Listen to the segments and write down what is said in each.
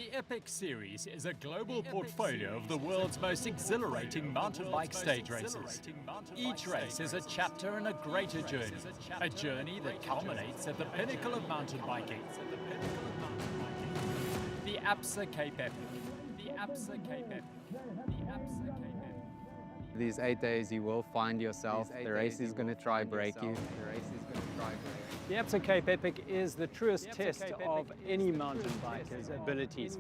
The Epic series is a global portfolio of the world's most exhilarating mountain bike stage races. Each race is a chapter in a greater journey, a journey that culminates at the pinnacle of mountain biking. The Absa Cape Epic. The Absa Cape Epic. The Absa Cape Epic. These 8 days you will find yourself. The race is going to try break you. The Absa Cape Epic is the truest test of any mountain biker's abilities.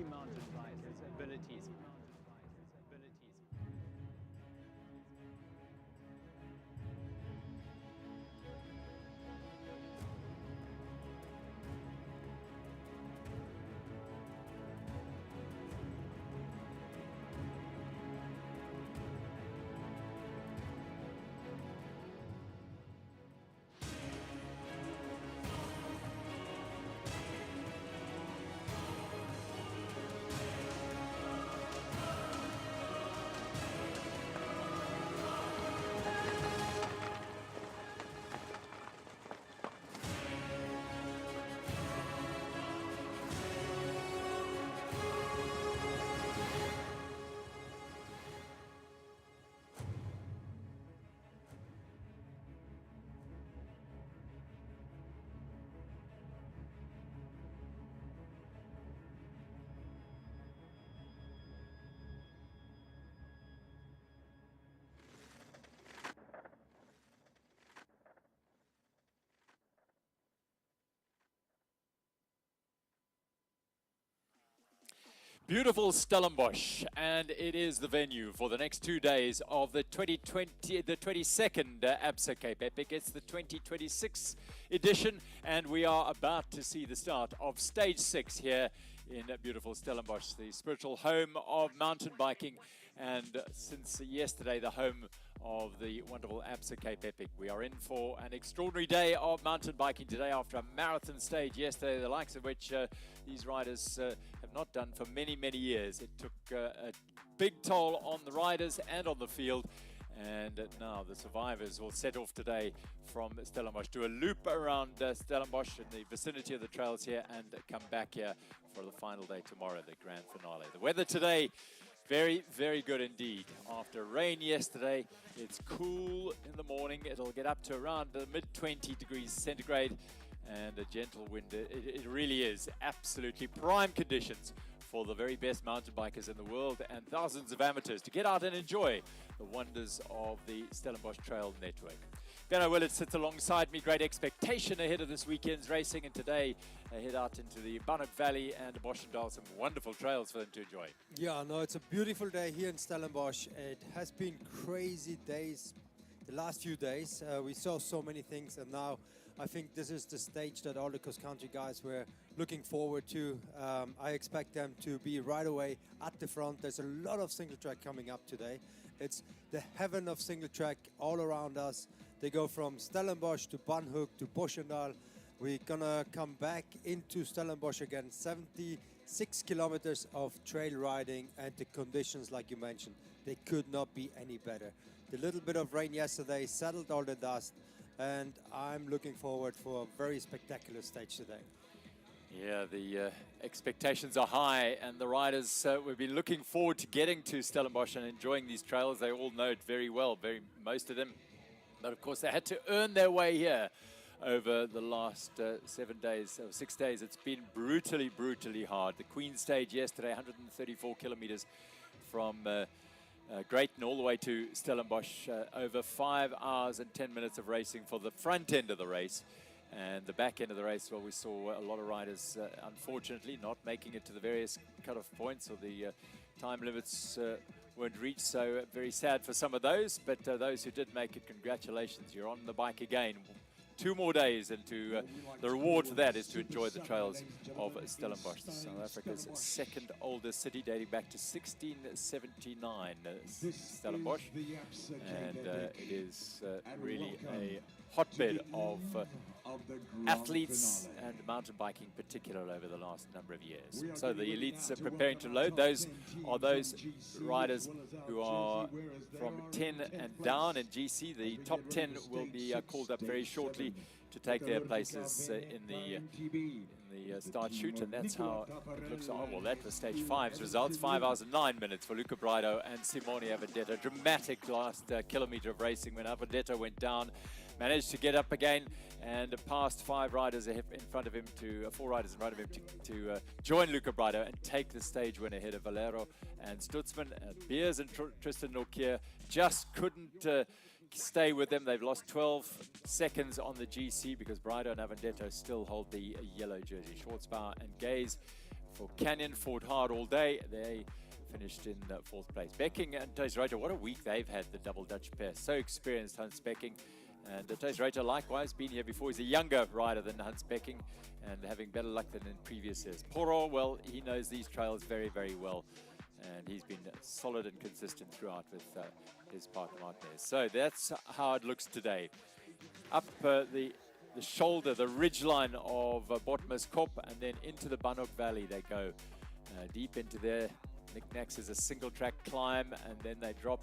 Beautiful Stellenbosch, and it is the venue for the next 2 days of the 22nd Absa Cape Epic. It's the 2026 edition, and we are about to see the start of stage 6 here in beautiful Stellenbosch, the spiritual home of mountain biking, and since yesterday, the home of the wonderful Absa Cape Epic. We are in for an extraordinary day of mountain biking today after a marathon stage yesterday, the likes of which these riders have not done for many, many years. It took a big toll on the riders and on the field. And now the survivors will set off today from Stellenbosch, do a loop around Stellenbosch in the vicinity of the trails here, and come back here for the final day tomorrow, the grand finale. The weather today, very, very good indeed. After rain yesterday, it's cool in the morning. It'll get up to around the mid-20 degrees centigrade and a gentle wind. It really is absolutely prime conditions for the very best mountain bikers in the world and thousands of amateurs to get out and enjoy the wonders of the Stellenbosch Trail Network. Benno Willett sits alongside me. Great expectation ahead of this weekend's racing, and today I head out into the Banhoek Valley and Boschendal, some wonderful trails for them to enjoy. Yeah, no, it's a beautiful day here in Stellenbosch. It has been crazy days. The last few days, we saw so many things, and now I think this is the stage that all the cross-country guys were looking forward to. I expect them to be right away at the front. There's a lot of single track coming up today. It's the heaven of single track all around us. They go from Stellenbosch to Banhoek to Boschendal. We're gonna come back into Stellenbosch again. 76 kilometers of trail riding, and the conditions, like you mentioned, they could not be any better. The little bit of rain yesterday settled all the dust, and I'm looking forward for a very spectacular stage today. Yeah, the expectations are high, and the riders will be looking forward to getting to Stellenbosch and enjoying these trails. They all know it very well, most of them. But of course, they had to earn their way here over the last 7 days, or 6 days. It's been brutally, brutally hard. The Queen stage yesterday, 134 kilometers from Greyton all the way to Stellenbosch, over 5 hours and 10 minutes of racing for the front end of the race. And the back end of the race, well, we saw a lot of riders, unfortunately, not making it to the various cut-off points, or the time limits weren't reached. So very sad for some of those, but those who did make it, congratulations. You're on the bike again. 2 more days, and the reward for that is to enjoy the trails of Stellenbosch, South Africa's second oldest city, dating back to 1679, Stellenbosch, and it is really a hotbed of athletes and mountain biking in particular over the last number of years. So the elites are preparing to load. Those are those riders who are from 10 and down in GC. The top 10 will be called up very shortly to take their places in the the start shoot, and that's how it looks. Oh, well, that was stage 5's results. 5 hours and 9 minutes for Luca Braido and Simone Avendetto. Dramatic last kilometre of racing when Avendetto went down, managed to get up again and passed 5 riders in front of him to 4 riders in front of him to join Luca Braido and take the stage win ahead of Valero and Stutzman. Beers and Tristan Norkier just couldn't stay with them. They've lost 12 seconds on the GC because Braido and Avendetto still hold the yellow jersey. Schwartzbauer and Gaze for Canyon fought hard all day. They finished in 4th place. Becking and Thijs what a week they've had, the double Dutch pair. So experienced, Hans Becking. And Thijs likewise been here before. He's a younger rider than Hans Becking and having better luck than in previous years. Poro, well, he knows these trails very, very well. And he's been solid and consistent throughout with his partner Martinez. So that's how it looks today. Up the shoulder, the ridge line of Botmaskop, and then into the Banhoek Valley they go. Deep into there. Knickknacks is a single track climb, and then they drop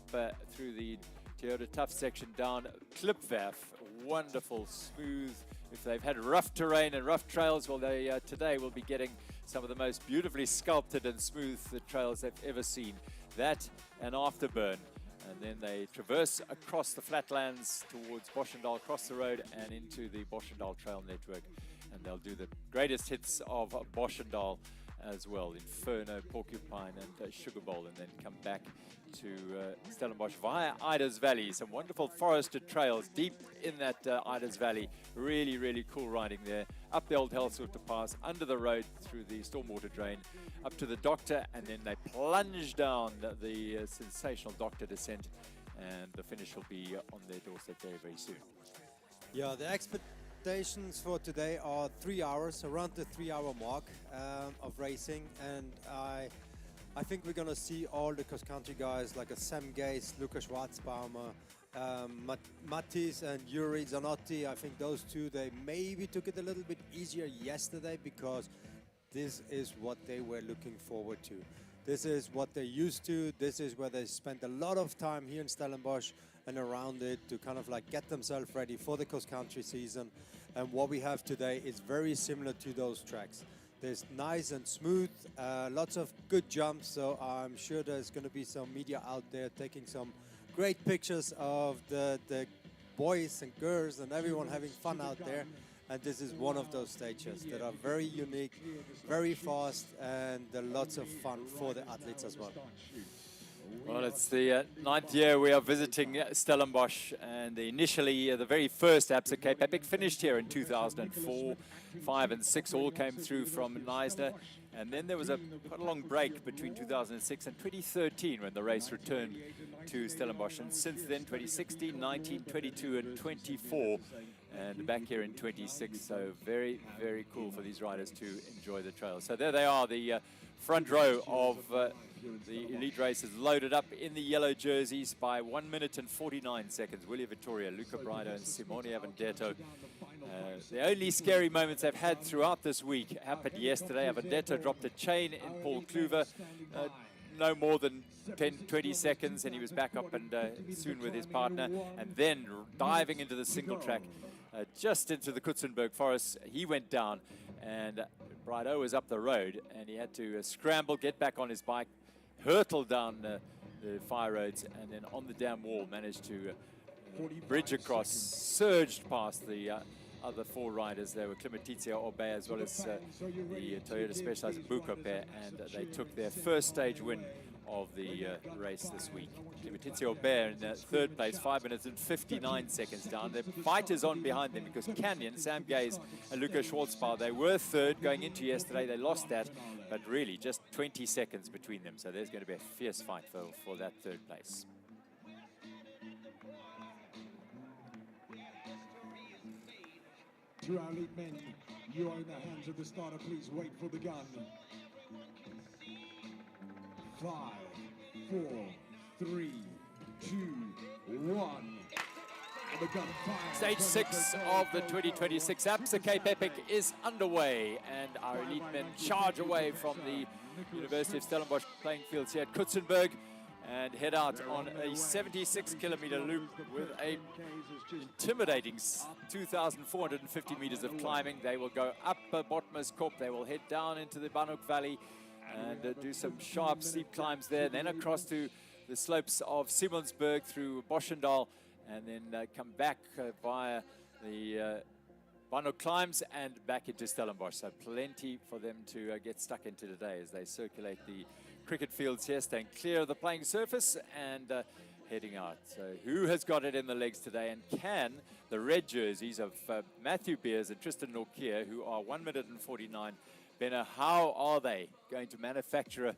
through the Toyota Tough section down Klipwerf. Wonderful, smooth. If they've had rough terrain and rough trails, well, they today will be getting some of the most beautifully sculpted and smooth trails they've ever seen. That and Afterburn. And then they traverse across the flatlands towards Boschendal, across the road and into the Boschendal Trail Network. And they'll do the greatest hits of Boschendal as well, Inferno, Porcupine and Sugar Bowl, and then come back to Stellenbosch via Ida's Valley. Some wonderful forested trails deep in that Ida's Valley. Really, really cool riding there. Up the old Hellswater Pass, under the road through the stormwater drain, up to the Doctor, and then they plunge down the sensational Doctor descent, and the finish will be on their doorstep very, very soon. Yeah, the expectations for today are 3 hours, around the 3-hour mark of racing, and I think we're going to see all the cross-country guys like Sam Gaze, Luca Schwarzbaumer, Mattis and Yuri Zanotti. I think those two, they maybe took it a little bit easier yesterday because this is what they were looking forward to. This is what they're used to. This is where they spent a lot of time here in Stellenbosch and around it to kind of like get themselves ready for the cross-country season. And what we have today is very similar to those tracks. There's nice and smooth, lots of good jumps, so I'm sure there's going to be some media out there taking some great pictures of the boys and girls and everyone having fun out there. And this is one of those stages that are very unique, very fast, and lots of fun for the athletes as well. Well, it's the 9th year we are visiting Stellenbosch, and initially the very first Absa Cape Epic finished here in 2004. 5 and 6 all came through from Neisner, and then there was quite a long break between 2006 and 2013 when the race returned to Stellenbosch, and since then 2016, 19, 22 and 24, and back here in 26. So very, very cool for these riders to enjoy the trail. So there they are, the front row of the elite races, loaded up in the yellow jerseys by 1 minute and 49 seconds. Willie Vittoria, Luca Braido and Simone Avendetto. The only scary moments they've had throughout this week happened yesterday. Avendetto dropped a chain in Paul Kluwer, no more than 10-20 seconds, and he was back up and soon with his partner, and then diving into the single track just into the Coetzenburg forest. He went down, and Braido was up the road, and he had to scramble, get back on his bike, hurtle down the fire roads, and then on the dam wall managed to bridge across, surged past the other 4 riders. There were Klimatizia Orbea as well as the Toyota Specialized Buko pair, and they took their first stage win of the race this week. Klimatizia Orbea in 3rd place, 5 minutes and 59 seconds down. The fight is on behind them because Canyon, Sam Gaze and Luca Schwarzbauer, they were 3rd going into yesterday. They lost that, but really just 20 seconds between them. So there's going to be a fierce fight for that 3rd place. To our lead men, you are in the hands of the starter. Please wait for the gun. 5, 4, 3, 2, 1. And the gun fires. Stage 6 of the 2026 Absa Cape Epic is underway, and our elite men charge away from the University of Stellenbosch playing fields here at Coetzenburg. and head out on a 76-kilometer loop with a intimidating 2,450 meters of climbing. They will go up Botmaskop, they will head down into the Banhoek Valley and do some sharp, steep climbs there, then across to the slopes of Simonsberg through Boschendal, and then come back via the Banhoek climbs and back into Stellenbosch. So plenty for them to get stuck into today as they circulate the cricket fields here, staying clear of the playing surface and heading out. So who has got it in the legs today, and can the red jerseys of Matthew Beers and Tristan Norkier, who are 1 minute and 49, Benno, how are they going to manufacture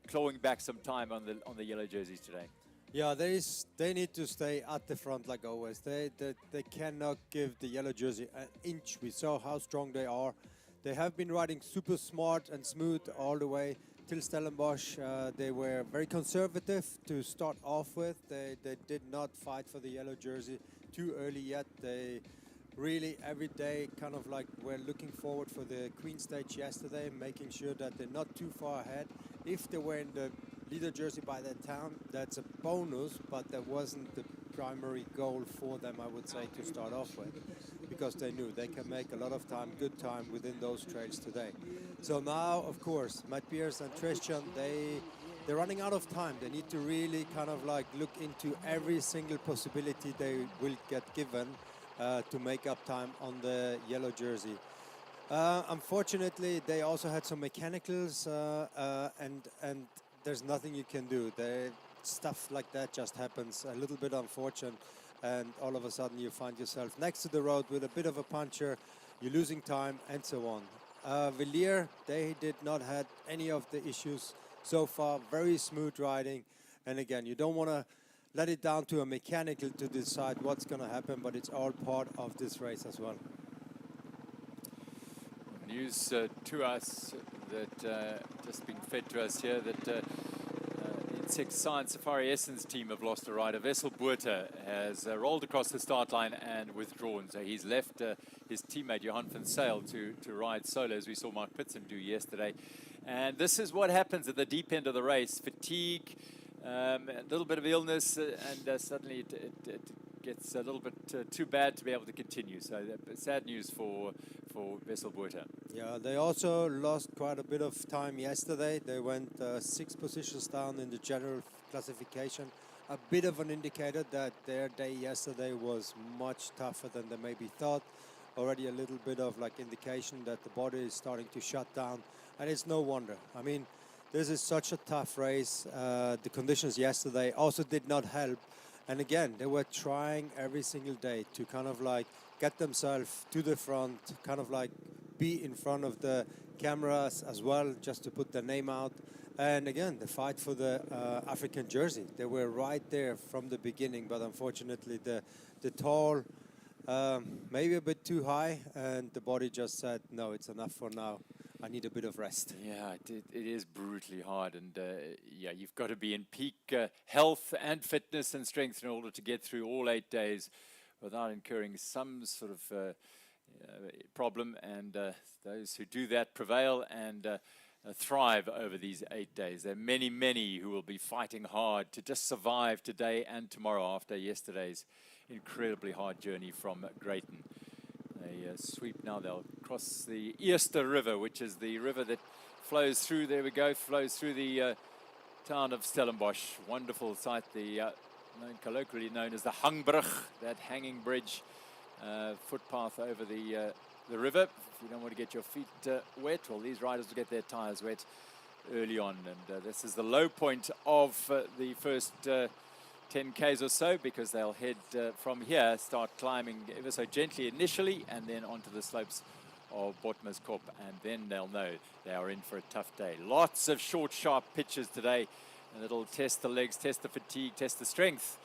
clawing back some time on the yellow jerseys today? Yeah, they need to stay at the front like always. They cannot give the yellow jersey an inch. We saw how strong they are. They have been riding super smart and smooth all the way till Stellenbosch. They were very conservative to start off with. They did not fight for the yellow jersey too early yet. They really every day kind of like were looking forward for the Queen stage yesterday, making sure that they're not too far ahead. If they were in the leader jersey by that time, that's a bonus, but that wasn't the primary goal for them, I would say, to start off with, because they knew they can make a lot of time, good time within those trails today. So now, of course, Matt Pierce and Tristan, they're running out of time. They need to really kind of like look into every single possibility they will get given to make up time on the yellow jersey. Unfortunately, they also had some mechanicals and there's nothing you can do. Stuff like that just happens, a little bit unfortunate, and all of a sudden you find yourself next to the road with a bit of a puncture, you're losing time, and so on. Villiers, they did not have any of the issues so far, very smooth riding, and again, you don't want to let it down to a mechanical to decide what's going to happen, but it's all part of this race as well. News to us that just being fed to us here that the Insect Science Safari Essence team have lost a rider. Wessel Botha has rolled across the start line and withdrawn. So he's left his teammate Johan van Zyl to ride solo, as we saw Mark Pitson do yesterday. And this is what happens at the deep end of the race. Fatigue, a little bit of illness, and suddenly it gets a little bit too bad to be able to continue. So sad news for Wessel Botha. Yeah, they also lost quite a bit of time yesterday. They went 6 positions down in the general classification. A bit of an indicator that their day yesterday was much tougher than they maybe thought. Already a little bit of like indication that the body is starting to shut down, and it's no wonder. I mean, this is such a tough race. The conditions yesterday also did not help. And again, they were trying every single day to kind of like get themselves to the front, kind of like be in front of the cameras as well, just to put their name out. And again, the fight for the African jersey. They were right there from the beginning, but unfortunately the tall, maybe a bit too high, and the body just said, no, it's enough for now. I need a bit of rest. Yeah, it is brutally hard, and yeah, you've got to be in peak health and fitness and strength in order to get through all 8 days without incurring some sort of problem, and those who do that prevail and thrive over these 8 days. There are many who will be fighting hard to just survive today and tomorrow after yesterday's incredibly hard journey from Greyton. They sweep now, they'll cross the Eerste River, which is the river that flows through, there we go, flows through the town of Stellenbosch. Wonderful sight, colloquially known as the Hangbrug, that hanging bridge, footpath over the river. If you don't want to get your feet wet, well, these riders will get their tires wet early on. And this is the low point of the first 10 Ks or so, because they'll head from here, start climbing ever so gently initially, and then onto the slopes of Botmaskop, and then they'll know they are in for a tough day. Lots of short, sharp pitches today, and it'll test the legs, test the fatigue, test the strength,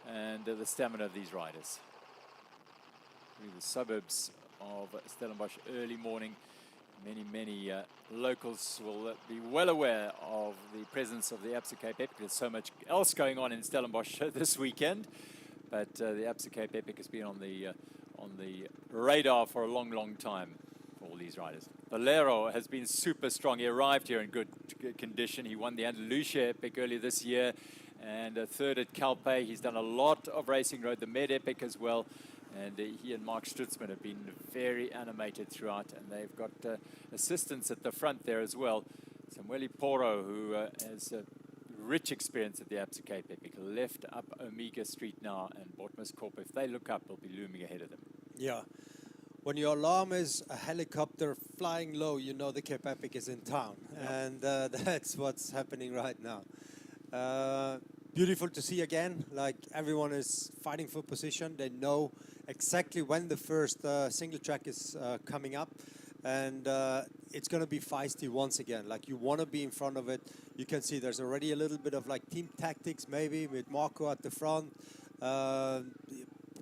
and the stamina of these riders. Through the suburbs of Stellenbosch early morning, many locals will be well aware of the presence of the Absa Cape Epic. There's so much else going on in Stellenbosch this weekend, but the Absa Cape Epic has been on the radar for a long time for all these riders. Valero has been super strong. He arrived here in good condition. He won the Andalusia Epic earlier this year, and a third at Calpe. He's done a lot of racing, rode the Med Epic as well. And he and Mark Stutzman have been very animated throughout, and they've got assistants at the front there as well. Samueli Poro, who has a rich experience at the Absa Cape Epic, left up Omega Street now, and Botmaskop, if they look up, they'll be looming ahead of them. Yeah. When your alarm is a helicopter flying low, you know the Cape Epic is in town. Yep. And that's what's happening right now. Beautiful to see again, like everyone is fighting for position. They know exactly when the first single track is coming up. And it's going to be feisty once again. Like, you want to be in front of it. You can see there's already a little bit of like team tactics maybe with Marco at the front.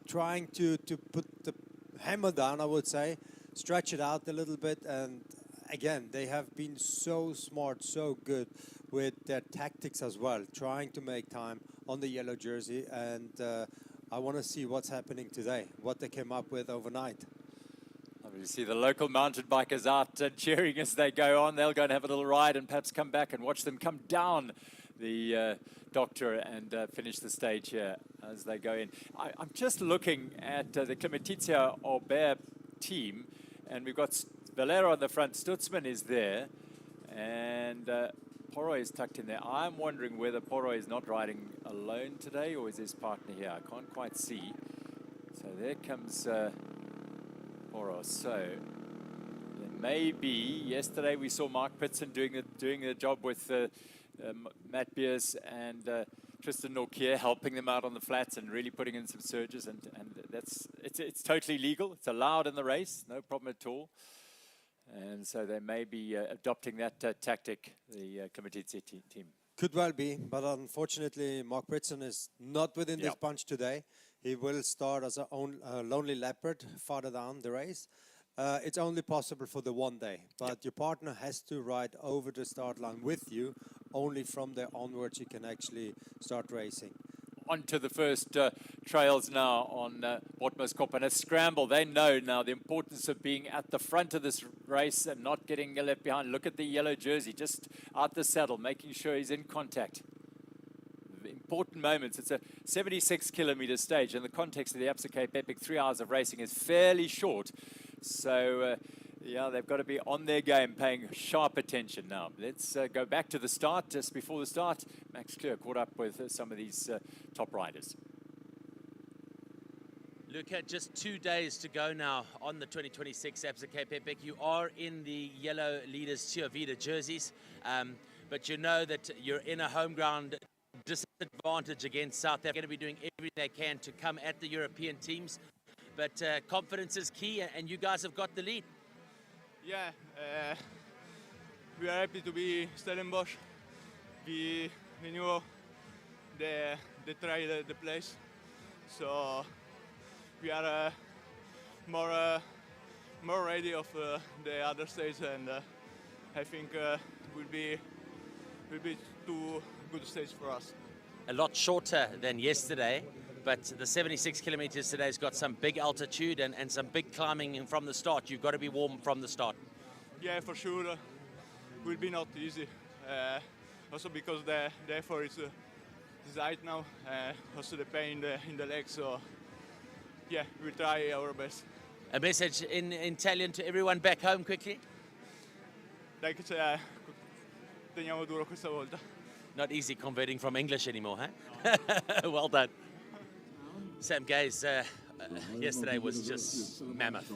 Trying to put the hammer down, I would say, stretch it out a little bit, and again, they have been so smart, so good with their tactics as well, trying to make time on the yellow jersey, and I want to see what's happening today, what they came up with overnight. Obviously, the local mountain bikers out cheering as they go on. They'll go and have a little ride and perhaps come back and watch them come down the doctor and finish the stage here as they go in. I'm just looking at the Kilometres Aubert team, and we've got Valero on the front. Stutzman is there, and Poro is tucked in there. I'm wondering whether Poro is not riding alone today, or is his partner here? I can't quite see. So there comes Poro. So there may be. Yesterday we saw Mark Pitson doing the job with Matt Beers and Tristan Norkier, helping them out on the flats and really putting in some surges, and it's totally legal. It's allowed in the race, no problem at all. And so they may be adopting that tactic, the Kilometres team. Could well be, but unfortunately Mark Pitson is not within this bunch today. He will start as a lonely leopard farther down the race. It's only possible for the one day, but your partner has to ride over the start line with you. Only from there onwards you can actually start racing. Onto the first trails now on Botmaskop, and a scramble. They know now the importance of being at the front of this race and not getting left behind. Look at the yellow jersey, just out the saddle, making sure he's in contact. Important moments. It's a 76-kilometer stage. In the context of the Absa Cape Epic, 3 hours of racing is fairly short. So, yeah, they've got to be on their game, paying sharp attention now. Let's go back to the start. Just before the start, Max Clear caught up with some of these top riders. Look at just 2 days to go now on the 2026 Absa Cape Epic. You are in the yellow leaders Tiovita jerseys, but you know that you're in a home ground disadvantage against South Africa. They're going to be doing everything they can to come at the European teams, but confidence is key, and you guys have got the lead. Yeah, we are happy to be Stellenbosch. We knew they tried the place, so we are more ready of the other stage, and I think will be too good stage for us. A lot shorter than yesterday, but the 76 kilometers today has got some big altitude and some big climbing from the start. You've got to be warm from the start. Yeah, for sure. Will be not easy. Also because the effort is high now. Also the pain in the legs. So yeah, we'll try our best. A message in Italian to everyone back home quickly? Dai che teniamo duro questa volta. Not easy converting from English anymore, huh? Well done. Sam Gaze, yesterday was just mammoth.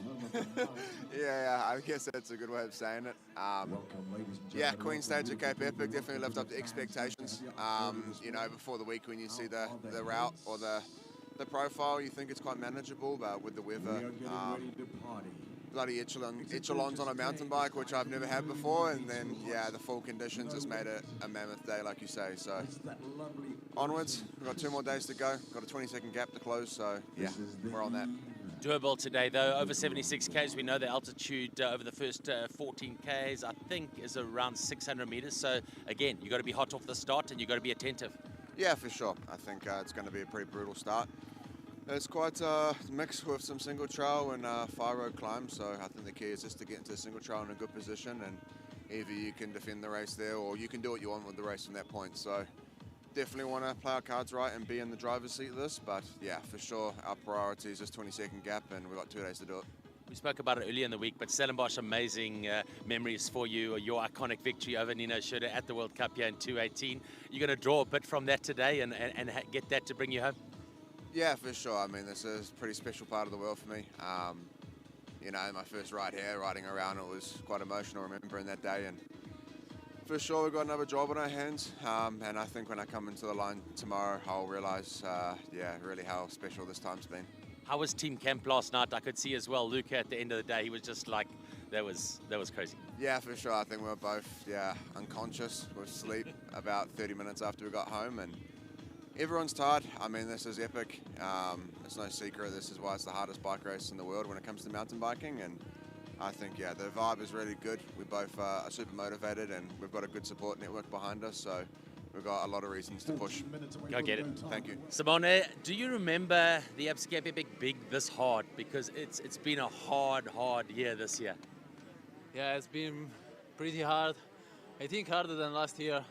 Yeah, I guess that's a good way of saying it. Yeah, Queen Stage at Cape Epic definitely lived up to expectations. You know, before the week when you see the route or the profile, you think it's quite manageable, but with the weather, bloody echelons on a mountain bike, which I've never had before, and then yeah, the full conditions has made it a mammoth day, like you say. So onwards, we've got 2 more days to go, got a 20-second gap to close, so yeah, we're on that. Doable today though, over 76 Ks. We know the altitude over the first 14 Ks I think is around 600 meters, so again, you've got to be hot off the start and you've got to be attentive. Yeah, for sure. I think it's going to be a pretty brutal start. It's quite mixed with some single trail and fire road climbs, so I think the key is just to get into a single trail in a good position, and either you can defend the race there or you can do what you want with the race from that point. So definitely want to play our cards right and be in the driver's seat of this. But yeah, for sure, our priority is this 20-second gap, and we've got 2 days to do it. We spoke about it earlier in the week, but Stellenbosch, amazing memories for you. Your iconic victory over Nino Schurter at the World Cup here in 2018. You're going to draw a bit from that today and get that to bring you home? Yeah, for sure. I mean, this is a pretty special part of the world for me. You know, my first ride here, riding around, it was quite emotional remembering that day. And for sure, we've got another job on our hands. And I think when I come into the line tomorrow, I'll realise, yeah, really how special this time's been. How was team camp last night? I could see as well, Luca at the end of the day, he was just like, that was crazy. Yeah, for sure. I think we were both, unconscious with sleep about 30 minutes after we got home, and everyone's tired. I mean, this is epic. It's no secret. This is why it's the hardest bike race in the world when it comes to mountain biking, and I think, yeah, the vibe is really good. We both are super motivated, and we've got a good support network behind us, so we've got a lot of reasons to push. Go get it. Thank you. Simone, do you remember the Absa Cape Epic being this hard? Because it's been a hard year this year. Yeah, it's been pretty hard. I think harder than last year.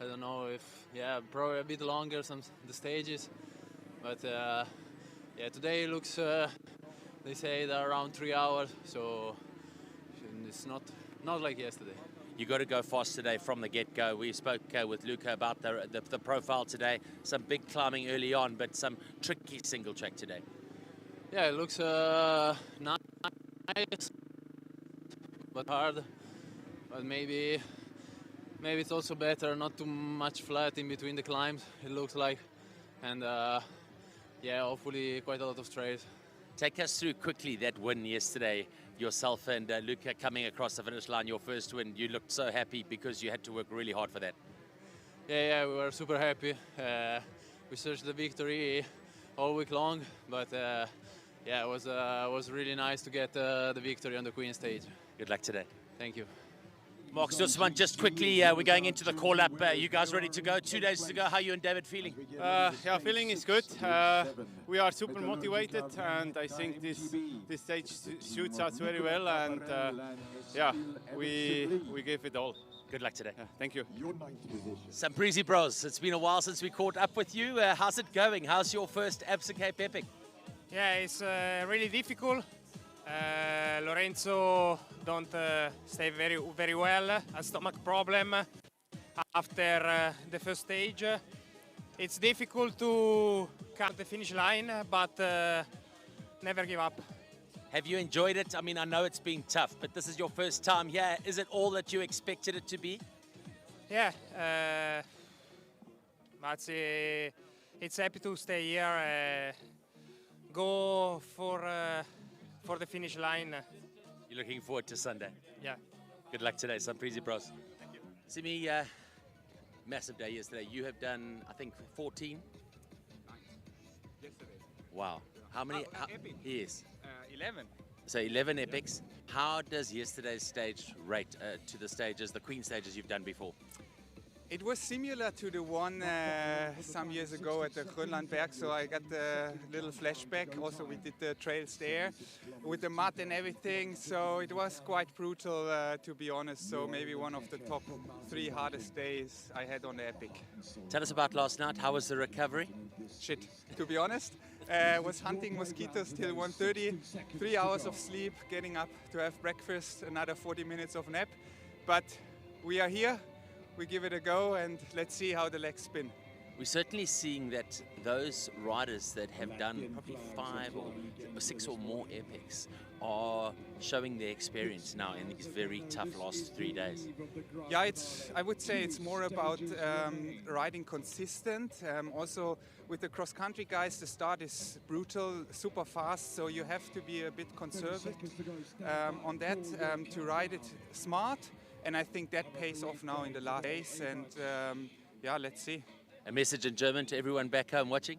I don't know if, probably a bit longer, the stages. But yeah, today looks, they say they're around 3 hours, so it's not like yesterday. You got to go fast today from the get-go. We spoke with Luca about the profile today. Some big climbing early on, but some tricky single track today. Yeah, it looks nice, but hard. But maybe it's also better not too much flat in between the climbs, it looks like. And yeah, hopefully quite a lot of straight. Take us through quickly that win yesterday. Yourself and Luca coming across the finish line, your first win. You looked so happy because you had to work really hard for that. Yeah, we were super happy. We searched the victory all week long, but yeah, it was really nice to get the victory on the Queen stage. Good luck today. Thank you. Mark Stutzman, just quickly, we're going into the call-up. You guys ready to go? 2 days to go. How are you and David feeling? Yeah, feeling is good. We are super motivated, and I think this stage suits us very well. And yeah, we give it all. Good luck today. Thank you. Some breezy bros. It's been a while since we caught up with you. How's it going? How's your first Absa Cape Epic? Yeah, it's really difficult. Lorenzo don't stay very well, a stomach problem after the first stage. It's difficult to cut the finish line, but never give up. Have you enjoyed it? I mean, I know it's been tough, but this is your first time here. Is it all that you expected it to be? Yeah, but it's happy to stay here, go for the finish line. You're looking forward to Sunday? Yeah. Good luck today, some breezy bros. Thank you. Simi, massive day yesterday. You have done, I think, 14? Yesterday. Wow. How many? Epic? Yes. 11. So 11 epics. How does yesterday's stage rate to the stages, the Queen stages you've done before? It was similar to the one some years ago at the Grönlandberg, so I got a little flashback. Also, we did the trails there with the mud and everything, so it was quite brutal, to be honest. So maybe one of the top 3 hardest days I had on the Epic. Tell us about last night. How was the recovery? Shit, to be honest. Was hunting mosquitoes till 1:30, 3 hours of sleep, getting up to have breakfast, another 40 minutes of nap. But we are here. We give it a go, and let's see how the legs spin. We're certainly seeing that those riders that have done probably 5 or 6 or more epics are showing their experience now in these very tough last 3 days. Yeah, I would say it's more about riding consistent. Also, with the cross-country guys, the start is brutal, super fast, so you have to be a bit conservative on that to ride it smart. And I think that pays off now in the last days, and yeah, let's see. A message in German to everyone back home watching?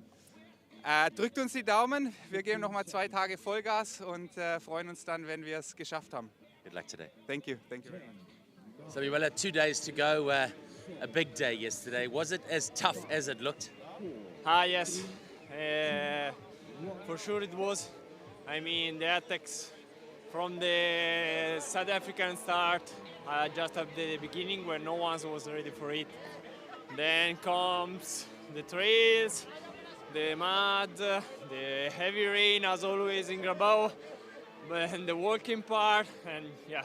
Drückt uns die Daumen, wir geben noch mal 2 Tage Vollgas und freuen uns dann, wenn wir es geschafft haben. Good luck today. Thank you, thank you. So we will have 2 days to go, a big day yesterday. Was it as tough as it looked? Yes, for sure it was. I mean, the attacks from the South African start, just at the beginning where no one was ready for it. Then comes the trails, the mud, the heavy rain as always in Grabau, and the walking part. And yeah,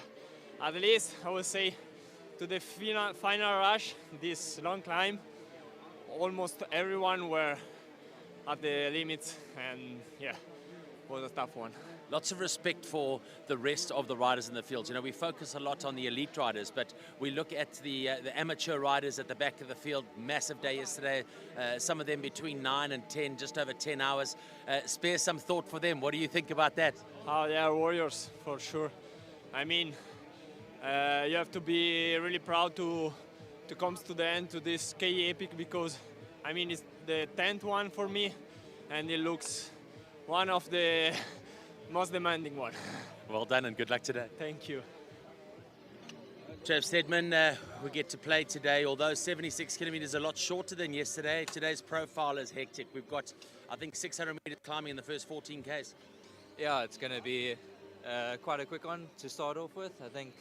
at least I would say to the final rush, this long climb, almost everyone were at the limits, and yeah, it was a tough one. Lots of respect for the rest of the riders in the field. You know, we focus a lot on the elite riders, but we look at the amateur riders at the back of the field. Massive day yesterday. Some of them between 9 and 10, just over 10 hours. Spare some thought for them. What do you think about that? Oh, they are warriors for sure. I mean, you have to be really proud to come to the end to this K Epic, because I mean it's the 10th one for me, and it looks one of the most demanding one. Well done and good luck today. Thank you. Trev Stedman, we get to play today, although 76 kilometres is a lot shorter than yesterday. Today's profile is hectic. We've got, I think, 600 metres climbing in the first 14 Ks. Yeah, it's going to be quite a quick one to start off with. I think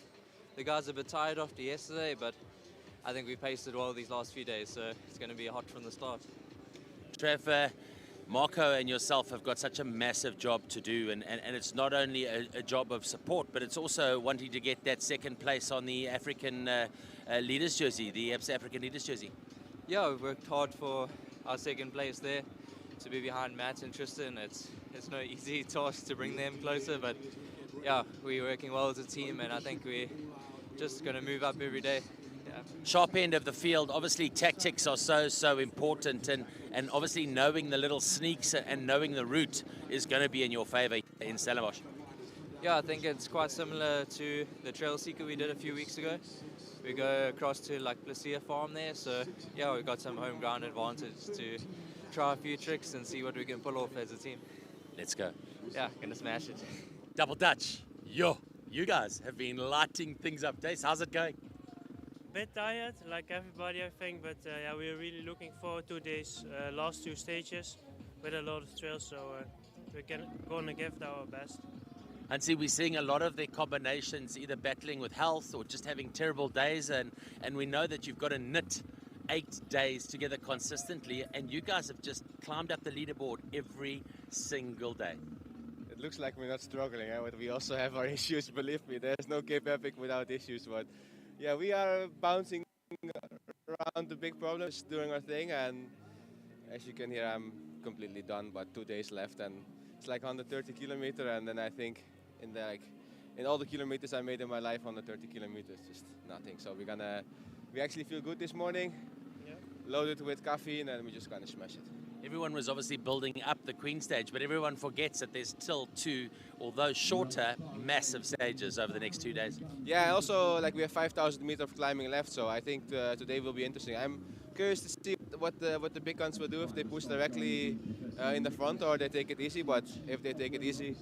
the guys are a bit tired after yesterday, but I think we paced it well these last few days, so it's going to be hot from the start. Trev, Marco and yourself have got such a massive job to do, and it's not only a job of support, but it's also wanting to get that second place on the African leaders jersey, the Absa African leaders jersey. Yeah, we've worked hard for our second place there, to be behind Matt and Tristan. It's no easy task to bring them closer, but yeah, we're working well as a team, and I think we're just going to move up every day. Yeah. Sharp end of the field, obviously tactics are so important, and obviously knowing the little sneaks and knowing the route is going to be in your favour in Stellenbosch. Yeah, I think it's quite similar to the trail seeker we did a few weeks ago. We go across to like Placia Farm there, so yeah, we've got some home ground advantage to try a few tricks and see what we can pull off as a team. Let's go. Yeah, gonna smash it. Double Dutch, yo, you guys have been lighting things up. Dace, how's it going? Bit tired, like everybody, I think, but yeah, we're really looking forward to these last two stages with a lot of trails, so we're gonna give it our best. And see, we're seeing a lot of their combinations either battling with health or just having terrible days, and we know that you've got to knit 8 days together consistently, and you guys have just climbed up the leaderboard every single day. It looks like we're not struggling, but we also have our issues, believe me. There's no Cape Epic without issues, but yeah, we are bouncing around the big problems, doing our thing, and as you can hear, I'm completely done, but 2 days left, and it's like 130 kilometers, and then I think in all the kilometers I made in my life, 130 kilometers, just nothing. So we actually feel good this morning, loaded with caffeine, and we're just gonna smash it. Everyone was obviously building up the Queen stage, but everyone forgets that there's still two, although shorter, massive stages over the next 2 days. Yeah, also we have 5,000 meters of climbing left, so I think today will be interesting. I'm curious to see what the big guns will do, if they push directly in the front or they take it easy, but if they take it easy,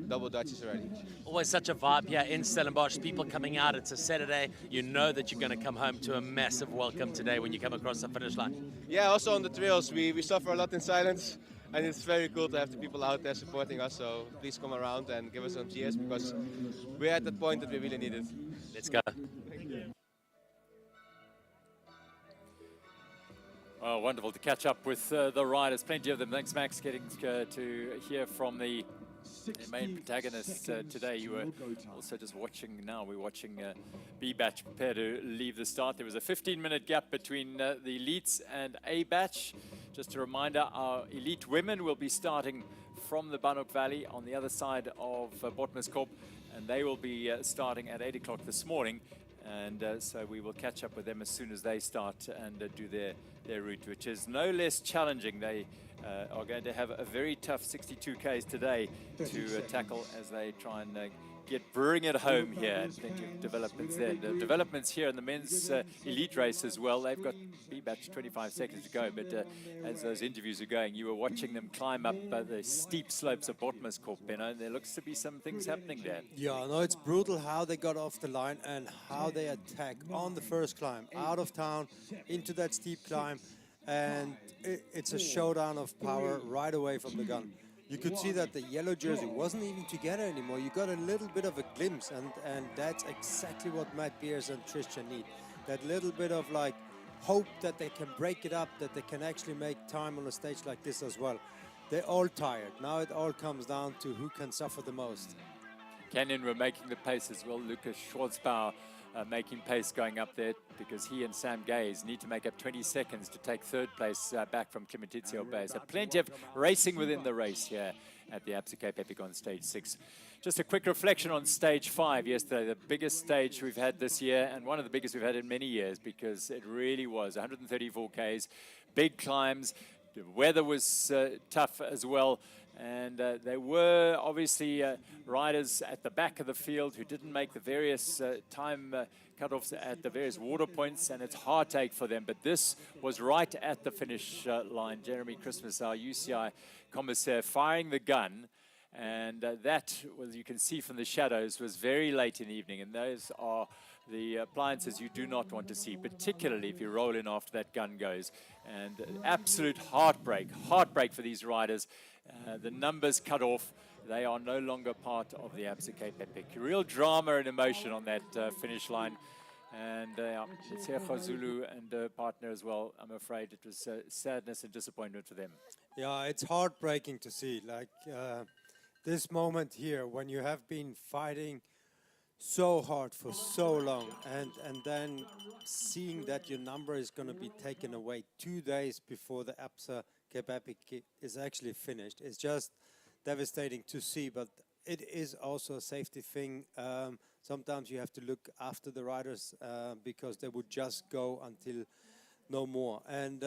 double Dutch is ready. Always such a vibe here in Stellenbosch, people coming out, it's a Saturday, you know that you're going to come home to a massive welcome today when you come across the finish line. Yeah, also on the trails, we suffer a lot in silence, and it's very cool to have the people out there supporting us, so please come around and give us some cheers, because we're at that point that we really need it. Let's go. Oh, wonderful to catch up with the riders. Plenty of them. Thanks, Max, getting to hear from the main protagonists today. You were also just watching, now we're watching B batch prepare to leave the start. There was a 15-minute gap between the elites and A batch. Just a reminder, our elite women will be starting from the Banhoek Valley on the other side of Botmaskop, and they will be starting at 8 o'clock this morning. And so we will catch up with them as soon as they start and do their route, which is no less challenging. They are going to have a very tough 62 Ks today to tackle as they try and bring it home here. And plenty of developments there. The developments here in the men's elite race as well. They've got B-batch 25 seconds to go, but as those interviews are going, you were watching them climb up the steep slopes of Botmaskop, and there looks to be some things happening there. Yeah, no, it's brutal how they got off the line and how they attack on the first climb, out of town, into that steep climb, and it's a showdown of power right away from the gun. You could see that the yellow jersey wasn't even together anymore. You got a little bit of a glimpse, and that's exactly what Matt Beers and Tristan need. That little bit of hope that they can break it up, that they can actually make time on a stage like this as well. They're all tired. Now it all comes down to who can suffer the most. Canyon were making the pace as well. Lucas Schwarzbauer making pace going up there because he and Sam Gaze need to make up 20 seconds to take third place back from Klimatizio Bay. So plenty of racing within the race here at the Absa Cape Epic on stage 6. Just a quick reflection on stage 5 yesterday, the biggest stage we've had this year and one of the biggest we've had in many years because it really was 134 Ks, big climbs. The weather was tough as well. And there were obviously riders at the back of the field who didn't make the various time cutoffs at the various water points, and it's heartache for them. But this was right at the finish line. Jeremy Christmas, our UCI commissaire, firing the gun. And that, as you can see from the shadows, was very late in the evening. And those are the appliances you do not want to see, particularly if you roll in after that gun goes. And absolute heartbreak for these riders. The numbers cut off. They are no longer part of the Absa Cape Epic. Real drama and emotion on that finish line. And Sergio Zulu and partner as well, I'm afraid it was sadness and disappointment for them. Yeah, it's heartbreaking to see. Like this moment here when you have been fighting so hard for so long and then seeing that your number is going to be taken away 2 days before the Absa Cape Epic is actually finished. It's just devastating to see, but it is also a safety thing. Sometimes you have to look after the riders because they would just go until no more. And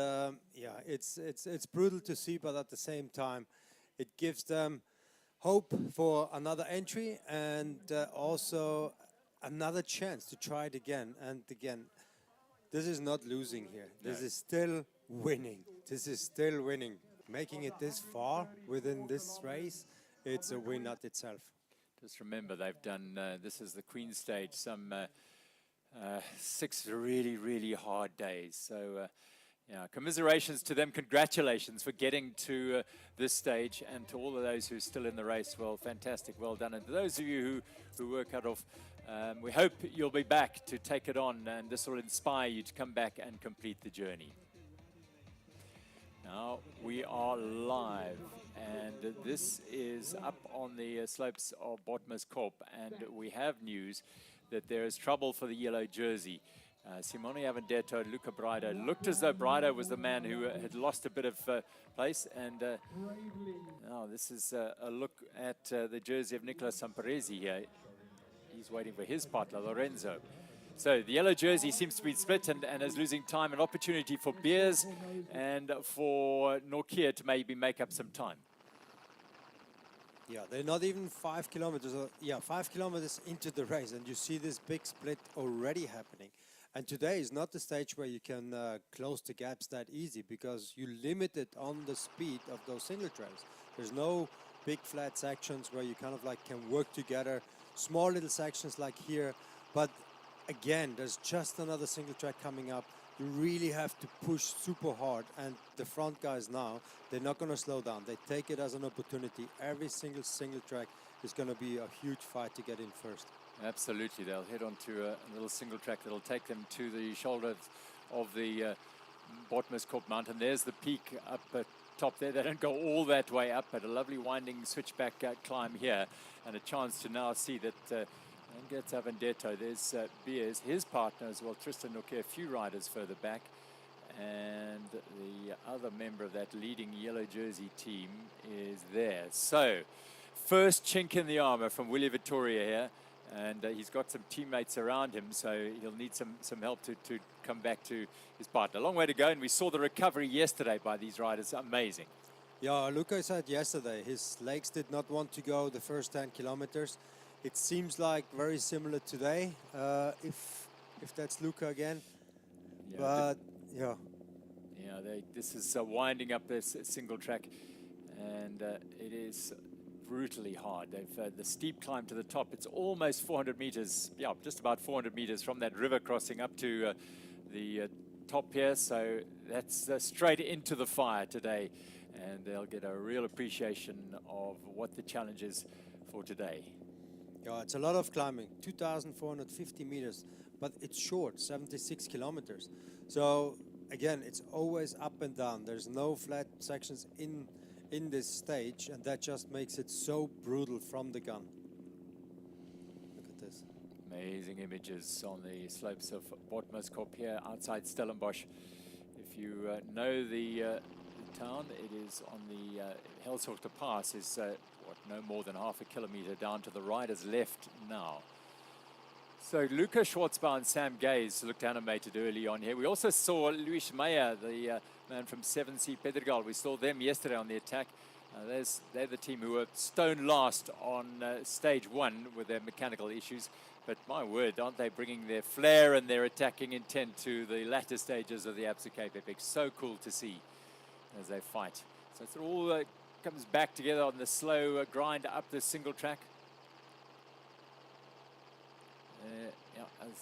yeah, it's brutal to see, but at the same time, it gives them hope for another entry and also another chance to try it again and again. This is not losing here. This is still winning. This is still winning. Making it this far within this race, it's a win at itself. Just remember, they've done, this is the Queen stage, some 6 really, really hard days. So, yeah, commiserations to them. Congratulations for getting to this stage, and to all of those who are still in the race. Well, fantastic. Well done. And to those of you who were cut off, we hope you'll be back to take it on, and this will inspire you to come back and complete the journey. Now we are live, and this is up on the slopes of Botmaskop, and we have news that there is trouble for the yellow jersey. Simone Avendetto, Luca Braido. Looked as though Braido was the man who had lost a bit of place, and now this is a look at the jersey of Nicola Samparesi here. He's waiting for his partner, Lorenzo. So the yellow jersey seems to be split and is losing time. An opportunity for Beers and for Norkia to maybe make up some time. Yeah, they're not even 5 kilometers. 5 kilometers into the race, and you see this big split already happening. And today is not the stage where you can close the gaps that easy, because you limit it on the speed of those single trails. There's no big flat sections where you kind of like can work together. Small little sections like here, but again, there's just another single track coming up. You really have to push super hard, and the front guys now, they're not going to slow down. They take it as an opportunity. Every single track is going to be a huge fight to get in first. Absolutely, they'll head on to a little single track that'll take them to the shoulders of the Botmaskop mountain. There's the peak up at top there. They don't go all that way up, but a lovely winding switchback climb here, and a chance to now see that and gets Avendetto. There's Beers, his partner as well, Tristan Norkia, a few riders further back, and the other member of that leading yellow jersey team is there. So, first chink in the armor from Willie Vittoria here, and he's got some teammates around him, so he'll need some help to come back to his partner. A long way to go, and we saw the recovery yesterday by these riders. Amazing. Yeah, Luca said yesterday his legs did not want to go the first 10 kilometers. It seems like very similar today, if that's Luca again. Yeah, but yeah. Yeah, this is winding up this single track, and it is brutally hard. They've the steep climb to the top. It's almost 400 meters. Yeah, just about 400 meters from that river crossing up to the top here. So that's straight into the fire today, and they'll get a real appreciation of what the challenge is for today. Yeah, it's a lot of climbing, 2,450 meters, but it's short, 76 kilometers. So again, it's always up and down. There's no flat sections in this stage, and that just makes it so brutal from the gun. Look at this. Amazing images on the slopes of Botmaskop here outside Stellenbosch. If you know the town, it is on the Helshoogte Pass, is what, no more than half a kilometer down to the rider's left now. So Luca Schwartzbauer and Sam Gaze looked animated early on here. We also saw Luis Meyer, the man from 7C Pedregal. We saw them yesterday on the attack. They're the team who were stone last on stage 1 with their mechanical issues. But my word, aren't they bringing their flair and their attacking intent to the latter stages of the Absa Cape Epic. So cool to see as they fight. So it all comes back together on the slow grind up the single track.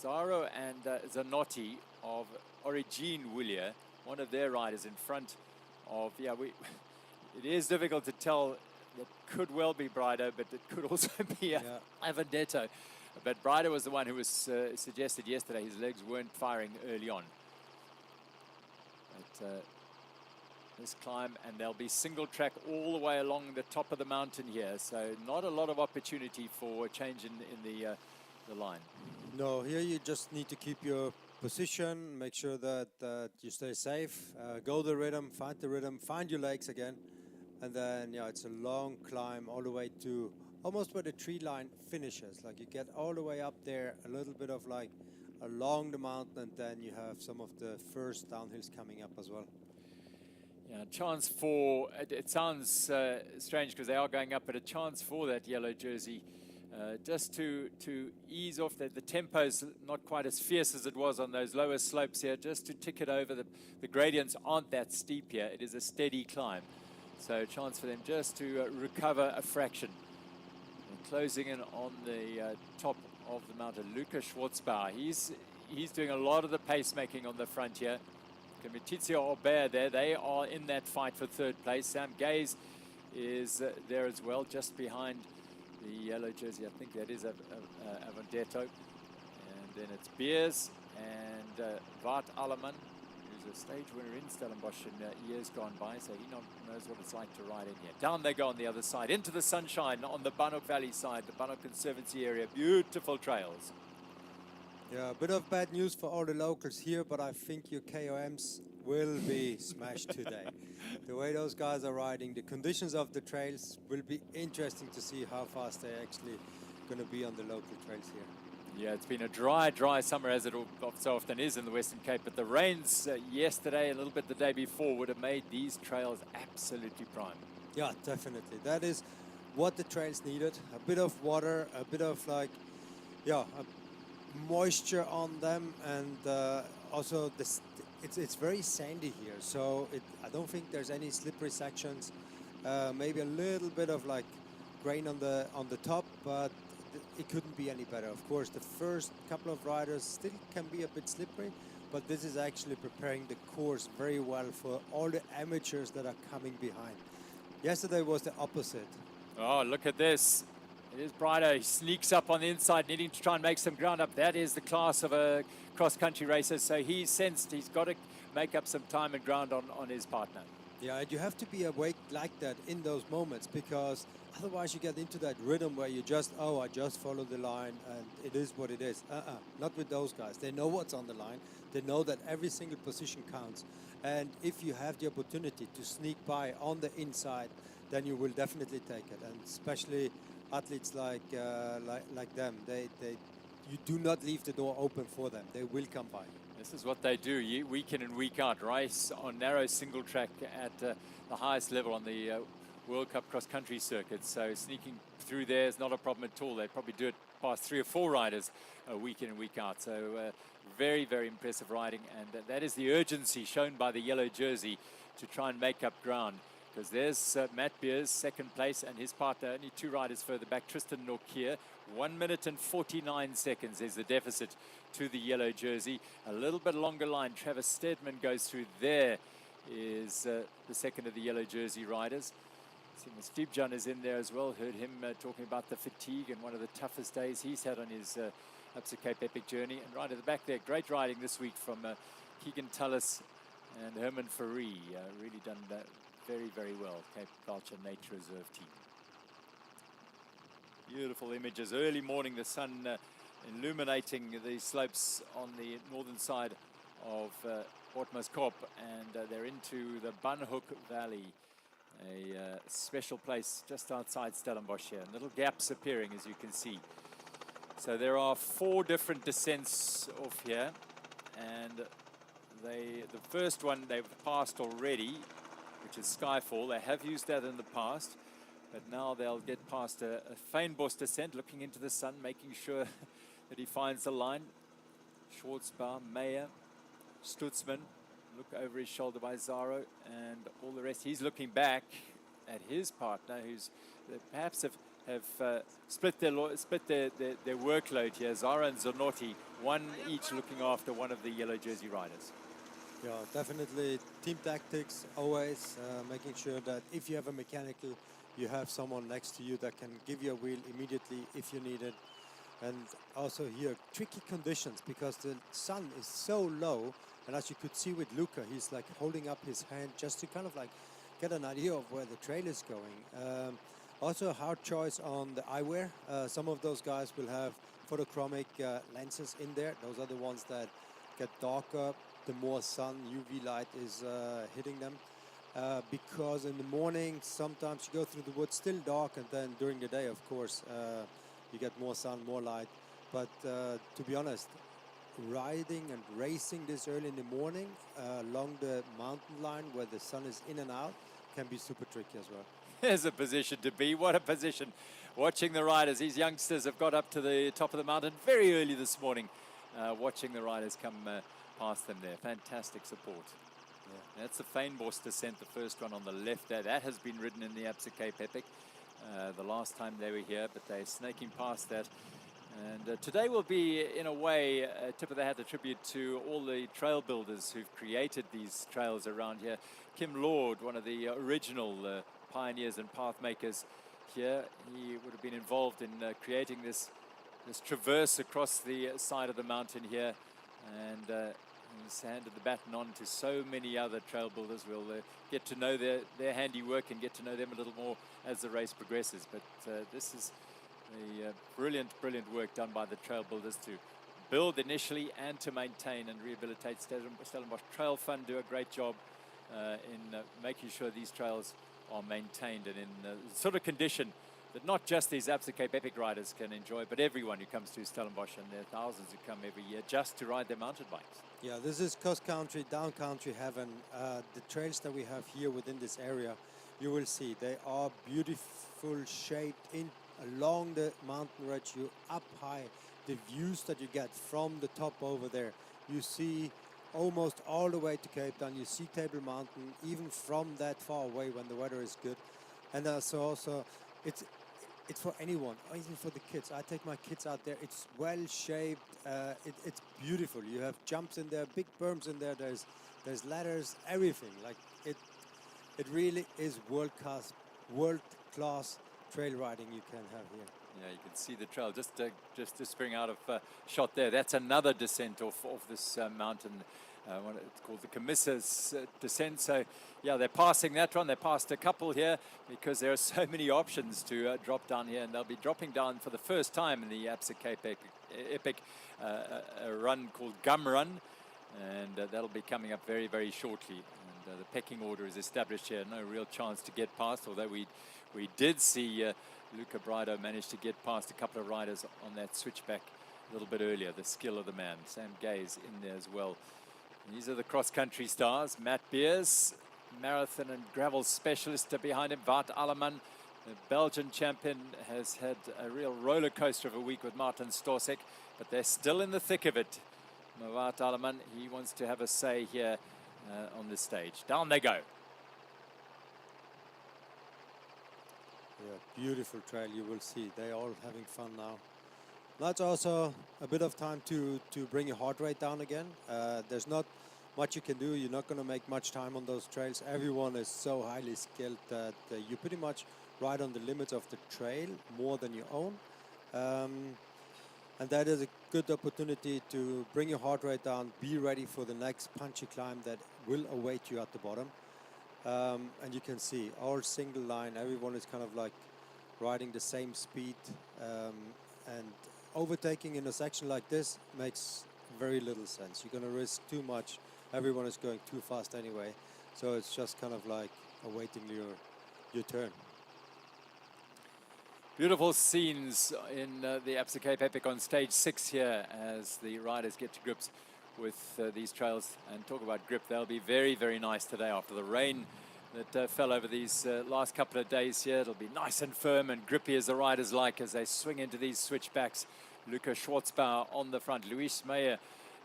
Zaro and Zanotti of Origine Willier, one of their riders in front of, it is difficult to tell. It could well be Brido, but it could also be Avendetto. But Brido was the one who was suggested yesterday. His legs weren't firing early on. But this climb, and there'll be single track all the way along the top of the mountain here. So not a lot of opportunity for change in the line. No, here you just need to keep your position, make sure that you stay safe, go the rhythm, find your legs again, and then it's a long climb all the way to almost where the tree line finishes. Like you get all the way up there, a little bit of like along the mountain, and then you have some of the first downhills coming up as well. Yeah, chance for, it sounds strange because they are going up, but a chance for that yellow jersey just to ease off the tempo's not quite as fierce as it was on those lower slopes here, just to tick it over. The gradients aren't that steep here. It is a steady climb. So a chance for them just to recover a fraction. And closing in on the top of the mountain, Luca Schwartzbauer. He's doing a lot of the pacemaking on the front here. Letizia Aubert there, they are in that fight for third place. Sam Gaze is there as well, just behind the yellow jersey. I think that is Avendetto. And then it's Beers and Bart Alleman, who's a stage winner in Stellenbosch in years gone by, so he knows what it's like to ride in here. Down they go on the other side, into the sunshine on the Banhoek Valley side, the Banhoek Conservancy area. Beautiful trails. Yeah, a bit of bad news for all the locals here, but I think your KOMs will be smashed today. The way those guys are riding, the conditions of the trails will be interesting to see how fast they're actually going to be on the local trails here. Yeah, it's been a dry summer, as it so often is in the Western Cape, but the rains yesterday, a little bit the day before, would have made these trails absolutely prime. Yeah, definitely. That is what the trails needed. A bit of water, a bit of moisture on them, and also it's very sandy here, so I don't think there's any slippery sections. Maybe a little bit of like grain on the top, but it couldn't be any better. Of course, the first couple of riders still can be a bit slippery, but this is actually preparing the course very well for all the amateurs that are coming behind. Yesterday was the opposite. Oh, look at this. It is Brido. He sneaks up on the inside, needing to try and make some ground up. That is the class of a cross-country racer. So he sensed he's got to make up some time and ground on his partner. Yeah, and you have to be awake like that in those moments, because otherwise you get into that rhythm where you just, I just follow the line and it is what it is. Not with those guys. They know what's on the line. They know that every single position counts. And if you have the opportunity to sneak by on the inside, then you will definitely take it. And especially athletes like them, you do not leave the door open for them. They will come by. This is what they do week in and week out. Race on narrow single track at the highest level on the World Cup cross-country circuit. So sneaking through there is not a problem at all. They probably do it past 3 or 4 riders week in and week out. So very, very impressive riding. And that is the urgency shown by the yellow jersey to try and make up ground. Because there's Matt Beers, second place, and his partner, only 2 riders further back, Tristan Norkier. 1 minute and 49 seconds is the deficit to the yellow jersey. A little bit longer line. Travis Stedman goes through. There is the second of the yellow jersey riders. Steve John is in there as well. Heard him talking about the fatigue and one of the toughest days he's had on his Absa Cape Epic journey. And right at the back there, great riding this week from Keegan Tullis and Herman Faree. Really done that very, very well. Cape Culture Nature Reserve team. Beautiful images. Early morning, the sun illuminating the slopes on the northern side of Botmaskop, and they're into the Banhoek Valley, a special place just outside Stellenbosch here. Little gaps appearing, as you can see. So there are 4 different descents off here, and the first one they've passed already, which is Skyfall. They have used that in the past, but now they'll get past a Fynbos descent, looking into the sun, making sure that he finds the line. Schwartzbauer, Meyer, Stutzman, look over his shoulder by Zaro, and all the rest. He's looking back at his partner, who's perhaps have split their workload here. Zara and Zanotti, one each looking after one of the yellow jersey riders. Yeah, definitely team tactics, always making sure that if you have a mechanical, you have someone next to you that can give you a wheel immediately if you need it. And also here, tricky conditions because the sun is so low, and as you could see with Luca, he's like holding up his hand just to kind of like get an idea of where the trail is going. Also a hard choice on the eyewear. Some of those guys will have photochromic lenses in there. Those are the ones that get darker the more sun, UV light is hitting them. Because in the morning, sometimes you go through the woods still dark, and then during the day, of course, you get more sun, more light. But to be honest, riding and racing this early in the morning along the mountain line where the sun is in and out can be super tricky as well. There's a position to be. What a position. Watching the riders. These youngsters have got up to the top of the mountain very early this morning. Watching the riders come past them there. Fantastic support. Yeah. That's the Fynbos descent, the first one on the left there. That has been ridden in the Absa Cape Epic the last time they were here, but they're snaking past that. And today will be, in a way, a tip of the hat, a tribute to all the trail builders who've created these trails around here. Kim Lord, one of the original pioneers and path makers here, he would have been involved in creating this traverse across the side of the mountain here, and he's handed the baton on to so many other trail builders. We'll get to know their handiwork and get to know them a little more as the race progresses, but this is the brilliant work done by the trail builders to build initially and to maintain and rehabilitate. Stellenbosch Trail Fund do a great job in making sure these trails are maintained and in the sort of condition that not just these Absa Cape Epic riders can enjoy, but everyone who comes to Stellenbosch, and there are thousands who come every year just to ride their mountain bikes. Yeah, this is cross country, down country heaven. The trails that we have here within this area, you will see they are beautiful, shaped in along the mountain ridge. You up high, the views that you get from the top over there, you see almost all the way to Cape Town. You see Table Mountain even from that far away when the weather is good. And so also it's for anyone, even for the kids. I take my kids out there. It's well shaped. It's beautiful. You have jumps in there, big berms in there. There's ladders, everything. Like it really is world class trail riding you can have here. Yeah, you can see the trail just to spring out of shot there. That's another descent off this mountain. It's called the Comissa's descent. So, yeah, they're passing that one. They passed a couple here because there are so many options to drop down here, and they'll be dropping down for the first time in the Absa Cape Epic, a run called Gum Run, and that'll be coming up very, very shortly. And the pecking order is established here. No real chance to get past, although we did see Luca Brido manage to get past a couple of riders on that switchback a little bit earlier. The skill of the man. Sam Gay's in there as well. These are the cross-country stars. Matt Beers, marathon and gravel specialist behind him. Wout Alleman, the Belgian champion, has had a real roller coaster of a week with Martin Storsek, but they're still in the thick of it. Wout Alleman, he wants to have a say here on this stage. Down they go. Yeah, beautiful trail, you will see. They're all having fun now. That's also a bit of time to bring your heart rate down again. There's not much you can do. You're not going to make much time on those trails. Everyone is so highly skilled that you pretty much ride on the limits of the trail more than your own. And that is good opportunity to bring your heart rate down, be ready for the next punchy climb that will await you at the bottom. And you can see our single line, everyone is kind of like riding the same speed, and overtaking in a section like this makes very little sense. You're going to risk too much. Everyone is going too fast anyway, so it's just kind of like awaiting your turn. Beautiful scenes in the Absa Cape Epic on stage 6 here as the riders get to grips with these trails. And talk about grip, they'll be very, very nice today after the rain that fell over these last couple of days here. It'll be nice and firm and grippy as the riders like as they swing into these switchbacks. Luca Schwartzbauer on the front. Luis Meyer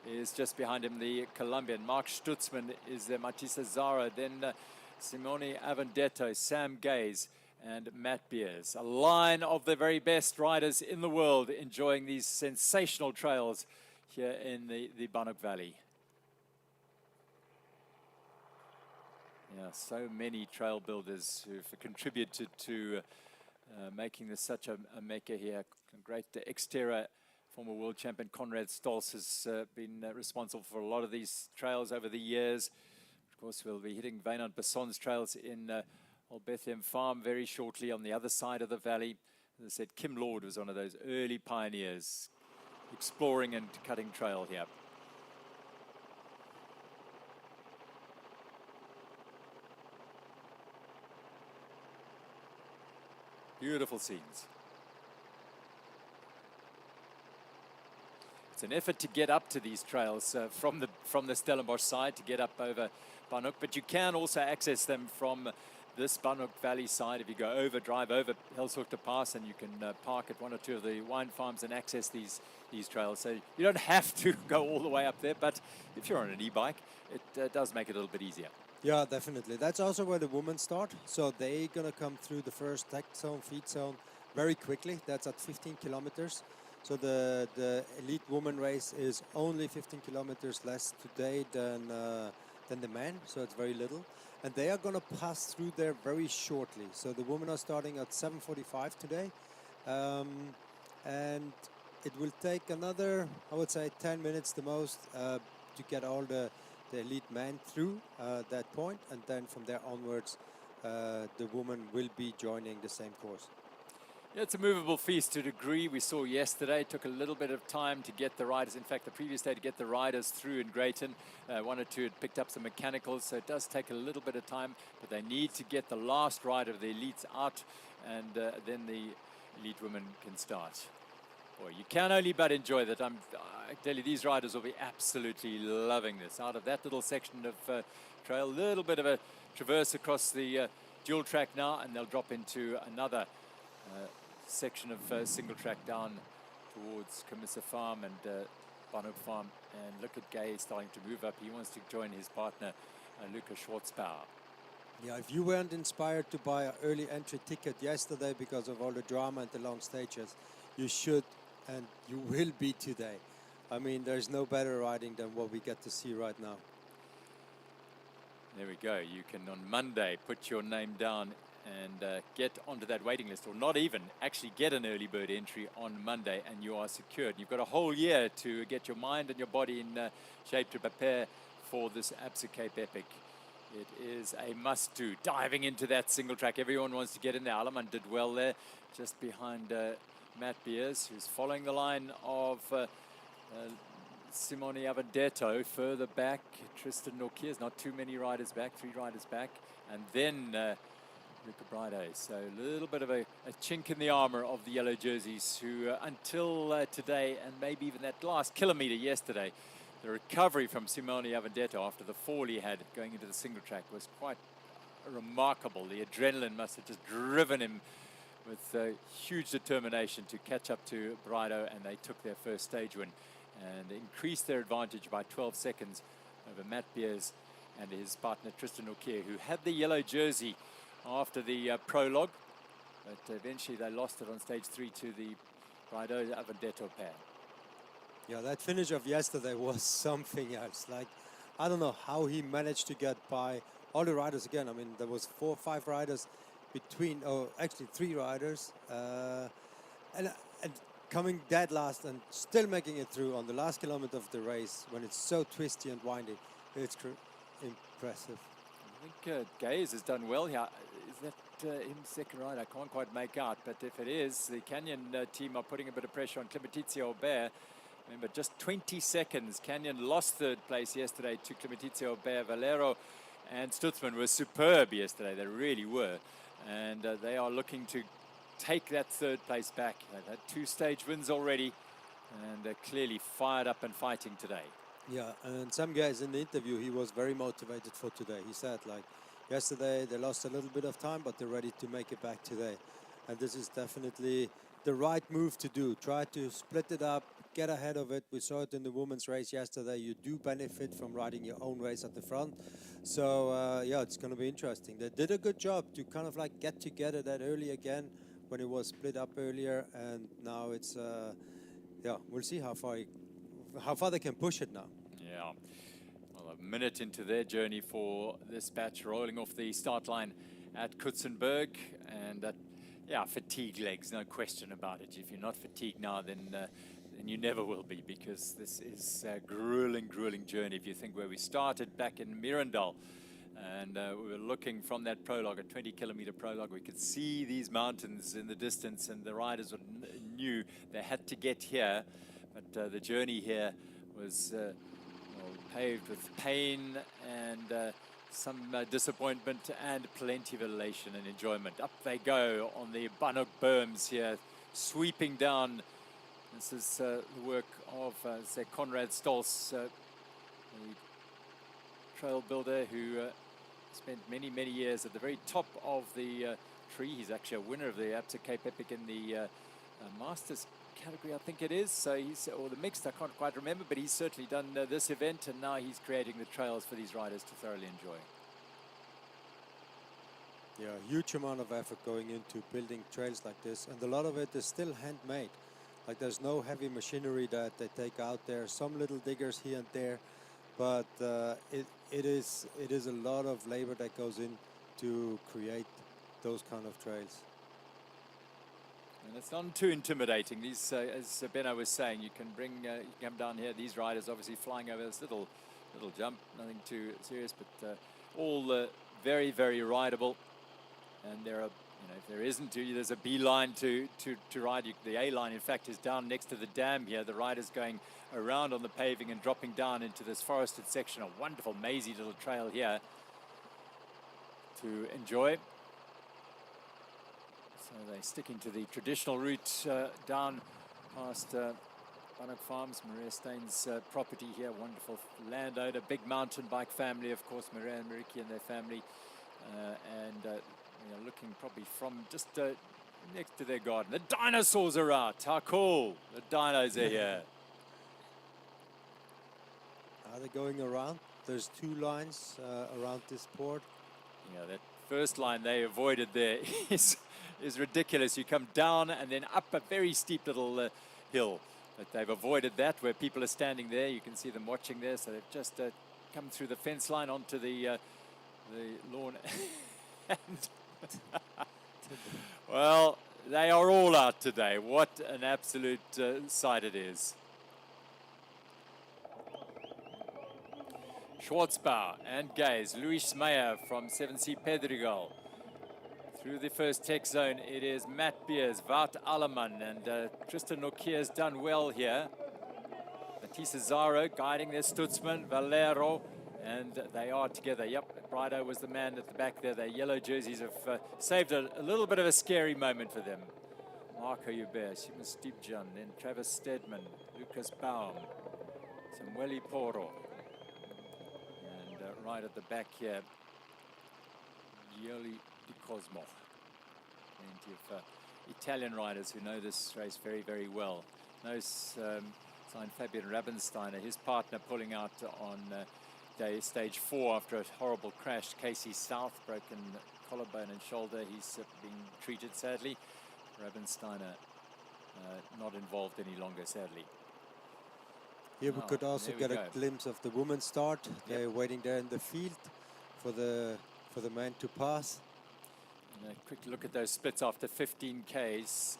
is just behind him, the Colombian. Mark Stutzman is there. Matissa Zara. Then Simone Avendetto, Sam Gaze, and Matt Beers. A line of the very best riders in the world enjoying these sensational trails here in the Banhoek Valley. Yeah, so many trail builders who've contributed to making this such a mecca here. Great exterior. Former world champion Conrad Stolz has been responsible for a lot of these trails over the years. Of course, we'll be hitting Wynand Besson's trails in Old Bethlehem Farm very shortly on the other side of the valley. As I said, Kim Lord was one of those early pioneers exploring and cutting trail here. Beautiful scenes. It's an effort to get up to these trails from the Stellenbosch side, to get up over Banhoek, but you can also access them from this Banhoek Valley side. If you go over, drive over Helshoekte Pass, and you can park at one or two of the wine farms and access these trails. So you don't have to go all the way up there, but if you're on an e-bike, it does make it a little bit easier. Yeah, definitely. That's also where the women start. So they're going to come through the first tech zone, feed zone very quickly. That's at 15 kilometers. So the elite woman race is only 15 kilometers less today than the men. So it's very little. And they are going to pass through there very shortly. So the women are starting at 7:45 today. And it will take another, I would say, 10 minutes the most to get all the elite men through that point, and then from there onwards the woman will be joining the same course. Yeah, it's a movable feast to a degree. We saw yesterday it took a little bit of time to get the riders, in fact the previous day, to get the riders through in Greyton. One or two had picked up some mechanicals, so it does take a little bit of time, but they need to get the last rider of the elites out, and then the elite women can start. Boy, you can only but enjoy that. I tell you, these riders will be absolutely loving this. Out of that little section of trail, a little bit of a traverse across the dual track now, and they'll drop into another section of single track down towards Camissa Farm and Banhoek Farm. And look at Gay starting to move up. He wants to join his partner, Luca Schwartzbauer. Yeah, if you weren't inspired to buy an early entry ticket yesterday because of all the drama and the long stages, you should, and you will be today. I mean, there's no better riding than what we get to see right now. There we go. You can on Monday put your name down and get onto that waiting list, or not even, actually get an early bird entry on Monday, and you are secured. You've got a whole year to get your mind and your body in shape to prepare for this Absa Cape Epic. It is a must-do. Diving into that single track. Everyone wants to get in there. Alaman did well there, just behind Matt Beers, who's following the line of Simone Avendetto. Further back, Tristan Norkiers, not too many riders back, 3 riders back. And then Luca Bride. So a little bit of a chink in the armor of the yellow jerseys, who until today, and maybe even that last kilometer yesterday, the recovery from Simone Avendetto after the fall he had going into the single track was quite remarkable. The adrenaline must have just driven him with huge determination to catch up to Brido, and they took their first stage win and increased their advantage by 12 seconds over Matt Beers and his partner Tristan Norkier, who had the yellow jersey after the prologue, but eventually they lost it on stage 3 to the Brido Avendetto pair. Yeah, that finish of yesterday was something else. Like, I don't know how he managed to get by all the riders again. I mean, there was 4 or 5 riders between, oh, actually 3 riders. And coming dead last and still making it through on the last kilometer of the race when it's so twisty and windy. It's impressive. I think Gaze has done well here. Is that him second right? I can't quite make out, but if it is, the Canyon team are putting a bit of pressure on Kilometres Aubert. Remember, just 20 seconds. Canyon lost third place yesterday to Kilometres Aubert. Valero and Stutzman were superb yesterday. They really were. And they are looking to take that third place back. They've had 2 stage wins already, and they're clearly fired up and fighting today. Yeah, and some guys in the interview, he was very motivated for today. He said, like, yesterday they lost a little bit of time, but they're ready to make it back today. And this is definitely the right move to do. Try to split it up, get ahead of it. We saw it in the women's race yesterday. You do benefit from riding your own race at the front. So, yeah, it's going to be interesting. They did a good job to kind of like get together that early again when it was split up earlier. And now it's, yeah, we'll see how far they can push it now. Yeah. Well, a minute into their journey for this batch, rolling off the start line at Coetzenburg. And yeah, fatigue legs, no question about it. If you're not fatigued now, then you never will be, because this is a grueling, grueling journey. If you think where we started back in Mirandal, and we were looking from that prologue, a 20-kilometer prologue, we could see these mountains in the distance, and the riders knew they had to get here. But the journey here was well, paved with pain and some disappointment and plenty of elation and enjoyment. Up they go on the Banhoek Berms here, sweeping down. This is the work of say Conrad Stolz, the trail builder who spent many, many years at the very top of the tree. He's actually a winner of the Absa Cape Epic in the Masters category, I think it is. So he's, or the mixed, I can't quite remember, but he's certainly done this event, and now he's creating the trails for these riders to thoroughly enjoy. Yeah, huge amount of effort going into building trails like this, and a lot of it is still handmade. Like, there's no heavy machinery that they take out there. Some little diggers here and there, but it is a lot of labor that goes in to create those kind of trails. And it's not too intimidating. These, as Benno was saying, you can bring, you can come down here. These riders obviously flying over this little jump, nothing too serious, but all very, very rideable. And there are, you know, if there isn't, there's a B line to ride. The A line, in fact, is down next to the dam here. The riders going around on the paving and dropping down into this forested section. A wonderful, mazy little trail here to enjoy. So they're sticking to the traditional route down past Banhoek Farms, Maria Stein's property here. Wonderful landowner, big mountain bike family, of course, Maria and Mariki and their family. And you know, looking probably from just next to their garden. The dinosaurs are out. How cool. The dinos are here. Are they going around? There's 2 lines around this port. Yeah, that first line they avoided there is ridiculous. You come down and then up a very steep little hill. But they've avoided that where people are standing there. You can see them watching there. So they've just come through the fence line onto the lawn. And well, they are all out today. What an absolute sight it is. Schwarzbauer and Gaze, Luis Meyer from 7C Pedregal. Through the first tech zone, it is Matt Beers, Wout Alleman, and Tristan Nokia has done well here. Matisse Zaro guiding their Stutzman, Valero, and they are together. Yep, Brido was the man at the back there. Their yellow jerseys have saved a little bit of a scary moment for them. Marco Hubert, Simon Stipjan, then Travis Stedman, Lucas Baum, Samueli Poro. And right at the back here, Gioli Di Cosmo. Plenty of Italian riders who know this race very, very well. Knows Fabian Rabensteiner, his partner, pulling out on stage 4 after a horrible crash. Casey South, broken collarbone and shoulder. He's being treated, sadly. Rabensteiner not involved any longer, sadly. Here we could also get a glimpse of the women's start. They're waiting there in the field for the man to pass. And a quick look at those splits after 15 Ks.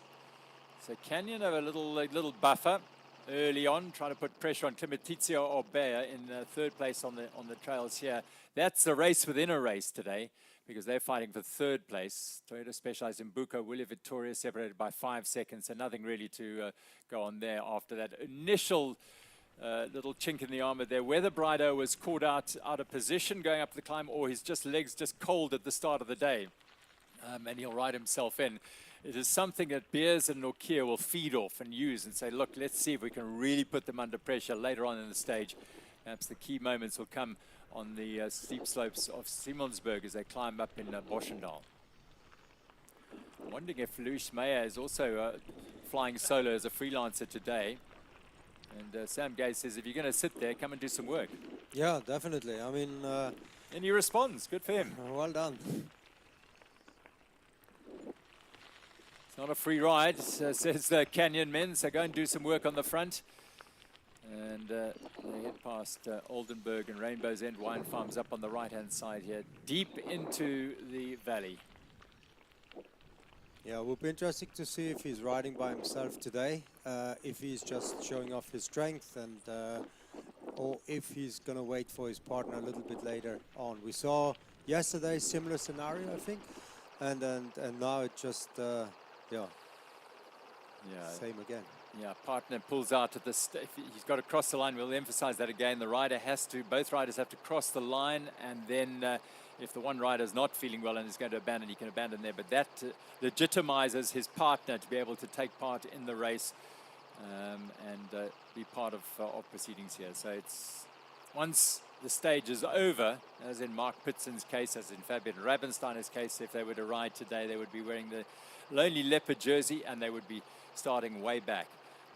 So Canyon have a little buffer early on, trying to put pressure on Klimetizia or Bear in third place on the trails here. That's a race within a race today, because they're fighting for third place. Toyota Specialized in Buco, Willie Vittoria separated by 5 seconds, so nothing really to go on there after that initial little chink in the armor there. Whether Brido was caught out of position going up the climb, or his legs just cold at the start of the day, and he'll ride himself in. It is something that Beers and Nokia will feed off and use and say, look, let's see if we can really put them under pressure later on in the stage. Perhaps the key moments will come on the steep slopes of Simonsberg as they climb up in Boschendal. I'm wondering if Luis Meyer is also flying solo as a freelancer today. And Sam Gay says, if you're going to sit there, come and do some work. Yeah, definitely. I mean... and he responds. Good for him. Well done. It's not a free ride, says the Canyon men, so go and do some work on the front. And they head past Oldenburg and Rainbow's End Wine Farms up on the right-hand side here, deep into the valley. Yeah, it will be interesting to see if he's riding by himself today, if he's just showing off his strength, and or if he's going to wait for his partner a little bit later on. We saw yesterday similar scenario, I think, and now it just... yeah, same again. Yeah, partner pulls out at this. He's got to cross the line. We'll emphasize that again. The rider has to, both riders have to cross the line, and then if the one rider is not feeling well and is going to abandon, he can abandon there. But that legitimizes his partner to be able to take part in the race and be part of proceedings here. So it's once the stage is over, as in Mark Pittson's case, as in Fabian Rabensteiner's case, if they were to ride today, they would be wearing the Lonely Leopard jersey, and they would be starting way back.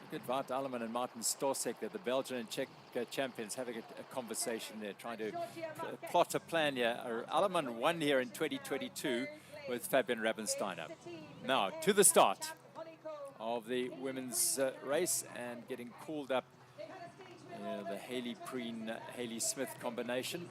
Look at Wout Alleman and Martin Stosek, they're the Belgian and Czech champions, having a conversation there, trying to plot a plan here. Alleman won here in 2022 with Fabian Rabensteiner. Now, to the start of the women's race, and getting called up, the Haley Preen, Haley Smith combination.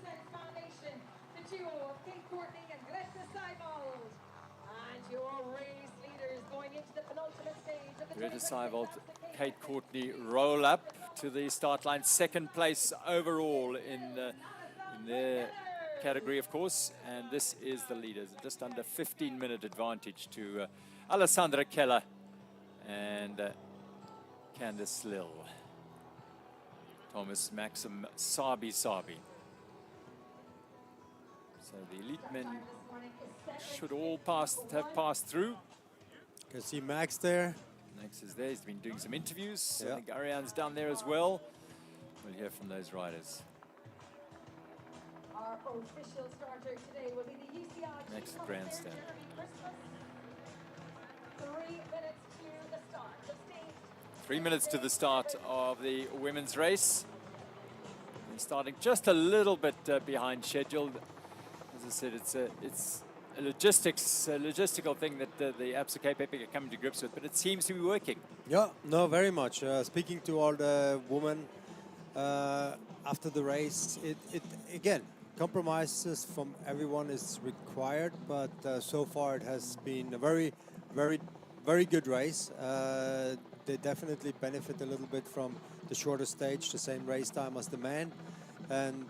Greta Seibold, Kate Courtney roll up to the start line. Second place overall in their category, of course. And this is the leaders. Just under 15-minute advantage to Alessandra Keller and Candice Lill. Thomas Maxim Sabi. So the elite men should all have passed through. You can see Max there. Max is there. He's been doing some interviews. Yeah. I think Ariane's down there as well. We'll hear from those riders. Our official starter today will be the UCI Next grandstand. 3 minutes to the start. 3 minutes to the start of the women's race. And starting just a little bit behind schedule. As I said, it's a logistical thing that the Absa Cape Epic are coming to grips with, but it seems to be working. Yeah, no, very much. Speaking to all the women after the race, it again, compromises from everyone is required, but so far it has been a very, very, very good race. They definitely benefit a little bit from the shorter stage, the same race time as the men, and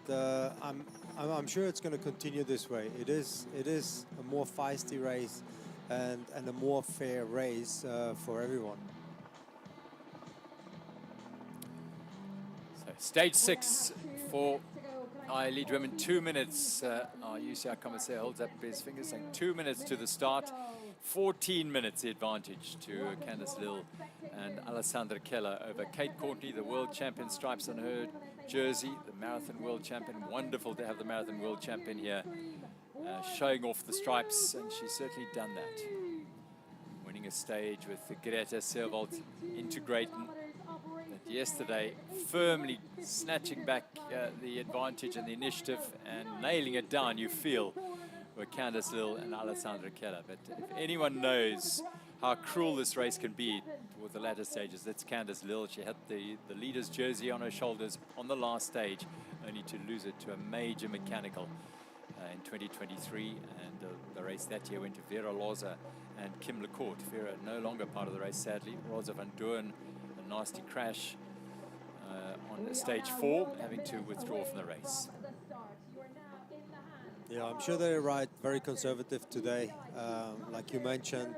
I'm sure it's going to continue this way. It is a more feisty race and a more fair race for everyone. So stage 6 for our elite women. 2 minutes. Our UCI commissaire holds up his fingers saying 2 minutes to the start. 14 minutes the advantage to Candice Lill and Alessandra Keller over Kate Courtney, the world champion, stripes on her jersey, the marathon world champion. Wonderful to have the marathon world champion here showing off the stripes, and she's certainly done that. Winning a stage with Greta Seibold into Greyton. But yesterday, firmly snatching back the advantage and the initiative and nailing it down, you feel, with Candice Lill and Alessandra Keller. But if anyone knows how cruel this race can be towards the latter stages, that's Candice Lill. She had the leader's jersey on her shoulders on the last stage, only to lose it to a major mechanical. in 2023, and the race that year went to Vera Loza and Kim Lecourt. Vera no longer part of the race, sadly. Rosa van Doorn, a nasty crash on stage 4, having to withdraw from the race. Yeah, I'm sure they ride very conservative today. Like you mentioned,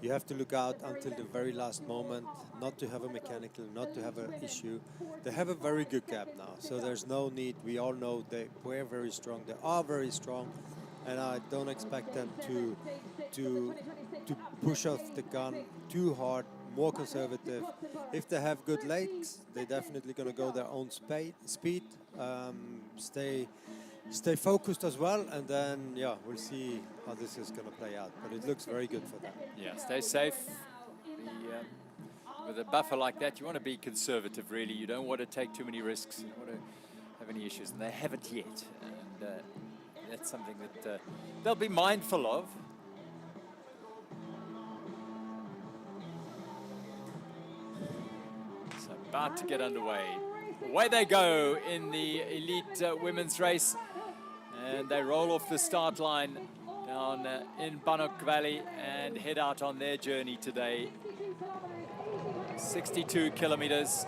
you have to look out until the very last moment, not to have a mechanical, not to have an issue. They have a very good gap now, so there's no need. We all know they were very strong. They are very strong, and I don't expect them to push off the gun too hard, more conservative. If they have good legs, they're definitely going to go their own speed, stay focused as well, and then, yeah, we'll see how this is going to play out. But it looks very good for them. Yeah, stay safe. With a buffer like that, you want to be conservative, really. You don't want to take too many risks. You don't want to have any issues, and they haven't yet. And that's something that they'll be mindful of. So about to get underway. Away they go in the elite women's race. And they roll off the start line down in Banhoek Valley and head out on their journey today. 62 kilometers.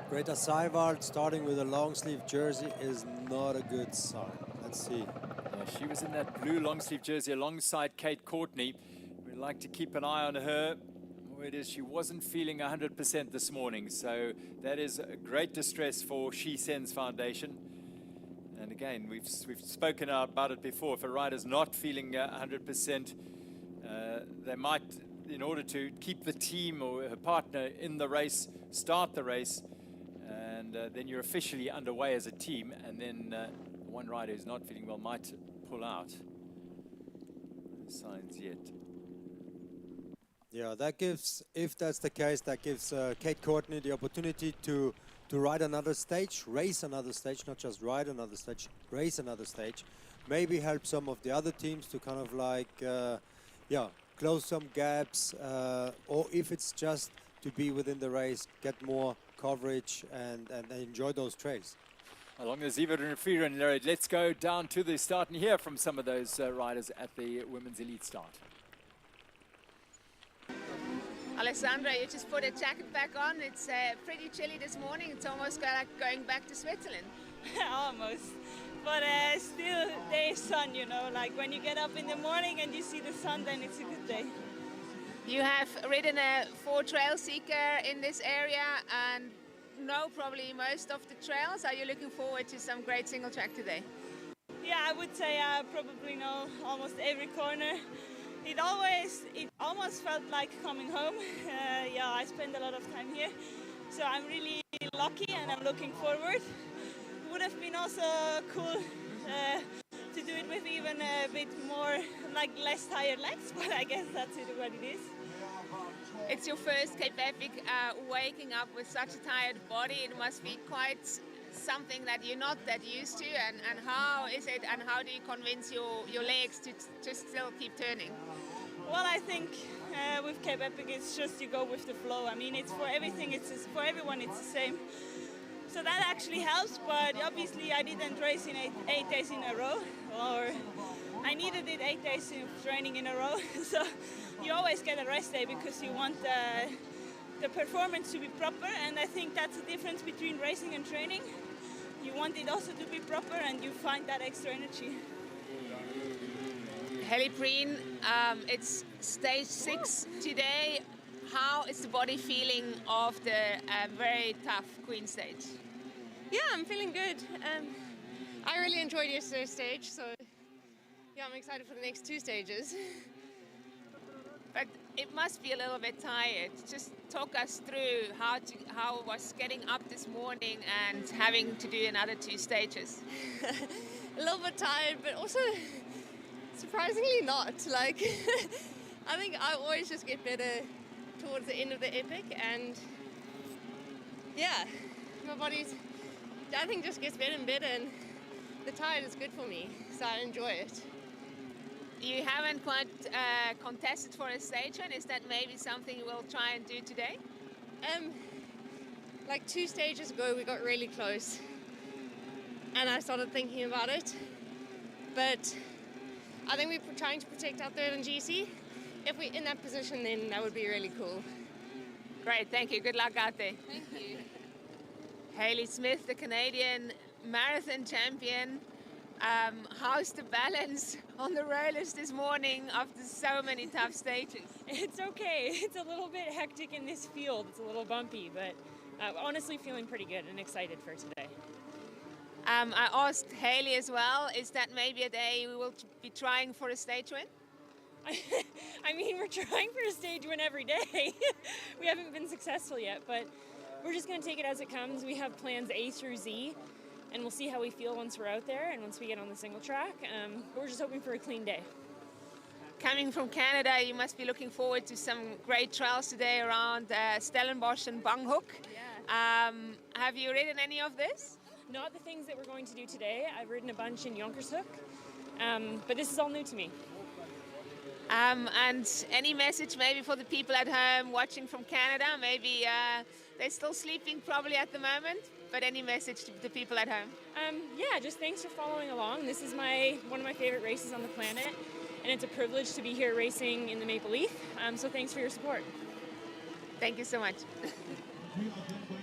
Greta Seiwald starting with a long sleeve jersey is not a good sign. Let's see. Yeah, she was in that blue long sleeve jersey alongside Kate Courtney. We'd like to keep an eye on her. It is, she wasn't feeling 100% this morning, so that is a great distress for She Sends Foundation. And again, we've spoken about it before. If a rider's not feeling 100%, they might, in order to keep the team or her partner in the race, start the race, and then you're officially underway as a team, and then one rider who's not feeling well might pull out. No signs yet. Yeah, that gives, if that's the case, that gives Kate Courtney the opportunity to ride another stage, race another stage, not just ride another stage, race another stage. Maybe help some of the other teams to kind of like, close some gaps, or if it's just to be within the race, get more coverage and enjoy those trails. Along as Eva and Freeran, let's go down to the start and hear from some of those riders at the women's elite start. Alessandra, you just put a jacket back on. It's pretty chilly this morning. It's almost like going back to Switzerland. Almost. But still, there is sun, you know. Like when you get up in the morning and you see the sun, then it's a good day. You have ridden a 4 trail seeker in this area and know probably most of the trails. Are you looking forward to some great single track today? Yeah, I would say I probably know almost every corner. It almost felt like coming home. Yeah, I spend a lot of time here, so I'm really lucky and I'm looking forward. Would have been also cool to do it with even a bit more, like less tired legs, but I guess that's what it is. It's your first Cape Epic, waking up with such a tired body. It must be quite something that you're not that used to, and how is it, and how do you convince your legs to just still keep turning? Well, I think with Cape Epic it's just you go with the flow. I mean, it's for everything, for everyone it's the same. So that actually helps, but obviously I didn't race in 8 days in a row, or I needed it 8 days of training in a row. So you always get a rest day because you want the performance to be proper, and I think that's the difference between racing and training. You want it also to be proper, and you find that extra energy. Heli Preen, it's stage 6 today. How is the body feeling of the very tough Queen stage? Yeah, I'm feeling good. I really enjoyed yesterday's stage, so yeah, I'm excited for the next 2 stages. But it must be a little bit tired. Just talk us through how it was getting up this morning and having to do another 2 stages. A little bit tired, but also surprisingly not. Like, I think I always just get better towards the end of the epic, and yeah, my body's, I think, just gets better and better, and the tired is good for me, so I enjoy it. You haven't quite contested for a stage one. Is that maybe something you will try and do today? Like 2 stages ago, we got really close. and I started thinking about it. But I think we're trying to protect our third and GC. If we're in that position, then that would be really cool. Great, thank you. Good luck out there. Thank you. Hayley Smith, the Canadian marathon champion. How's the balance on the rollers this morning after so many tough stages? It's okay. It's a little bit hectic in this field. It's a little bumpy, but honestly feeling pretty good and excited for today. I asked Hayley as well, is that maybe a day we will be trying for a stage win? I mean, we're trying for a stage win every day. We haven't been successful yet, but we're just going to take it as it comes. We have plans A through Z, and we'll see how we feel once we're out there and once we get on the single track. But we're just hoping for a clean day. Coming from Canada, you must be looking forward to some great trails today around Stellenbosch and Banhoek. Yeah. Have you ridden any of this? Not the things that we're going to do today. I've ridden a bunch in Jonkershoek, but this is all new to me. And any message maybe for the people at home watching from Canada? Maybe they're still sleeping probably at the moment, but any message to the people at home? Yeah, just thanks for following along. This is one of my favorite races on the planet, and it's a privilege to be here racing in the Maple Leaf, so thanks for your support. Thank you so much.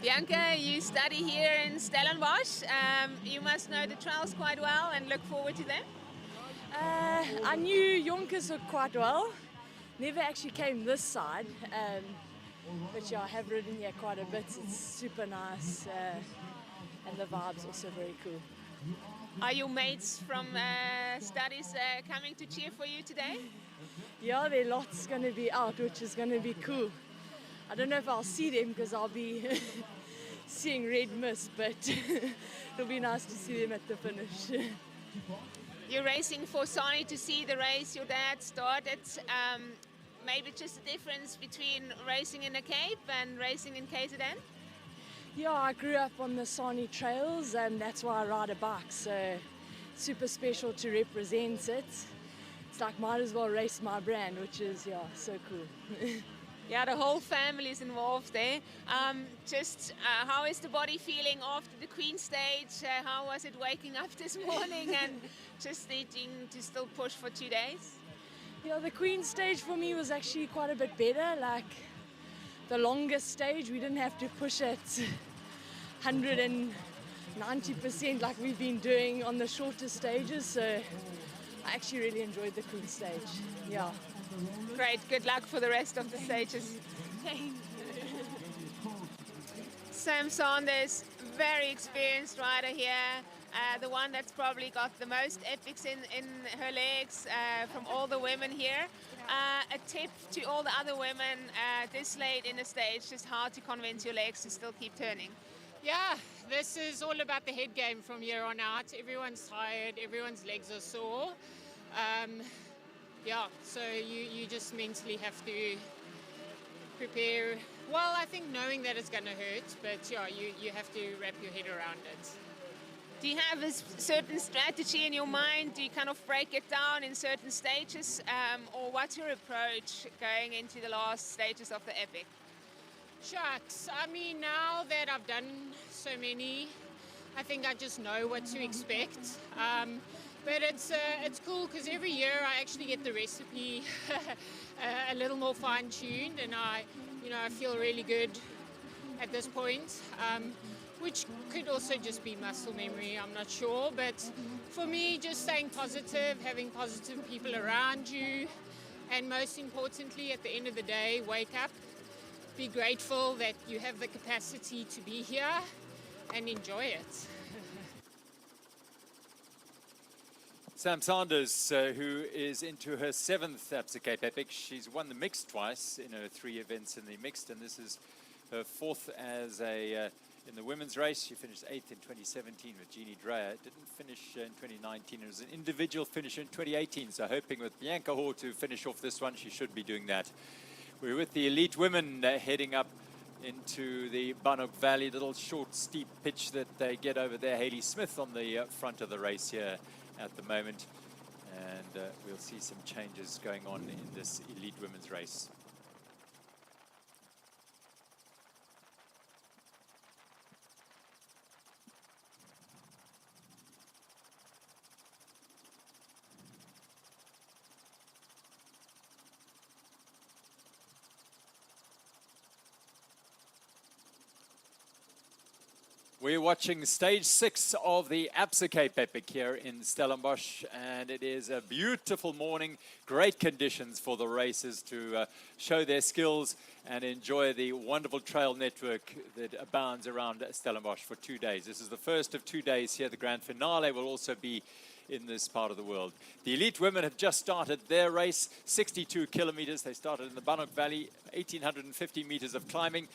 Bianca, you study here in Stellenbosch. You must know the trails quite well and look forward to them. I knew Jonkershoek quite well. Never actually came this side, but yeah, I have ridden here quite a bit. It's super nice, and the vibe's also very cool. Are your mates from studies coming to cheer for you today? Yeah, there are lots going to be out, which is going to be cool. I don't know if I'll see them because I'll be seeing red mist, but it'll be nice to see them at the finish. You're racing for Sani to see the race your dad started. Maybe just the difference between racing in the Cape and racing in KZN? Yeah, I grew up on the Sani trails and that's why I ride a bike, so super special to represent it. It's like might as well race my brand, which is, yeah, so cool. Yeah, the whole family is involved there. How is the body feeling after the Queen stage? How was it waking up this morning and just needing to still push for 2 days? Yeah, the Queen stage for me was actually quite a bit better. Like the longest stage, we didn't have to push it 190% like we've been doing on the shorter stages. So I actually really enjoyed the Queen stage. Yeah. Great, good luck for the rest of the stages. Sam Saunders, very experienced rider here, the one that's probably got the most epics in her legs from all the women here. A tip to all the other women this late in the stage, just how to convince your legs to still keep turning. Yeah, this is all about the head game from here on out. Everyone's tired, everyone's legs are sore. Yeah, so you just mentally have to prepare. Well, I think knowing that it's going to hurt, but yeah, you have to wrap your head around it. Do you have a certain strategy in your mind? Do you kind of break it down in certain stages? Or what's your approach going into the last stages of the Epic? Shucks, I mean, now that I've done so many, I think I just know what to expect. But it's cool because every year I actually get the recipe a little more fine-tuned, and I feel really good at this point, which could also just be muscle memory, I'm not sure. But for me, just staying positive, having positive people around you, and most importantly, at the end of the day, wake up, be grateful that you have the capacity to be here, and enjoy it. Sam Saunders, who is into her 7th Absa Cape Epic. She's won the mixed twice in her 3 events in the mixed, and this is her 4th as in the women's race. She finished 8th in 2017 with Jeannie Dreyer. Didn't finish in 2019. It was an individual finish in 2018, so hoping with Bianca Hoare to finish off this one, she should be doing that. We're with the elite women heading up into the Banhoek Valley, little short, steep pitch that they get over there. Hayley Smith on the front of the race here at the moment, and we'll see some changes going on in this elite women's race. We're watching stage 6 of the Absa Cape Epic here in Stellenbosch, and it is a beautiful morning, great conditions for the racers to show their skills and enjoy the wonderful trail network that abounds around Stellenbosch for 2 days. This is the first of 2 days here. The grand finale will also be in this part of the world. The elite women have just started their race, 62 kilometers. They started in the Banhoek Valley, 1,850 meters of climbing.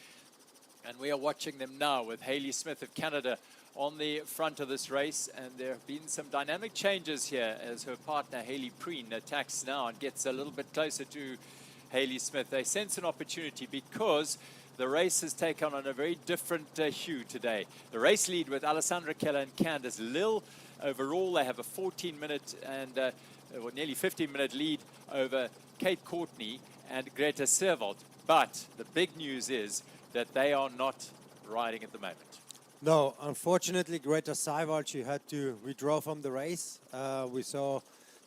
And we are watching them now with Hayley Smith of Canada on the front of this race. And there have been some dynamic changes here as her partner, Hayley Preen, attacks now and gets a little bit closer to Hayley Smith. They sense an opportunity because the race has taken on a very different hue today. The race lead with Alessandra Keller and Candice Lill. Overall, they have a 14-minute and nearly 15-minute lead over Kate Courtney and Greta Servold. But the big news is that they are not riding at the moment. No, unfortunately, Greta Servold, she had to withdraw from the race. We saw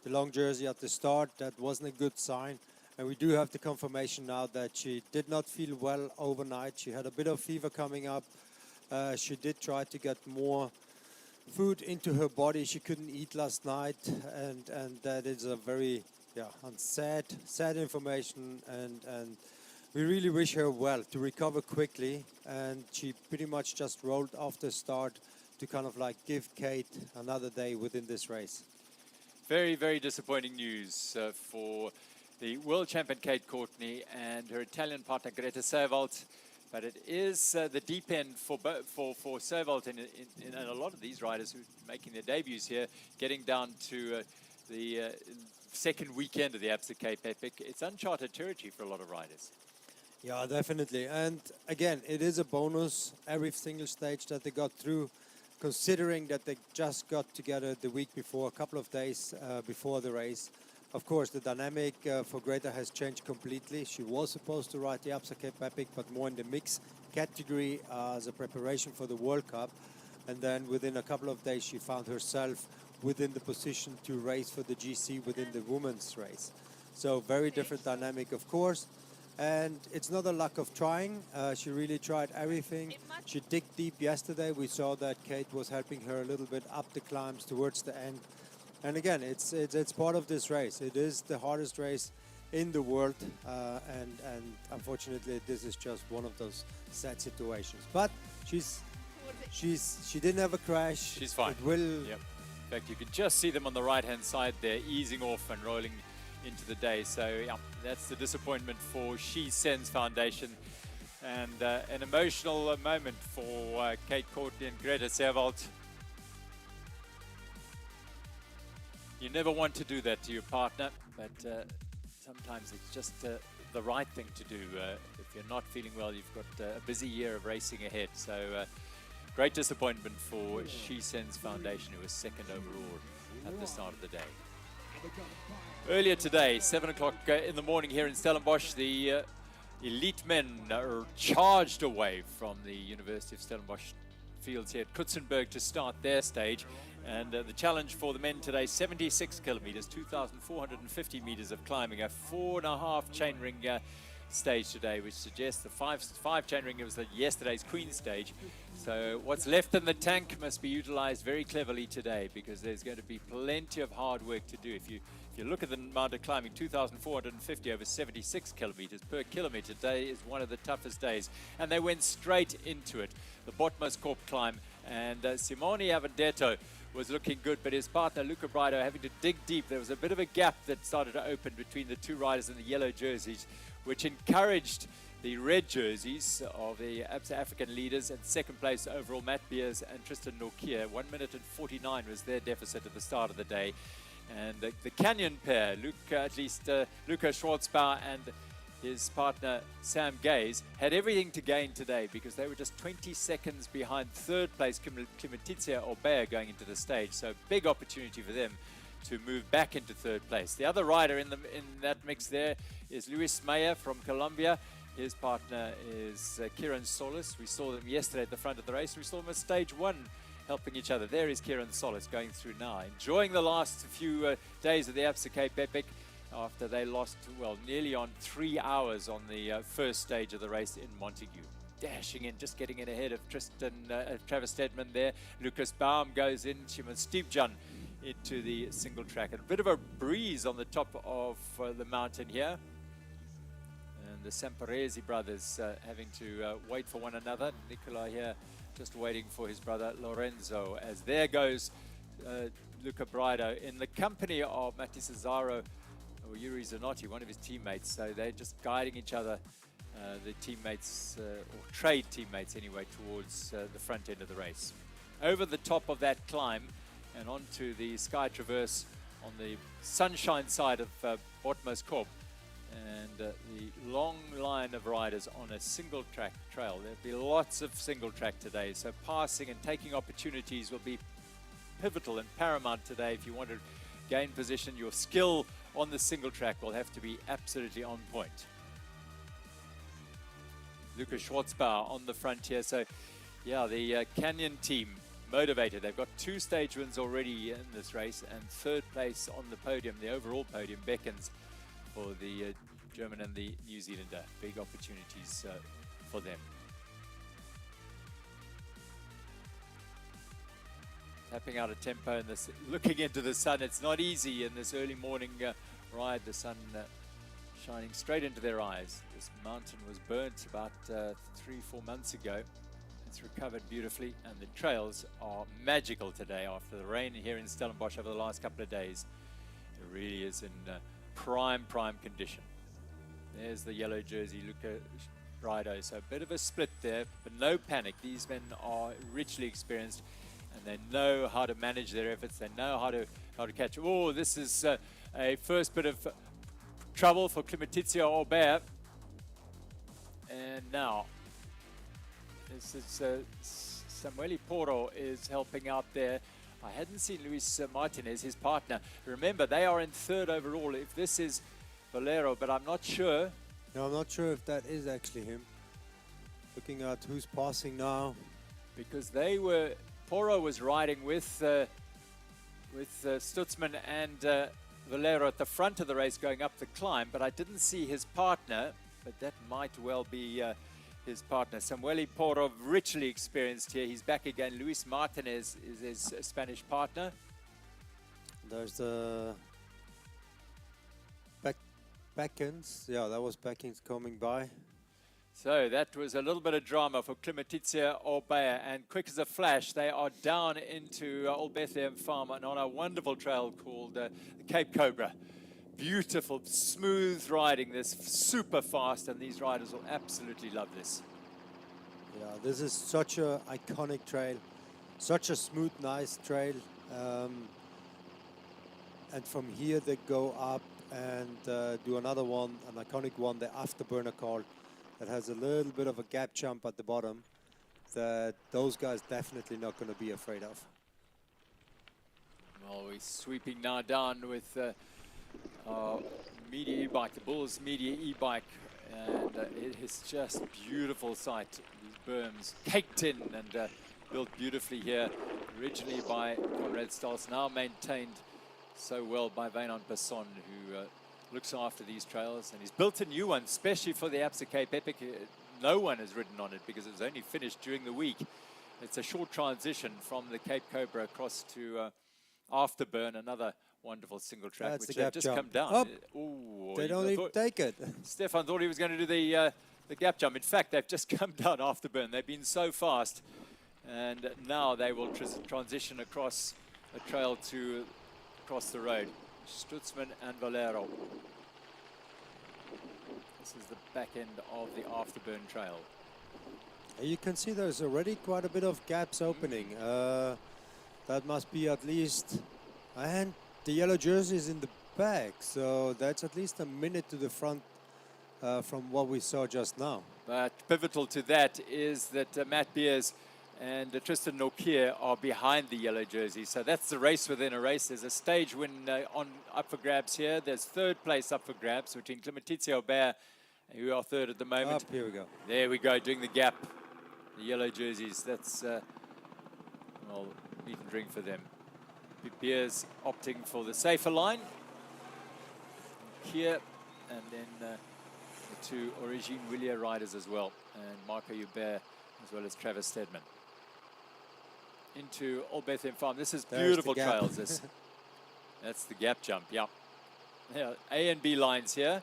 the long jersey at the start. That wasn't a good sign. And we do have the confirmation now that she did not feel well overnight. She had a bit of fever coming up. She did try to get more food into her body. She couldn't eat last night. And that is a very sad information. And we really wish her well to recover quickly, and she pretty much just rolled off the start to kind of like give Kate another day within this race. Very, very disappointing news for the world champion Kate Courtney and her Italian partner Greta Servold. But it is the deep end for Servold and a lot of these riders who are making their debuts here, getting down to the second weekend of the Absa Cape Epic. It's uncharted territory for a lot of riders. Yeah, definitely. And again, it is a bonus every single stage that they got through, considering that they just got together the week before, a couple of days before the race. Of course, the dynamic for Greta has changed completely. She was supposed to ride the Absa Cape Epic, but more in the mix category as a preparation for the World Cup. And then within a couple of days, she found herself within the position to race for the GC within the women's race. So very different dynamic, of course. And it's not a lack of trying. She really tried everything. She digged deep yesterday. We saw that Kate was helping her a little bit up the climbs towards the end. And again, it's part of this race. It is the hardest race in the world. And unfortunately, this is just one of those sad situations. But she didn't have a crash. She's fine. It will. Yep. In fact, you can just see them on the right-hand side there, easing off and rolling into the day. So yeah, that's the disappointment for She Sends Foundation, and an emotional moment for Kate Courtney and Greta Servold. You never want to do that to your partner, but sometimes it's just the right thing to do. If you're not feeling well, you've got a busy year of racing ahead. So great disappointment for She Sends Foundation, who was second overall at the start of the day. Earlier today, 7 o'clock in the morning here in Stellenbosch, the elite men are charged away from the University of Stellenbosch fields here at Coetzenburg to start their stage. And the challenge for the men today, 76 kilometers, 2,450 meters of climbing, a 4.5 chainring stage today, which suggests the five chainring was yesterday's Queen stage. So what's left in the tank must be utilized very cleverly today, because there's going to be plenty of hard work to do. If you look at the amount of climbing, 2,450 over 76 kilometers per kilometer. Today is one of the toughest days, and they went straight into it. The Botmaskop climb, and Simone Avendetto was looking good, but his partner Luca Brido having to dig deep. There was a bit of a gap that started to open between the two riders in the yellow jerseys, which encouraged the red jerseys of the Absa African leaders. And second place overall, Matt Beers and Tristan Norkier. 1 minute and 49 was their deficit at the start of the day. And the Canyon pair, Luca Schwartzbauer and his partner Sam Gaze, had everything to gain today, because they were just 20 seconds behind third place Clementizia Orbea going into the stage. So big opportunity for them to move back into third place. The other rider in that mix there is Luis Meyer from Colombia. His partner is Kieran Solis. We saw them yesterday at the front of the race. We saw them at stage 1 helping each other. There is Kieran Solis going through now, enjoying the last few days of the Absa Cape Epic after they lost, well, nearly on 3 hours on the first stage of the race in Montague. dashing in, just getting in ahead of Travis Stedman there. Lucas Baum goes in, Shimon Stevjan into the single track. A bit of a breeze on the top of the mountain here. And the Samparesi brothers having to wait for one another. Nicola here just waiting for his brother Lorenzo, as there goes Luca Brido in the company of Matti Cesaro or Yuri Zanotti, one of his teammates. So they're just guiding each other, the teammates, or trade teammates anyway, towards the front end of the race. Over the top of that climb and onto the Sky Traverse on the sunshine side of Botmaskop, and the long line of riders on a single track trail. There'll be lots of single track today, so passing and taking opportunities will be pivotal and paramount today. If you want to gain position, your skill on the single track will have to be absolutely on point. Lucas Schwartzbauer on the front here. So yeah, the Canyon team motivated. They've got 2 stage wins already in this race, and 3rd place on the podium. The overall podium beckons for the German and the New Zealander. Big opportunities for them. Tapping out a tempo and this, looking into the sun. It's not easy in this early morning ride. The sun shining straight into their eyes. This mountain was burnt about 3-4 months ago. It's recovered beautifully, and the trails are magical today after the rain here in Stellenbosch over the last couple of days. It really is in prime condition. There's the yellow jersey, Luca Brido. So a bit of a split there, but no panic. These men are richly experienced, and they know how to manage their efforts. They know how to catch. Oh, this is a first bit of trouble for Clementizia Aubert. And now, this is Samueli Porro is helping out there. I hadn't seen Luis Martinez, his partner. Remember, they are in 3rd overall. If this is Valero, but I'm not sure. No, I'm not sure if that is actually him. Looking at who's passing now. Because Porro was riding with Stutzman and Valero at the front of the race going up the climb, but I didn't see his partner, but that might well be his partner. Samueli Porro, richly experienced here. He's back again. Luis Martinez is his Spanish partner. There's the Beckens. Yeah, that was Beckens coming by. So that was a little bit of drama for Clementizia Aubert, and quick as a flash, they are down into Old Bethlehem Farm and on a wonderful trail called the Cape Cobra. Beautiful, smooth riding, this super fast, and these riders will absolutely love this. Yeah, this is such an iconic trail, such a smooth, nice trail. And from here they go up and do another one, an iconic one, the Afterburner called, that has a little bit of a gap jump at the bottom that those guys definitely not going to be afraid of. Well, we're sweeping now down with Media e-bike, the Bulls Media e-bike, and it is just beautiful sight. These berms caked in and built beautifully here, originally by Conrad Stolz, now maintained so well by Wynand Besson, who looks after these trails, and he's built a new one, especially for the Absa Cape Epic. No one has ridden on it because it was only finished during the week. It's a short transition from the Cape Cobra across to Afterburn, another wonderful single track. That's which the have gap just jump. come down. Oh, Ooh, they don't even take it. Stefan thought he was going to do the gap jump. In fact, they've just come down Afterburn. They've been so fast, and now they will transition across a trail to across the road. Stutzman and Valero. This is the back end of the Afterburn trail. You can see there's already quite a bit of gaps opening. That must be at least, and the yellow jersey is in the back, so that's at least a minute to the front from what we saw just now. But pivotal to that is that Matt Beers and Tristan Nokier are behind the yellow jersey. So that's the race within a race. There's a stage win up for grabs here. There's 3rd place up for grabs between Clementizia Aubert, who are 3rd at the moment. Up, here we go. There we go, doing the gap. The yellow jerseys, that's, well, meat and drink for them. Beers opting for the safer line here, and then the two Origine Willier riders as well, and Marco Hubert as well as Travis Stedman. Into Old Bethlehem Farm. This is beautiful trails. This. That's the gap jump, yeah. Yeah. A and B lines here.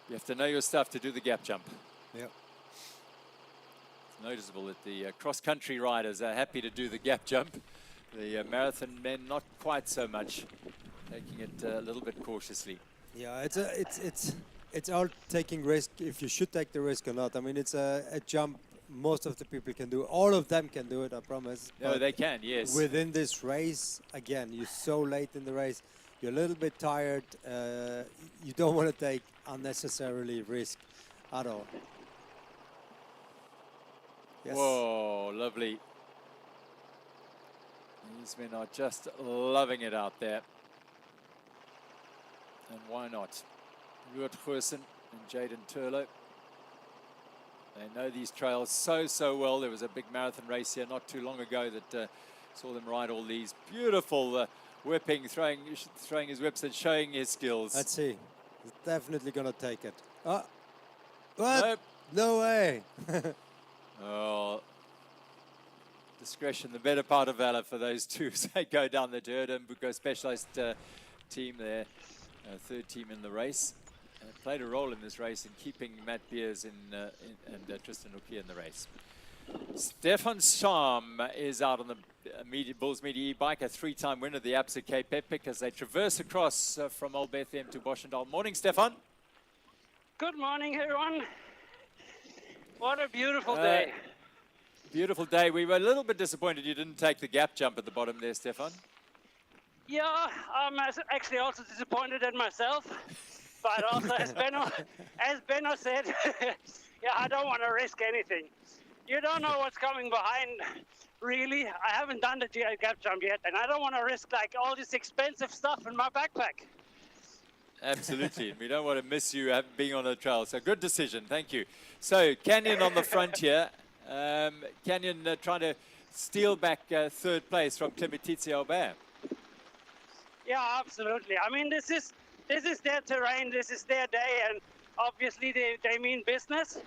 You have to know your stuff to do the gap jump. Yeah. It's noticeable that the cross-country riders are happy to do the gap jump. The marathon men not quite so much, taking it a little bit cautiously. Yeah, it's all taking risk if you should take the risk or not. I mean, it's a jump most of the people can do. All of them can do it, I promise. No, they can, yes. Within this race, again, you're so late in the race, you're a little bit tired. You don't want to take unnecessarily risk at all. Yes. Whoa, lovely. These men are just loving it out there. And why not? Ruud Goosen and Jaden Turlo. They know these trails so well. There was a big marathon race here not too long ago that saw them ride all these beautiful whipping, throwing his whips and showing his skills. Let's see. He's definitely going to take it. Oh, what? Nope. No way. Oh, discretion, the better part of valor for those two as they go down the Coetzenburg Specialized team there, third team in the race. Played a role in this race in keeping Matt Beers and Tristan Ukia in the race. Stefan Scham is out on the Bulls Media e-bike, a three-time winner of the Absa Cape Epic as they traverse across from Old Bethlehem to Boschendal. Morning, Stefan. Good morning, everyone. What a beautiful day. Beautiful day. We were a little bit disappointed you didn't take the gap jump at the bottom there, Stefan. Yeah, I'm actually also disappointed in myself. But also, as Benno said, yeah, I don't want to risk anything. You don't know what's coming behind, really. I haven't done the gap jump yet, and I don't want to risk like all this expensive stuff in my backpack. Absolutely, and we don't want to miss you being on the trail. So good decision, thank you. So Canyon on the front here. Canyon trying to steal back third place from Clementizia Aubert. Yeah, absolutely. I mean, this is their terrain, this is their day, and obviously they mean business.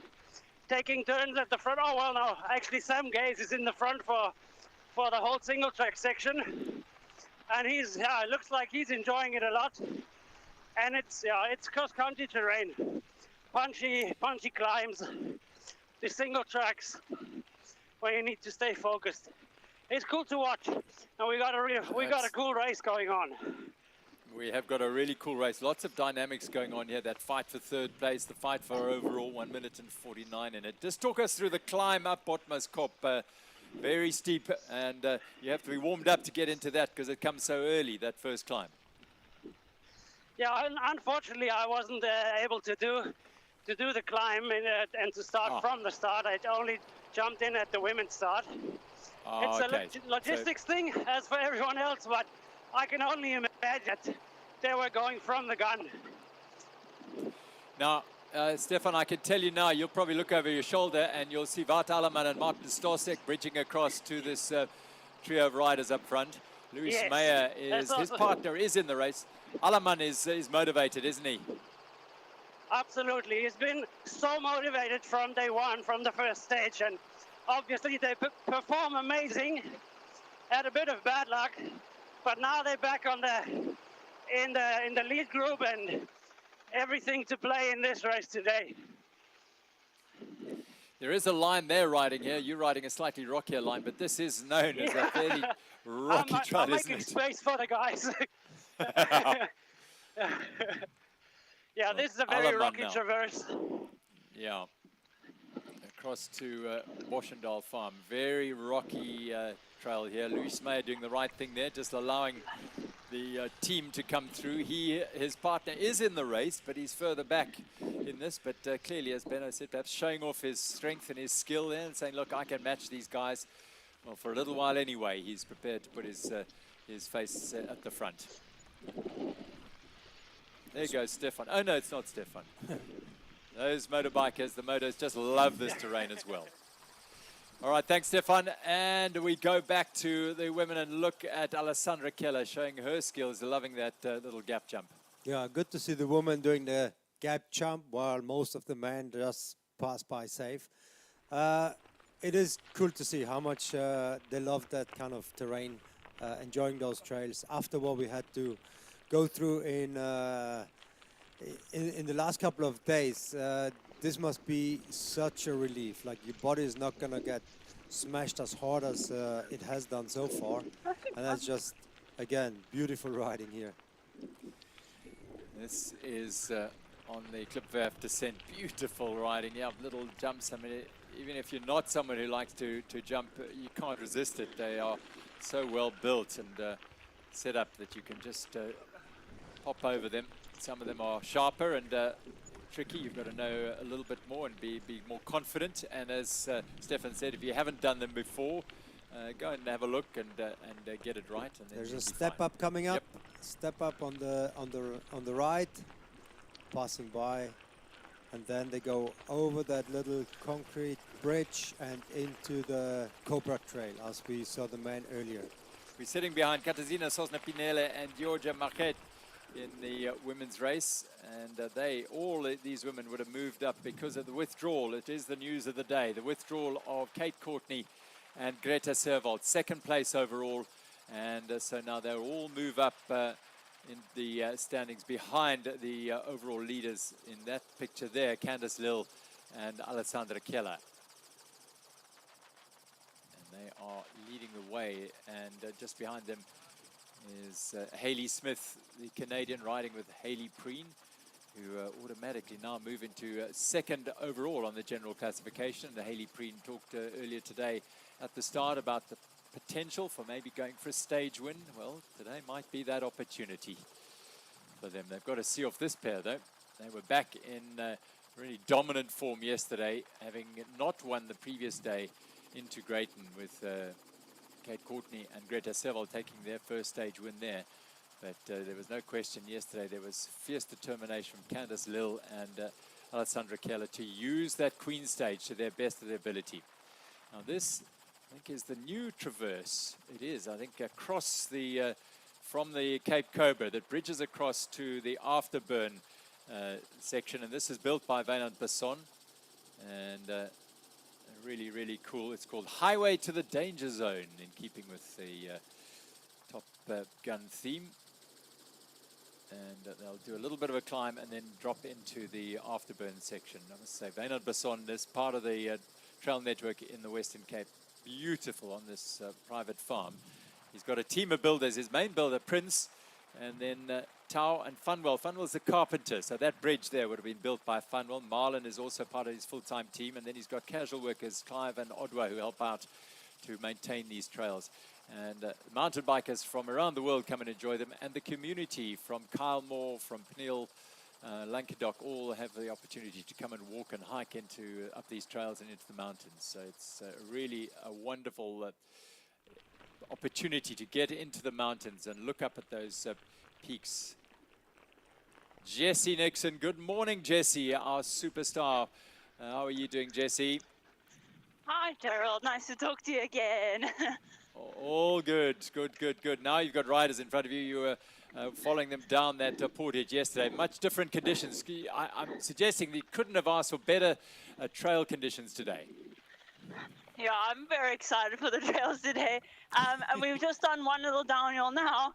Taking turns at the front. Oh, well, no, actually Sam Gaze is in the front for the whole single track section. And it looks like he's enjoying it a lot. And it's cross-country terrain. Punchy climbs, the single tracks where you need to stay focused. It's cool to watch, and we got a cool race going on. We have got a really cool race. Lots of dynamics going on here. That fight for third place, the fight for overall 1 minute and 49 in it. Just talk us through the climb up Botmaskop. Very steep, and you have to be warmed up to get into that because it comes so early, that first climb. Yeah, unfortunately, I wasn't able to do the climb and to start from the start. I only jumped in at the women's start. It's a logistics thing, as for everyone else, but I can only imagine that they were going from the gun. Now, Stefan, I can tell you now, you'll probably look over your shoulder and you'll see Wout Alleman and Martin Stosek bridging across to this trio of riders up front. Louis Meyer, his partner, is in the race. Alleman is motivated, isn't he? Absolutely. He's been so motivated from day one, from the first stage, and obviously they perform amazing. Had a bit of bad luck, but now they're back on in the lead group and everything to play in this race today. There is a line they're riding here. You're riding a slightly rockier line, but this is known as a fairly rocky trail, isn't it? I'm making space for the guys. Yeah, this is a very rocky traverse. Yeah. Across to Boschendal Farm. Very rocky trail here. Louis Meyer doing the right thing there, just allowing the team to come through. His partner is in the race, but he's further back in this. But clearly, as Benno said, perhaps showing off his strength and his skill there and saying, look, I can match these guys. Well, for a little while anyway, he's prepared to put his face at the front. There goes Stefan. Oh, no, it's not Stefan. Those motorbikers, the motos just love this terrain as well. All right, thanks, Stefan. And we go back to the women and look at Alessandra Keller showing her skills, loving that little gap jump. Yeah, good to see the woman doing the gap jump while most of the men just pass by safe. It is cool to see how much they love that kind of terrain, enjoying those trails after what we had to go through in the last couple of days. This must be such a relief. Like, your body is not gonna get smashed as hard as it has done so far, and that's just, again, beautiful riding here. This is on the Klipwerf descent. Beautiful riding. Yeah, little jumps. I mean, even if you're not someone who likes to jump, you can't resist it. They are so well built and set up that you can just hop over them. Some of them are sharper and tricky. You've got to know a little bit more and be more confident. And as Stefan said, if you haven't done them before, go and have a look and get it right. And then there's a step up coming up. Yep. Step up on the right, passing by, and then they go over that little concrete bridge and into the Cobra Trail, as we saw the men earlier. We're sitting behind Katarzyna Sosna-Pinele and Georgia Marquet in the women's race, and all these women would have moved up because of the withdrawal. It is the news of the day, the withdrawal of Kate Courtney and Greta Servold, second place overall, and so now they'll all move up in the standings behind the overall leaders in that picture there, Candice Lill and Alessandra Keller. And they are leading the way, and just behind them is Hayley Smith, the Canadian, riding with Hayley Preen, who automatically now move into second overall on the general classification. And Hayley Preen talked earlier today at the start about the potential for maybe going for a stage win. Well, today might be that opportunity for them. They've got to see off this pair, though. They were back in really dominant form yesterday, having not won the previous day into Greyton, with Kate Courtney and Greta Servold taking their first stage win there. But there was no question yesterday. There was fierce determination from Candice Lill and Alessandra Keller to use that Queen stage to their best of their ability. Now this, I think, is the new traverse. It is, I think, across the, from the Cape Cobra that bridges across to the Afterburn section. And this is built by Wynand Besson. And really, really cool. It's called Highway to the Danger Zone, in keeping with the Top Gun theme. And they'll do a little bit of a climb and then drop into the Afterburn section. I must say, Wynand Besson is part of the trail network in the Western Cape. Beautiful on this private farm. He's got a team of builders, his main builder, Prince, and then Tau and Funwell. Funwell's the carpenter, so that bridge there would have been built by Funwell. Marlon is also part of his full-time team, and then he's got casual workers, Clive and Odwa, who help out to maintain these trails. And mountain bikers from around the world come and enjoy them, and the community from Kyle Moore, from Peniel, Lankadoc, all have the opportunity to come and walk and hike up these trails and into the mountains. So it's really a wonderful opportunity to get into the mountains and look up at those peaks. Jessie Nixon, good morning, Jessie, our superstar. How are you doing, Jessie? Hi, Gerald. Nice to talk to you again. All good, good. Now you've got riders in front of you. You were following them down that portage yesterday. Much different conditions. I'm suggesting that you couldn't have asked for better trail conditions today. Yeah, I'm very excited for the trails today. And we've just done one little downhill now,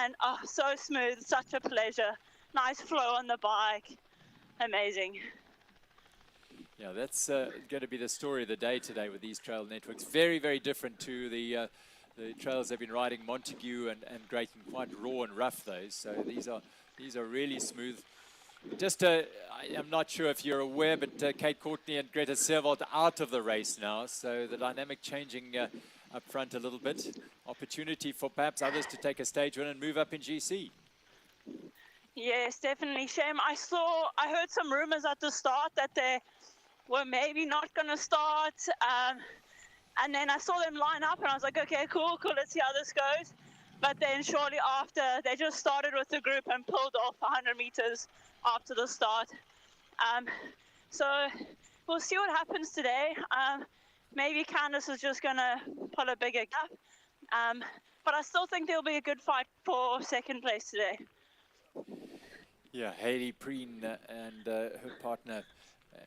and oh, so smooth, such a pleasure. Nice flow on the bike. Amazing. Yeah, that's going to be the story of the day today with these trail networks. Very, very different to the trails they've been riding, Montague and Greyton, quite raw and rough those. So these are really smooth. Just, I'm not sure if you're aware, but Kate Courtney and Greta Servold out of the race now. So the dynamic changing up front a little bit. Opportunity for perhaps others to take a stage win and move up in GC. Yes, definitely. Shame. I heard some rumors at the start that they were maybe not going to start. And then I saw them line up and I was like, okay, cool, let's see how this goes. But then shortly after, they just started with the group and pulled off 100 meters after the start. So we'll see what happens today. Maybe Candice is just going to pull a bigger gap. But I still think there'll be a good fight for second place today. Yeah, Hayley Preen and her partner,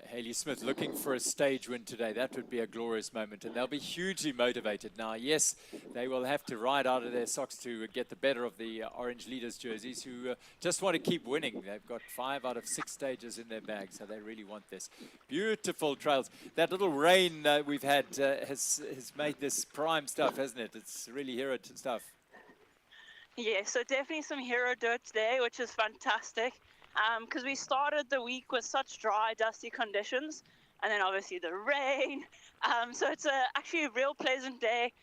Hayley Smith, looking for a stage win today. That would be a glorious moment, and they'll be hugely motivated. Now, yes, they will have to ride out of their socks to get the better of the orange leaders jerseys, who just want to keep winning. They've got 5 out of 6 stages in their bag, so they really want this. Beautiful trails. That little rain we've had has made this prime stuff, hasn't it? It's really hero stuff. Yeah, so definitely some hero dirt today, which is fantastic. Because we started the week with such dry, dusty conditions, and then obviously the rain. So it's actually a real pleasant day.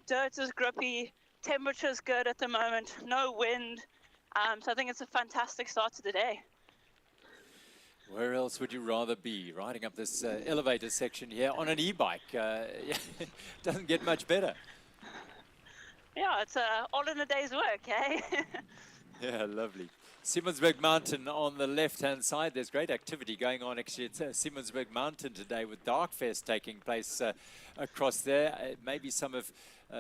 Dirt is grippy, temperature's good at the moment, no wind. So I think it's a fantastic start to the day. Where else would you rather be? Riding up this elevator section here on an e-bike. Doesn't get much better. Yeah, it's all in a day's work, eh? Yeah, lovely. Simmonsburg Mountain on the left-hand side. There's great activity going on actually at Simmonsburg Mountain today with Darkfest taking place across there. Maybe some of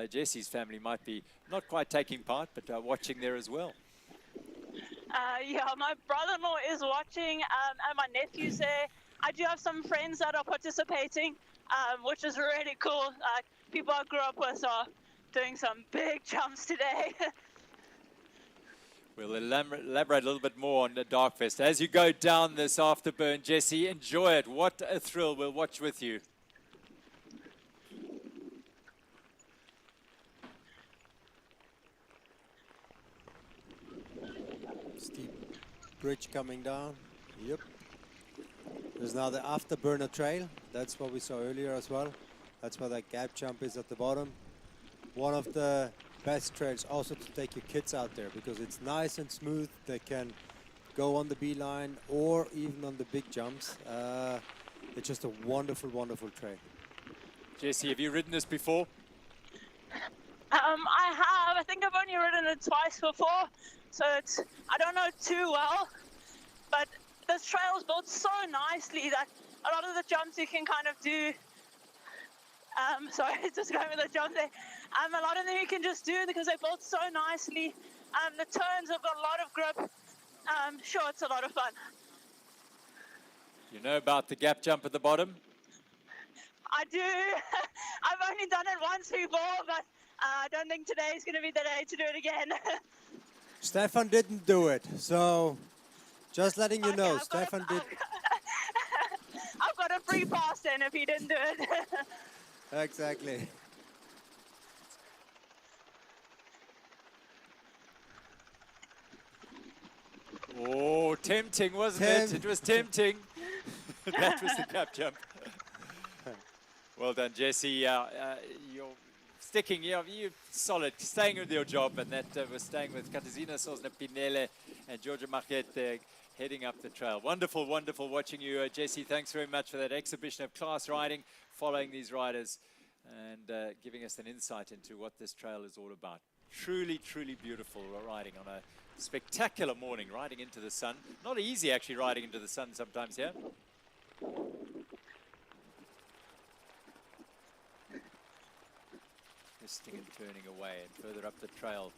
Jesse's family might be not quite taking part, but watching there as well. Yeah, my brother-in-law is watching and my nephew's there. I do have some friends that are participating, which is really cool. People I grew up with are doing some big jumps today. We'll elaborate a little bit more on the Darkfest. As you go down this afterburn, Jesse, enjoy it. What a thrill. We'll watch with you. Steep bridge coming down. Yep. There's now the afterburner trail. That's what we saw earlier as well. That's where that gap jump is at the bottom. One of the best trails also to take your kids out there because it's nice and smooth. They can go on the beeline or even on the big jumps. It's just a wonderful, wonderful trail. Jesse, have you ridden this before? I have. I think I've only ridden it twice before, so I don't know too well. But this trail is built so nicely that a lot of the jumps you can kind of do. Sorry, just going with the jump there. A lot of them you can just do because they're built so nicely. The turns have got a lot of grip. Sure, it's a lot of fun. You know about the gap jump at the bottom? I do. I've only done it once before, but I don't think today is going to be the day to do it again. Stefan didn't do it, so just letting you know, Stefan did. I've got a free pass then if he didn't do it. Exactly. Oh, tempting, wasn't it? It was tempting. That was the gap jump. Well done, Jesse. You're sticking, you're solid, staying with your job, and that was staying with Katarzyna Sosna-Pinele and Georgia Marquette heading up the trail. Wonderful, wonderful watching you, Jesse. Thanks very much for that exhibition of class riding, following these riders and giving us an insight into what this trail is all about. Truly, truly beautiful riding on a spectacular morning, riding into the sun. Not easy actually riding into the sun sometimes here. Twisting and turning away and further up the trail.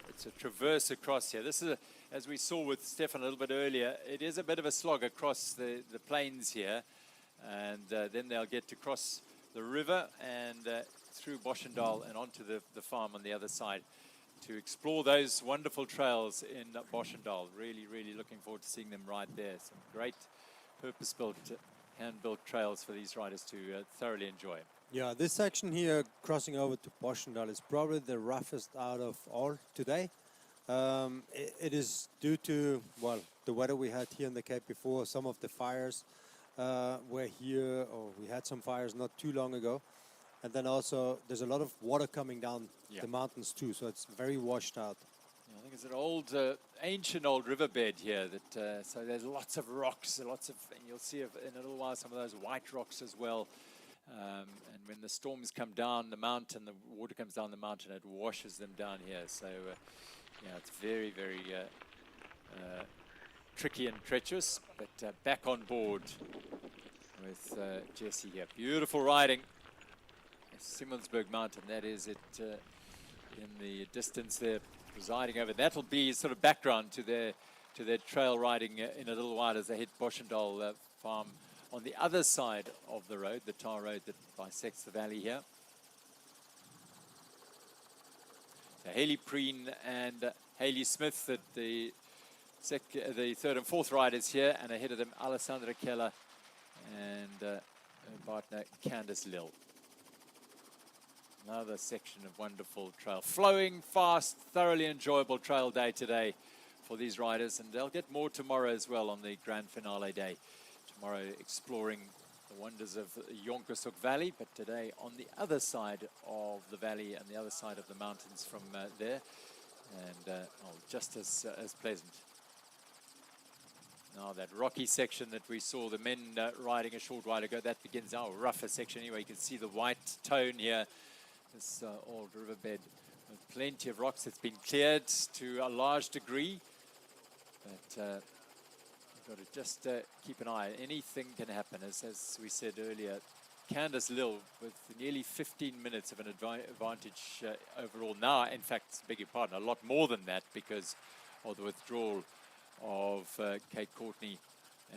It's a traverse across here. This is, as we saw with Stefan a little bit earlier, it is a bit of a slog across the plains here. And then they'll get to cross the river and through Boschendal and onto the farm on the other side to explore those wonderful trails in Boschendal. Really, really looking forward to seeing them ride there. Some great purpose-built, hand-built trails for these riders to thoroughly enjoy. Yeah, this section here, crossing over to Boschendal, is probably the roughest out of all today. It is due to, well, the weather we had here in the Cape before. Some of the fires were here, or we had some fires not too long ago. And then also, there's a lot of water coming down the mountains too, so it's very washed out. Yeah, I think it's an old, ancient old riverbed here. That so there's lots of rocks, and you'll see in a little while some of those white rocks as well. And when the storms come down the mountain, the water comes down the mountain, it washes them down here. So, yeah, it's very, very tricky and treacherous, but back on board with Jesse here. Beautiful riding. Simmonsburg Mountain, that is it in the distance there, presiding over. That'll be sort of background to their to their trail riding in a little while as they hit Boschendal farm on the other side of the road, the tar road that bisects the valley here. So Haley Preen and Hayley Smith, the third and fourth riders here, and ahead of them Alessandra Keller and her partner Candice Lill. Another section of wonderful trail. Flowing, fast, thoroughly enjoyable trail day today for these riders, and they'll get more tomorrow as well on the grand finale day. Tomorrow exploring the wonders of Jonkershoek Valley, but today on the other side of the valley and the other side of the mountains from there, and just as pleasant. Now that rocky section that we saw the men riding a short while ago, that begins our rougher section anyway. You can see the white tone here, this old riverbed with plenty of rocks. It's been cleared to a large degree, but you've got to just keep an eye. Anything can happen, as we said earlier. Candice Lill with nearly 15 minutes of an advantage overall. Now, in fact, beg your pardon, a lot more than that because of the withdrawal of Kate Courtney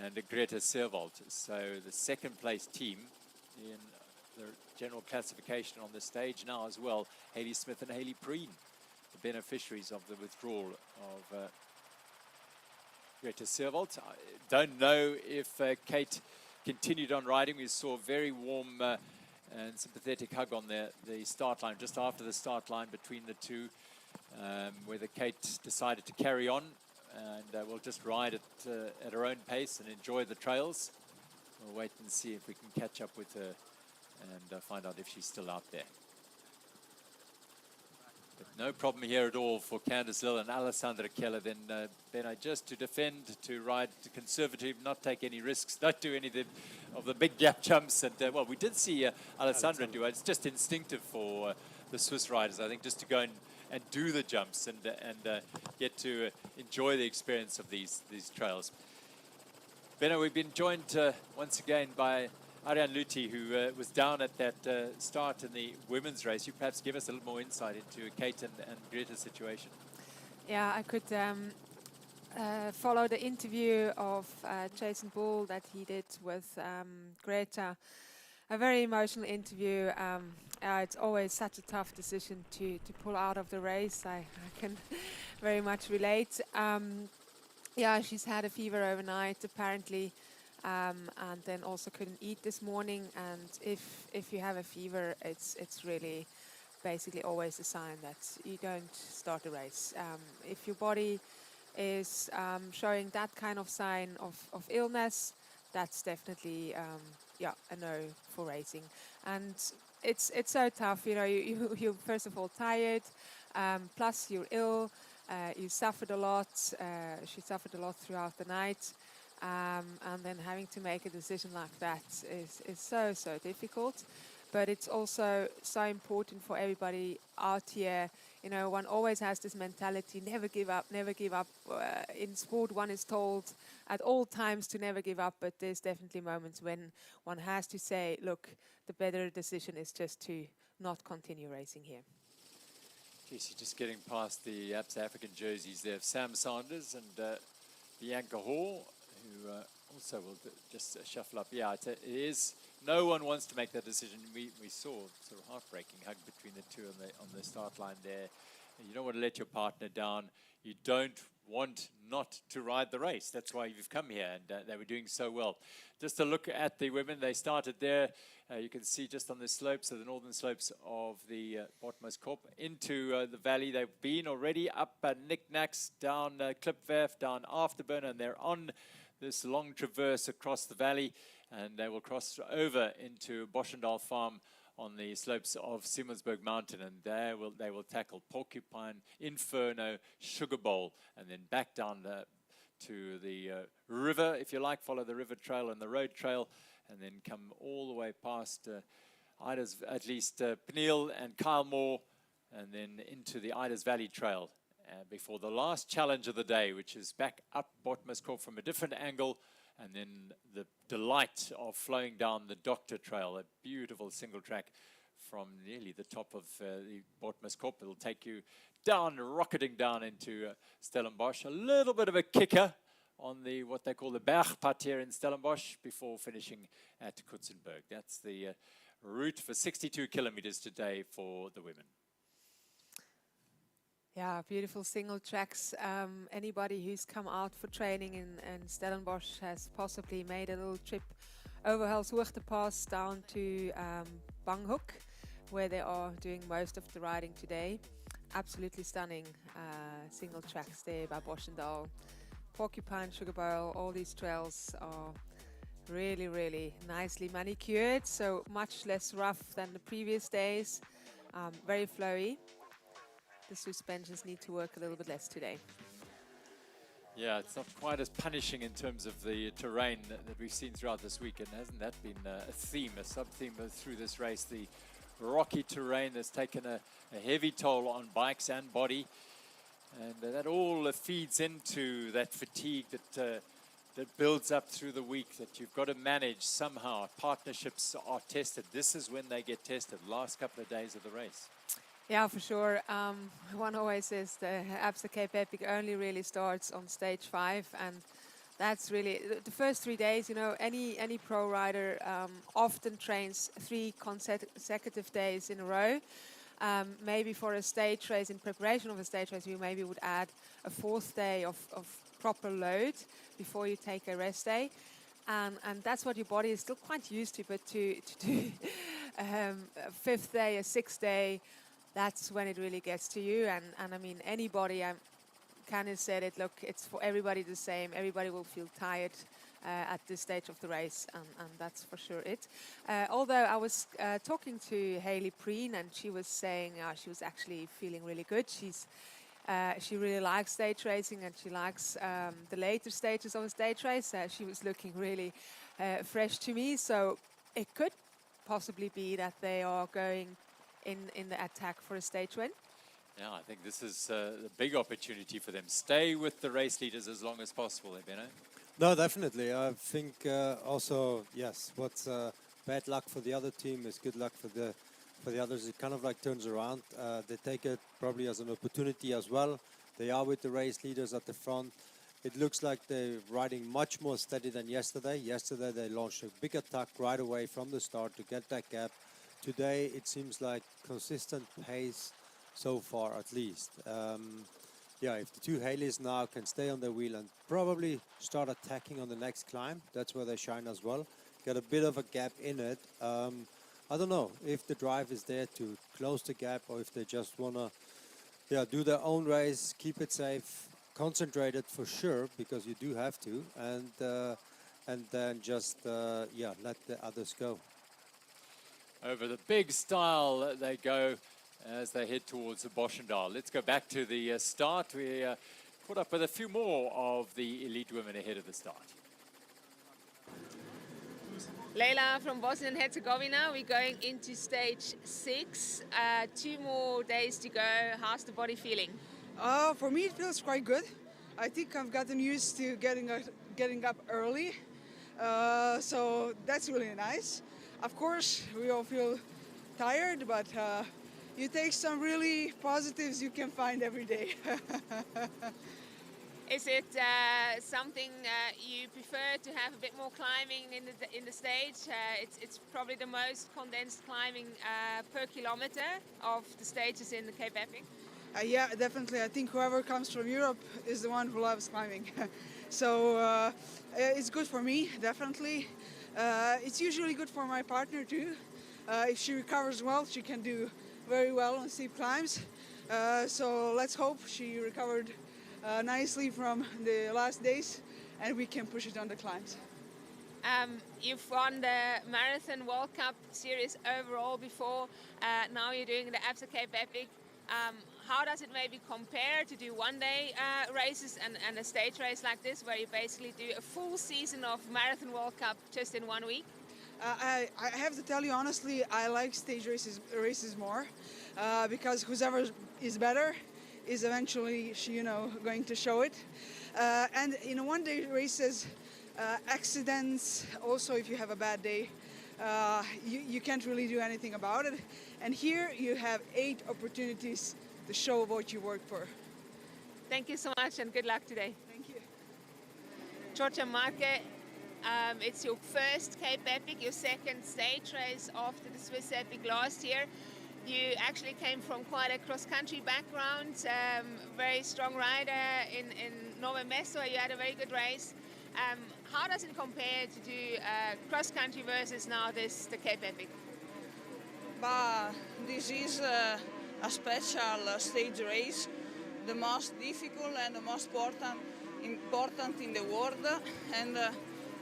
and Greta Servold. So the second place team in the general classification on the stage now as well, Hayley Smith and Haley Preen, the beneficiaries of the withdrawal of Greta Servold. I don't know if Kate continued on riding. We saw a very warm and sympathetic hug on the start line, just after the start line between the two, whether Kate decided to carry on and we'll just ride at her own pace and enjoy the trails. We'll wait and see if we can catch up with her and find out if she's still out there. But no problem here at all for Candice Lill and Alessandra Keller. Then Benno, just to defend, to ride conservative, not take any risks, not do any of the big gap jumps. And well, we did see Alessandra do it. It's just instinctive for the Swiss riders, I think, just to go and do the jumps and get to enjoy the experience of these trails. Benno, we've been joined once again by Ariane Luthi, who was down at that start in the women's race. You perhaps give us a little more insight into Kate and Greta's situation. Yeah, I could follow the interview of Jason Bull that he did with Greta. A very emotional interview. It's always such a tough decision to pull out of the race. I can very much relate. Yeah, she's had a fever overnight apparently, and then also couldn't eat this morning. And if you have a fever, it's really basically always a sign that you don't start a race. If your body is showing that kind of sign of illness, that's definitely a no for racing. And it's so tough, you know. You're first of all tired, plus you're ill. You suffered a lot. She suffered a lot throughout the night, and then having to make a decision like that is so difficult. But it's also so important for everybody out here. You know, one always has this mentality: never give up, never give up. In sport, one is told at all times to never give up, but there's definitely moments when one has to say, look, the better decision is just to not continue racing here. Jesse, just getting past the Absa African jerseys there of Sam Sanders and Bianca Hall, who also will just shuffle up. Yeah, it is. No one wants to make that decision. We saw sort of heartbreaking hug between the two on the start line there. And you don't want to let your partner down. You don't want not to ride the race. That's why you've come here, and they were doing so well. Just to look at the women, they started there. You can see just on the slopes, the northern slopes of the Botmaskop into the valley. They've been already up Knickknacks, down Klipwerf, down Afterburn, and they're on this long traverse across the valley, and they will cross over into Boschendal Farm on the slopes of Simonsberg Mountain, and there they will tackle Porcupine, Inferno, Sugar Bowl, and then back down to the river, if you like, follow the river trail and the road trail, and then come all the way past Ida's, at least Peniel and Kylemore, and then into the Ida's Valley Trail before the last challenge of the day, which is back up Botmaskop from a different angle, and then the delight of flowing down the Doctor Trail, a beautiful single track from nearly the top of the Botmaskop. It'll take you down, rocketing down into Stellenbosch. A little bit of a kicker on the what they call the Bergpad here in Stellenbosch before finishing at Coetzenburg. That's the route for 62 kilometers today for the women. Yeah, beautiful single tracks. Anybody who's come out for training in Stellenbosch has possibly made a little trip over Helshoogte Pass down to Banhoek, where they are doing most of the riding today. Absolutely stunning single tracks there by Boschendal. Porcupine, Sugar Barrel, all these trails are really, really nicely manicured, so much less rough than the previous days. Very flowy. The suspensions need to work a little bit less today. Yeah, it's not quite as punishing in terms of the terrain that we've seen throughout this weekend. Hasn't that been a theme, a sub-theme through this race? The rocky terrain that's taken a heavy toll on bikes and body. And that all feeds into that fatigue that builds up through the week that you've got to manage somehow. Partnerships are tested. This is when they get tested, last couple of days of the race. Yeah, for sure. One always says the Absa Cape Epic only really starts on stage 5, and that's really the first 3 days. You know, any pro rider often trains 3 consecutive days in a row. Maybe for a stage race, in preparation of a stage race, you maybe would add a 4th day of proper load before you take a rest day, and that's what your body is still quite used to. But to do a 5th day, a 6th day, that's when it really gets to you. And I mean, anybody, Canis said it, look, it's for everybody the same. Everybody will feel tired at this stage of the race, and that's for sure it. Although I was talking to Hayley Preen, and she was saying she was actually feeling really good. She really likes stage racing, and she likes the later stages of a stage race. She was looking really fresh to me, so it could possibly be that they are going in the attack for a stage win. Yeah, I think this is a big opportunity for them. Stay with the race leaders as long as possible, Benno. No, definitely. I think also, yes, what's bad luck for the other team is good luck for the others. It kind of like turns around. They take it probably as an opportunity as well. They are with the race leaders at the front. It looks like they're riding much more steady than yesterday. Yesterday they launched a big attack right away from the start to get that gap. Today it seems like consistent pace so far, at least. Yeah, if the 2 Haleys now can stay on their wheel and probably start attacking on the next climb, that's where they shine as well. Get a bit of a gap in it. I don't know if the drive is there to close the gap, or if they just want to do their own race, keep it safe, concentrated for sure, because you do have to, and then just let the others go. Over the big stile they go as they head towards the Boschendal. Let's go back to the start. We caught up with a few more of the elite women ahead of the start. Leila from Bosnia and Herzegovina. We're going into stage 6. 2 more days to go. How's the body feeling? For me, it feels quite good. I think I've gotten used to getting up early, so that's really nice. Of course, we all feel tired, but you take some really positives you can find every day. Is it something you prefer to have a bit more climbing in the stage? It's probably the most condensed climbing per kilometer of the stages in the Cape Epic. Yeah, definitely. I think whoever comes from Europe is the one who loves climbing. So it's good for me, definitely. It's usually good for my partner too. If she recovers well, she can do very well on steep climbs. So let's hope she recovered nicely from the last days, and we can push it on the climbs. You've won the Marathon World Cup Series overall before. Now you're doing the Absa Cape Epic. How does it maybe compare to do one-day races and a stage race like this, where you basically do a full season of Marathon World Cup just in 1 week? I have to tell you honestly, I like stage races more because whoever is better is eventually, going to show it. And in one-day races, accidents, also if you have a bad day, you can't really do anything about it. And here you have 8 opportunities show what you work for. Thank you so much and good luck today. Thank you. Georgia Marke, it's your first Cape Epic, your second stage race after the Swiss Epic last year. You actually came from quite a cross-country background, very strong rider in Nove Mesto. You had a very good race. How does it compare to do cross-country versus now the Cape Epic? But this is a special stage race, the most difficult and the most important in the world, and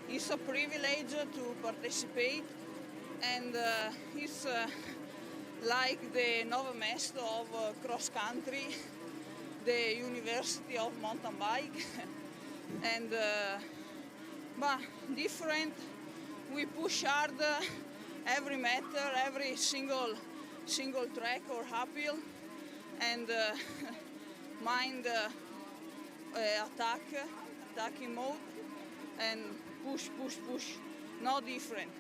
it's a privilege to participate, and it's like the Nove Mesto of cross country, the University of Mountain Bike, and but different. We push hard every meter, every single track or uphill, and mind attacking mode, and push. No different.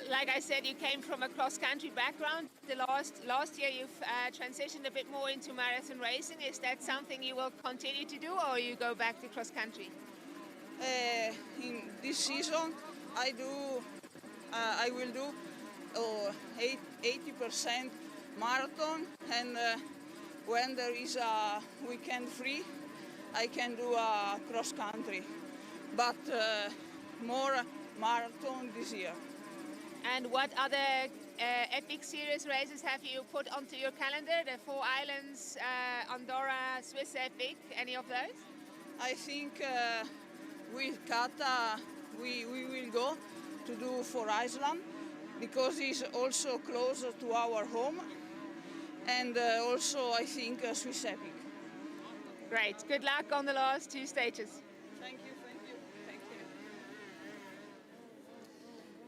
Like I said, you came from a cross-country background. The last year you've transitioned a bit more into marathon racing. Is that something you will continue to do, or you go back to cross-country? In this season, I will do 80% marathon, and when there is a weekend free, I can do a cross-country, but more marathon this year. And what other Epic Series races have you put onto your calendar? The Four Islands, Andorra, Swiss Epic, any of those? I think with Kata we will go to do Four Islands because it's also closer to our home, and also I think Swiss Epic. Great. Good luck on the last two stages. Thank you.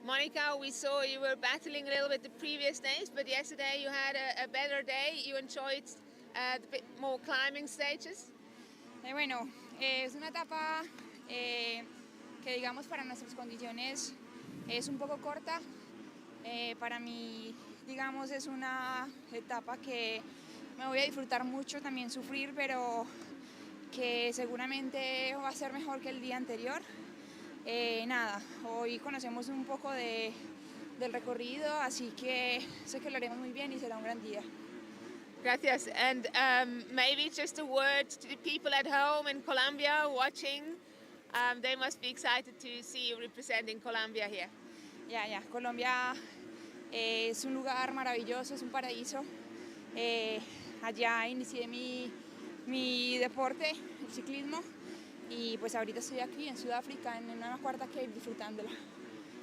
Monica, we saw you were battling a little bit the previous days, but yesterday you had a better day. You enjoyed the bit more climbing stages. Bueno, es una etapa que digamos para nuestras condiciones es un poco corta. Para mí, digamos, es una etapa que me voy a disfrutar mucho, también sufrir, pero que seguramente va a ser mejor que el día anterior. Nada, hoy conocemos un poco del recorrido, así que sé que lo haremos muy bien y será un gran día. Gracias. And maybe just a word to the people at home in Colombia watching. They must be excited to see you representing Colombia here. Ya, Colombia es un lugar maravilloso, es un paraíso. Allá inicié mi deporte, el ciclismo. Y pues ahorita estoy aquí en Sudáfrica en una cuarta Cape disfrutándola.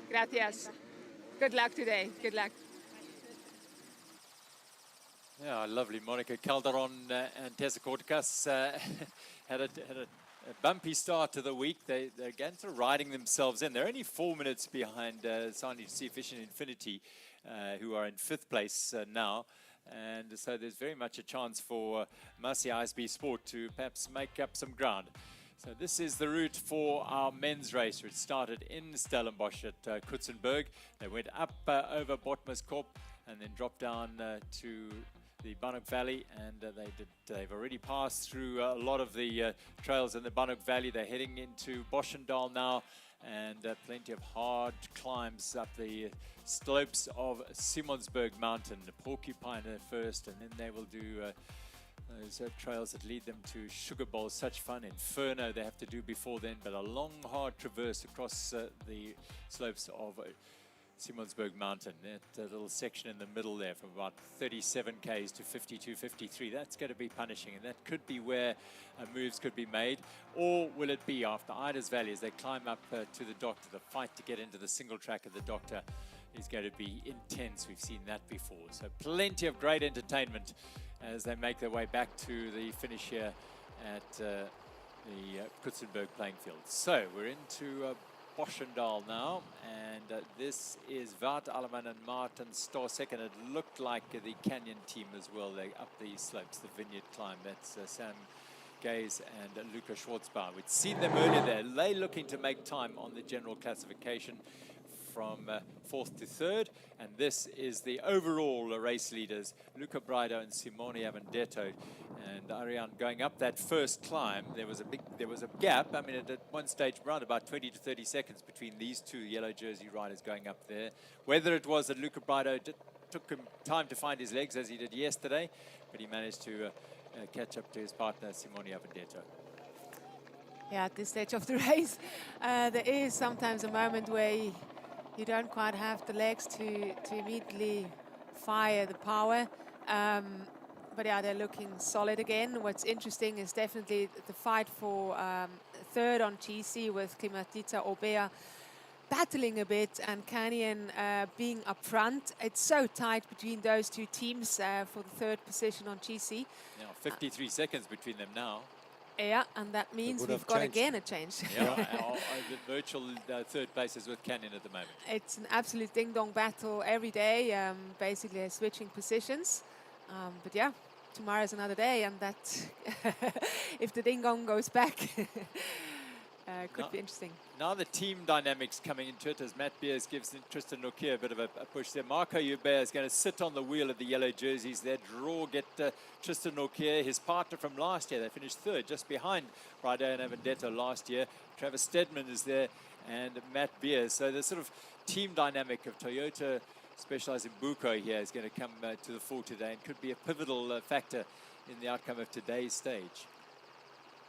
Gracias. Good luck today. Good luck. Yeah, lovely. Monica Calderon and Tessa Kortekas had a bumpy start to the week. They're again sort of riding themselves in. They're only 4 minutes behind Sandy Fish and Infinity, who are in 5th place now. And so there's very much a chance for Masi ISB Sport to perhaps make up some ground. So this is the route for our men's race, which started in Stellenbosch at Coetzenburg. They went up over Botmaskop and then dropped down to the Banhoek Valley, and they've already passed through a lot of the trails in the Banhoek Valley. They're heading into Boschendal now, and plenty of hard climbs up the slopes of Simonsberg Mountain. The Porcupine first, and then they will do those trails that lead them to Sugar Bowl. Such fun. Inferno they have to do before then, but a long, hard traverse across the slopes of Simonsberg Mountain. That little section in the middle there from about 37 k's to 52, 53. That's going to be punishing, and that could be where moves could be made. Or will it be after Ida's Valley as they climb up to the Doctor? The fight to get into the single track of the Doctor is going to be intense. We've seen that before. So plenty of great entertainment as they make their way back to the finish here at the Coetzenburg playing field. So we're into Boschendal now, and this is Wout Alleman and Martin Storsek, and it looked like the Canyon team as well. They up these slopes, the Vineyard climb. That's Sam Gaze and Luca Schwartzbauer. We'd seen them earlier there. They looking to make time on the general classification. from 4th to 3rd. And this is the overall race leaders, Luca Braido and Simone Avendetto. And Ariane going up that first climb, there was a gap. I mean, at one stage, around about 20 to 30 seconds between these two yellow jersey riders going up there. Whether it was that Luca Braido took him time to find his legs as he did yesterday, but he managed to catch up to his partner, Simone Avendetto. Yeah, at this stage of the race, there is sometimes a moment where you don't quite have the legs to immediately fire the power. But yeah, they're looking solid again. What's interesting is definitely the fight for third on GC with Klimatita Obea battling a bit and Canyon being up front. It's so tight between those two teams for the third position on GC. Yeah, 53 seconds between them now. Yeah, and that means we've got again a change. Yeah, the virtual third place is with Canyon at the moment. It's an absolute ding-dong battle every day, basically switching positions. But yeah, tomorrow's another day, and that, if the ding-dong goes back, could be interesting. Now the team dynamics coming into it as Matt Beers gives Tristan Nokia a bit of a push there. Marco Hubert is going to sit on the wheel of the yellow jerseys there, get Tristan Nokia, his partner from last year. They finished third, just behind Braido and Avendetto last year. Travis Stedman is there and Matt Beers. So the sort of team dynamic of Toyota Specialized in Buko here is going to come to the fore today and could be a pivotal factor in the outcome of today's stage.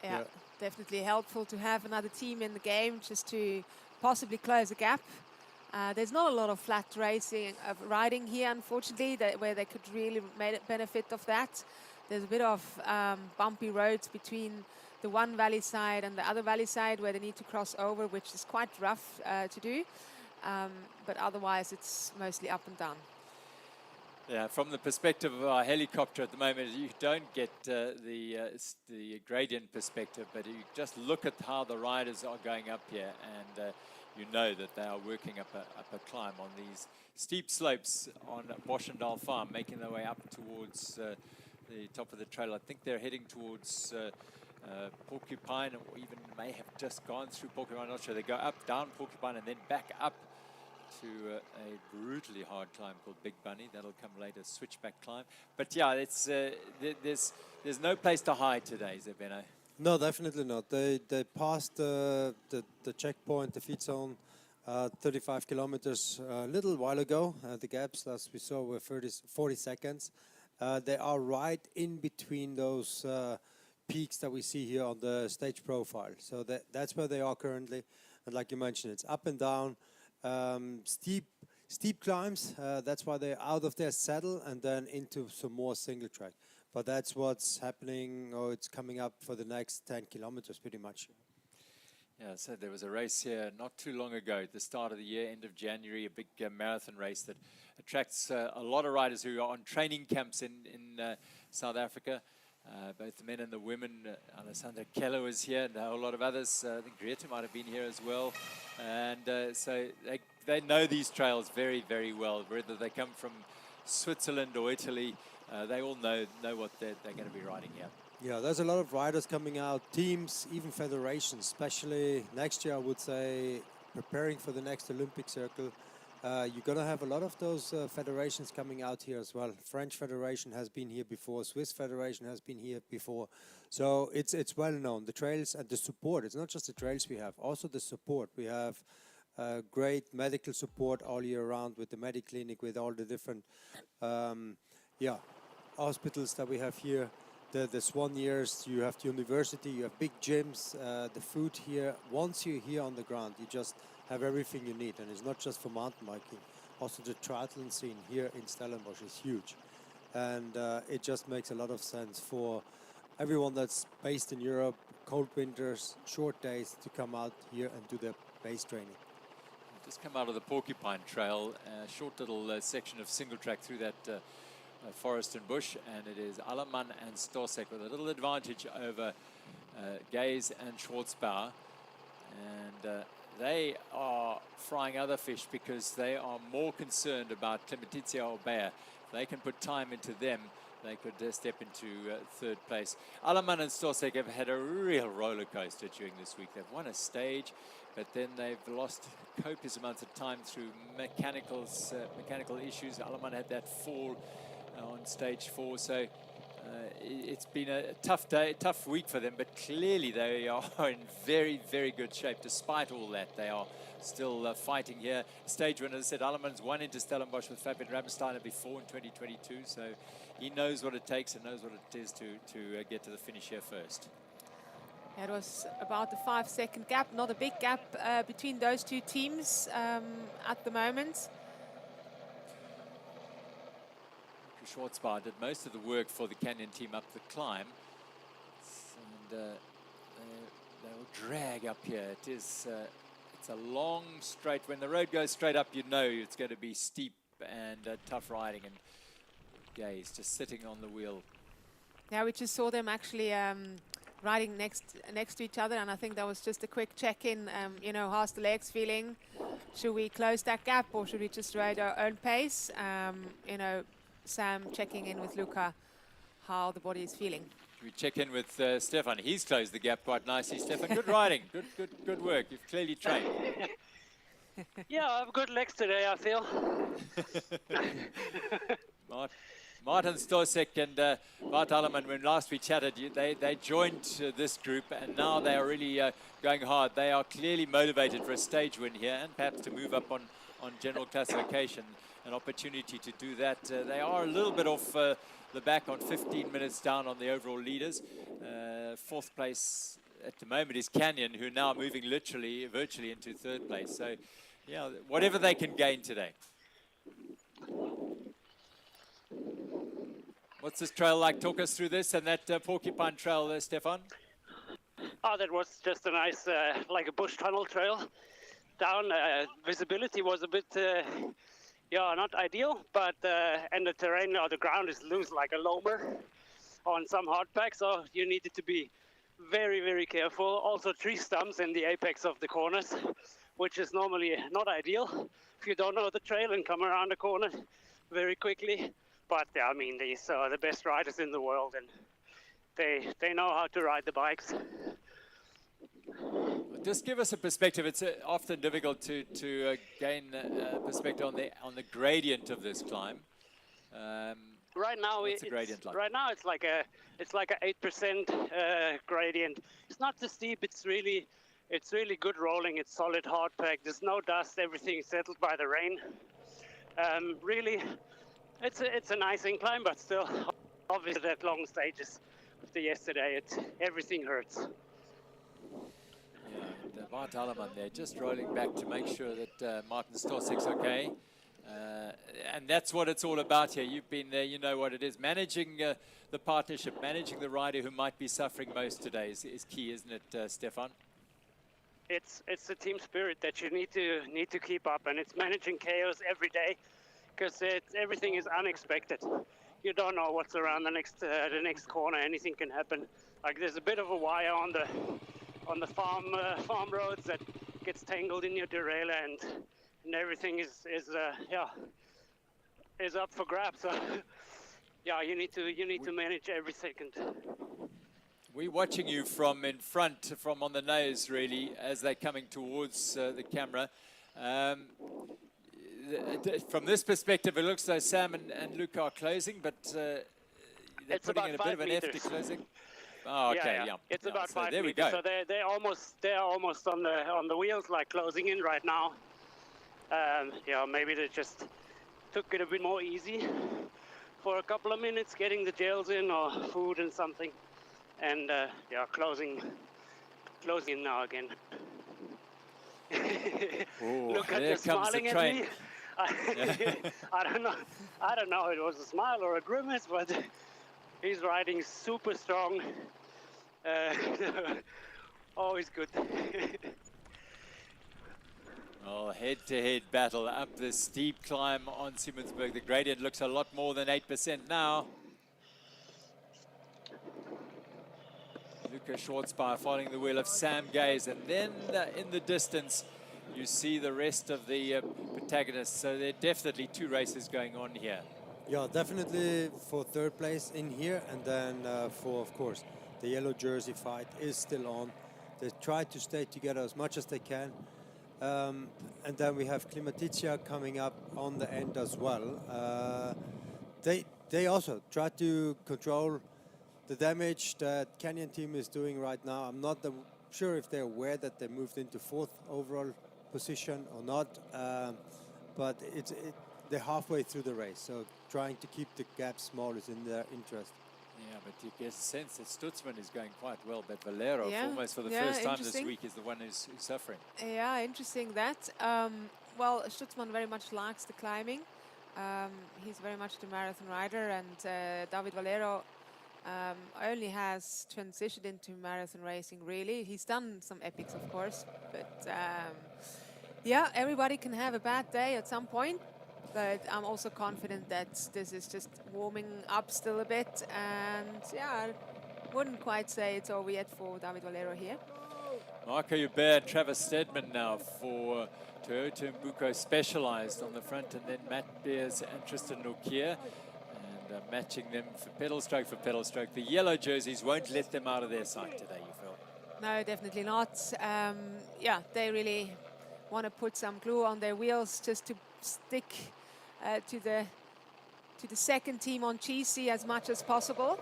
Yeah, definitely helpful to have another team in the game just to possibly close a gap. There's not a lot of flat riding here, unfortunately, where they could really benefit of that. There's a bit of bumpy roads between the one valley side and the other valley side where they need to cross over, which is quite rough to do. But otherwise, it's mostly up and down. Yeah, from the perspective of our helicopter at the moment, you don't get the gradient perspective, but you just look at how the riders are going up here, and you know that they are working up a climb on these steep slopes on Boschendal Farm, making their way up towards the top of the trail. I think they're heading towards Porcupine, or even may have just gone through Porcupine. I'm not sure. They go up, down Porcupine, and then back up to a brutally hard climb called Big Bunny. That'll come later, switchback climb. But yeah, it's there's no place to hide today, is there, Benno? No, definitely not. They passed the checkpoint, the feed zone, 35 kilometers a little while ago. The gaps, as we saw, were 40 seconds. They are right in between those peaks that we see here on the stage profile. So that's where they are currently. And like you mentioned, it's up and down. Steep climbs, that's why they're out of their saddle and then into some more single track. But that's what's happening, or it's coming up for the next 10 kilometers pretty much. Yeah, so there was a race here not too long ago at the start of the year, end of January, a big marathon race that attracts a lot of riders who are on training camps in South Africa. Both the men and the women. Alessandra Keller was here, and a whole lot of others. I think Greta might have been here as well. And so they know these trails very, very well. Whether they come from Switzerland or Italy, they all know what they're going to be riding here. Yeah, there's a lot of riders coming out, teams, even federations, especially next year, I would say, preparing for the next Olympic circle. You're going to have a lot of those federations coming out here as well. French Federation has been here before. Swiss Federation has been here before. So it's well known. The trails and the support. It's not just the trails we have, also the support. We have great medical support all year round with the Mediclinic, with all the different hospitals that we have here. The Swan Years, you have the university, you have big gyms, the food here. Once you're here on the ground, you just have everything you need, and it's not just for mountain biking. Also the triathlon scene here in Stellenbosch is huge, and it just makes a lot of sense for everyone that's based in Europe, cold winters, short days, to come out here and do their base training. Just come out of the Porcupine Trail, a short little section of single track through that forest and bush, and it is Allemann and Storsek with a little advantage over Gaze and Schwarzbauer, and they are frying other fish because they are more concerned about Klimatizia or Bayer. They can put time into them. they could step into third place. Alleman and Storsek have had a real roller coaster during this week. They've won a stage, but then they've lost copious amounts of time through mechanical issues. Alleman had that fall on stage 4, so it's been a tough week for them, but clearly they are in very, very good shape. Despite all that, they are still fighting here. Stage winner, as I said, Alleman's won into Stellenbosch with Fabian Ramsteiner before in 2022, so he knows what it takes and knows what it is to get to the finish here first. It was about a 5-second gap, not a big gap between those two teams at the moment. Schwarzbauer did most of the work for the Canyon team up the climb, and they'll drag up here. It's a long straight. When the road goes straight up, you know it's going to be steep and tough riding, and Gaze just sitting on the wheel. Yeah, we just saw them actually riding next to each other, and I think that was just a quick check-in. You know, how's the legs feeling? Should we close that gap, or should we just ride our own pace? You know, Sam checking in with Luca how the body is feeling. We check in with Stefan. He's closed the gap quite nicely. Stefan, good riding, good work. You've clearly trained. Yeah, I have good legs today, I feel. Martin Storsek and Bart Alleman, when last we chatted, they joined this group, and now they are really going hard. They are clearly motivated for a stage win here, and perhaps to move up on general classification. An opportunity to do that. They are a little bit off the back, on 15 minutes down on the overall leaders. Fourth place at the moment is Canyon, who are now moving virtually into third place. So, yeah, whatever they can gain today. What's this trail like? Talk us through this and that Porcupine trail there, Stefan. Oh, that was just a nice, like a bush tunnel trail down. Visibility was a bit, yeah, not ideal, but and the terrain or the ground is loose like a loamer on some hardpack, so you needed to be very, very careful. Also, tree stumps in the apex of the corners, which is normally not ideal if you don't know the trail and come around the corner very quickly. But yeah, I mean, these are the best riders in the world, and they know how to ride the bikes. Just give us a perspective. It's often difficult to gain perspective on the gradient of this climb. Right now, what's the gradient like? Right now it's like a 8% gradient. It's not too steep. It's really good rolling. It's solid hard pack. There's no dust. Everything is settled by the rain. Really, it's a nice incline, but still, obviously that long stages after yesterday, everything hurts. Yeah, and Bart Alleman there just rolling back to make sure that Martin Storsek's okay. And that's what it's all about here. You've been there, you know what it is. Managing the partnership, managing the rider who might be suffering most today is key, isn't it, Stefan? It's the team spirit that you need to keep up, and it's managing chaos every day, because everything is unexpected. You don't know what's around the next corner. Anything can happen. Like there's a bit of a wire on the farm roads that gets tangled in your derailleur, and everything is up for grabs. So yeah, you need to manage every second. We're watching you from in front, from on the nose, really, as they're coming towards the camera. From this perspective, it looks like Sam and Luca are closing, but they're putting in a bit of an effort to closing. Oh, okay, yeah. It's about so 5 there meters. we go. So they're almost on the wheels, like closing in right now. Yeah, maybe they just took it a bit more easy for a couple of minutes, getting the gels in or food and something, and yeah, closing in now again. Ooh, Look at there you comes smiling the at train. me. I don't know. It was a smile or a grimace, but he's riding super strong. Always good. Oh, head-to-head battle up this steep climb on Siemensberg. The gradient looks a lot more than 8% now. Luca Schwarzbauer following the wheel of Sam Gaze, and then in the distance you see the rest of the protagonists. So there are definitely two races going on here. Yeah, definitely for third place in here, and then for, of course, the yellow jersey fight is still on. They try to stay together as much as they can. And then we have Klimatica coming up on the end as well. They also try to control the damage that Canyon team is doing right now. I'm not sure if they're aware that they moved into 4th overall position or not, but they're halfway through the race, so trying to keep the gap small is in their interest. Yeah, but you get a sense that Stutzman is going quite well, but Valero, almost for the Yeah, first time this week, is the one who's suffering. Yeah, interesting that. Well, Stutzman very much likes the climbing. He's very much the marathon rider, and David Valero only has transitioned into marathon racing, really. He's done some epics, of course, but yeah, everybody can have a bad day at some point. But I'm also confident that this is just warming up still a bit. And yeah, I wouldn't quite say it's over yet for David Valero here. Marco Hubert and Travis Stedman now for Toyota Mbuko Specialized on the front, and then Matt Beers and Tristan Nokia. And matching them for pedal stroke. The yellow jerseys won't let them out of their sight today, you feel? No, definitely not. Yeah, they really want to put some glue on their wheels just to stick to the second team on GC as much as possible.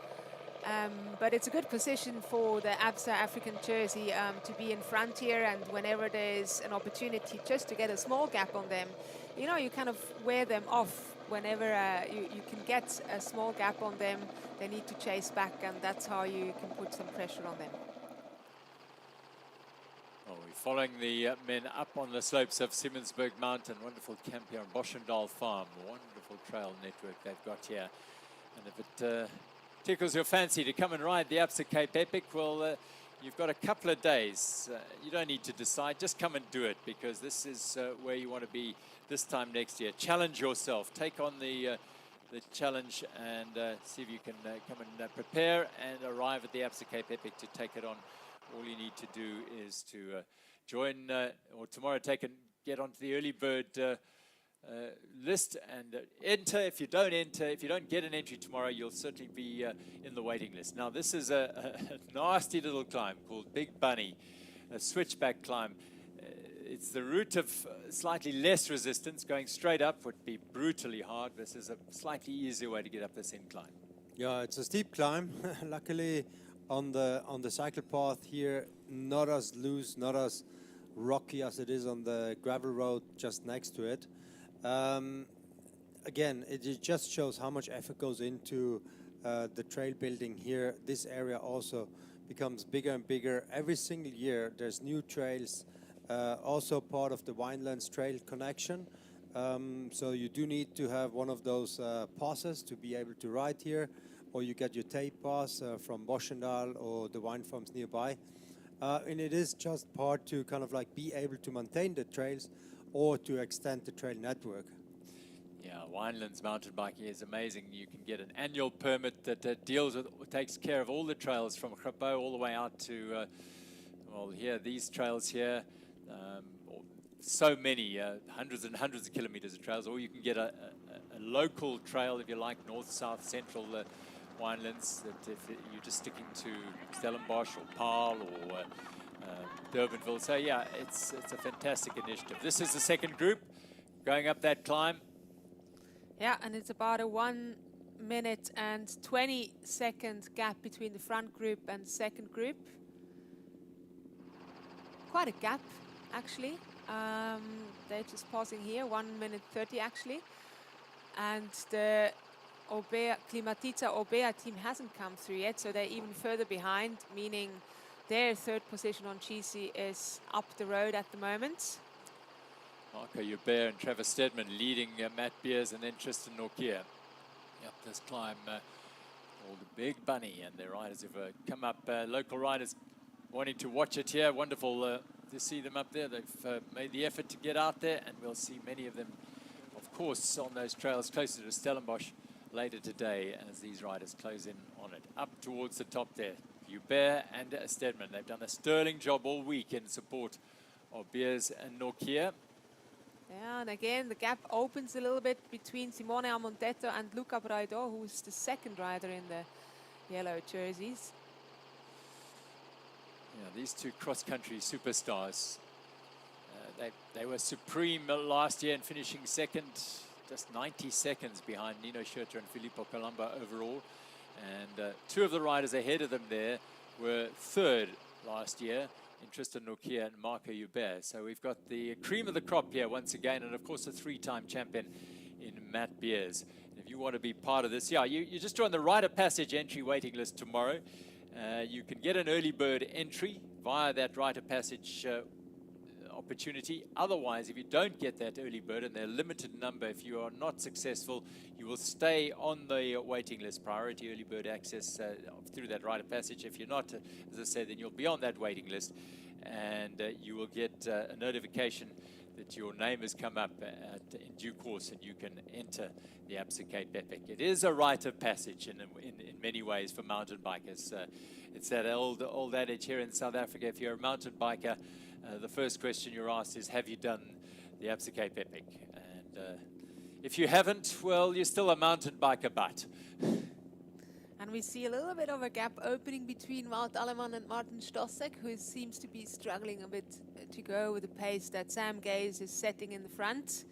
But it's a good position for the Absa African jersey to be in front here, and whenever there's an opportunity just to get a small gap on them, you know, you kind of wear them off. Whenever you can get a small gap on them, they need to chase back, and that's how you can put some pressure on them. Well, we're following the men up on the slopes of Simmonsberg Mountain. Wonderful camp here on Boschendal Farm. Wonderful trail network they've got here. And if it tickles your fancy to come and ride the Absa Cape Epic, well, you've got a couple of days. You don't need to decide. Just come and do it, because this is where you want to be this time next year. Challenge yourself. Take on the challenge and see if you can come and prepare and arrive at the Absa Cape Epic to take it on. All you need to do is to join, or tomorrow get onto the early bird list and enter. If you don't get an entry tomorrow, you'll certainly be in the waiting list. Now, this is a nasty little climb called Big Bunny, a switchback climb. It's the route of slightly less resistance. Going straight up would be brutally hard. This is a slightly easier way to get up this incline. Yeah, it's a steep climb. Luckily, on the cycle path here, not as loose, not as rocky as it is on the gravel road just next to it. Again, it just shows how much effort goes into the trail building here. This area also becomes bigger and bigger. Every single year, there's new trails. Also part of the Winelands Trail connection. So you do need to have one of those passes to be able to ride here, or you get your tape pass from Boschendal or the wine farms nearby. And it is just part to kind of like be able to maintain the trails or to extend the trail network. Yeah, Winelands mountain biking is amazing. You can get an annual permit that takes care of all the trails from Grabo all the way out to, well, here, these trails here. So many, hundreds and hundreds of kilometers of trails, or you can get a local trail if you like, north, south, central Winelands, that if you're just sticking to Stellenbosch or Paarl or Durbanville. So yeah, it's a fantastic initiative. This is the second group going up that climb. Yeah, and it's about a 1 minute and 20 second gap between the front group and second group. Quite a gap, actually. They're just pausing here, 1 minute 30 actually. And the Klimatica Obea team hasn't come through yet, so they're even further behind, meaning their third position on GC is up the road at the moment. Marco Hubert and Travis Stedman leading Matt Beers and then Tristan Nokia up this climb. Called the Big Bunny, and their riders have come up, local riders wanting to watch it here. Wonderful to see them up there. They've made the effort to get out there, and we'll see many of them, of course, on those trails closer to Stellenbosch later today as these riders close in on it. Up towards the top there, Hubert and Stedman. They've done a sterling job all week in support of Beers and Nokia. Yeah, and again, the gap opens a little bit between Simone Amontetto and Luca Braido, who's the second rider in the yellow jerseys. Yeah, these two cross-country superstars, they were supreme last year in finishing second, just 90 seconds behind Nino Schurter and Filippo Colombo overall. And two of the riders ahead of them there were third last year, in Tristan Nokia and Marco Hubert. So we've got the cream of the crop here once again, and of course a three-time champion in Matt Beers. And if you want to be part of this, yeah, you just join the Rite of Passage entry waiting list tomorrow. You can get an early bird entry via that Rite of Passage opportunity. Otherwise, if you don't get that early bird, and they're a limited number, if you are not successful, you will stay on the waiting list, priority early bird access through that Rite of Passage. If you're not, as I said, then you'll be on that waiting list, and you will get a notification that your name has come up in due course, and you can enter the Absa Cape Epic. It is a rite of passage in many ways for mountain bikers. It's that old adage here in South Africa: if you're a mountain biker, the first question you're asked is, have you done the Absa Cape Epic? And if you haven't, well, you're still a mountain biker, but. And we see a little bit of a gap opening between Wout Alleman and Martin Stossek, who seems to be struggling a bit to go with the pace that Sam Gaze is setting in the front.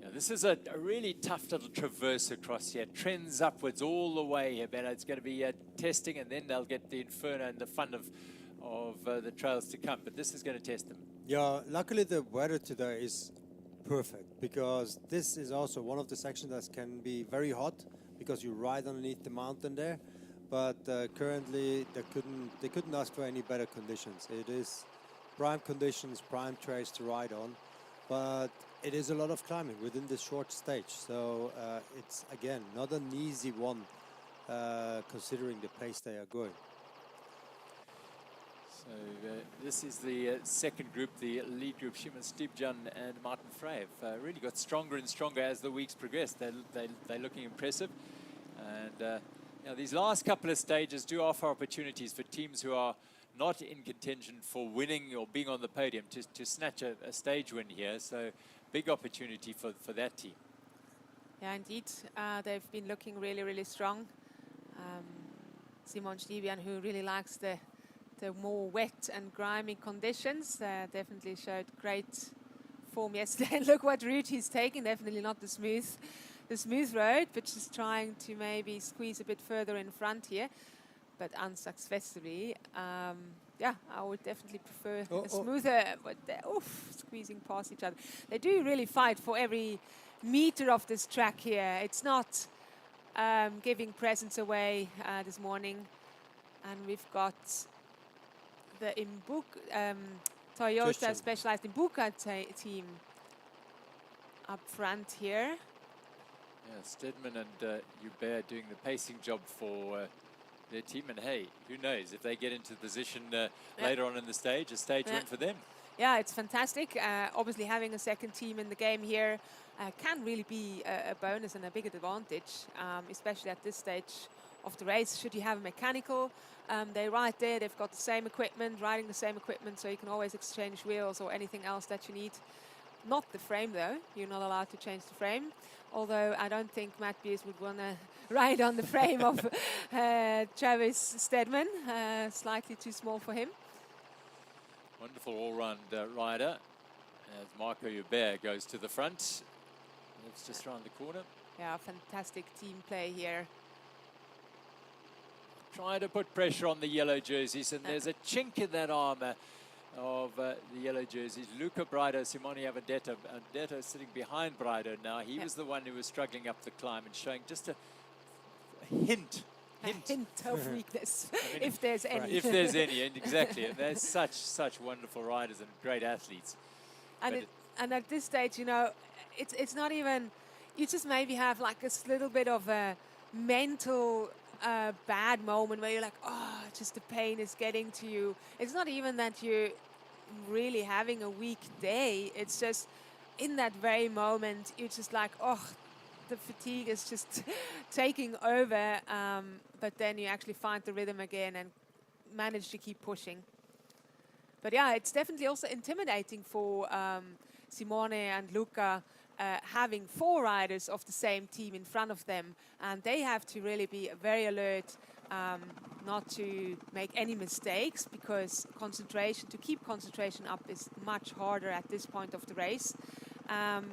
Yeah, this is a really tough little traverse across here. Trends upwards all the way here, Ben. It's going to be testing, and then they'll get the Inferno and the fun of the trails to come. But this is going to test them. Yeah, luckily the weather today is perfect, because this is also one of the sections that can be very hot, because you ride underneath the mountain there. But currently they couldn't ask for any better conditions. It is prime conditions, prime trails to ride on, but it is a lot of climbing within this short stage. So it's again not an easy one, considering the pace they are going. So this is the second group, the lead group. Shimon Stibjan and Martin Frey have really got stronger and stronger as the weeks progress. They're looking impressive. And you know, these last couple of stages do offer opportunities for teams who are not in contention for winning or being on the podium to snatch a stage win here. So big opportunity for that team. Yeah, indeed. They've been looking really, really strong. Simon Stibjan, who really likes the more wet and grimy conditions, definitely showed great form yesterday. And look what route he's taking. Definitely not the smooth road, but just trying to maybe squeeze a bit further in front here, but unsuccessfully. Yeah, I would definitely prefer a smoother, but they're squeezing past each other. They do really fight for every meter of this track here. It's not giving presents away this morning. And we've got the Toyota Christian. Specialized Imbuka team up front here. Yeah, Stedman and Hubert doing the pacing job for their team. And hey, who knows, if they get into position later on in the stage, a stage win for them. Yeah, it's fantastic. Obviously, having a second team in the game here can really be a bonus and a big advantage, especially at this stage of the race. Should you have a mechanical, they're right there. They've got the same equipment, riding the same equipment, so you can always exchange wheels or anything else that you need. Not the frame, though. You're not allowed to change the frame. Although I don't think Matt Beers would want to ride on the frame of Travis Stedman. Slightly too small for him. Wonderful all-round rider as Marco Hubert goes to the front. It's just around the corner. Yeah, fantastic team play here. Trying to put pressure on the yellow jerseys, and there's a chink in that armour of the yellow jerseys. Luca Braido, Simone Avendetto. Avendetto sitting behind Braido now. He was the one who was struggling up the climb and showing just a hint of weakness, I mean, if there's any. If there's any, and exactly. And they're such wonderful riders and great athletes. And at this stage, you know, it's not even, you just maybe have like this little bit of a mental bad moment where you're like, oh, just the pain is getting to you. It's not even that you're really having a weak day. It's just in that very moment, you're just like, oh, the fatigue is just taking over. But then you actually find the rhythm again and manage to keep pushing. But yeah, it's definitely also intimidating for Simone and Luca having 4 riders of the same team in front of them, and they have to really be very alert not to make any mistakes, because to keep concentration up is much harder at this point of the race.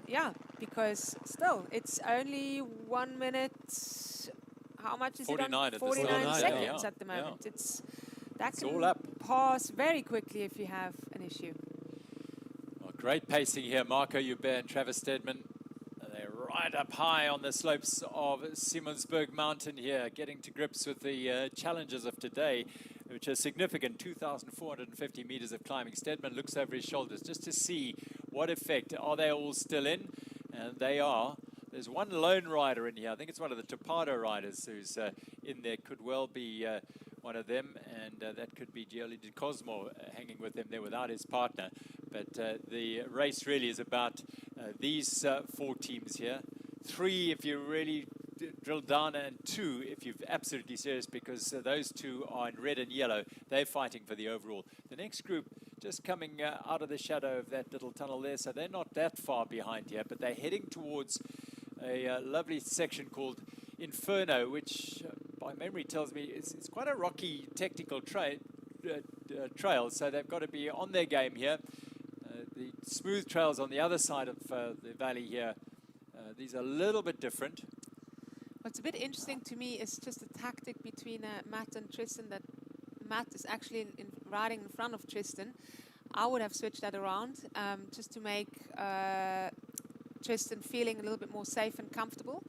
Yeah, because still it's only 1 minute. How much is 49 it? 49 seconds at the moment. Yeah. That It's can all up. pass very quickly if you have an issue. Well, great pacing here. Marco Hubert and Travis Stedman. They're right up high on the slopes of Simonsberg Mountain here, getting to grips with the challenges of today, which are significant. 2,450 meters of climbing. Stedman looks over his shoulders just to see what effect. Are they all still in? And they are. There's one lone rider in here. I think it's one of the Topado riders who's in there. Could well be one of them, and that could be Gioli Di Cosmo hanging with them there without his partner. But the race really is about these 4 teams here. 3 if you really drill down, and 2 if you're absolutely serious, because those 2 are in red and yellow. They're fighting for the overall. The next group just coming out of the shadow of that little tunnel there, so they're not that far behind here, but they're heading towards a lovely section called Inferno, which by memory tells me it's quite a rocky technical trail, so they've got to be on their game here. The smooth trails on the other side of the valley here, these are a little bit different. What's a bit interesting to me is just the tactic between Matt and Tristan, that Matt is actually riding in front of Tristan. I would have switched that around just to make Tristan feeling a little bit more safe and comfortable,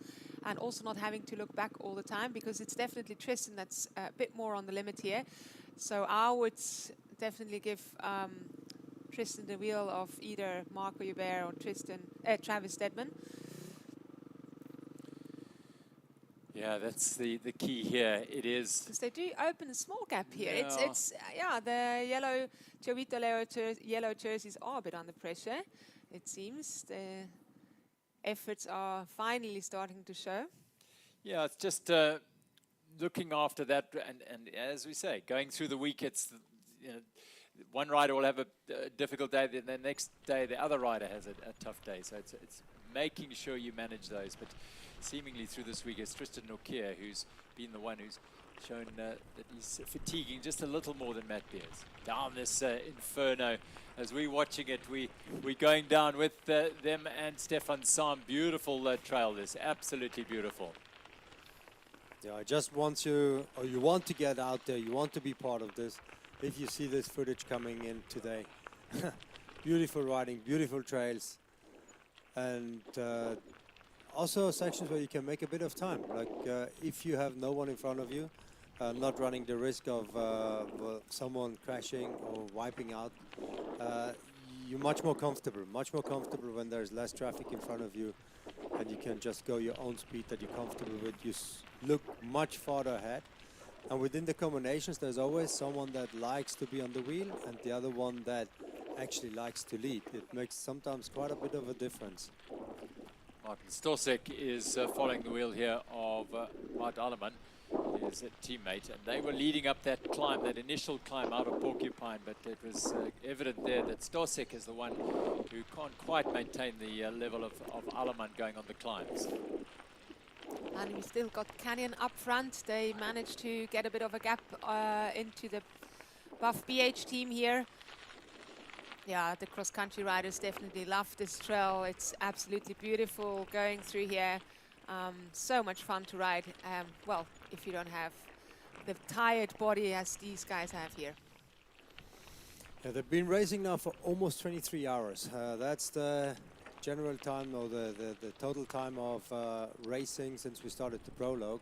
and also not having to look back all the time, because it's definitely Tristan that's a bit more on the limit here. So I would definitely give Tristan the wheel of either Marco Hubert or Travis Stedman. Yeah, that's the key here. It is. Because they do open a small gap here. Yeah. It's the yellow Jovito yellow jerseys are a bit under pressure, it seems. The efforts are finally starting to show. Yeah, it's just looking after that, and as we say, going through the week, it's one rider will have a difficult day, then the next day the other rider has a tough day. So it's making sure you manage those. But seemingly through this week, it's Tristan Nokia who's been the one who's shown that he's fatiguing just a little more than Matt Beers. Down this Inferno, as we're watching it, we're going down with them and Stefan Sam. Beautiful trail, this, absolutely beautiful. Yeah, I just want you, or you want to get out there, you want to be part of this. If you see this footage coming in today, beautiful riding, beautiful trails, and also sections where you can make a bit of time. Like if you have no one in front of you, not running the risk of someone crashing or wiping out, you're much more comfortable when there's less traffic in front of you, and you can just go your own speed that you're comfortable with. You look much farther ahead. And within the combinations, there's always someone that likes to be on the wheel and the other one that actually likes to lead. It makes sometimes quite a bit of a difference. Martin Stosek is following the wheel here of Mart Alleman, his teammate, and they were leading up that climb, that initial climb out of Porcupine, but it was evident there that Stosek is the one who can't quite maintain the level of Alleman going on the climbs. And we still got Canyon up front. They managed to get a bit of a gap into the Buff BH team here. Yeah, the cross-country riders definitely love this trail. It's absolutely beautiful going through here. So much fun to ride. Well, if you don't have the tired body as these guys have here. Yeah, they've been racing now for almost 23 hours. That's the general time, or the total time of racing since we started the prologue.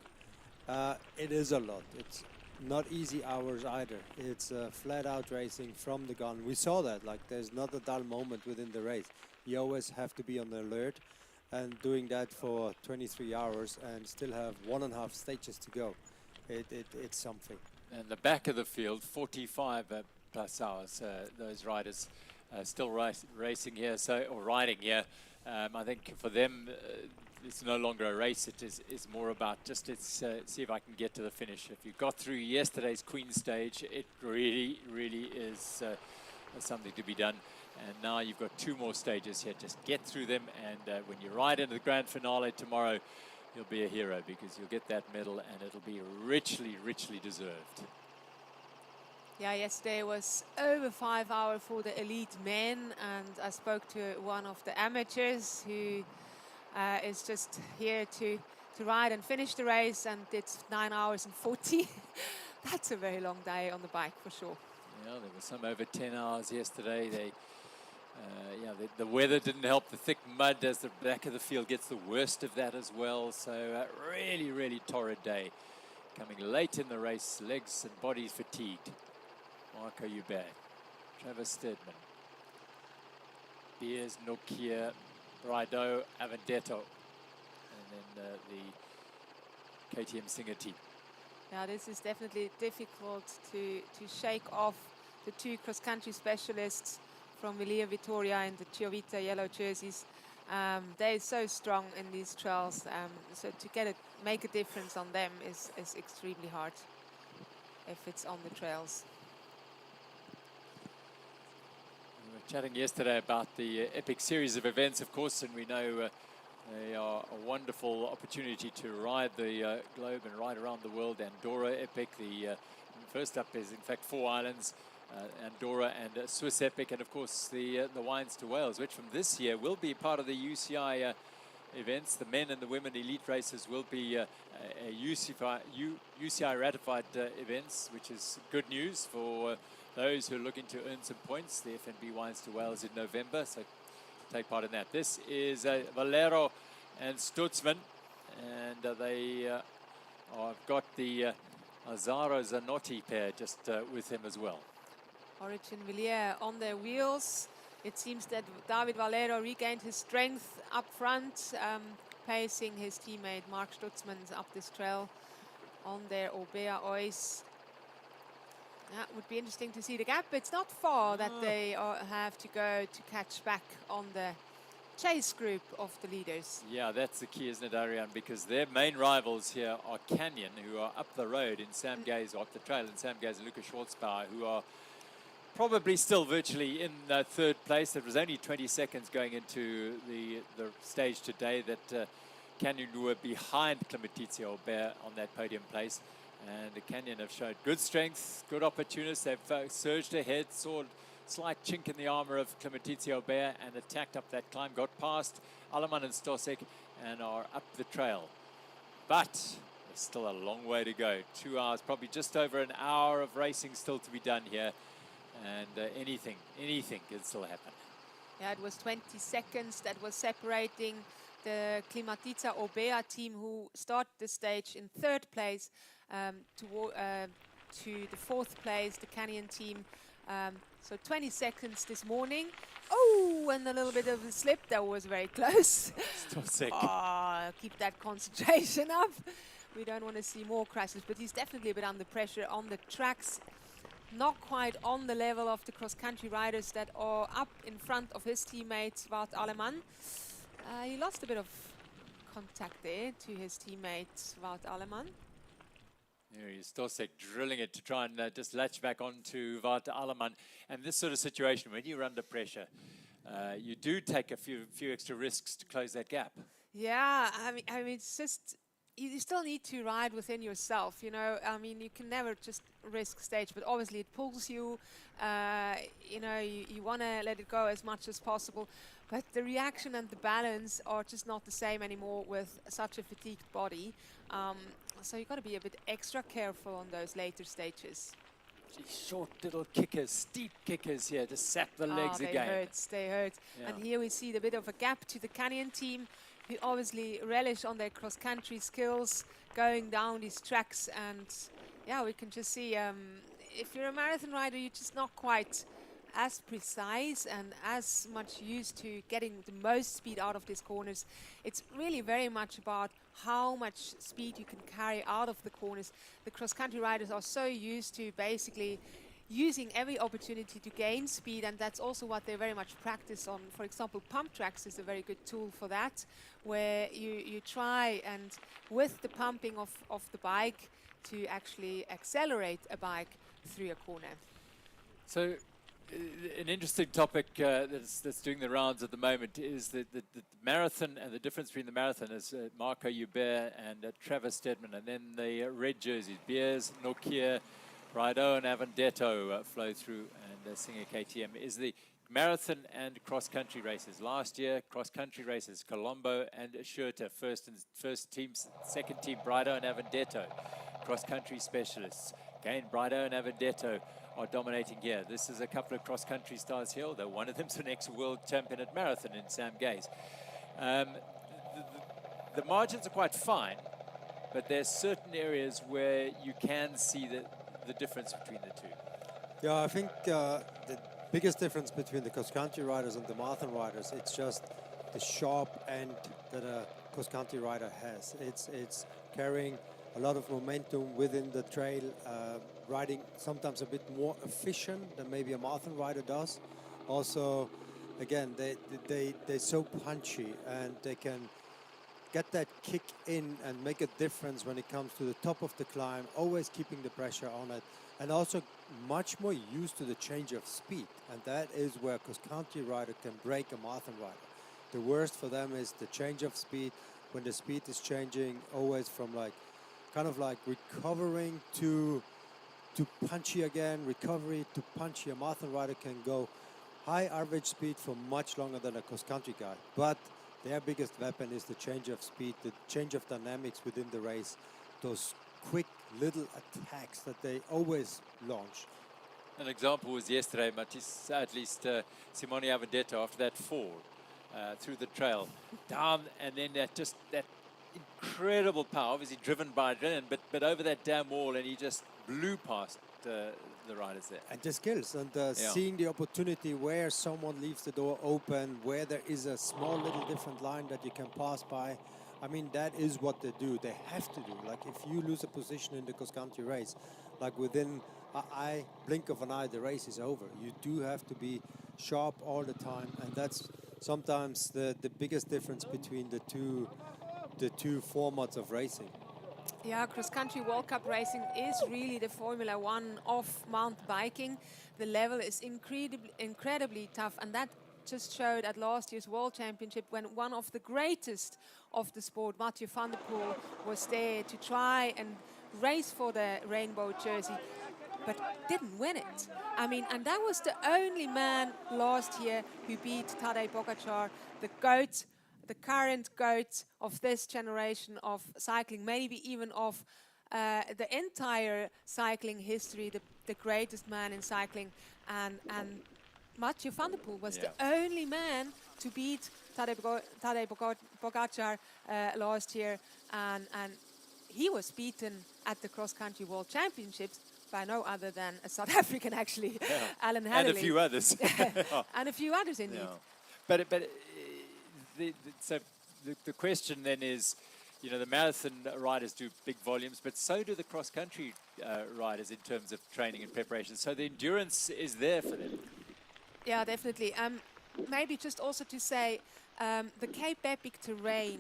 It is a lot. It's not easy hours either. It's flat out racing from the gun. We saw that, like there's not a dull moment within the race. You always have to be on alert, and doing that for 23 hours and still have 1.5 stages to go. It's something. And the back of the field, 45 plus hours, those riders still racing here, or riding here. I think for them, it's no longer a race. It is more about just see if I can get to the finish. If you got through yesterday's Queen stage, it really is something to be done. And now you've got 2 more stages here. Just get through them, and when you ride into the grand finale tomorrow, you'll be a hero because you'll get that medal, and it'll be richly, richly deserved. Yeah, yesterday was over 5 hours for the elite men, and I spoke to one of the amateurs who is just here to ride and finish the race, and did 9 hours and 40. That's a very long day on the bike for sure. Yeah, there was some over 10 hours yesterday. The weather didn't help. The thick mud as the back of the field gets the worst of that as well. So really, really torrid day. Coming late in the race, legs and body fatigued. Marco Hubert, Travis Stedman, Beers, Nokia, Braido, Avendetto, and then the KTM Singer team. Yeah, this is definitely difficult to shake off the 2 cross-country specialists from Vilia Vitoria in the Ciovita yellow jerseys. They're so strong in these trails, so to make a difference on them is extremely hard if it's on the trails. We were chatting yesterday about the Epic series of events, of course, and we know they are a wonderful opportunity to ride the globe and ride around the world. Andorra Epic, the first up is in fact 4 islands, Andorra and Swiss Epic, and of course the Wines to Wales, which from this year will be part of the UCI events. The men and the women elite races will be a UCI ratified events, which is good news for those who are looking to earn some points. The FNB Wines to Wales in November, so take part in that. This is Valero and Stutzman, and they have got the Azzaro Zanotti pair just with him as well. Origin Villiers on their wheels. It seems that David Valero regained his strength up front, pacing his teammate Mark Stutzman up this trail on their Aubert Ois. That would be interesting to see the gap. It's not far that they have to go to catch back on the chase group of the leaders. Yeah, that's the key, isn't it, Ariane? Because their main rivals here are Canyon, who are up the road in Sam Gaze, or up the trail in Sam Gaze and Lucas Schwarzbauer, who are probably still virtually in 3rd place. It was only 20 seconds going into the stage today that Canyon were behind Clementizia Aubert on that podium place. And the Canyon have showed good strength, good opportunists. They've surged ahead, saw a slight chink in the armor of Clementizia Aubert and attacked up that climb, got past Alleman and Stosek and are up the trail. But there's still a long way to go. 2 hours, probably just over an hour of racing still to be done here. And anything can still happen. Yeah, it was 20 seconds that was separating the Clementizia Aubert team, who started the stage in 3rd place, to the 4th place, the Canyon team. So 20 seconds this morning. Oh, and a little bit of a slip. That was very close. Keep that concentration up. We don't want to see more crashes, but he's definitely a bit under pressure on the tracks. Not quite on the level of the cross-country riders that are up in front of his teammate, Wout Alleman. He lost a bit of contact there to his teammate, Wout Alleman. Here is Stosek drilling it to try and just latch back onto Wout Alleman. And this sort of situation, when you're under pressure, you do take a few extra risks to close that gap. Yeah, I mean, it's just, you still need to ride within yourself, you know. I mean, you can never just risk stage, but obviously it pulls you. You know, you want to let it go as much as possible, but the reaction and the balance are just not the same anymore with such a fatigued body. So you've got to be a bit extra careful on those later stages. Short little kickers, steep kickers here to sap the legs again. They hurt. Yeah. And here we see a bit of a gap to the Canyon team, who obviously relish on their cross-country skills going down these tracks. And yeah, we can just see, if you're a marathon rider, you're just not quite as precise and as much used to getting the most speed out of these corners. It's really very much about how much speed you can carry out of the corners. The cross-country riders are so used to basically using every opportunity to gain speed, and that's also what they very much practice on. For example, pump tracks is a very good tool for that, where you try and with the pumping of the bike to actually accelerate a bike through a corner. So an interesting topic that's doing the rounds at the moment is the marathon, and the difference between the marathon is Marco Hubert and Travis Stedman, and then the red jerseys, Beers, Nokia, Rideau and Avendetto flow through, and Singer KTM is the marathon and cross-country races. Last year, cross-country races, Colombo and Schurter, first team, second team, Brido and Avendetto, cross-country specialists. Again, Brido and Avendetto are dominating here. This is a couple of cross-country stars here, although one of them's the next world champion at marathon in Sam Gaze. The margins are quite fine, but there's certain areas where you can see the difference between the two. Yeah, I think the biggest difference between the cross-country riders and the marathon riders, it's just the sharp end that a cross-country rider has. It's carrying a lot of momentum within the trail, riding sometimes a bit more efficient than maybe a marathon rider does. Also, again, they're so punchy, and they can get that kick in and make a difference when it comes to the top of the climb, always keeping the pressure on it, and also much more used to the change of speed. And that is where a cross-country rider can break a marathon rider. The worst for them is the change of speed, when the speed is changing always from kind of like recovering to punchy again, recovery to punchy. A marathon rider can go high average speed for much longer than a cross-country guy. But their biggest weapon is the change of speed, the change of dynamics within the race, those quick little attacks that they always launch. An example was yesterday, Matisse, at least Simone Avendetto, after that fall through the trail, down, and then that incredible power, obviously driven by adrenaline, but over that damn wall, and he just blew past the riders there. And the skills, and seeing the opportunity where someone leaves the door open, where there is a small little different line that you can pass by. I mean, that is what they do. They have to do. Like, if you lose a position in the cross-country race, like within a blink of an eye, the race is over. You do have to be sharp all the time, and that's sometimes the biggest difference between the two formats of racing. Yeah, cross-country World Cup racing is really the Formula One of mountain biking. The level is incredibly tough, and that just showed at last year's World Championship, when one of the greatest of the sport, Mathieu van der Poel, was there to try and race for the rainbow jersey, but didn't win it. I mean, and that was the only man last year who beat Tadej Pogačar, the GOAT, the current GOAT of this generation of cycling, maybe even of the entire cycling history, the greatest man in cycling. And Mathieu van der Poel was the only man to beat Tadej Pogačar last year, and he was beaten at the cross-country World Championships by no other than a South African, actually, Alan Hadley. And a few others. And a few others, indeed. But the question then is, you know, the marathon riders do big volumes, but so do the cross-country riders in terms of training and preparation. So the endurance is there for them. Yeah, definitely. Maybe just also to say, the Cape Epic terrain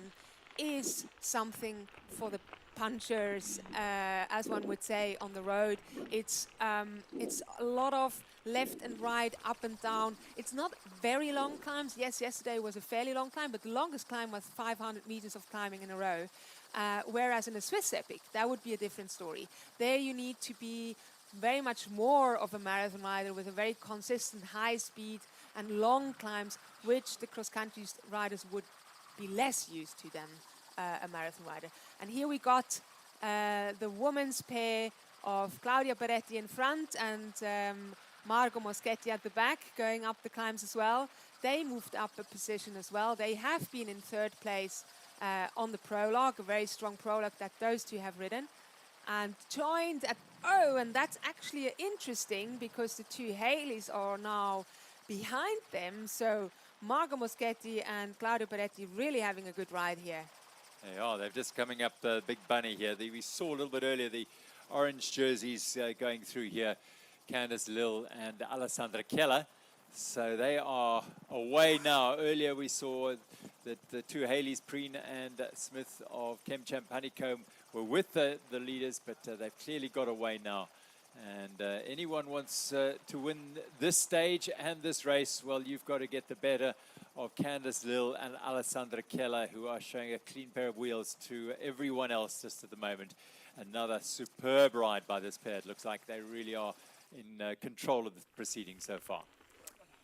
is something for the punchers, as one would say, on the road. It's a lot of left and right, up and down. It's not very long climbs. Yes, yesterday was a fairly long climb, but the longest climb was 500 meters of climbing in a row. Whereas in the Swiss Epic, that would be a different story. There you need to be very much more of a marathon rider with a very consistent high speed and long climbs, which the cross-country riders would be less used to than a marathon rider. And here we got the women's pair of Claudia Peretti in front and Margot Moschetti at the back, going up the climbs as well. They moved up a position as well. They have been in third place on the prologue, a very strong prologue that those two have ridden, and joined at, and that's actually interesting because the two Haleys are now behind them. So Margot Moschetti and Claudio Peretti really having a good ride here. They are. They're just coming up the big bunny here. We saw a little bit earlier the orange jerseys going through here. Candice Lill and Alessandra Keller. So they are away now. Earlier we saw that the two Haleys, Preen and Smith of ChemChamp Honeycomb, were with the leaders, but they've clearly got away now. And anyone wants to win this stage and this race, well, you've got to get the better of Candice Lill and Alessandra Keller, who are showing a clean pair of wheels to everyone else just at the moment. Another superb ride by this pair. It looks like they really are in control of the proceedings so far.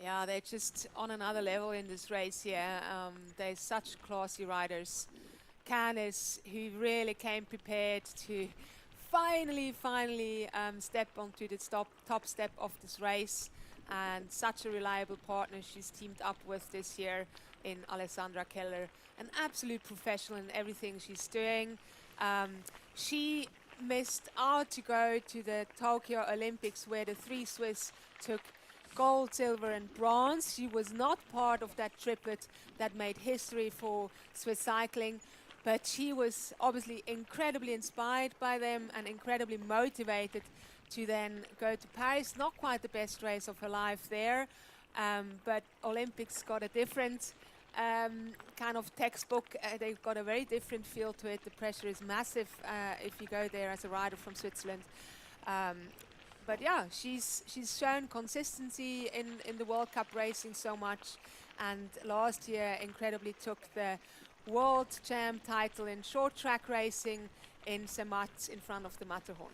Yeah, they're just on another level in this race here. They're such classy riders. Candice, who really came prepared to finally step onto the top step of this race, and such a reliable partner she's teamed up with this year in Alessandra Keller, an absolute professional in everything she's doing. She missed out to go to the Tokyo Olympics, where the 3 Swiss took gold, silver and bronze. She was not part of that triplet that made history for Swiss cycling, but she was obviously incredibly inspired by them and incredibly motivated to then go to Paris. Not quite the best race of her life there, but Olympics got a different kind of textbook. They've got a very different feel to it. The pressure is massive if you go there as a rider from Switzerland. But yeah, she's shown consistency in the World Cup racing so much, and last year incredibly took the World Champ title in short track racing in Zermatt in front of the Matterhorn.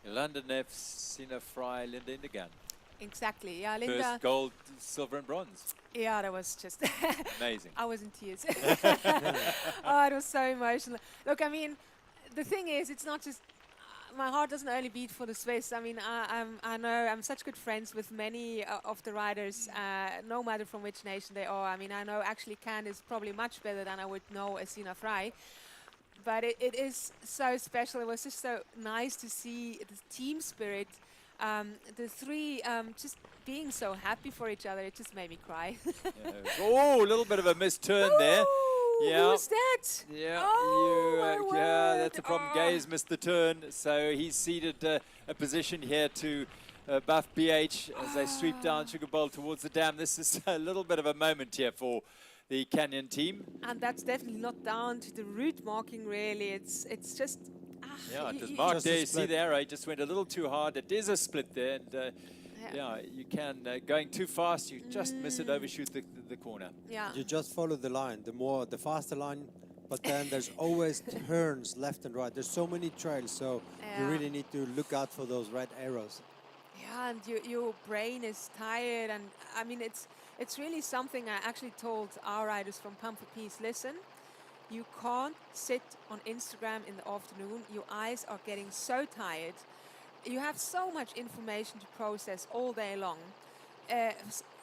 Linda Neff, Sina Fry, Linda Indegan. Exactly, yeah, Linda. First gold, silver and bronze. Yeah, that was just amazing. I was in tears. Oh, it was so emotional. Look, I mean, the thing is, it's not just, my heart doesn't only beat for the Swiss. I mean, I know I'm such good friends with many of the riders, no matter from which nation they are. I mean, I know actually Can is probably much better than I would know as Sina Fry. But it is so special. It was just so nice to see the team spirit. The 3 just being so happy for each other. It just made me cry. Oh, a little bit of a missed turn there. Yeah. Who's that? Yeah, Oh, yeah, that's a problem. Gaze missed the turn, so he's ceded a position here to Buff BH as they sweep down Sugar Bowl towards the dam. This is a little bit of a moment here for the Canyon team. And that's definitely not down to the route marking, really. It's just... Yeah, it was marked there. You see the arrow, just went a little too hard. It is a split there, and yeah, you can, going too fast, you just miss it, overshoot the corner. Yeah. You just follow the line, the faster line, but then there's always turns left and right. There's so many trails, so you really need to look out for those red arrows. Yeah, and your brain is tired, and I mean, it's really something I actually told our riders from Pump for Peace. Listen, you can't sit on Instagram in the afternoon. Your eyes are getting so tired. You have so much information to process all day long.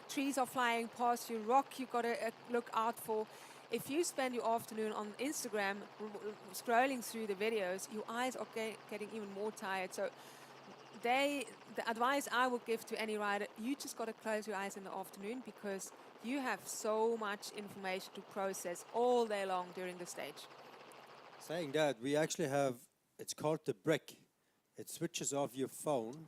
Trees are flying past you, rock you got to look out for. If you spend your afternoon on Instagram scrolling through the videos, your eyes are getting even more tired. So the advice I would give to any rider, you just got to close your eyes in the afternoon, because you have so much information to process all day long during the stage. Saying that, we actually have, it's called the brick. It switches off your phone,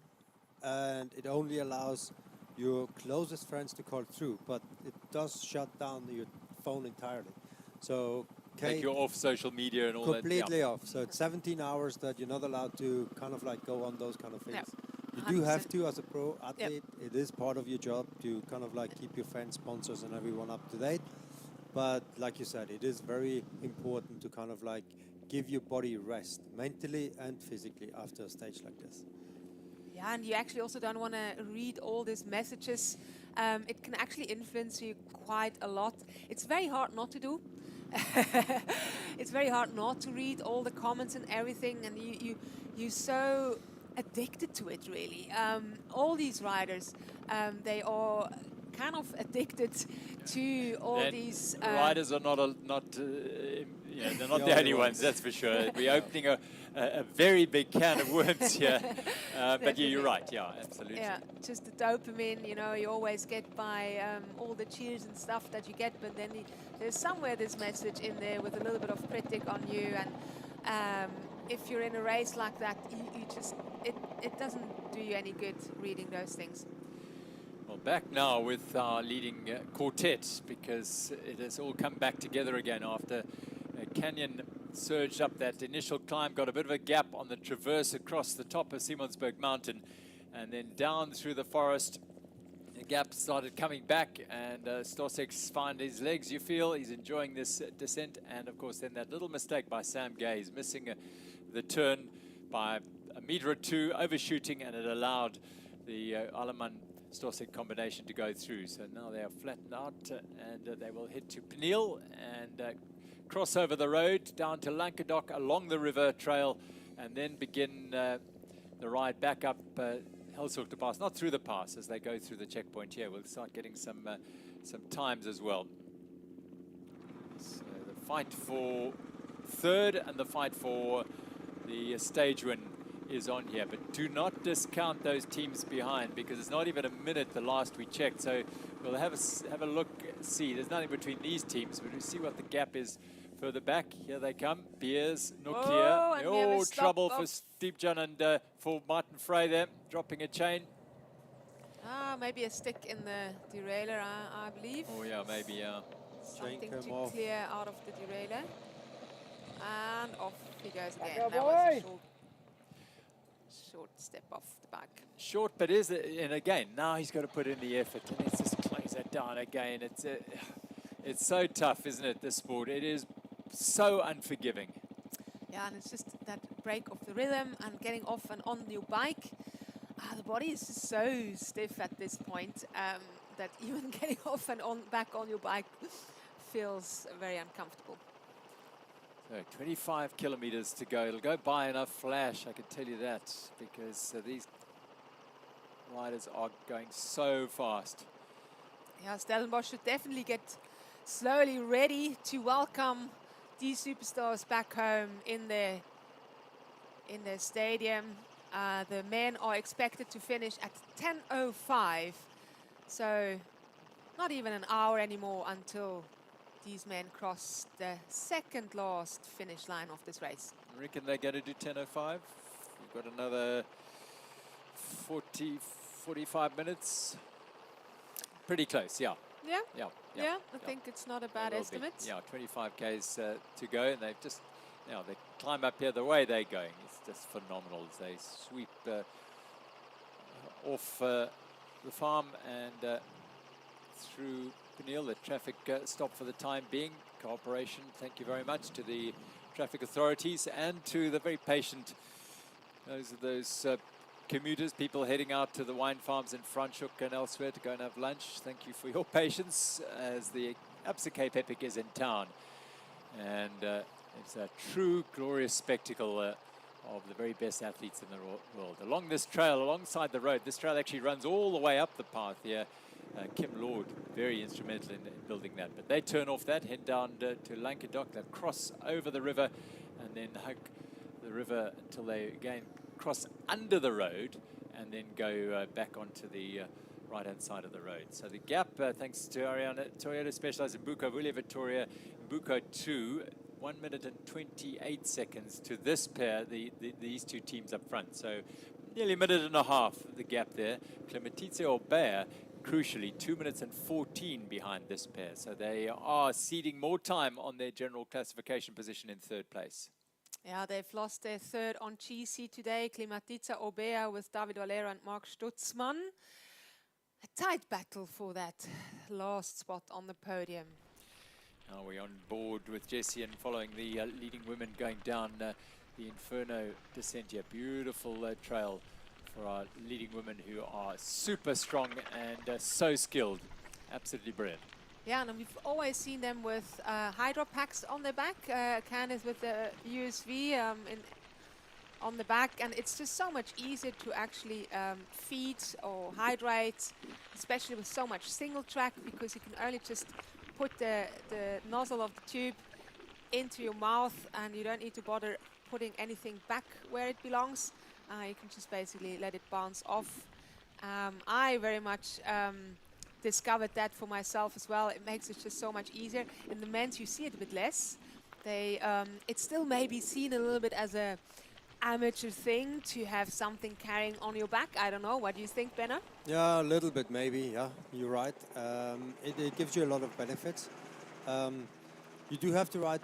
and it only allows your closest friends to call through, but it does shut down your phone entirely. So take you off social media and all that. Completely off. So it's 17 hours that you're not allowed to kind of like go on those kind of things. Yep. You do have to, as a pro athlete, Yep. it is part of your job to kind of like keep your fans, sponsors and everyone up to date. But like you said, it is very important to kind of like give your body rest, mentally and physically, after a stage like this. Yeah, and you actually also don't want to read all these messages. It can actually influence you quite a lot. It's very hard not to do. It's very hard not to read all the comments and everything, and you're so addicted to it, really. All these riders, they are kind of addicted to all these... riders are they're not the only ones, that's for sure. We're opening a very big can of worms here. But you're right, yeah, absolutely. Yeah, just the dopamine, you always get by all the cheers and stuff that you get, but then there's somewhere this message in there with a little bit of critic on you, and if you're in a race like that, you just, it doesn't do you any good reading those things. Well, back now with our leading quartet, because it has all come back together again after Canyon surged up that initial climb, got a bit of a gap on the traverse across the top of Simonsberg Mountain, and then down through the forest. The gap started coming back, and Stosek's found his legs, you feel. He's enjoying this descent, and of course then that little mistake by Sam Gaze, missing the turn by a metre or two, overshooting, and it allowed the Alleman Stosek combination to go through. So now they are flattened out, and they will head to Peniel and cross over the road down to Lankedok along the river trail, and then begin the ride back up Helshoek to pass, not through the pass as they go through the checkpoint here. We'll start getting some times as well. So the fight for third and the fight for the stage win is on here, but do not discount those teams behind, because it's not even a minute the last we checked. So we'll have a look, see. There's nothing between these teams, but we'll see what the gap is further back. Here they come. Beers, Nokia. Oh, trouble for Steepjan and for Martin Frey there, dropping a chain. Maybe a stick in the derailleur, I believe. Oh yeah, maybe, yeah. Something to clear out of the derailleur. And off he goes again. That was a short step off the back. Short, but and again, now he's got to put in the effort, and let's just close that down again. It's so tough, isn't it, this sport? It is so unforgiving. Yeah, and it's just that break of the rhythm and getting off and on your bike. The body is just so stiff at this point that even getting off and back on your bike feels very uncomfortable. So 25 kilometers to go. It'll go by in a flash, I can tell you that, because these riders are going so fast. Yeah, Stellenbosch should definitely get slowly ready to welcome these superstars back home in their stadium. The men are expected to finish at 10:05, so not even an hour anymore until these men cross the second last finish line of this race. I reckon they're going to do 10:05. We've got another 45 minutes. Pretty close, yeah. Yeah, I think it's not a bad estimate. Yeah, 25 Ks to go, and they've just, they climb up here the way they're going. It's just phenomenal as they sweep off the farm and through Peniel. The traffic stop for the time being. Cooperation, thank you very much to the traffic authorities and to the very patient, those commuters, people heading out to the wine farms in Franschhoek and elsewhere to go and have lunch. Thank you for your patience as the Absa Cape Epic is in town. And it's a true glorious spectacle of the very best athletes in the world. Along this trail, alongside the road, this trail actually runs all the way up the path here. Kim Lord, very instrumental in building that. But they turn off that, head down to Lankedok, they cross over the river and then hug the river until they again cross under the road and then go back onto the right-hand side of the road. So the gap, thanks to Ariana Toyota Specialized in Buko, Willie Vittoria, Buko 2, 1 minute and 28 seconds to this pair, these two teams up front. So nearly a minute and a half, the gap there. Clementitze Obeya, crucially, 2 minutes and 14 behind this pair. So they are ceding more time on their general classification position in third place. Yeah, they've lost their third on GC today. Clementitze Obeya with David Valero and Mark Stutzmann. A tight battle for that last spot on the podium. Now we're on board with Jesse and following the leading women going down the Inferno descent here. Beautiful trail for our leading women who are super strong and so skilled. Absolutely brilliant. Yeah, and we've always seen them with hydro packs on their back. Candice with the USV on the back, and it's just so much easier to actually feed or hydrate, especially with so much single track, because you can only just put the nozzle of the tube into your mouth and you don't need to bother putting anything back where it belongs. You can just basically let it bounce off. I very much discovered that for myself as well. It makes it just so much easier. In the men's you see it a bit less. It's still maybe seen a little bit as a amateur thing to have something carrying on your back. I don't know. What do you think, Benna? Yeah, a little bit maybe. Yeah, you're right. It gives you a lot of benefits. You do have to ride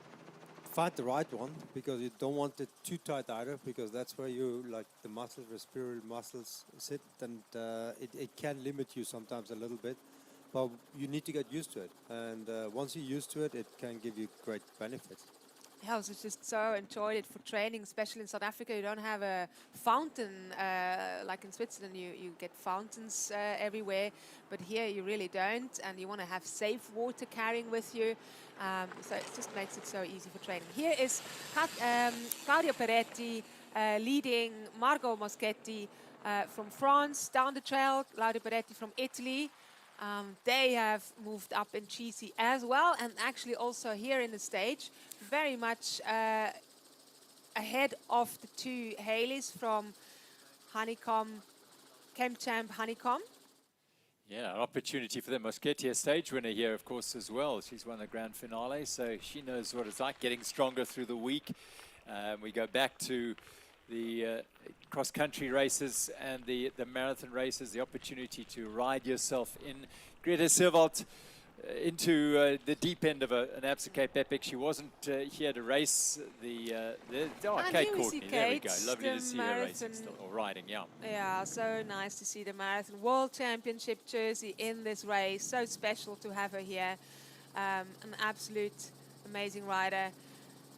find the right one, because you don't want it too tight either, because that's where you like the muscles, respiratory muscles sit, and it can limit you sometimes a little bit. But you need to get used to it, and once you're used to it, it can give you great benefits. I also just so enjoyed it for training, especially in South Africa. You don't have a fountain like in Switzerland. You get fountains everywhere, but here you really don't, and you want to have safe water carrying with you. So it just makes it so easy for training. Here is Claudio Peretti leading Margot Moschetti from France down the trail. Claudio Peretti from Italy. They have moved up in GC as well, and actually also here in the stage, very much ahead of the two Haleys from Honeycomb, Camp Champ Honeycomb. Yeah, an opportunity for them. Moschetti, a stage winner here, of course, as well. She's won the grand finale, so she knows what it's like, getting stronger through the week. We go back to the cross-country races and the marathon races, the opportunity to ride yourself in. Greta Sewald into the deep end of an Absa Cape Epic. She wasn't here to race Kate Courtney. There we go. Lovely to see her racing still, or riding, yeah. Yeah, so nice to see the Marathon World Championship jersey in this race. So special to have her here. An absolute amazing rider.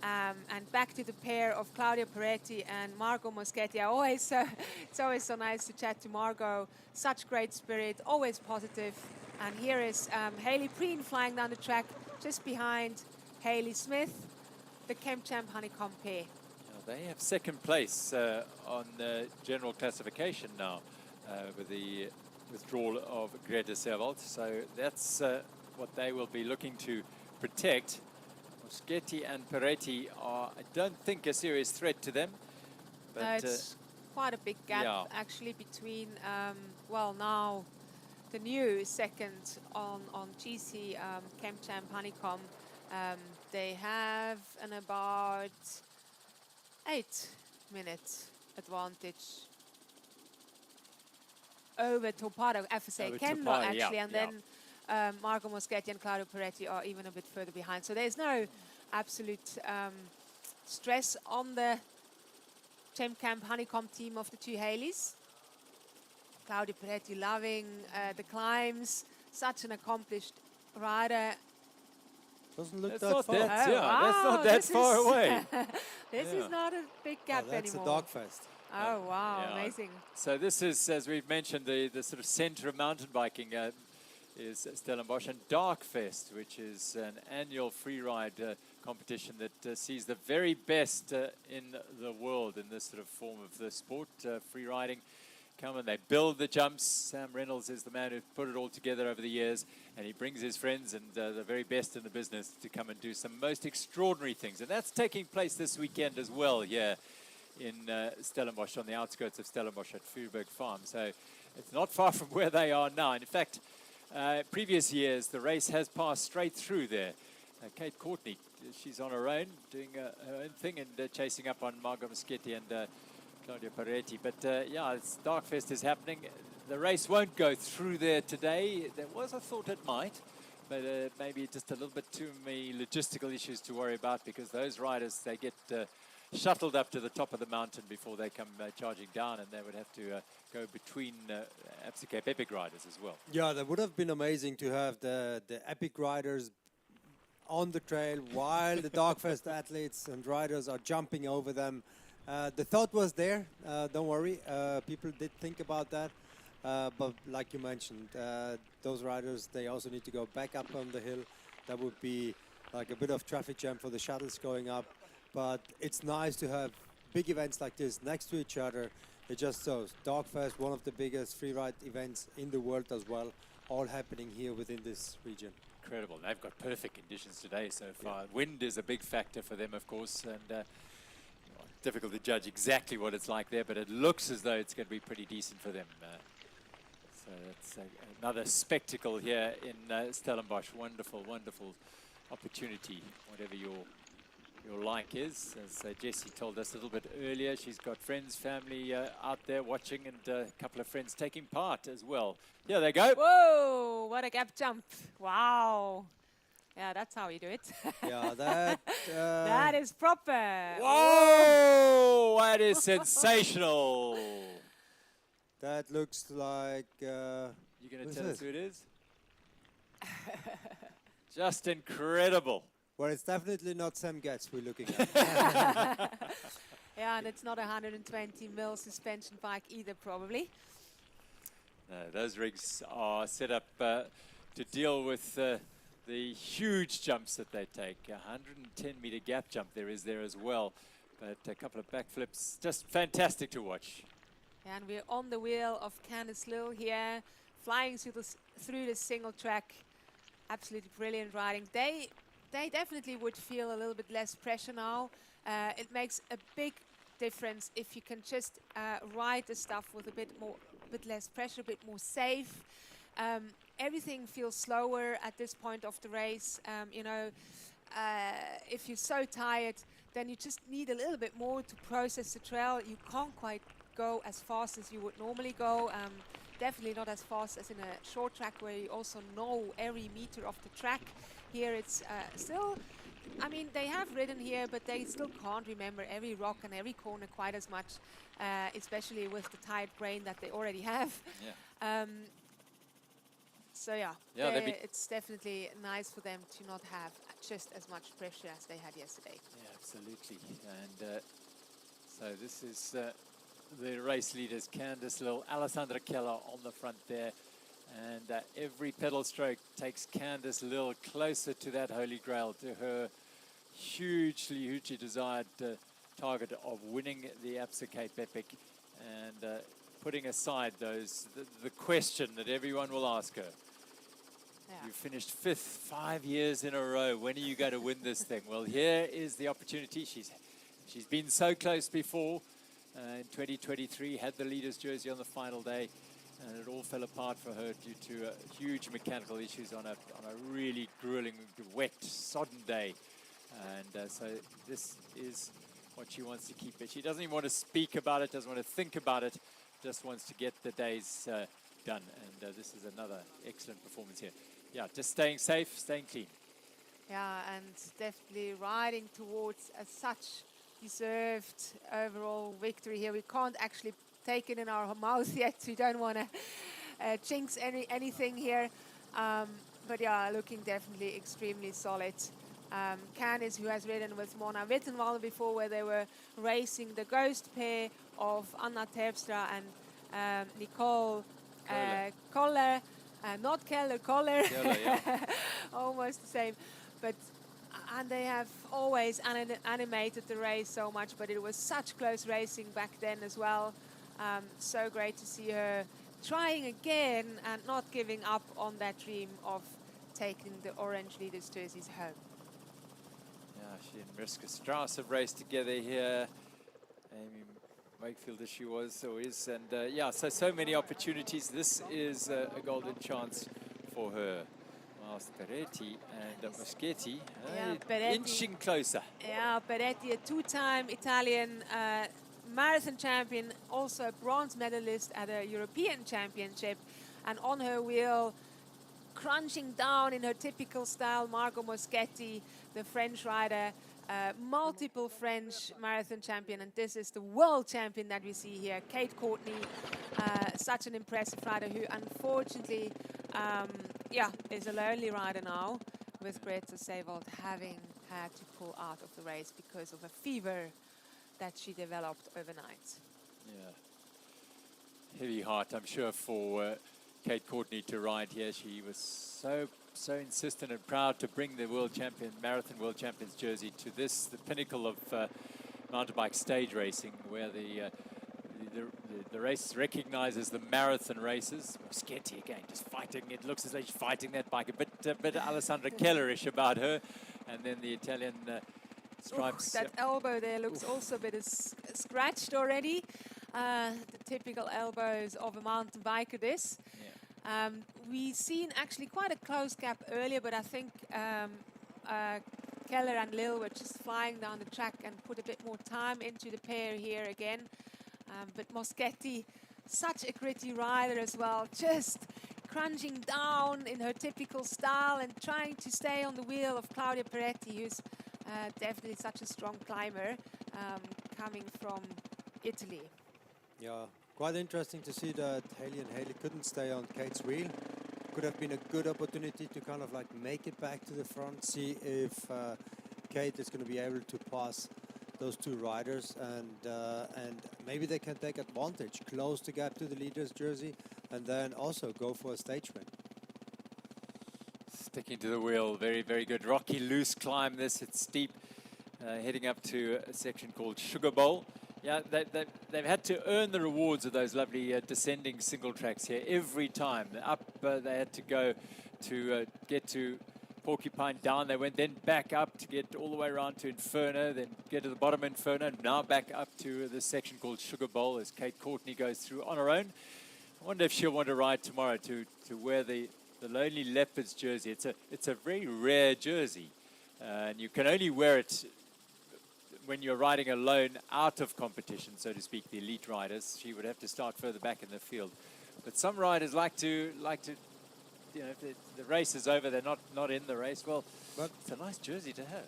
And back to the pair of Claudio Peretti and Margot Moschetti. It's always so nice to chat to Margot. Such great spirit, always positive. And here is Hayley Preen flying down the track just behind Hayley Smith, the Camp Champ Honeycomb pair. They have second place on the general classification now with the withdrawal of Greta Sewald. So that's what they will be looking to protect. Moschetti and Peretti are, I don't think, a serious threat to them. But it's quite a big gap, actually, between, now the new second on GC Camp Champ Honeycomb. They have an about 8-minute advantage over Topado, FSA Canberra, actually, and then Margot Moschetti and Claudio Peretti are even a bit further behind. So there's no absolute stress on the Champ Camp Honeycomb team of the two Haleys. Claudio Peretti loving the climbs, such an accomplished rider. Doesn't look that's that not far. That, that's not that far away. This is not a big gap that's anymore. That's a Dogfest. Oh, wow, amazing. So this is, as we've mentioned, the sort of center of mountain biking is Stellenbosch, and Darkfest, which is an annual free ride competition that sees the very best in the world in this sort of form of the sport, free riding. Come and they build the jumps. Sam Reynolds is the man who put it all together over the years, and he brings his friends and the very best in the business to come and do some most extraordinary things. And that's taking place this weekend as well here in Stellenbosch, on the outskirts of Stellenbosch at Vuurberg Farm. So it's not far from where they are now. And in fact, previous years, the race has passed straight through there. Kate Courtney, she's on her own, doing her own thing and chasing up on Margot Moschetti and Claudio Peretti. But it's Darkfest is happening. The race won't go through there today. There was a thought it might, but maybe just a little bit too many logistical issues to worry about, because those riders, they get shuttled up to the top of the mountain before they come charging down, and they would have to go between Absa Cape Epic riders as well. Yeah, that would have been amazing to have the Epic riders on the trail while the Darkfest athletes and riders are jumping over them. The thought was there, don't worry, people did think about that, but like you mentioned, those riders, they also need to go back up on the hill. That would be like a bit of traffic jam for the shuttles going up, but it's nice to have big events like this next to each other. It just shows Darkfest, one of the biggest freeride events in the world as well, all happening here within this region. Incredible. They've got perfect conditions today so far. Yeah. Wind is a big factor for them, of course, and difficult to judge exactly what it's like there, but it looks as though it's going to be pretty decent for them. So it's another spectacle here in Stellenbosch. Wonderful, wonderful opportunity, whatever your like is. As Jessie told us a little bit earlier, she's got friends, family out there watching, and a couple of friends taking part as well. Here they go. Whoa, what a gap jump. Wow. Yeah, that's how you do it. Yeah, that... that is proper. Whoa! That is sensational. That looks like... You're going to tell us who it is? Just incredible. Well, it's definitely not Sam Getz we're looking at. Yeah, and it's not a 120 mil suspension bike either, probably. No, those rigs are set up to deal with the huge jumps that they take. A 110 meter gap jump there as well. But a couple of backflips, just fantastic to watch. And we're on the wheel of Candice Lill here, flying through the single track. Absolutely brilliant riding. They definitely would feel a little bit less pressure now. It makes a big difference if you can just ride the stuff with a bit less pressure, a bit more safe. Everything feels slower at this point of the race. You know, if you're so tired, then you just need a little bit more to process the trail. You can't quite go as fast as you would normally go. Definitely not as fast as in a short track where you also know every meter of the track. Here it's still, I mean, they have ridden here, but they still can't remember every rock and every corner quite as much, especially with the tired brain that they already have. Yeah. So yeah, it's definitely nice for them to not have just as much pressure as they had yesterday. Yeah, absolutely. And so this is the race leaders, Candice Lill, Alessandra Keller on the front there. And every pedal stroke takes Candice Lill closer to that holy grail, to her hugely desired target of winning the Absa Cape Epic, and putting aside the question that everyone will ask her. Yeah. You finished 5th 5 years in a row. When are you going to win this thing? Well, here is the opportunity. She's been so close before. In 2023, had the leader's jersey on the final day, and it all fell apart for her due to huge mechanical issues on a really grueling, wet, sodden day. And so this is what she wants to keep. But she doesn't even want to speak about it, doesn't want to think about it, just wants to get the days done. And this is another excellent performance here. Yeah, just staying safe, staying clean. Yeah, and definitely riding towards such deserved overall victory here. We can't actually take it in our mouth yet. We don't want to jinx anything here. But yeah, looking definitely extremely solid. Candice, who has ridden with Mona Wittenwald before, where they were racing the ghost pair of Anna Terpstra and Nicole Koller. Not Keller, Koller. Yeah. Almost the same. But and they have always animated the race so much, but it was such close racing back then as well. So great to see her trying again and not giving up on that dream of taking the orange leaders' jerseys home. Yeah, she and Mariska Strauss have raced together here. Amy Wakefield as she was, or is. And yeah, so many opportunities. This is a golden chance for her. Miles Peretti and Moschetti inching closer. Yeah, Peretti, a two-time Italian marathon champion, also a bronze medalist at a European championship, and on her wheel, crunching down in her typical style, Margot Moschetti, the French rider, multiple French marathon champion, and this is the world champion that we see here, Kate Courtney, such an impressive rider who unfortunately is a lonely rider now, with Greta Savold having had to pull out of the race because of a fever that she developed overnight. Yeah, heavy heart, I'm sure, for Kate Courtney to ride here. She was so insistent and proud to bring the marathon world champions jersey to this, the pinnacle of mountain bike stage racing, where the race recognizes the marathon races. Moschetti again, just fighting. It looks as though she's fighting that bike. A bit Alessandra Kellerish about her. And then the Italian stripes. That elbow there looks also a bit scratched already. The typical elbows of a mountain biker, this. Yeah. We've seen actually quite a close gap earlier, but I think Keller and Lill were just flying down the track and put a bit more time into the pair here again. But Moschetti, such a gritty rider as well, just crunching down in her typical style and trying to stay on the wheel of Claudia Peretti, who's definitely such a strong climber, coming from Italy. Yeah, quite interesting to see that Haley couldn't stay on Kate's wheel. Could have been a good opportunity to kind of like make it back to the front, see if Kate is going to be able to pass those two riders, and maybe they can take advantage, close the gap to the leader's jersey, and then also go for a stage win. Sticking to the wheel, very, very good. Rocky loose climb this, it's steep, heading up to a section called Sugar Bowl. Yeah, they've had to earn the rewards of those lovely descending single tracks here every time. Up they had to go to get to Porcupine, down they went, then back up to get all the way around to Inferno, then get to the bottom of Inferno, now back up to this section called Sugar Bowl as Kate Courtney goes through on her own. I wonder if she'll want to ride tomorrow to wear the Lonely Leopards jersey. It's a very rare jersey, and you can only wear it when you're riding alone out of competition, so to speak, the elite riders. She would have to start further back in the field. But some riders like to you know, if the race is over, they're not in the race. Well, but it's a nice jersey to have.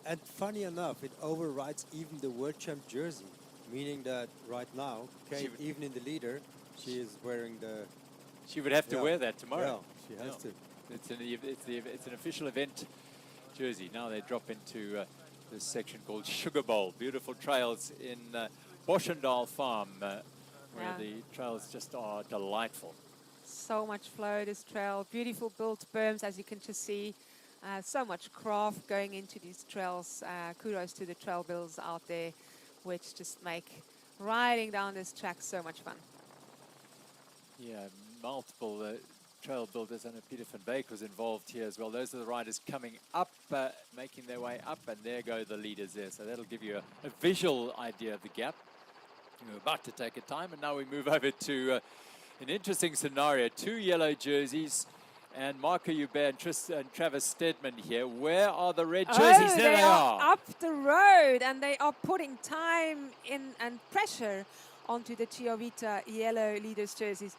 And funny enough, it overrides even the World Champ jersey, meaning that right now, Kate, even in the leader, she is wearing the... She would have to wear that tomorrow. Yeah, she has to. It's an official event jersey. Now they drop into this section called Sugar Bowl. Beautiful trails in Boschendal Farm, where the trails just are delightful. So much flow, this trail. Beautiful built berms, as you can just see. So much craft going into these trails. Kudos to the trail builders out there, which just make riding down this track so much fun. Yeah, multiple trail builders, and Peter van Beek was involved here as well. Those are the riders coming up, making their way up, and there go the leaders there. So that'll give you a visual idea of the gap. We're about to take a time, and now we move over to an interesting scenario. Two yellow jerseys, and Marco Hubert and Travis Stedman here. Where are the red jerseys? There they are. Up the road, and they are putting time in and pressure onto the Chiavita yellow leaders jerseys.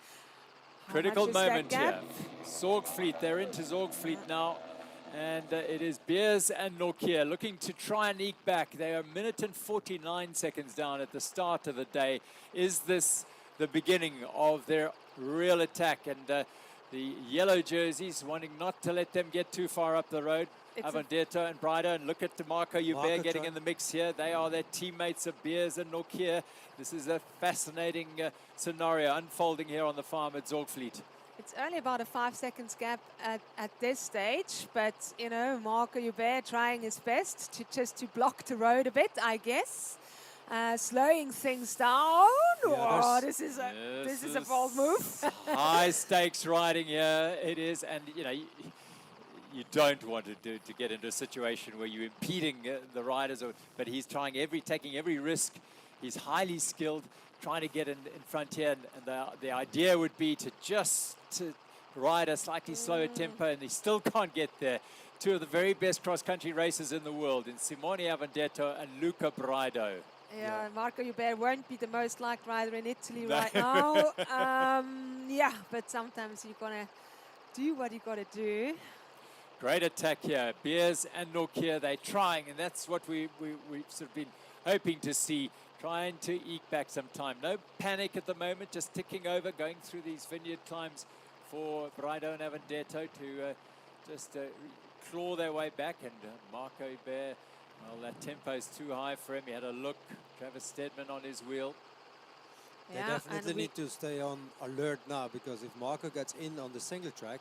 Critical moment here. Zorgvliet, they're into Zorgvliet now. And it is Beers and Norkier looking to try and eke back. They are a minute and 49 seconds down at the start of the day. Is this the beginning of their real attack? And the yellow jerseys wanting not to let them get too far up the road. Avondetto and Brydo, and look at Marco Hubert getting in the mix here. They are their teammates of Beers and Norkier. This is a fascinating scenario unfolding here on the farm at Zorgvliet. It's only about a 5 seconds gap at this stage, but you know, Marco Hubert trying his best to block the road a bit, I guess. Slowing things down. Yeah, this is a bold move. High stakes riding here it is, and you know, you don't want to get into a situation where you're impeding the riders, but he's taking every risk. He's highly skilled, trying to get in front here, and the idea would be to ride a slightly slower tempo, and he still can't get there. Two of the very best cross-country racers in the world, in Simone Avondetto and Luca Brydo. Yeah, Marco Hubert won't be the most liked rider in Italy right now. Yeah, but sometimes you're gonna do what you gotta do. Great attack here. Beers and Norkier, they're trying, and that's what we've sort of been hoping to see, trying to eke back some time. No panic at the moment, just ticking over, going through these vineyard climbs for Brydo and Avondetto to just claw their way back. And Marco Hubert, well, that tempo's too high for him. He had a look. Travis Stedman on his wheel. They definitely need to stay on alert now, because if Marco gets in on the single track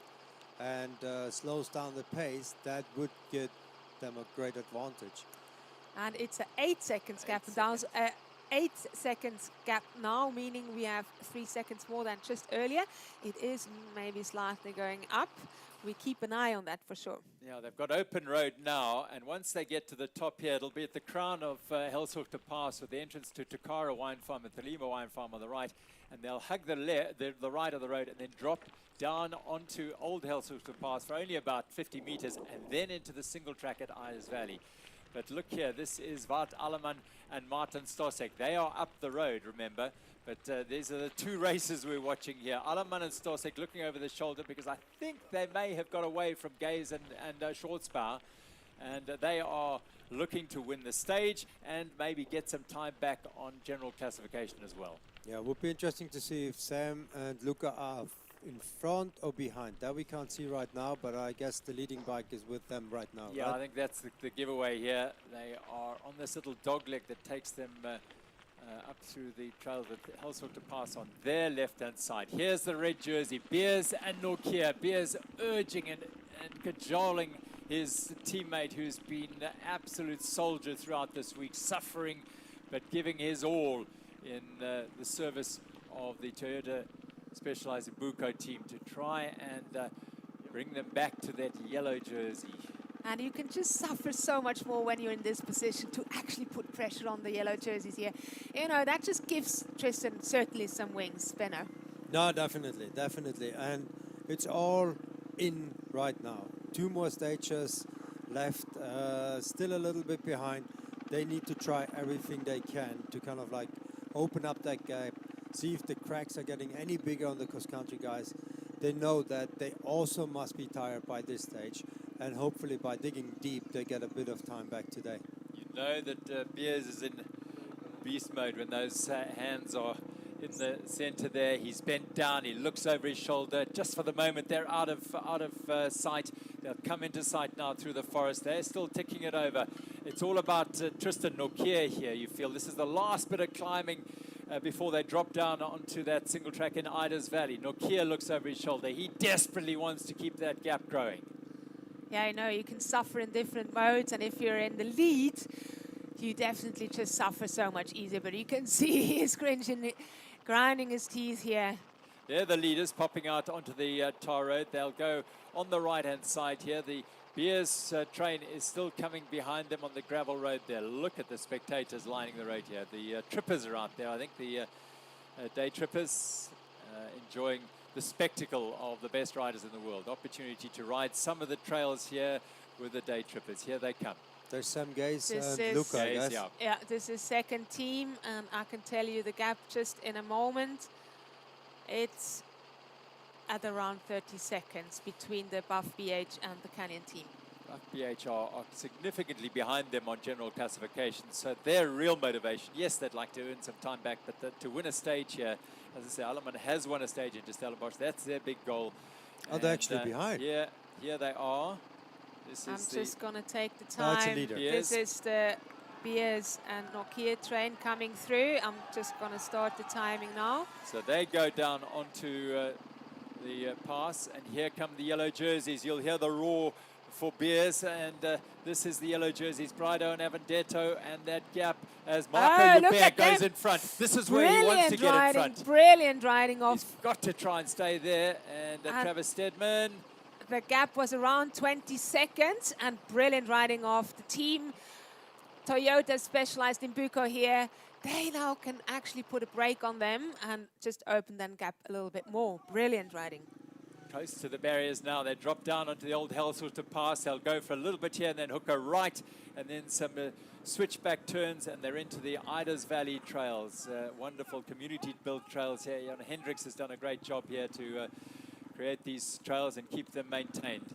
and slows down the pace, that would get them a great advantage. And it's an 8 seconds gap down. 8 seconds gap now, meaning we have 3 seconds more than just earlier. It is maybe slightly going up. We keep an eye on that for sure. Yeah, they've got open road now, and once they get to the top here, it'll be at the crown of Helshoek Pass with the entrance to Takara Wine Farm and Thelema Wine Farm on the right, and they'll hug the right of the road and then drop down onto Old Helshoek Pass for only about 50 meters, and then into the single track at Ayers Valley. But look here, this is Wout Alleman and Martin Stosek. They are up the road, remember. But these are the two races we're watching here. Alleman and Stosek looking over the shoulder because I think they may have got away from Gaze and Schwarzbauer. And they are looking to win the stage and maybe get some time back on general classification as well. Yeah, it would be interesting to see if Sam and Luca are in front or behind. That we can't see right now, but I guess the leading bike is with them right now. Yeah, right? I think that's the giveaway here. They are on this little dogleg that takes them up through the trail that Helshoek to pass on their left-hand side. Here's the red jersey, Beers and Nokia. Beers urging and cajoling his teammate who's been an absolute soldier throughout this week, suffering but giving his all in the service of the Toyota Specialized Ibuko team to try and bring them back to that yellow jersey. And you can just suffer so much more when you're in this position to actually put pressure on the yellow jerseys here. You know, that just gives Tristan certainly some wings, Benno. No, definitely, definitely. And it's all in right now. 2 more stages left, still a little bit behind. They need to try everything they can to kind of like open up that gap, see if the cracks are getting any bigger on the cross-country guys. They know that they also must be tired by this stage, and hopefully by digging deep they get a bit of time back today. You know that Beers is in beast mode when those hands are in the center there. He's bent down, he looks over his shoulder. Just for the moment they're out of sight. They'll come into sight now through the forest. They're still ticking it over. It's all about Tristan Nokia here, you feel. This is the last bit of climbing before they drop down onto that single track in Ida's Valley. Nokia looks over his shoulder. He desperately wants to keep that gap growing. Yeah, I know, you can suffer in different modes, and if you're in the lead, you definitely just suffer so much easier. But you can see he's grinding his teeth here. They're the leaders popping out onto the tar road. They'll go on the right-hand side here. The Beers train is still coming behind them on the gravel road there. Look at the spectators lining the road here. The trippers are out there. I think the day trippers enjoying the spectacle of the best riders in the world. Opportunity to ride some of the trails here with the day trippers. Here they come. There's Sam Gaze This and is- Luca, I guess. Yeah, this is second team, and I can tell you the gap just in a moment. It's at around 30 seconds between the Buff BH and the Canyon team. Buff BH are significantly behind them on general classification, so their real motivation, yes, they'd like to earn some time back, but to win a stage here, as I say, Alleman has won a stage into Stellenbosch. That's their big goal. Oh, they're actually behind. Yeah, here they are. This I'm is just going to take the Oh, it's a time. leader. This is the Beers and Nokia train coming through. I'm just going to start the timing now. So they go down onto the pass, and here come the yellow jerseys. You'll hear the roar for Beers, and this is the yellow jerseys, Brido and Avendetto, and that gap as Marco look Hubert at goes them. in front. This is where he wants to get in front. Brilliant riding off. He's got to try and stay there, and Travis Stedman. The gap was around 20 seconds, and brilliant riding off. The team, Toyota Specialized in Buko here, they now can actually put a brake on them and just open that gap a little bit more. Brilliant riding. Close to the barriers now. They drop down onto the old Helshoek to pass. They'll go for a little bit here and then hook a right, and then some switchback turns, and they're into the Ida's Valley trails. Wonderful community-built trails here. Jan Hendricks has done a great job here to create these trails and keep them maintained.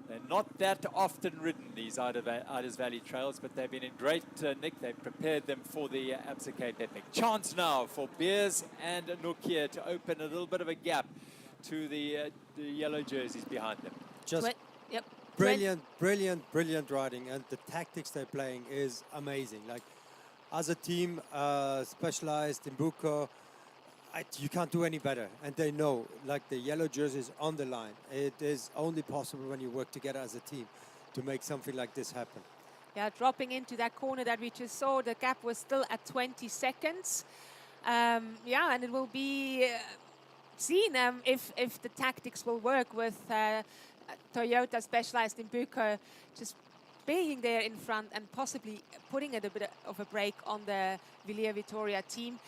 They're not that often ridden, these Ida's Valley trails, but they've been in great nick. They've prepared them for the Absa Cape Epic. Chance now for Beers and Nokia to open a little bit of a gap to the yellow jerseys behind them. Just Yep. brilliant, brilliant, brilliant riding, and the tactics they're playing is amazing. Like, as a team, Specialized in Buko, you can't do any better, and they know, like, the yellow jerseys on the line. It is only possible when you work together as a team to make something like this happen. Yeah, dropping into that corner that we just saw, the gap was still at 20 seconds. Yeah, and it will be seen if the tactics will work with Toyota Specialized in Buko just being there in front and possibly putting a bit of a break on the Villiers Vittoria team.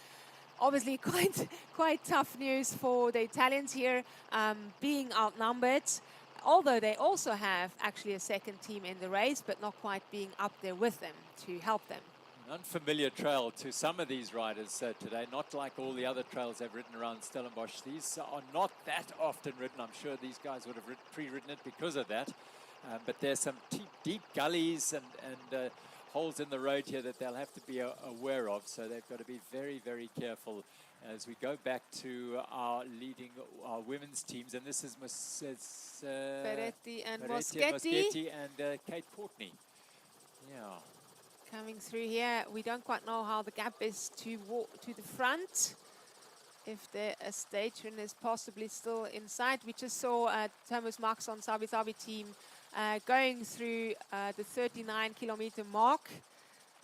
Obviously quite tough news for the Italians here, being outnumbered. although they also have actually a second team in the race, but not quite being up there with them to help them. An unfamiliar trail to some of these riders today, not like all the other trails they've ridden around Stellenbosch. These are not that often ridden. I'm sure these guys would have pre-ridden it because of that. But there's some deep gullies and holes in the road here that they'll have to be aware of. So they've got to be very, very careful as we go back to our women's teams. And this is Peretti and Moschetti and Kate Courtney. Yeah. Coming through here, we don't quite know how the gap is to the front. If a stage run is possibly still inside. We just saw Thomas Maxon Sabi team going through the 39-kilometer mark,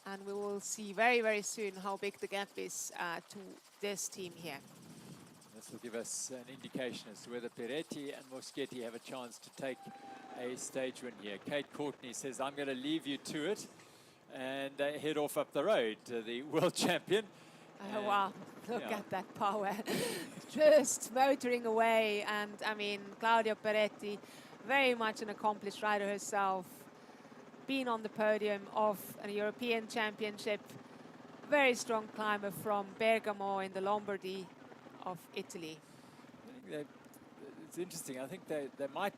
and we will see very, very soon how big the gap is to this team here. This will give us an indication as to whether Peretti and Moschetti have a chance to take a stage win here. Kate Courtney says, I'm going to leave you to it, and head off up the road, the world champion. Oh, wow, look at that power. Just motoring away. And I mean, Claudia Peretti, very much an accomplished rider herself, been on the podium of a European Championship, very strong climber from Bergamo in the Lombardy of Italy. I think it's interesting. I think they might,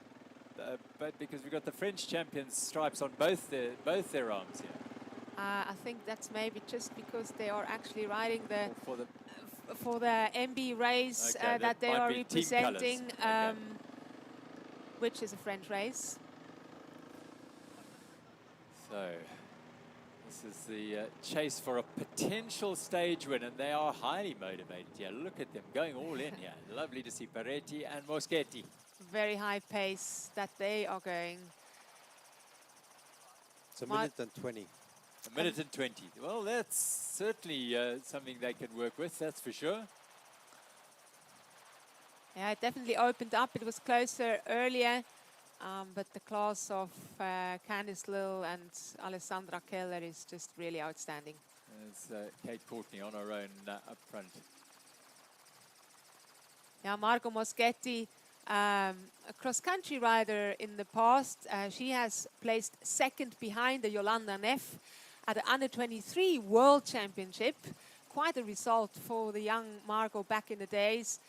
but because we've got the French champions stripes on both their arms here. I think that's maybe just because they are actually riding for the MB race that they are representing, which is a French race. So this is the chase for a potential stage win, and they are highly motivated here. Look at them going all in here. Lovely to see Peretti and Moschetti. Very high pace that they are going. It's a minute and 20. A minute and 20. Well, that's certainly something they can work with, that's for sure. Yeah, it definitely opened up. It was closer earlier, but the class of Candice Lill and Alessandra Keller is just really outstanding. There's Kate Courtney on her own up front. Yeah, Margot Moschetti, a cross-country rider in the past. She has placed second behind the Yolanda Neff at the Under-23 World Championship. Quite a result for the young Margot back in the days.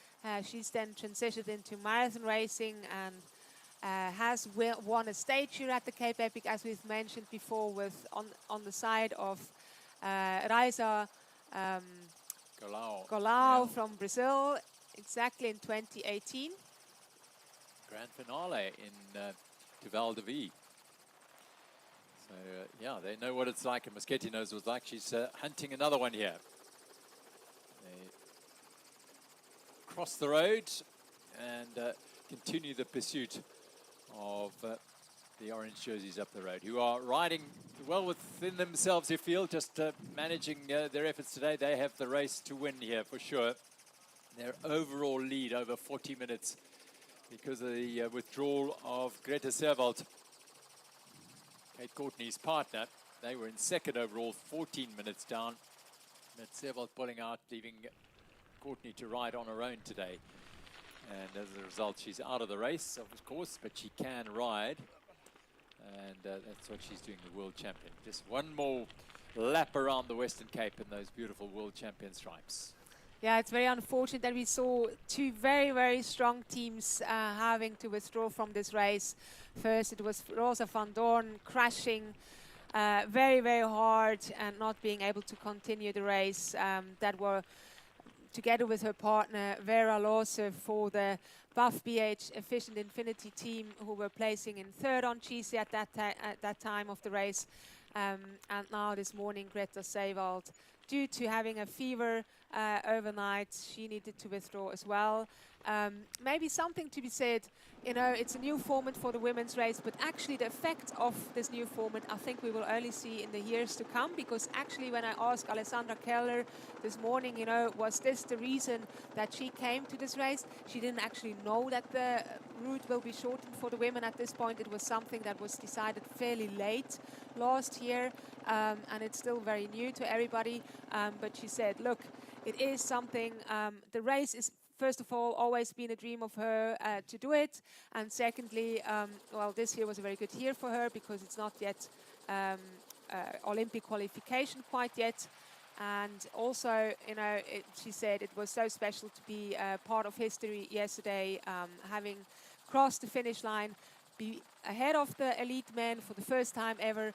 She's then transitioned into marathon racing and has won a stage here at the Cape Epic, as we've mentioned before, with on the side of Raisa Golau from Brazil, exactly in 2018. Grand finale in Duval de Vie. So, yeah, they know what it's like, and Moschetti knows what it's like. She's hunting another one here. They cross the road and continue the pursuit of the orange jerseys up the road, who are riding well within themselves, you feel, just managing their efforts today. They have the race to win here for sure. Their overall lead over 40 minutes because of the withdrawal of Greta Servald, Kate Courtney's partner. They were in second overall, 14 minutes down. But Servald pulling out, leaving Courtney to ride on her own today. And as a result, she's out of the race, of course, but she can ride. And that's what she's doing, the world champion. Just one more lap around the Western Cape in those beautiful world champion stripes. Yeah, it's very unfortunate that we saw two very, very strong teams having to withdraw from this race. First, it was Rosa van Doorn crashing very, very hard and not being able to continue the race. That were together with her partner, Vera Lawson, for the Buff BH Efficient Infinity team, who were placing in third on GC at that time of the race. And now this morning, Greta Servald, due to having a fever overnight, she needed to withdraw as well. Maybe something to be said, you know, it's a new format for the women's race, but actually the effect of this new format, I think we will only see in the years to come, because actually when I asked Alessandra Keller this morning, you know, was this the reason that she came to this race? She didn't actually know that the route will be shortened for the women at this point. It was something that was decided fairly late last year, and it's still very new to everybody. But she said, look, it is something, the race is first of all, always been a dream of her to do it. And secondly, well, this year was a very good year for her because it's not yet Olympic qualification quite yet. And also, you know, she said it was so special to be part of history yesterday, having crossed the finish line, be ahead of the elite men for the first time ever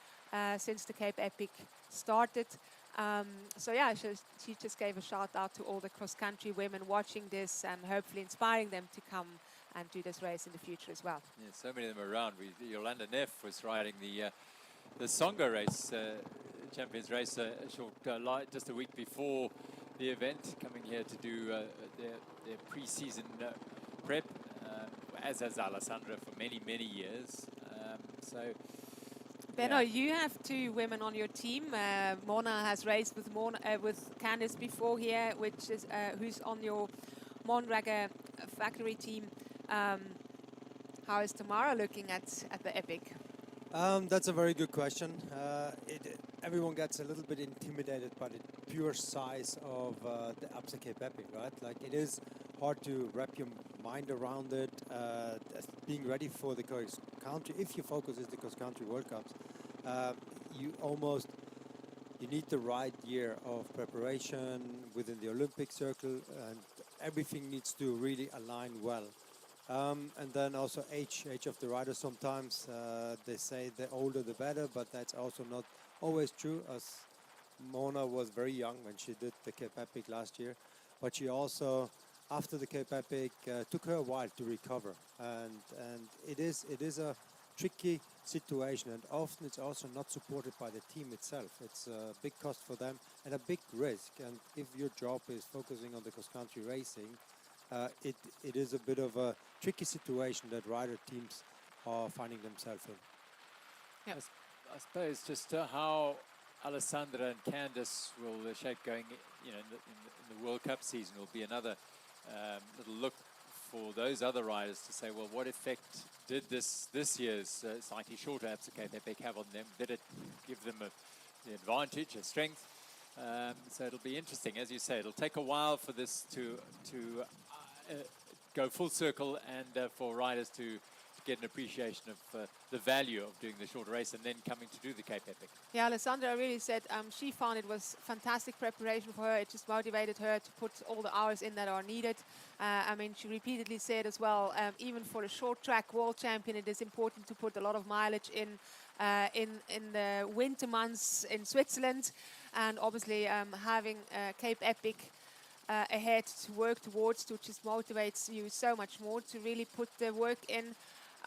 since the Cape Epic started. So yeah, she just gave a shout out to all the cross-country women watching this and hopefully inspiring them to come and do this race in the future as well. Yeah, so many of them around. Yolanda Neff was riding the Songa race, Champions race, just a week before the event, coming here to do their pre-season prep, as has Alessandra for many, many years. So. Benno, you have 2 women on your team. Mona has raced with Candice before here, which is who's on your Mondragon factory team. How is Tamara looking at the Epic? That's a very good question. Everyone gets a little bit intimidated by the pure size of the Absa Cape Epic, right? Like, it is hard to wrap your mind around it. Being ready for the cross country, if your focus is the cross country World Cups, you need the right year of preparation within the Olympic circle, and everything needs to really align well. And then also age of the rider. Sometimes they say the older the better, but that's also not always true, as Mona was very young when she did the Cape Epic last year. But she also, after the Cape Epic, took her a while to recover. And it is a tricky situation, and often it's also not supported by the team itself. It's a big cost for them and a big risk. And if your job is focusing on the cross-country racing, it is a bit of a tricky situation that rider teams are finding themselves in. Yeah, I suppose just how Alessandra and Candice will shape going, you know, in the World Cup season will be another little look for those other riders to say, well, what effect did this year's slightly shorter Absa Cape Epic have on them? Did it give them the advantage, a strength? So it'll be interesting, as you say. It'll take a while for this to go full circle and for riders to get an appreciation of the value of doing the shorter race and then coming to do the Cape Epic. Yeah, Alessandra really said she found it was fantastic preparation for her. It just motivated her to put all the hours in that are needed. I mean, she repeatedly said as well, even for a short track world champion, it is important to put a lot of mileage in the winter months in Switzerland, and obviously having Cape Epic ahead to work towards, to just motivates you so much more to really put the work in.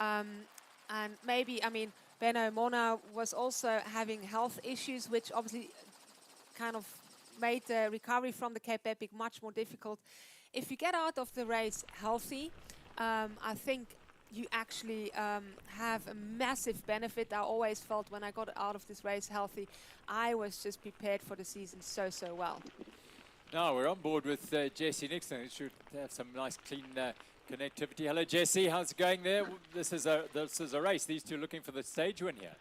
And maybe, I mean, Benno Mona was also having health issues, which obviously kind of made the recovery from the Cape Epic much more difficult. If you get out of the race healthy, I think you actually have a massive benefit. I always felt when I got out of this race healthy, I was just prepared for the season so well. Now we're on board with Jessie Nixon. It should have some nice clean connectivity. Hello, Jessie. How's it going there? This is a race. These two looking for the stage win here.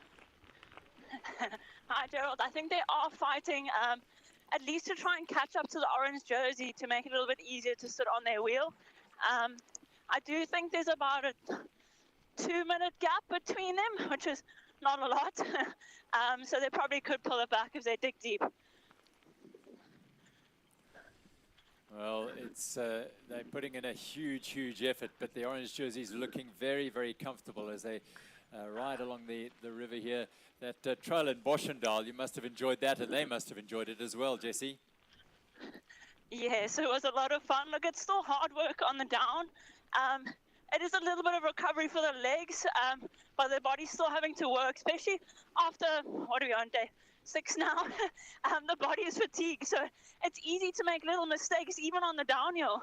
Hi, Gerald. I think they are fighting at least to try and catch up to the orange jersey to make it a little bit easier to sit on their wheel. I do think there's about a 2-minute gap between them, which is not a lot. So they probably could pull it back if they dig deep. Well, it's they're putting in a huge effort, but the orange jerseys are looking very comfortable as they ride along the river here. That trail in Boschendal, you must have enjoyed that, and they must have enjoyed it as well, Jessie. Yes, it was a lot of fun. Look, it's still hard work on the down. It is a little bit of recovery for the legs, but the body's still having to work, especially after, what are we on, day 6 now? The body is fatigued, so it's easy to make little mistakes even on the downhill.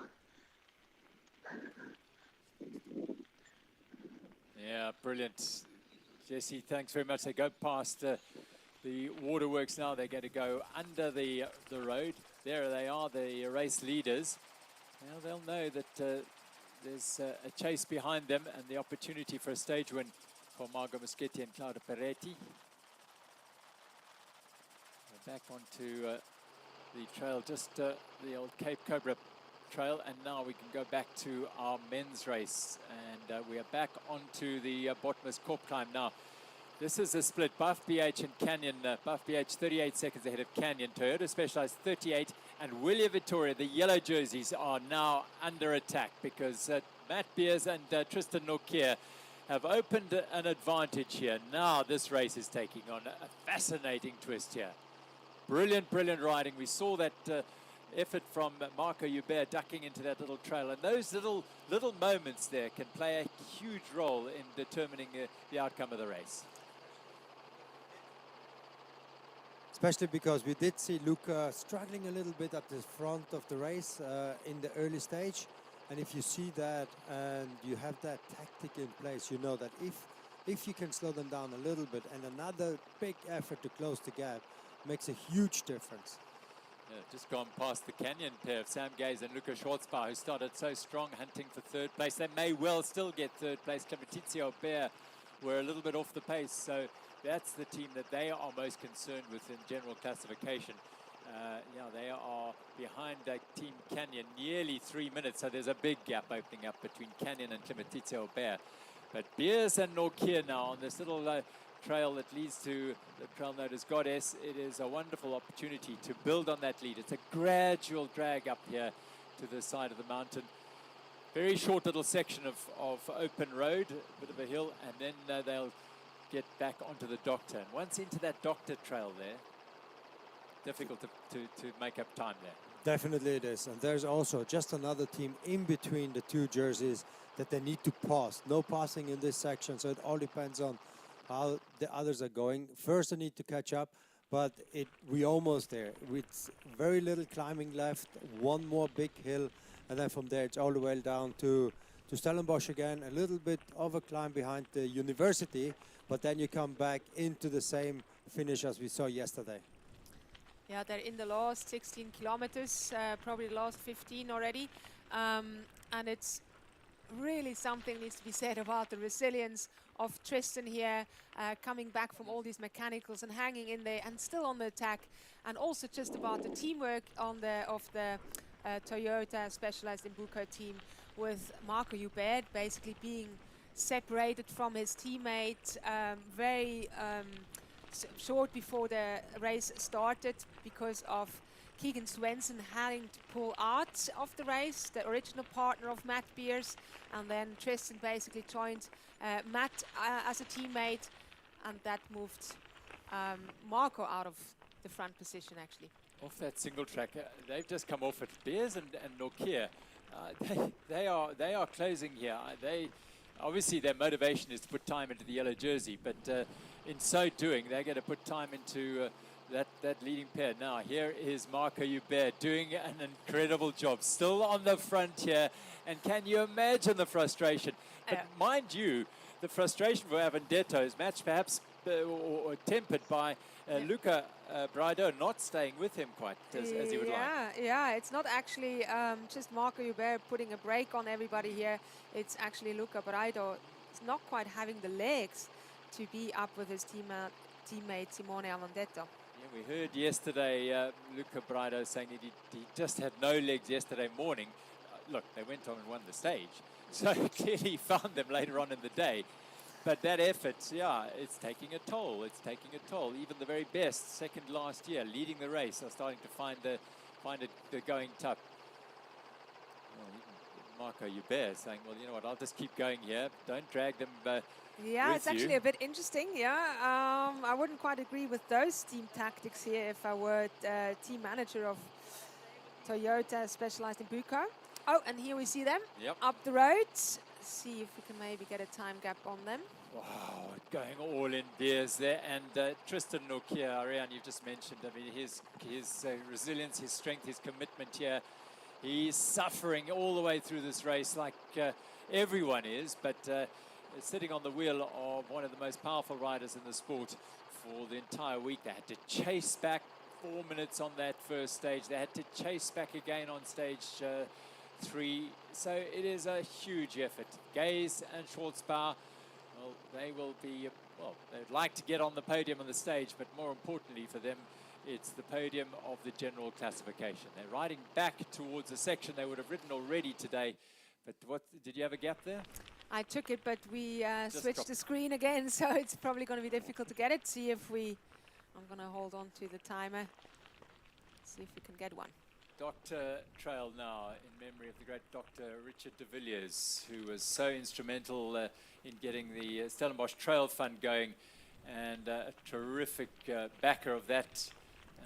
Yeah, brilliant. Jessie, thanks very much. They go past the waterworks now. They're going to go under the road. There they are, the race leaders. Now they'll know that there's a chase behind them and the opportunity for a stage win for Margot Moschetti and Claudia Peretti. Back onto the trail, just the old Cape Cobra trail, and now we can go back to our men's race, and we are back onto the Botmaskop climb now. This is a split. Buff BH and Canyon. Buff BH 38 seconds ahead of Canyon. Toyota Specialized 38, and William Vittoria, the yellow jerseys, are now under attack because Matt Beers and Tristan Norkier have opened an advantage here. Now this race is taking on a fascinating twist here. Brilliant, brilliant riding. We saw that effort from Marco Hubert ducking into that little trail, and those little moments there can play a huge role in determining the outcome of the race. Especially because we did see Luca struggling a little bit at the front of the race in the early stage. And if you see that and you have that tactic in place, you know that if you can slow them down a little bit, and another big effort to close the gap makes a huge difference. Yeah, just gone past the Canyon pair of Sam Gaze and Luca Schwarzbauer, who started so strong, hunting for third place. They may well still get third place. Clementizio Bear were a little bit off the pace, so that's the team that they are most concerned with in general classification. Yeah, they are behind Team Canyon nearly 3 minutes, so there's a big gap opening up between Canyon and Clementizio Bear. But Beers and Norkier now on this little trail that leads to the trail known as Goddess. It is a wonderful opportunity to build on that lead. It's a gradual drag up here to the side of the mountain. Very short little section of open road, a bit of a hill, and then they'll get back onto the Doctor. And once into that Doctor trail there, difficult to make up time there. Definitely it is. And there's also just another team in between the two jerseys that they need to pass. No passing in this section, so it all depends on how the others are going. First, they need to catch up, but we're almost there. With very little climbing left, one more big hill, and then from there it's all the way down to Stellenbosch again. A little bit of a climb behind the university, but then you come back into the same finish as we saw yesterday. Yeah, they're in the last 16 kilometers, probably the last 15 already. And it's really something needs to be said about the resilience of Tristan here, coming back from all these mechanicals and hanging in there and still on the attack. And also just about the teamwork of the Toyota Specialized in Buco team, with Marco Hubert basically being separated from his teammate very short before the race started because of Keegan Swenson having to pull out of the race, the original partner of Matt Beers, and then Tristan basically joined Matt as a teammate, and that moved Marco out of the front position actually. Off that single track, they've just come off it. Beers and Norkier, they are closing here. Obviously their motivation is to put time into the yellow jersey, but in so doing, they're going to put time into that leading pair. Now, here is Marco Hubert doing an incredible job, still on the front here. And can you imagine the frustration? But mind you, the frustration for Avendetto is matched perhaps or tempered by Luca Braido not staying with him quite as he would like. Yeah, it's not actually just Marco Hubert putting a brake on everybody here. It's actually Luca Braido is not quite having the legs to be up with his teammate Simone Avendetto. Yeah, we heard yesterday Luca Braido saying that he just had no legs yesterday morning. Look, they went on and won the stage, so clearly he found them later on in the day. But that effort, yeah, it's taking a toll. It's taking a toll. Even the very best, second last year, leading the race, are starting to find it going tough. Well, even Marco Hubert saying, well, you know what, I'll just keep going here. Don't drag them yeah, it's actually a bit interesting, yeah. I wouldn't quite agree with those team tactics here if I were team manager of Toyota Specialized in Buco. Oh, and here we see them up the road. See if we can maybe get a time gap on them. Wow, going all in Beers there. And Tristan Norkier, Ariane, you've just mentioned, I mean, his resilience, his strength, his commitment here. He's suffering all the way through this race like everyone is, but sitting on the wheel of one of the most powerful riders in the sport for the entire week. They had to chase back 4 minutes on that first stage. They had to chase back again on stage 3. So it is a huge effort. Gaze and Schwarzbauer, well, they will be, well, they'd like to get on the podium on the stage, but more importantly for them It's the podium of the general classification. They're riding back towards a section they would have ridden already today. But what, did you have a gap there? I took it, but we switched the screen again, so it's probably going to be difficult to get it. See if we... I'm going to hold on to the timer. See if we can get one. Dr. Trail now, in memory of the great Dr. Richard de Villiers, who was so instrumental in getting the Stellenbosch Trail Fund going, and a terrific backer of that,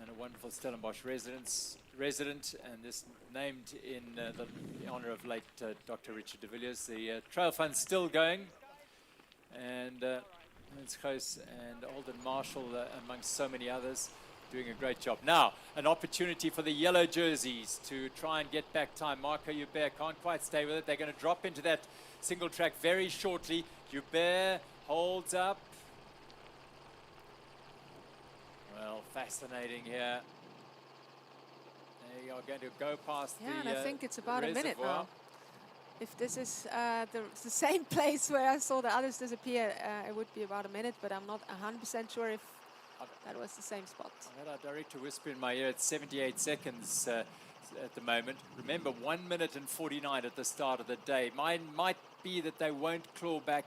and a wonderful Stellenbosch resident, and this named in the honor of late Dr. Richard de Villiers. The Trail Fund's still going, and it's close, and Alden Marshall amongst so many others, doing a great job. Now, an opportunity for the yellow jerseys to try and get back time. Marco Hubert can't quite stay with it. They're going to drop into that single track very shortly. Hubert holds up. Well, fascinating here. They are going to go past the and I think it's about reservoir. A minute now. If this is the same place where I saw the others disappear, it would be about a minute, but I'm not 100% sure if that was the same spot. I had our director whisper in my ear, it's 78 seconds at the moment. Remember, 1 minute and 49 at the start of the day. Mine might be that they won't claw back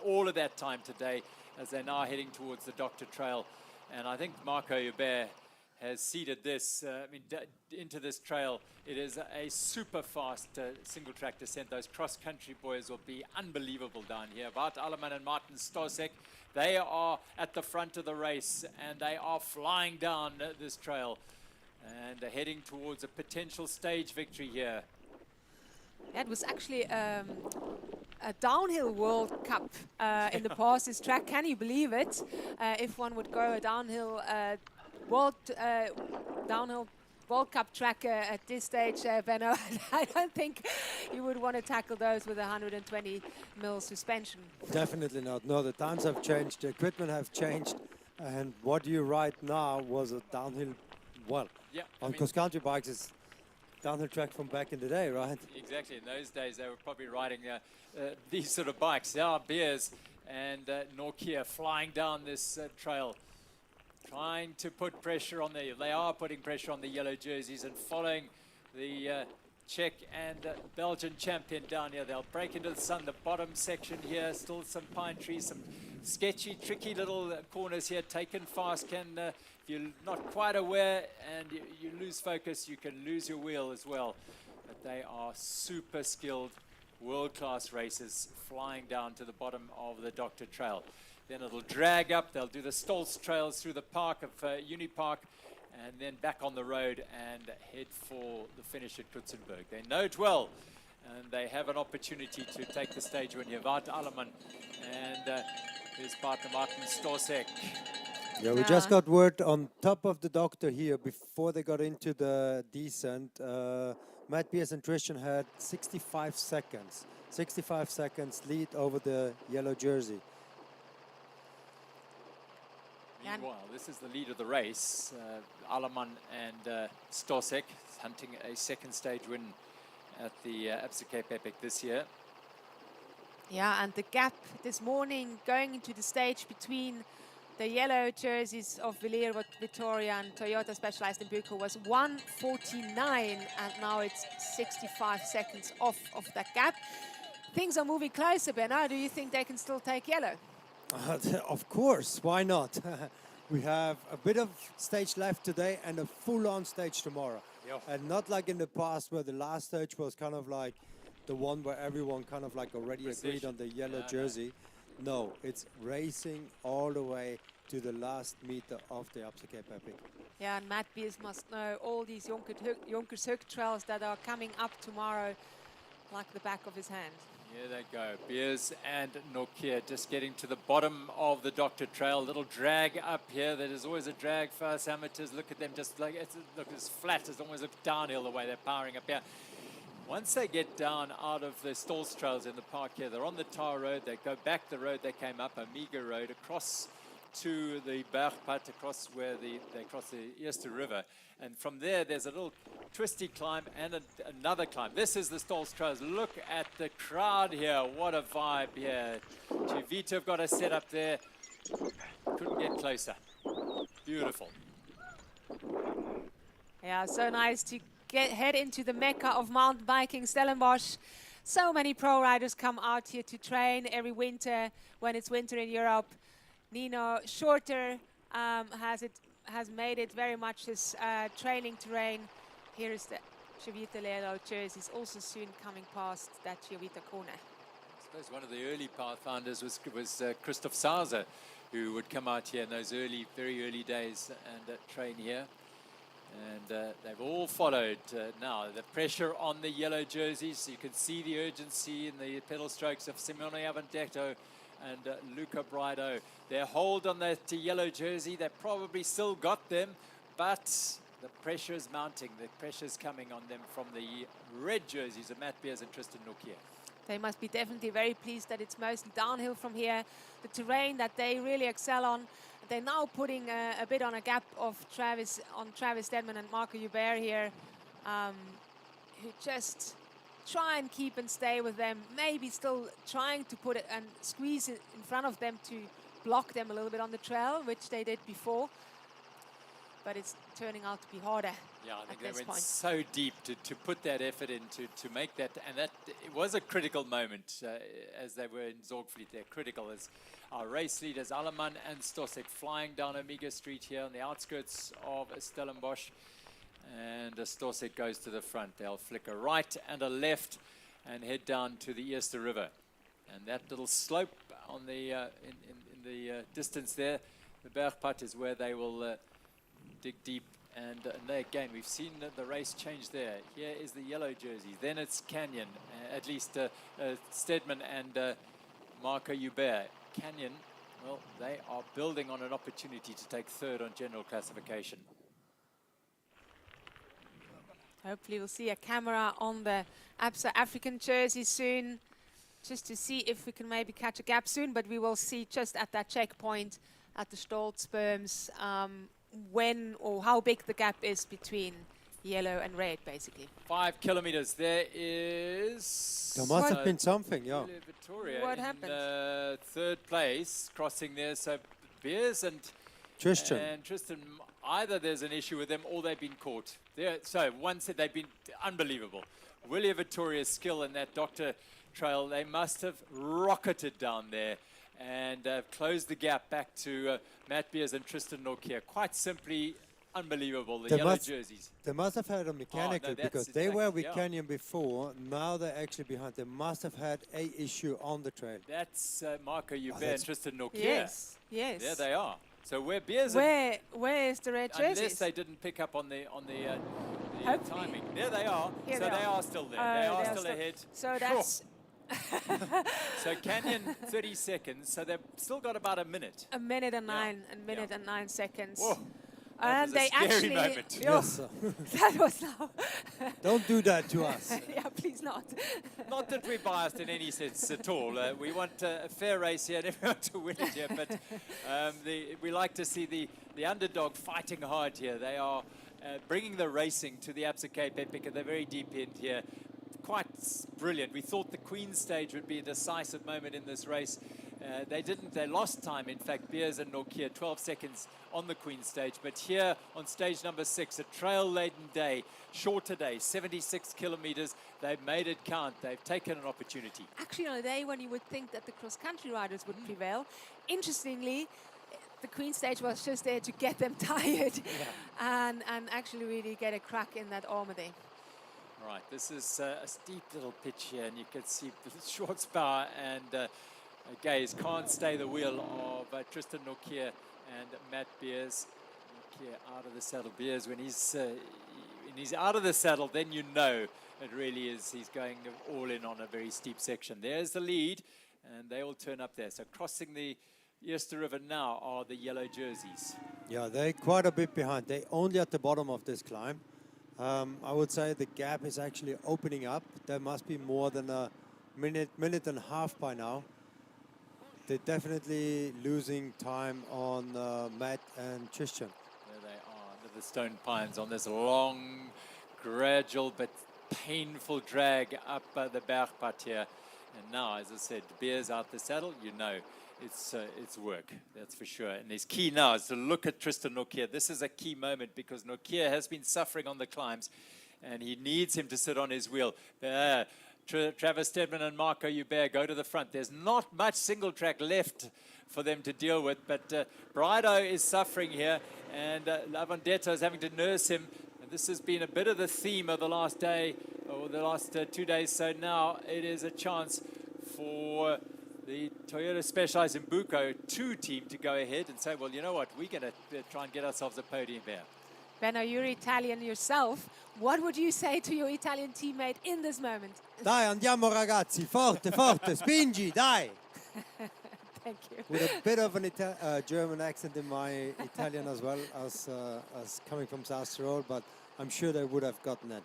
all of that time today as they're now heading towards the Doctor Trail. And I think Marco Hubert has seeded this into this trail. It is a super fast single track descent. Those cross-country boys will be unbelievable down here. Bart Alleman and Martin Stosek, they are at the front of the race, and they are flying down this trail and heading towards a potential stage victory here. It was actually a downhill World Cup in the past, this track. Can you believe it? If one would go a downhill downhill World Cup track at this stage, Benno, I don't think you would want to tackle those with a 120 mil suspension. Definitely not. No, the times have changed, the equipment have changed, and what you ride now was a downhill, well, on cross-country bikes, it's downhill track from back in the day, right? Exactly. In those days, they were probably riding these sort of bikes. There are Beers and Nokia flying down this trail, trying to put pressure on they are putting pressure on the yellow jerseys and following the Czech and Belgian champion down here. They'll break into the sun, the bottom section here, still some pine trees, some sketchy, tricky little corners here, taken fast. If you're not quite aware and you lose focus, you can lose your wheel as well. But they are super skilled, world-class racers flying down to the bottom of the Doctor Trail. Then it'll drag up, they'll do the Stolz trails through the park of Uni Park, and then back on the road and head for the finish at Coetzenburg. They know it well, and they have an opportunity to take the stage when you're Wout Alleman and his partner Martin Stosek. Yeah, we just got word on top of the Doctor here before they got into the descent. Matt Beers and Christian had 65 seconds. 65 seconds lead over the yellow jersey. Meanwhile, this is the lead of the race. Alleman and Stosek hunting a second stage win at the Absa Cape Epic this year. Yeah, and the gap this morning going into the stage between the yellow jerseys of Villiers, Victoria and Toyota Specialized in Buco was 1:49, and now it's 65 seconds off of that gap. Things are moving closer, Benno. Do you think they can still take yellow? Of course, why not? We have a bit of stage left today and a full-on stage tomorrow. And not like in the past where the last stage was kind of like the one where everyone kind of like already agreed on the yellow jersey. No, it's racing all the way to the last meter of the Absa Cape Epic. Yeah, and Matt Beers must know all these Jonkershoek trails that are coming up tomorrow like the back of his hand. Here they go, Beers and Nokia just getting to the bottom of the Doctor Trail. Little drag up here. There is always a drag for us amateurs. Look at them, just like look as flat as almost look downhill the way they're powering up here. Once they get down out of the Stolz trails in the park here, they're on the tar road. They go back the road they came up, Amiga Road, across to the Bergpad, across where they cross the Eerste River. And from there, there's a little twisty climb and another climb. This is the Stolz trails. Look at the crowd here. What a vibe here. Chivito have got a set up there. Couldn't get closer. Beautiful. Yeah, so nice to head into the mecca of mountain biking, Stellenbosch. So many pro riders come out here to train every winter when it's winter in Europe. Nino Shorter has made it very much his training terrain. Here is the Civita Lelo jerseys, also soon coming past that Civita corner. I suppose one of the early pathfinders was Christoph Sauser, who would come out here in those very early days and train here. And they've all followed now. The pressure on the yellow jerseys. You can see the urgency in the pedal strokes of Simone Avendetto and Luca Brido. Their hold on that yellow jersey, they've probably still got them, but the pressure is mounting. The pressure is coming on them from the red jerseys of Matt Beers and Tristan Nokia. They must be definitely very pleased that it's mostly downhill from here. The terrain that they really excel on. They're now putting a bit on a gap of Travis Stedman and Marco Hubert here, who just try and keep and stay with them. Maybe still trying to put it and squeeze it in front of them to block them a little bit on the trail, which they did before. But it's turning out to be harder. Yeah, I think they went so deep to put that effort in to make that, and that it was a critical moment as they were in Zorgvliet. They're critical as our race leaders Alleman and Stosek flying down Omega Street here on the outskirts of Stellenbosch, and Stosek goes to the front. They'll flick a right and a left and head down to the Eerste River, and that little slope on the in the distance there, the Bergpad, is where they will dig deep. And they, again, we've seen the race change there. Here is the yellow jerseys. Then it's Canyon, at least Stedman and Marco Hubert. Canyon, well, they are building on an opportunity to take third on general classification. Hopefully we'll see a camera on the Absa African jersey soon, just to see if we can maybe catch a gap soon. But we will see just at that checkpoint at the Stolz Berms when or how big the gap is between yellow and red, basically. 5 kilometers. There is... There must have been something, yeah. Victoria what in happened? Third place, crossing there. So Beers and Tristan. Either there's an issue with them or they've been caught. So one said they've been unbelievable. Willia Vittoria's skill in that Doctor Trail, they must have rocketed down there and closed the gap back to Matt Beers and Tristan Nokia. Quite simply unbelievable, the yellow jerseys. They must have had a mechanical, because they were with Canyon before. Now they're actually behind. They must have had a issue on the trail. That's Marco Hubert and Tristan Nokia. Yes, yes. There they are. So where Beers where is the red jerseys? Unless they didn't pick up on the timing. There they are. Here so they are still there. They are still ahead. So that's... So Canyon 30 seconds, so they've still got about a minute. A minute and and 9 seconds. Whoa. And they actually moment. Yes, that was now don't do that to us. Yeah, please not. Not that we're biased in any sense at all. We want a fair race here and everyone to win it here, but we like to see the underdog fighting hard here. They are bringing the racing to the Absa Cape Epic at the very deep end here. Quite brilliant. We thought the Queen stage would be a decisive moment in this race. They didn't. They lost time. In fact, Beers and Nokia 12 seconds on the Queen stage. But here on stage number 6, a trail-laden day, shorter day, 76 kilometers. They've made it count. They've taken an opportunity. Actually, on a day when you would think that the cross-country riders would prevail, interestingly, the Queen stage was just there to get them tired and actually really get a crack in that Armady. Right, this is a steep little pitch here, and you can see Schwarzbauer and Gaze can't stay the wheel of Tristan Nokia and Matt Beers. Nokia out of the saddle. Beers, when he's out of the saddle, then you know it really is. He's going all in on a very steep section. There's the lead, and they all turn up there. So crossing the Eerste River now are the yellow jerseys. Yeah, they're quite a bit behind. They're only at the bottom of this climb. I would say the gap is actually opening up. There must be more than a minute and a half by now. They're definitely losing time on Matt and Tristan. There they are under the stone pines on this long, gradual but painful drag up the Bergpad here. And now, as I said, Beers out the saddle, you know it's work, that's for sure. And his key now is to look at Tristan Nortje. This is a key moment because Nortje has been suffering on the climbs, and he needs him to sit on his wheel. Travis Stedman and Marco Hubert go to the front. There's not much single track left for them to deal with, but Brido is suffering here, and Lavandetto is having to nurse him. And this has been a bit of the theme of the last day, or the last 2 days. So now it is a chance for the Toyota Specialized in Buco 2 team to go ahead and say, well, you know what, we're going to try and get ourselves a podium here. Benno, you're Italian yourself. What would you say to your Italian teammate in this moment? Dai, andiamo ragazzi, forte, forte, spingi, dai! Thank you. With a bit of an German accent in my Italian as well, as coming from South Tyrol, but I'm sure they would have gotten it.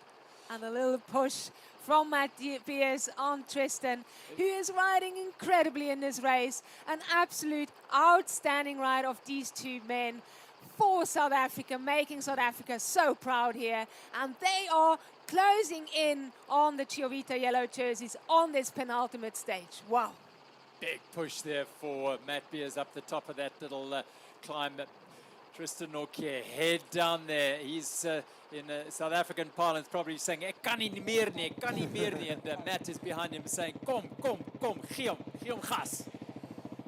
And a little push from Matt Beers on Tristan, who is riding incredibly in this race. An absolute outstanding ride of these two men for South Africa, making South Africa so proud here. And they are closing in on the Ciovita yellow jerseys on this penultimate stage. Wow. Big push there for Matt Beers up the top of that little climb. Tristan Nortje, head down there. He's in South African parlance probably saying, "Kani mirni," and Matt is behind him saying, "Kom, giom gas."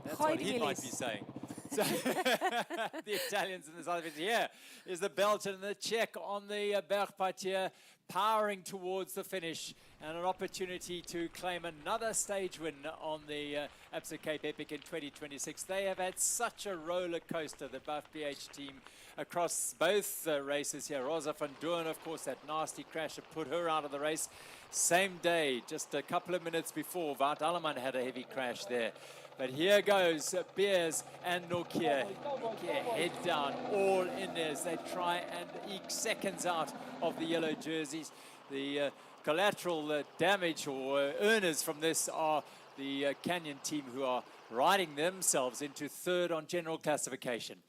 That's what he might be saying. So the Italians and the South Africans. Here is the Belgian and the Czech on the Bergpad here, powering towards the finish, and an opportunity to claim another stage win on the Absa Cape Epic in 2026. They have had such a roller coaster, the Buff BH team, across both races here. Rosa van Doorn, of course, that nasty crash that put her out of the race. Same day, just a couple of minutes before, Wout Alleman had a heavy crash there. But here goes Beers and Nortje. Nortje head down, all in there as they try and eke seconds out of the yellow jerseys. The collateral damage or earners from this are the Canyon team, who are riding themselves into third on general classification.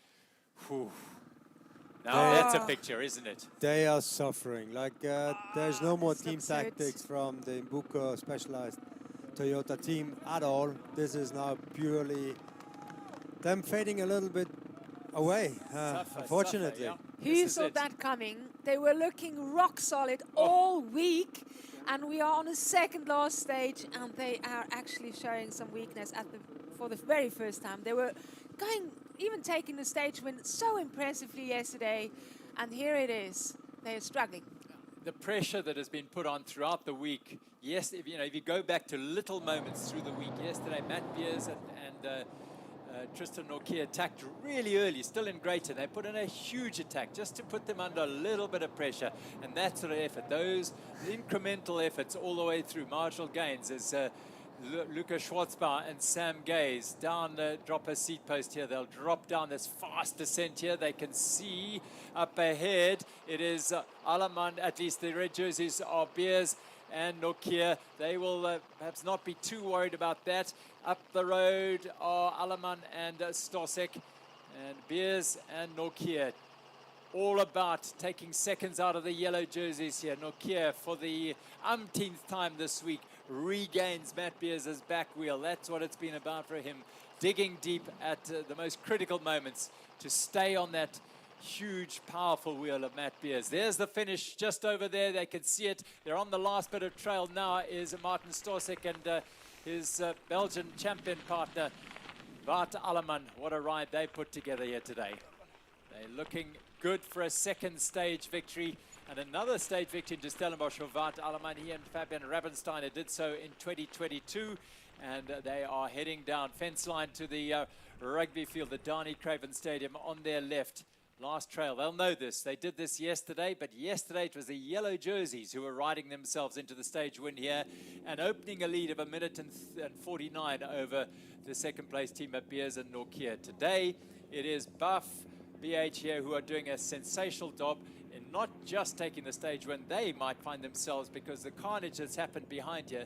Whew. Now that's a picture, isn't it? They are suffering. Like there's no more team tactics from the Buco Specialized Toyota team at all. This is now purely them fading a little bit away, unfortunately. Who saw that coming? They were looking rock solid all week, and we are on the second last stage, and they are actually showing some weakness for the very first time. They were even taking the stage win so impressively yesterday, and here it is. They are struggling. The pressure that has been put on throughout the week. Yes, if you go back to little moments through the week. Yesterday, Matt Beers and Tristan Nortje attacked really early, still in Greyton. They put in a huge attack just to put them under a little bit of pressure, and that sort of effort, those incremental efforts all the way through, marginal gains, as Luca Schwartzbauer and Sam Gaze down drop a seat post here. They'll drop down this fast descent here. They can see up ahead. It is Alleman, at least the red jerseys are Beers and Nortje. They will perhaps not be too worried about that. Up the road are Alleman and Stosek, and Beers and Nortje. All about taking seconds out of the yellow jerseys here. Nortje, for the umpteenth time this week, regains Matt Beers' back wheel. That's what it's been about for him, digging deep at the most critical moments to stay on that huge, powerful wheel of Matt Beers. There's the finish just over there. They can see it. They're on the last bit of trail now is Martin Stosek and his Belgian champion partner, Wout Alleman. What a ride they put together here today. They're looking good for a second stage victory. And another stage victory to Stellenbosch for Wout Alleman. He and Fabian Rabensteiner did so in 2022. And they are heading down fence line to the rugby field, the Darnie Craven Stadium on their left. Last trail, they'll know this. They did this yesterday, but yesterday it was the yellow jerseys who were riding themselves into the stage win here and opening a lead of 1 minute and 49 over the second place team at Beers and Nortje. Today, it is Buff BH here who are doing a sensational job in not just taking the stage win. They might find themselves, because the carnage that's happened behind here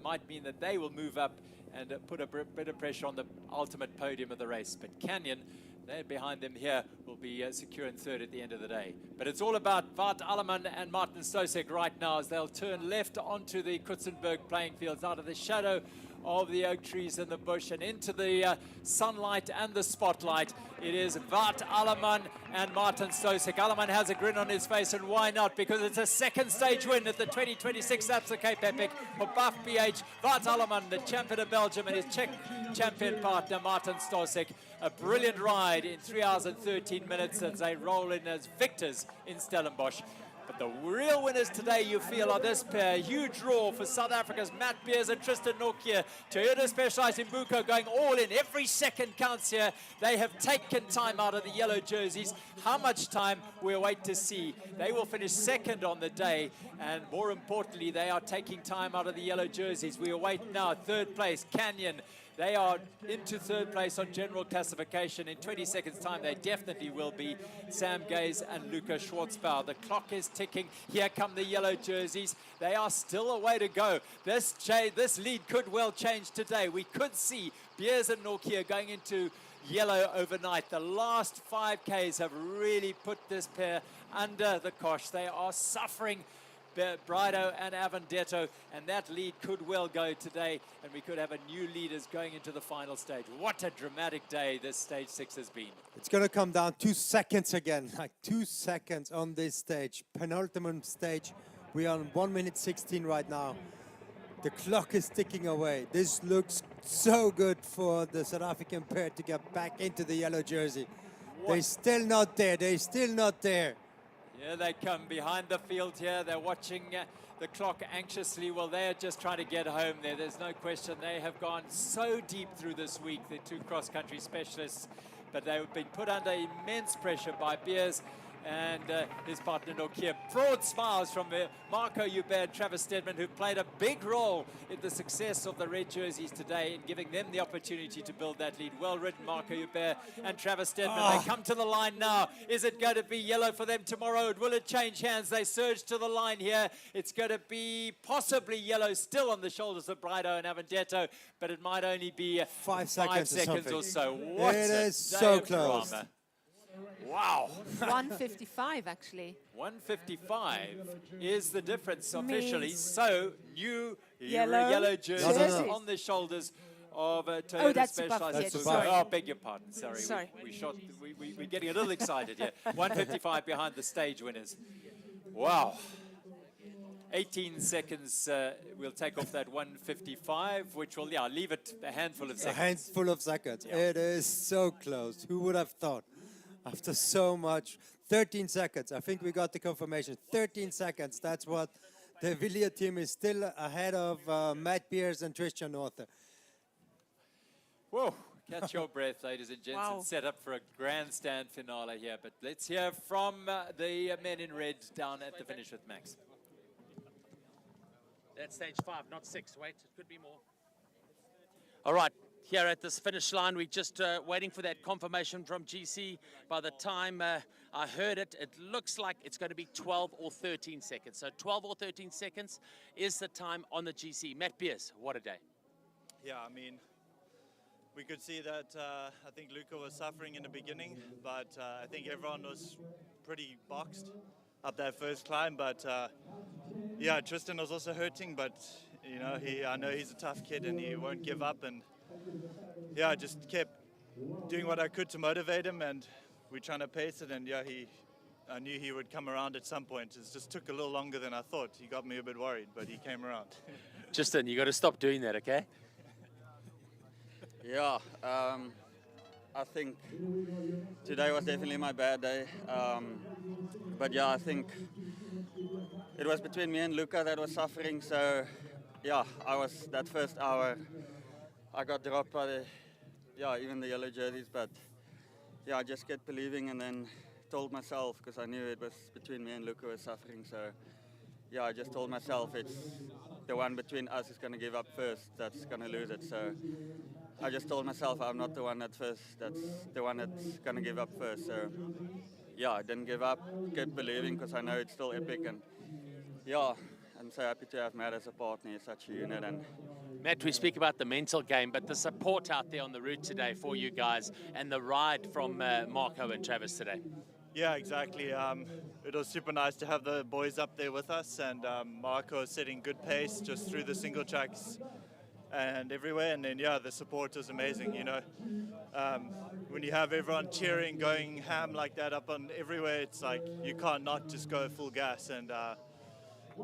might mean that they will move up and put a bit of pressure on the ultimate podium of the race. But Canyon, they're behind them here, will be secure in third at the end of the day. But it's all about Wout Alleman and Martin Stosek right now as they'll turn left onto the Coetzenburg playing fields out of the shadow of the oak trees in the bush and into the sunlight and the spotlight. It is Wout Alleman and Martin Stosik. Alleman has a grin on his face, and why not? Because it's a second stage win at the 2026 Absa Cape Epic for Buff BH. Wout Alleman, the champion of Belgium, and his Czech champion partner Martin Stosik. A brilliant ride in 3 hours and 13 minutes as they roll in as victors in Stellenbosch. But the real winners today, you feel, are this pair. Huge draw for South Africa's Matt Beers and Tristan Nortje. Toyota Specialized in Buko going all in. Every second counts here. They have taken time out of the yellow jerseys. How much time? We'll wait to see. They will finish second on the day. And more importantly, they are taking time out of the yellow jerseys. We'll wait now. Third place, Canyon. They are into third place on general classification. In 20 seconds' time, they definitely will be. Sam Gaze and Luca Schwartzbauer. The clock is ticking. Here come the yellow jerseys. They are still a way to go. This lead could well change today. We could see Beers and Nortje going into yellow overnight. The last 5Ks have really put this pair under the cosh. They are suffering, Brido and Avendetto, and that lead could well go today, and we could have a new leaders going into the final stage. What a dramatic day this stage 6 has been. It's going to come down 2 seconds again, like 2 seconds on this stage. Penultimate stage. We are on 1 minute 16 right now. The clock is ticking away. This looks so good for the South African pair to get back into the yellow jersey. They're still not there. They're still not there. Here they come behind the field here. They're watching the clock anxiously. Well, they're just trying to get home there. There's no question. They have gone so deep through this week, the two cross-country specialists, but they've been put under immense pressure by Beers and his partner Nortje. Broad smiles from Marco Hubert and Travis Stedman, who played a big role in the success of the red jerseys today in giving them the opportunity to build that lead. Well written, Marco Hubert and Travis Stedman. They come to the line now. Is it going to be yellow for them tomorrow? Will it change hands? They surge to the line here. It's going to be possibly yellow still on the shoulders of Brido and Avendetto, but it might only be 5 seconds or so. What it a is so close. Drama. Wow. 155 actually. 155 is the difference officially. So new yellow jerseys on the shoulders of Toyota Specialized. Oh, beg your pardon. Sorry. We're getting a little excited here. 155 behind the stage winners. Wow. 18 seconds, we'll take off that 155, which will, leave it a handful of seconds. A handful of seconds. Yeah. It is so close. Who would have thought? After so much, 13 seconds. I think we got the confirmation. 13 seconds. That's what the Villiers team is still ahead of Matt Beers and Tristan Nortje. Whoa, catch your breath, ladies and gents, and set up for a grandstand finale here. But let's hear from the men in red down at the finish with Max. That's stage 5, not 6. Wait, it could be more. All right. Here at this finish line, we're just waiting for that confirmation from GC. By the time I heard it, it looks like it's going to be 12 or 13 seconds. So 12 or 13 seconds is the time on the GC. Matt Beers, what a day. Yeah, I mean, we could see that I think Luca was suffering in the beginning, but I think everyone was pretty boxed up that first climb. But yeah, Tristan was also hurting, but you know, I know he's a tough kid and he won't give up. And yeah, I just kept doing what I could to motivate him, and we're trying to pace it. And yeah, I knew he would come around at some point. It just took a little longer than I thought. He got me a bit worried, but he came around. Tristan, you got to stop doing that, okay? Yeah, I think today was definitely my bad day. But yeah, I think it was between me and Luca that was suffering. So yeah, that first hour, I got dropped by even the yellow jerseys. But yeah, I just kept believing and then told myself, because I knew it was between me and Luca was suffering. So yeah, I just told myself it's the one between us is going to give up first that's going to lose it. So I just told myself I'm not the one that's the one that's going to give up first. So yeah, I didn't give up, kept believing, because I know it's still epic. And yeah, I'm so happy to have Matt as a partner. He's such a unit. And Matt, we speak about the mental game, but the support out there on the route today for you guys and the ride from Marco and Travis today. Yeah, exactly. It was super nice to have the boys up there with us, and Marco setting good pace just through the single tracks. and everywhere. And then, yeah, the support was amazing, you know. When you have everyone cheering, going ham like that up on everywhere, it's like you can't not just go full gas. And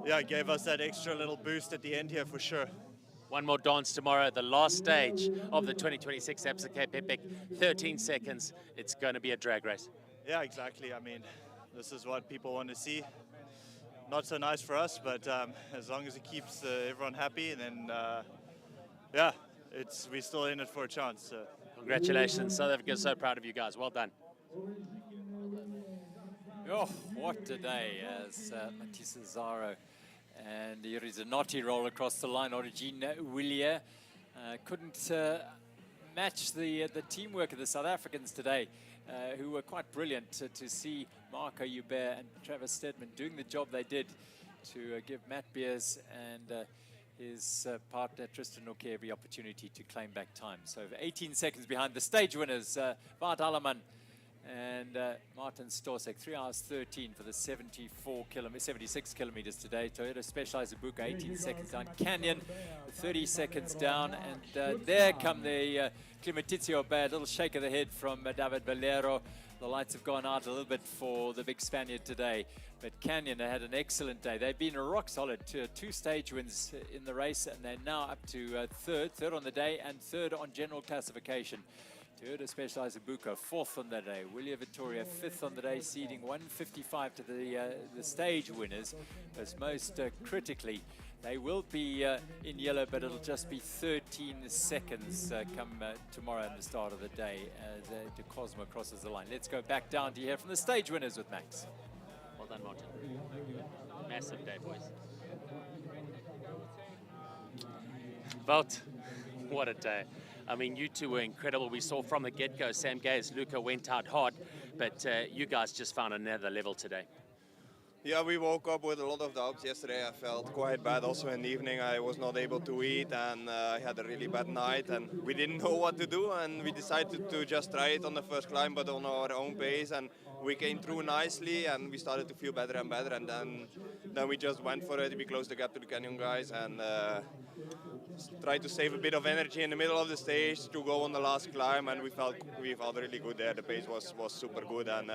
yeah, it gave us that extra little boost at the end here for sure. One more dance tomorrow, the last stage of the 2026 Absa Cape Epic. 13 seconds. It's going to be a drag race. Yeah, exactly. I mean, this is what people want to see. Not so nice for us, but as long as it keeps everyone happy, then yeah, we're still in it for a chance. So. Congratulations, South Africa is so proud of you guys. Well done. Oh, what a day as Matisse Zaro and here is a knotty roll across the line. Origine Willier couldn't match the teamwork of the South Africans today, who were quite brilliant to see Marco Hubert and Travis Stedman doing the job they did to give Matt Beers and his partner Tristan Norke every opportunity to claim back time. So 18 seconds behind the stage winners, Bart Alleman and Martin Storsek, 3 hours 13 for the 76 kilometers today. Toyota Specialized Ibuka, 18 seconds down. Canyon, 30 seconds down. And there come the Klimatizio Bad, little shake of the head from David Valero. The lights have gone out a little bit for the big Spaniard today. But Canyon had an excellent day. They've been rock solid, two stage wins in the race, and they're now up to third on the day and third on general classification. Toyota Specialized Ibuka, fourth on the day. William Vittoria, fifth on the day, ceding 155 to the stage winners. But most critically, they will be in yellow, but it'll just be 13 seconds come tomorrow at the start of the day as De Cosmo crosses the line. Let's go back down to hear from the stage winners with Max. Well done, Martin. Massive day, boys. Wout, what a day. I mean, you two were incredible. We saw from the get-go, Sam Gay's Luca went out hard, but you guys just found another level today. Yeah, we woke up with a lot of doubts yesterday. I felt quite bad also in the evening. I was not able to eat and I had a really bad night and we didn't know what to do, and we decided to just try it on the first climb but on our own pace, and we came through nicely and we started to feel better and better, and then we just went for it. We closed the gap to the Canyon guys and tried to save a bit of energy in the middle of the stage to go on the last climb, and we felt really good there. The pace was super good, and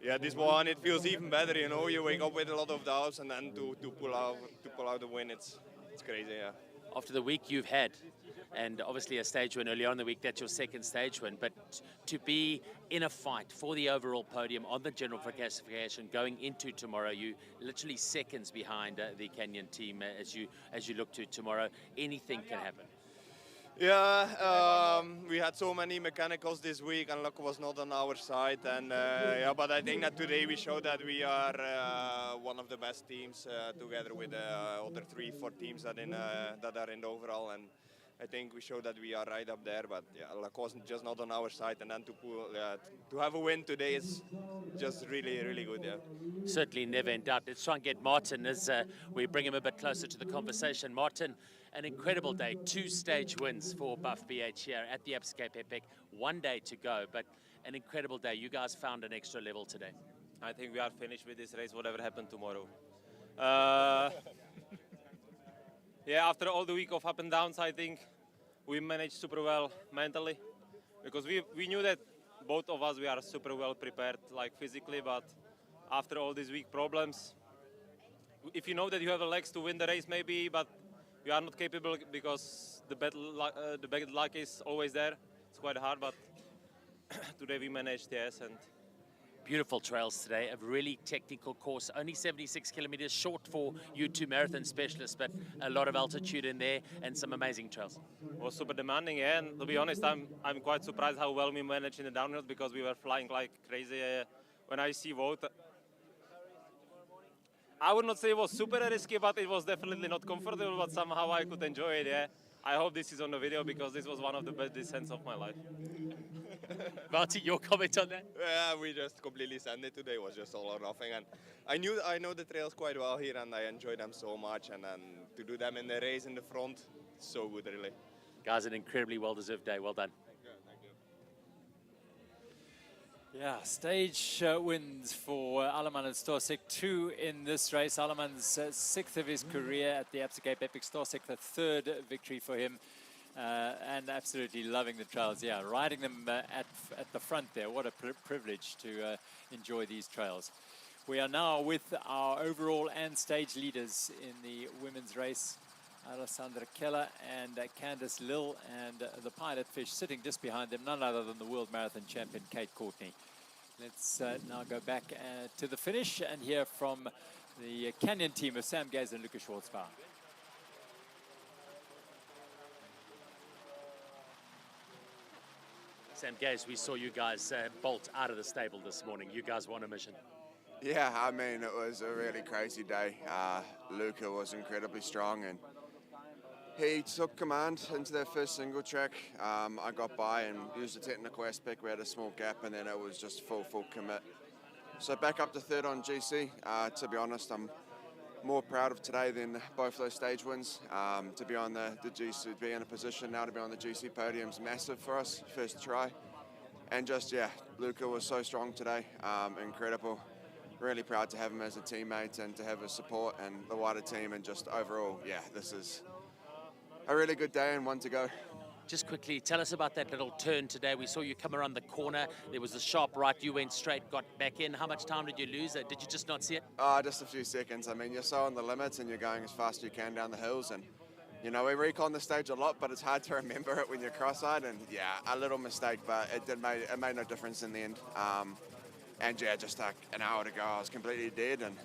yeah, this one it feels even better. You know, you wake up with a lot of doubts, and then to pull out the win, it's crazy. Yeah. After the week you've had, and obviously a stage win earlier on in the week, that's your second stage win, but to be in a fight for the overall podium on the general classification going into tomorrow, you literally seconds behind the Canyon team as you look to tomorrow. Anything can happen. Yeah, we had so many mechanicals this week and luck was not on our side, and yeah, but I think that today we showed that we are one of the best teams together with the other 3-4 teams that are in the overall, and I think we showed that we are right up there, but yeah, luck wasn't just not on our side, and then to have a win today is just really good. Yeah. Certainly never in doubt. Let's try and get Martin as we bring him a bit closer to the conversation. Martin, an incredible day, 2 stage wins for Buff BH here at the Absa Cape Epic. 1 day to go, but an incredible day. You guys found an extra level today. I think we are finished with this race, whatever happened tomorrow. Yeah, after all the week of up and downs, I think we managed super well mentally, because we knew that both of us, we are super well prepared, like physically, but after all these week problems, if you know that you have a legs to win the race maybe, but you are not capable because the bad luck is always there. It's quite hard, but today we managed, yes. And beautiful trails today, a really technical course, only 76 kilometers short for you two marathon specialists, but a lot of altitude in there and some amazing trails. It was super demanding, yeah, and to be honest, I'm quite surprised how well we managed in the downhill, because we were flying like crazy. When I see Wout, I would not say it was super risky, but it was definitely not comfortable, but somehow I could enjoy it, yeah. I hope this is on the video, because this was one of the best descents of my life. Marty, your comment on that? Yeah, we just completely sent it today. It was just all or nothing, and I know the trails quite well here, and I enjoy them so much, and then to do them in the race in the front, so good, really. Guys, an incredibly well-deserved day. Well done. Thank you. Yeah, stage wins for Alleman and Storsek, 2 in this race. Alleman's 6th of his career at the Absa Cape Epic. Storsek, the 3rd victory for him. And absolutely loving the trails. Yeah, riding them at the front there. What a privilege to enjoy these trails. We are now with our overall and stage leaders in the women's race. Alessandra Keller and Candice Lill, and the pilot fish sitting just behind them, none other than the world marathon champion Kate Courtney. Let's now go back to the finish and hear from the Canyon team of Sam Gaze and Luca Schwarzbauer. Sam Gaze, we saw you guys bolt out of the stable this morning. You guys were on a mission. Yeah, I mean, it was a really crazy day. Luca was incredibly strong, and he took command into their first single track. I got by and used a technical aspect. We had a small gap, and then it was just full commit. So back up to 3rd on GC. To be honest, I'm more proud of today than both those stage wins. To be on the GC, be in a position now to be on the GC podium is massive for us, first try. And just, yeah, Luca was so strong today, incredible. Really proud to have him as a teammate and to have his support and the wider team, and just overall, yeah, this is a really good day and one to go. Just quickly, tell us about that little turn today. We saw you come around the corner. There was a sharp right. You went straight, got back in. How much time did you lose? Did you just not see it? Just a few seconds. I mean, you're so on the limits and you're going as fast as you can down the hills. And, you know, we recon the stage a lot, but it's hard to remember it when you're cross-eyed. And, yeah, a little mistake, but it made no difference in the end. And, yeah, just like an hour to go, I was completely dead. And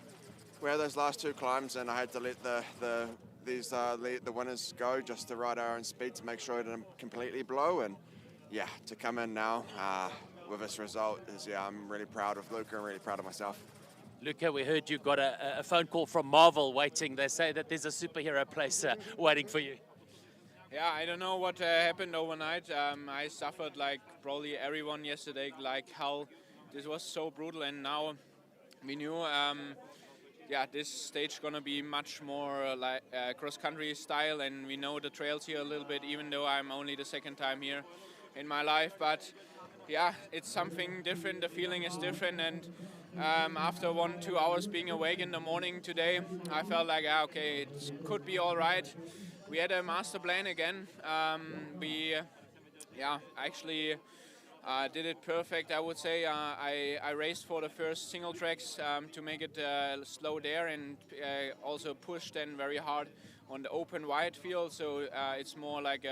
we had those last 2 climbs, and I had to let the winners go just to ride our own speed to make sure it didn't completely blow. And yeah, to come in now with this result is, yeah, I'm really proud of Luca and really proud of myself. Luca, we heard you got a phone call from Marvel waiting. They say that there's a superhero place waiting for you. Yeah, I don't know what happened overnight. I suffered like probably everyone yesterday, like how this was so brutal, and now we knew yeah, this stage gonna be much more like cross-country style, and we know the trails here a little bit, even though I'm only the 2nd time here in my life. But yeah, it's something different. The feeling is different, and after 1-2 hours being awake in the morning today, I felt like, okay, it could be all right. We had a master plan again. We actually did it perfect, I would say. I raced for the first single tracks to make it slow there, and also pushed then very hard on the open wide field. So it's more like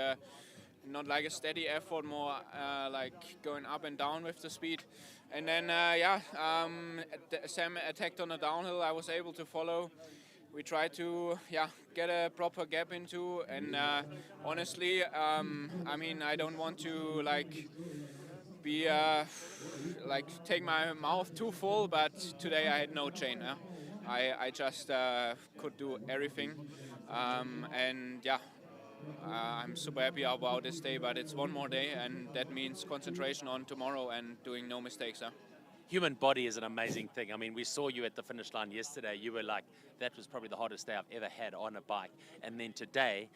not like a steady effort, more like going up and down with the speed. And then Sam attacked on the downhill. I was able to follow. We tried to get a proper gap into, and honestly, I mean, I don't want to be take my mouth too full, but today I had no chain. I just could do everything, and yeah, I'm super happy about this day. But it's one more day, and that means concentration on tomorrow and doing no mistakes. Human body is an amazing thing. I mean, we saw you at the finish line yesterday. You were like, that was probably the hardest day I've ever had on a bike. And then today,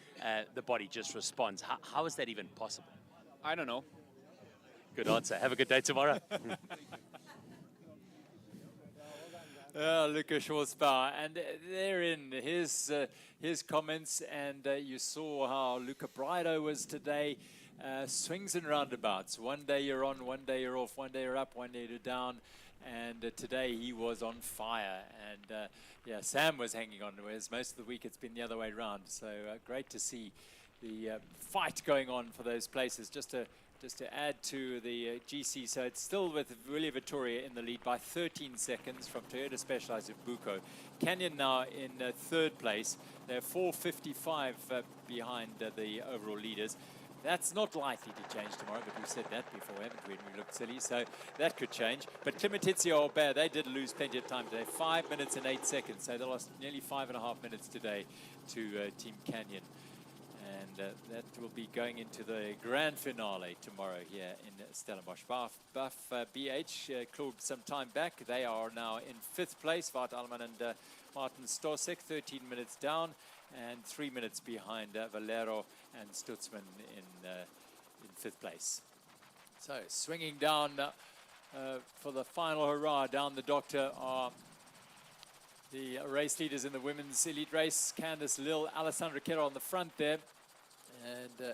the body just responds. How is that even possible? I don't know. Good answer. Have a good day tomorrow. Luca Schwarzbauer, and therein his comments, and you saw how Luca Brido was today. Swings and roundabouts. One day you're on, one day you're off, one day you're up, one day you're down, and today he was on fire. And yeah, Sam was hanging on, whereas most of the week it's been the other way around. So great to see the fight going on for those places. Just to add to the GC, so it's still with Willie Vittoria in the lead by 13 seconds from Toyota Specialized of Buko. Canyon now in 3rd place. They're 4:55 behind the overall leaders. That's not likely to change tomorrow, but we've said that before, haven't we? We looked silly, so that could change. But Klimatitsi or Bear, they did lose plenty of time today. 5 minutes and 8 seconds, so they lost nearly 5.5 minutes today to Team Canyon. And that will be going into the grand finale tomorrow here in Stellenbosch. Buff BH clawed some time back. They are now in 5th place. Wout Alleman and Martin Storsek, 13 minutes down, and 3 minutes behind Valero and Stutzman in 5th place. So swinging down for the final hurrah down the Doctor are the race leaders in the women's elite race. Candice Lil, Alessandra Kerr on the front there. And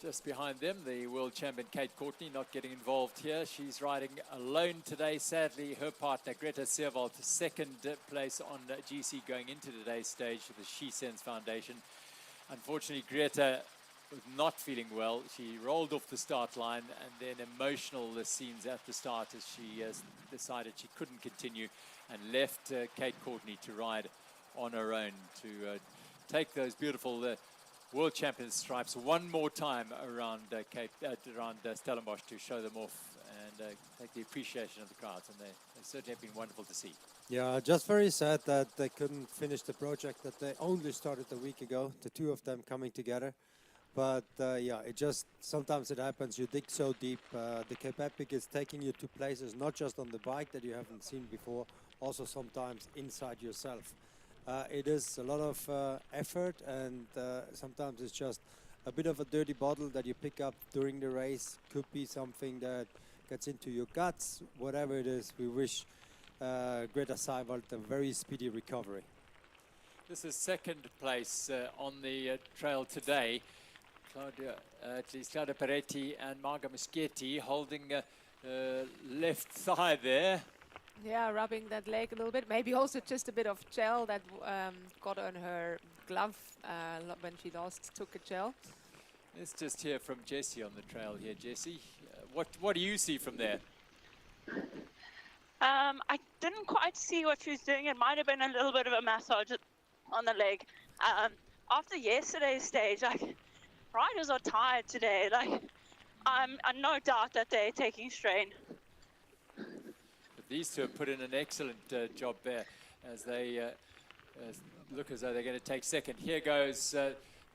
just behind them, the world champion Kate Courtney not getting involved here. She's riding alone today. Sadly, her partner Greta Seerwald, second place on GC going into today's stage for the She Sends Foundation. Unfortunately, Greta was not feeling well. She rolled off the start line, and then emotional scenes at the start as she decided she couldn't continue and left Kate Courtney to ride on her own to take those beautiful World Champions stripes one more time around Stellenbosch to show them off and take the appreciation of the crowds, and they certainly have been wonderful to see. Yeah, just very sad that they couldn't finish the project that they only started a week ago, the two of them coming together. But yeah, it just, sometimes it happens, you dig so deep. The Cape Epic is taking you to places not just on the bike that you haven't seen before, also sometimes inside yourself. It is a lot of effort, and sometimes it's just a bit of a dirty bottle that you pick up during the race. Could be something that gets into your guts, whatever it is. We wish Greta Seerwald a very speedy recovery. This is second place on the trail today. Claudia Peretti and Marga Muschietti holding left thigh there. Yeah, rubbing that leg a little bit. Maybe also just a bit of gel that got on her glove when she last took a gel. Let's just hear from Jessie on the trail here. Jessie, what do you see from there? I didn't quite see what she was doing. It might have been a little bit of a massage on the leg. After yesterday's stage, riders are tired today. I'm no doubt that they're taking strain. But these two have put in an excellent job there as they look as though they're going to take second. Here goes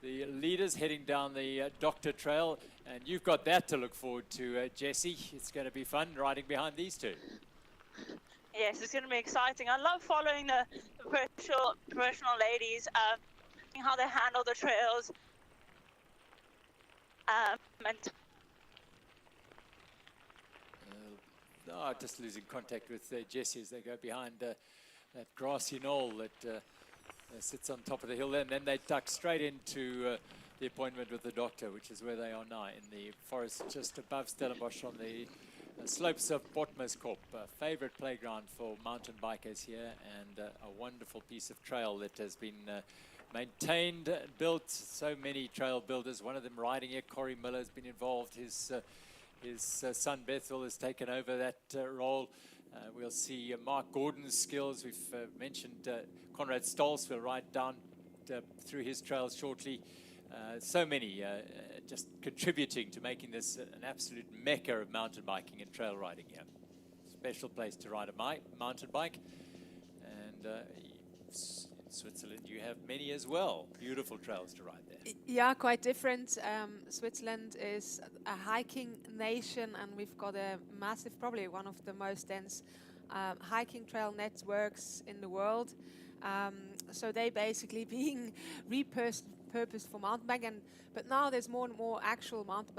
the leaders heading down the Doctor Trail, and you've got that to look forward to, Jessie. It's going to be fun riding behind these two. Yes, it's going to be exciting. I love following the professional ladies, how they handle the trails. Just losing contact with Jessie as they go behind that grassy knoll that sits on top of the hill there, and then they duck straight into the appointment with the Doctor, which is where they are now, in the forest just above Stellenbosch on the slopes of Botmaskop, a favourite playground for mountain bikers here, and a wonderful piece of trail that has been maintained and built. So many trail builders, one of them riding here, Corey Miller, has been involved. His son Bethel has taken over that role. We'll see Mark Gordon's skills. We've mentioned Conrad Stolz will ride down through his trails shortly. So many just contributing to making this an absolute mecca of mountain biking and trail riding here. Special place to ride a mountain bike. And in Switzerland you have many as well. Beautiful trails to ride there. Yeah, quite different. Switzerland is a hiking nation, and we've got a massive, probably one of the most dense hiking trail networks in the world. So they basically being repurposed for mountain bike, but now there's more and more actual mountain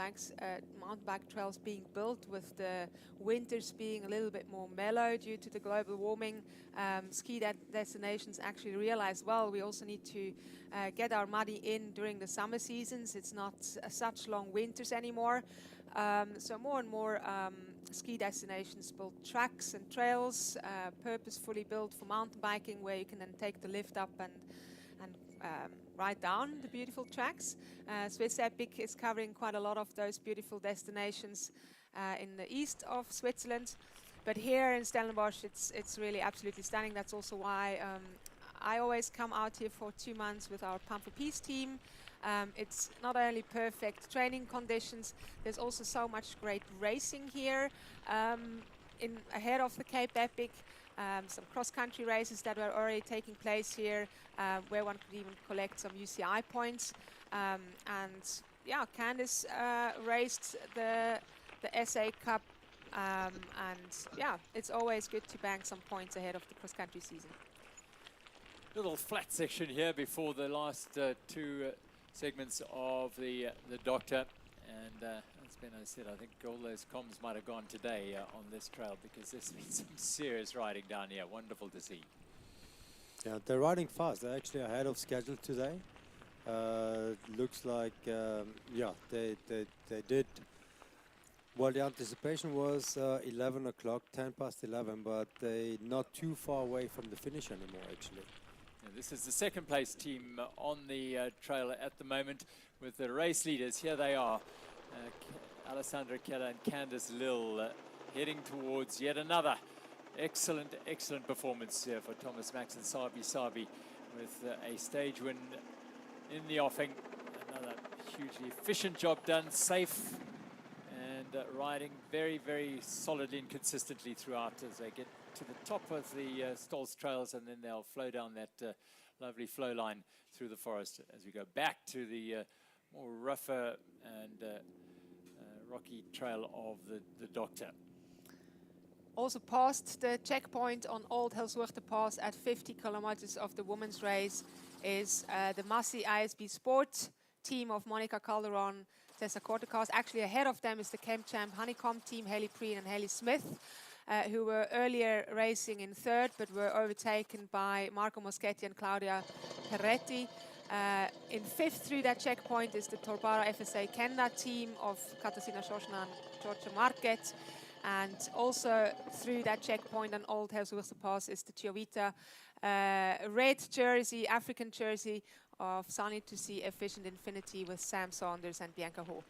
bike trails being built, with the winters being a little bit more mellow due to the global warming. Ski destinations actually realize, well, we also need to get our muddy in during the summer seasons. It's not such long winters anymore. So more and more ski destinations build tracks and trails purposefully built for mountain biking, where you can then take the lift up and ride down the beautiful tracks. Swiss Epic is covering quite a lot of those beautiful destinations in the east of Switzerland. But here in Stellenbosch, it's really absolutely stunning. That's also why I always come out here for 2 months with our Pump for Peace team. It's not only perfect training conditions, there's also so much great racing here ahead of the Cape Epic. Some cross-country races that were already taking place here, where one could even collect some UCI points. And yeah, Candice raced the SA Cup, and yeah, it's always good to bank some points ahead of the cross-country season. Little flat section here before the last two segments of the Doctor, and it's Ben, I said, I think all those comms might have gone today on this trail because there's been some serious riding down here. Wonderful to see. Yeah, they're riding fast. They're actually ahead of schedule today. Looks like, yeah, they did. Well, the anticipation was 11 o'clock, 10 past 11, but they're not too far away from the finish anymore, actually. Yeah, this is the second place team on the trail at the moment with the race leaders. Here they are, Alessandra Keller and Candice Lill heading towards yet another excellent performance here for Thomas Max and Sabi with a stage win in the offing. Another hugely efficient job done, safe, and riding very solidly and consistently throughout as they get to the top of the Stolz trails, and then they'll flow down that lovely flow line through the forest as we go back to the more rougher and rocky trail of the Doctor. Also past the checkpoint on Old Helswigte Pass at 50 kilometers of the women's race is the Massey ISB Sport team of Monica Calderon, Tessa Kortekas. Actually ahead of them is the Camp Champ Honeycomb team, Hayley Preen and Hayley Smith, who were earlier racing in third but were overtaken by Marco Moschetti and Claudia Peretti. In fifth through that checkpoint is the Torbara FSA Kenda team of Katarzyna Szoszna and Georgia Marquet. And also through that checkpoint on Old Helswigte Pass is the Chiovita red jersey, African jersey of Sunny to See Efficient Infinity with Sam Saunders and Bianca Hall.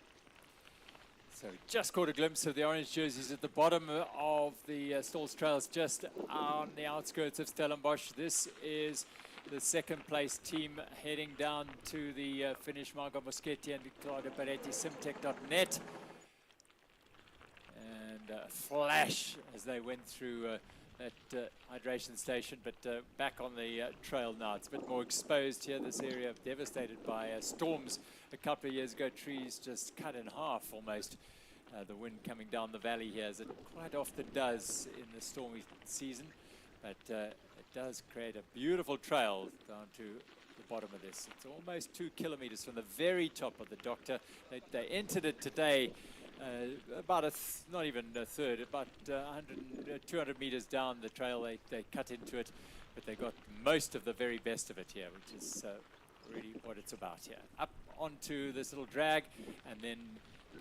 So just caught a glimpse of the orange jerseys at the bottom of the Stolz Trails, just on the outskirts of Stellenbosch. This is the second place team heading down to the finish, Marco Moschetti and Claudia Peretti, Simtech.net. And flash as they went through that hydration station, but back on the trail now. It's a bit more exposed here, this area devastated by storms a couple of years ago. Trees just cut in half almost. The wind coming down the valley here, as it quite often does in the stormy season, but it does create a beautiful trail down to the bottom of this. It's almost 2 kilometers from the very top of the Doctor. They entered it today about not even a third, about 200 meters down the trail. They cut into it, but they got most of the very best of it here, which is really what it's about here. Up onto this little drag and then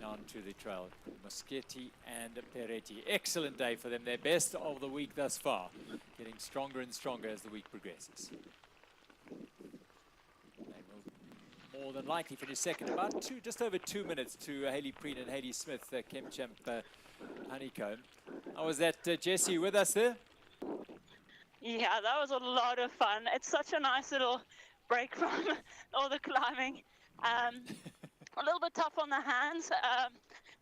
down to the trail. Moschetti and Peretti. Excellent day for them. Their best of the week thus far. Getting stronger and stronger as the week progresses. More than likely finish second, about just over 2 minutes to Hayley Preen and Hayley Smith, Camp Champ Honeycomb. How was that, Jessie, with us there? Yeah, that was a lot of fun. It's such a nice little break from all the climbing. A little bit tough on the hands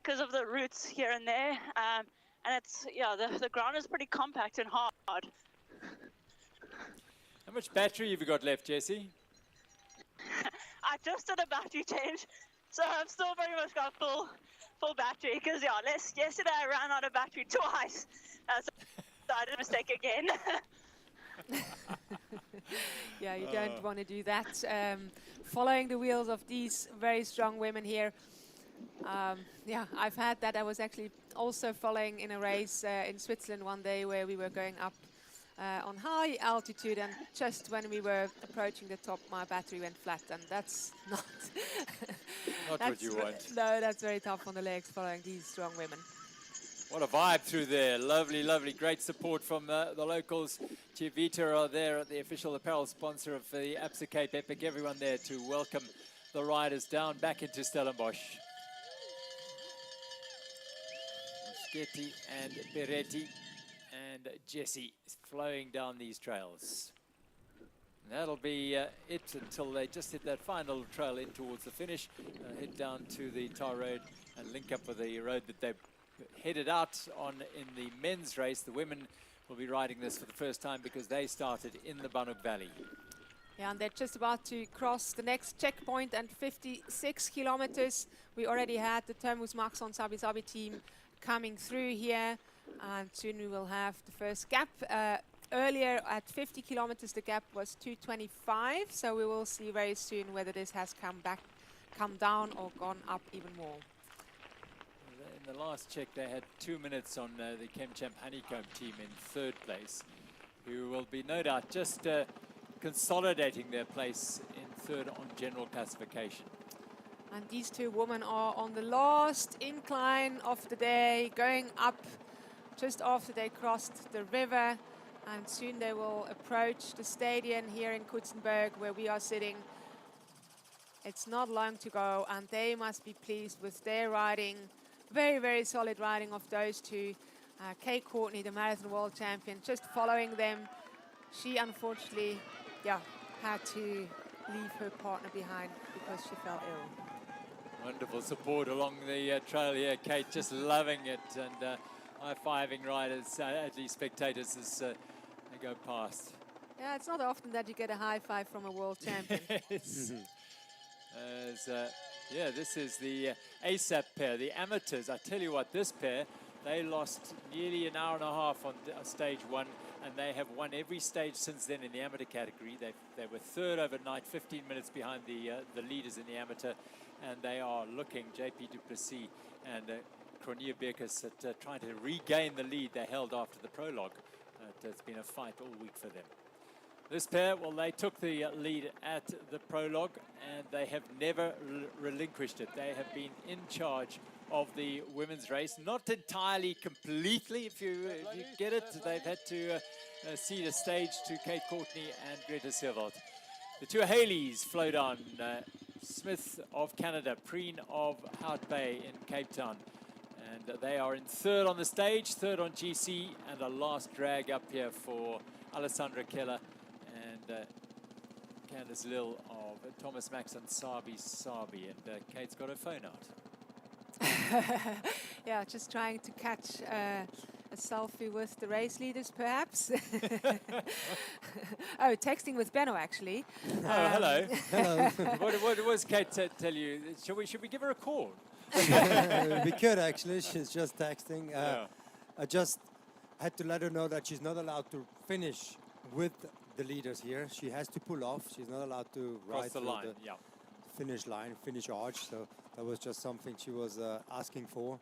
because of the roots here and there. And it's, yeah, the ground is pretty compact and hard. How much battery have you got left, Jessie? I just did a battery change, so I've still very much got full battery, because yeah, yesterday I ran out of battery twice, so I did a mistake again. Yeah, you don't want to do that. Following the wheels of these very strong women here. Yeah, I've had that. I was actually also following in a race in Switzerland one day where we were going up on high altitude, and just when we were approaching the top, my battery went flat, and that's not not what you want. No, that's very tough on the legs following these strong women. What a vibe through there. Lovely, lovely. Great support from the locals. Chivita are there, the official apparel sponsor of the Absa Cape Epic. Everyone there to welcome the riders down back into Stellenbosch. Moschetti and Peretti and Jessie flowing down these trails. And that'll be it until they just hit that final trail in towards the finish. Head down to the tar road and link up with the road that they headed out on in the men's race. The women will be riding this for the first time because they started in the Banhoek Valley. Yeah, and they're just about to cross the next checkpoint and 56 kilometers. We already had the Termus Maxon Sabi Sabi team coming through here, and soon we will have the first gap. Earlier at 50 kilometers the gap was 2:25, so we will see very soon whether this has come down or gone up even more. in the last check, they had 2 minutes on the ChemChamp Honeycomb team in third place, who will be no doubt just consolidating their place in third on general classification. And these two women are on the last incline of the day, going up just after they crossed the river. And soon they will approach the stadium here in Coetzenburg, where we are sitting. It's not long to go, and they must be pleased with their riding. Very, very solid riding of those two. Kate Courtney, the marathon world champion, just following them. She unfortunately, had to leave her partner behind because she fell ill. Wonderful support along the trail here, Kate, just loving it, and high-fiving riders, the spectators as they go past. Yeah, it's not often that you get a high five from a world champion. Yes. This is the ASAP pair, the amateurs. I tell you what, this pair, they lost nearly an hour and a half on stage one, and they have won every stage since then in the amateur category. They were third overnight, 15 minutes behind the leaders in the amateur, and they are looking, JP Duplessis and Cronje Bekkers, at trying to regain the lead they held after the prologue. It's been a fight all week for them. This pair, well, they took the lead at the prologue, and they have never relinquished it. They have been in charge of the women's race, not entirely completely, if you get it. They've had to cede a stage to Kate Courtney and Greta Sewald. The two Haleys flow down, Smith of Canada, Preen of Hout Bay in Cape Town. And they are in third on the stage, third on GC, and a last drag up here for Alessandra Keller and Candice Lill of Thomas Max and Sabi, and Kate's got her phone out. Yeah, just trying to catch a selfie with the race leaders, perhaps. Oh, texting with Benno, actually. Oh, hello. Hello. What was Kate tell you? Should we give her a call? We could, actually. She's just texting. I just had to let her know that she's not allowed to finish with the leaders here. She has to pull off. She's not allowed to ride the line. Finish arch. So that was just something she was asking for.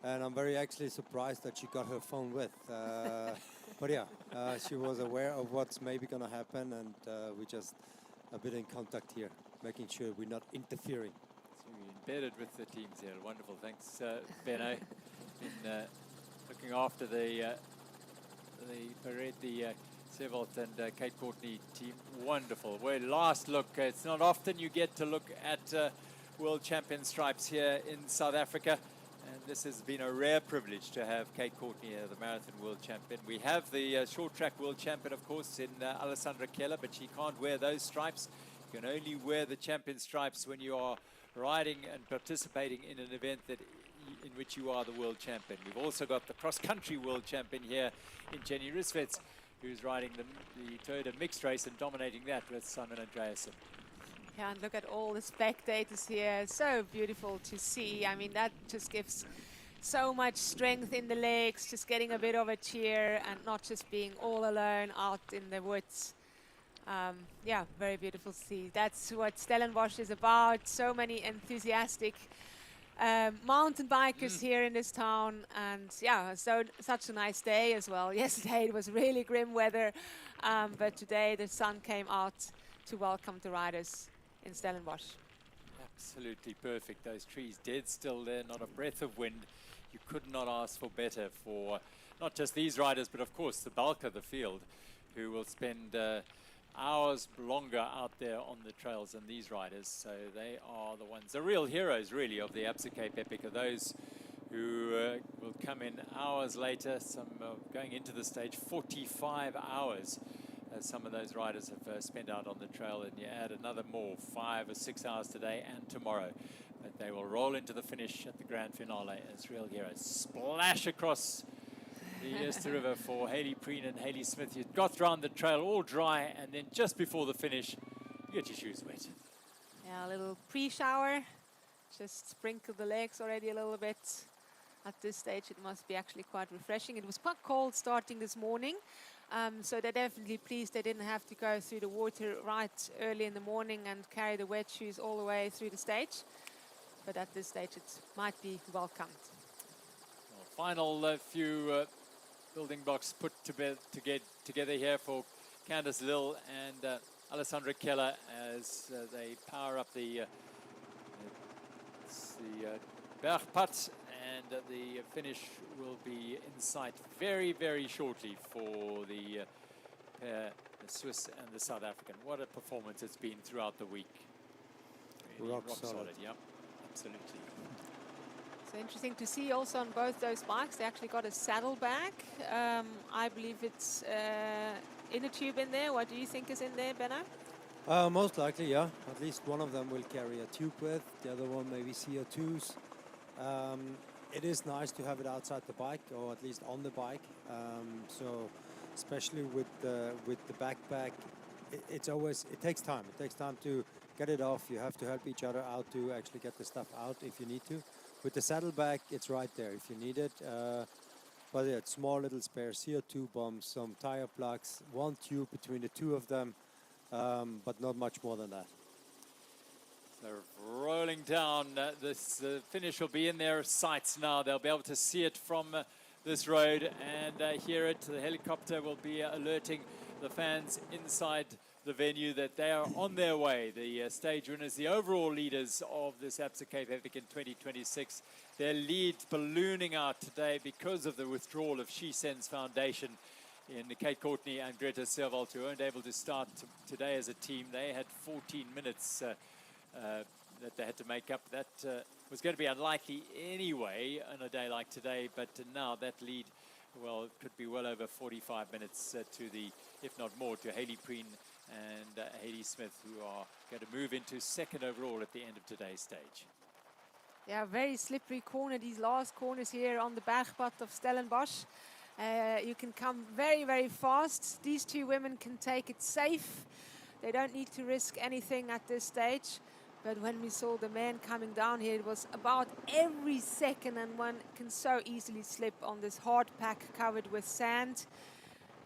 And I'm very actually surprised that she got her phone with. But yeah, she was aware of what's maybe going to happen, and we just a bit in contact here, making sure we're not interfering. Embedded with the teams here. Wonderful. Thanks, Benno. Been looking after the Sewald and Kate Courtney team. Wonderful. Well, last look. It's not often you get to look at world champion stripes here in South Africa. And this has been a rare privilege to have Kate Courtney, the marathon world champion. We have the short track world champion, of course, in Alessandra Keller, but she can't wear those stripes. You can only wear the champion stripes when you are riding and participating in an event in which you are the world champion. We've also got the cross-country world champion here in Jenny Risvets, who's riding the Toyota mixed race and dominating that with Simon Andreasen. Yeah, and look at all the spectators here. So beautiful to see. I mean, that just gives so much strength in the legs, just getting a bit of a cheer and not just being all alone out in the woods. Yeah, very beautiful to see. That's what Stellenbosch is about. So many enthusiastic mountain bikers here in this town, and yeah, so such a nice day as well. Yesterday it was really grim weather, but today the sun came out to welcome the riders in Stellenbosch. Absolutely perfect. Those trees dead still there, not a breath of wind. You could not ask for better for not just these riders, but of course the bulk of the field, who will spend hours longer out there on the trails than these riders. So they are the ones, the real heroes really of the Absa Cape Epic, are those who will come in hours later, some going into the stage 45 hours. Some of those riders have spent out on the trail, and you add another more 5 or 6 hours today and tomorrow. But they will roll into the finish at the grand finale as real heroes. Splash across the Easter River for Hayley Preen and Hayley Smith. You got round the trail all dry, and then just before the finish, you get your shoes wet. Yeah, a little pre-shower. Just sprinkle the legs already a little bit. At this stage, it must be actually quite refreshing. It was quite cold starting this morning. So they're definitely pleased they didn't have to go through the water right early in the morning and carry the wet shoes all the way through the stage. But at this stage, it might be welcomed. final few building blocks put together here for Candice Lill and Alessandra Keller as they power up the Bergpad, and the finish will be in sight very, very shortly for the Swiss and the South African. What a performance it's been throughout the week. Really Rock solid. Yep, absolutely. So interesting to see also on both those bikes, they actually got a saddlebag. I believe it's inner tube in there. What do you think is in there, Benno? Most likely, yeah. At least one of them will carry a tube with, the other one maybe CO2s. It is nice to have it outside the bike, or at least on the bike. So especially with the backpack, it takes time. It takes time to get it off. You have to help each other out to actually get the stuff out if you need to. With the saddlebag, it's right there if you need it. But yeah, it's small little spare CO2 bombs, some tire plugs, one tube between the two of them, but not much more than that. So rolling down, this finish will be in their sights now. They'll be able to see it from this road and hear it. The helicopter will be alerting the fans inside the venue that they are on their way. The stage winners, the overall leaders of this Absa Cape Epic in 2026. Their lead ballooning out today because of the withdrawal of She Sends Foundation in Kate Courtney and Greta Servalt, who weren't able to start today as a team. They had 14 minutes that they had to make up. That was going to be unlikely anyway on a day like today, but now that lead, well, it could be well over 45 minutes to the, if not more, to Hayley Preen and Hayley Smith, who are going to move into second overall at the end of today's stage. Yeah, very slippery corner, these last corners here on the Bergpad of Stellenbosch. You can come very, very fast. These two women can take it safe. They don't need to risk anything at this stage. But when we saw the men coming down here, it was about every second, and one can so easily slip on this hard pack covered with sand.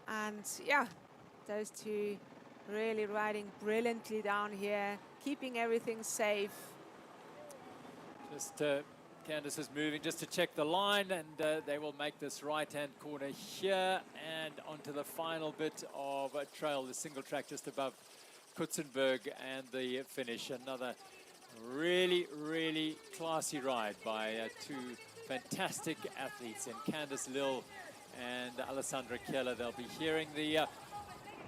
And yeah, those two really riding brilliantly down here, keeping everything safe. Just Candice is moving just to check the line, and they will make this right-hand corner here and onto the final bit of a trail, the single track just above Coetzenburg, and the finish. Another really, really classy ride by two fantastic athletes in Candice Lill and Alessandra Keller. They'll be hearing the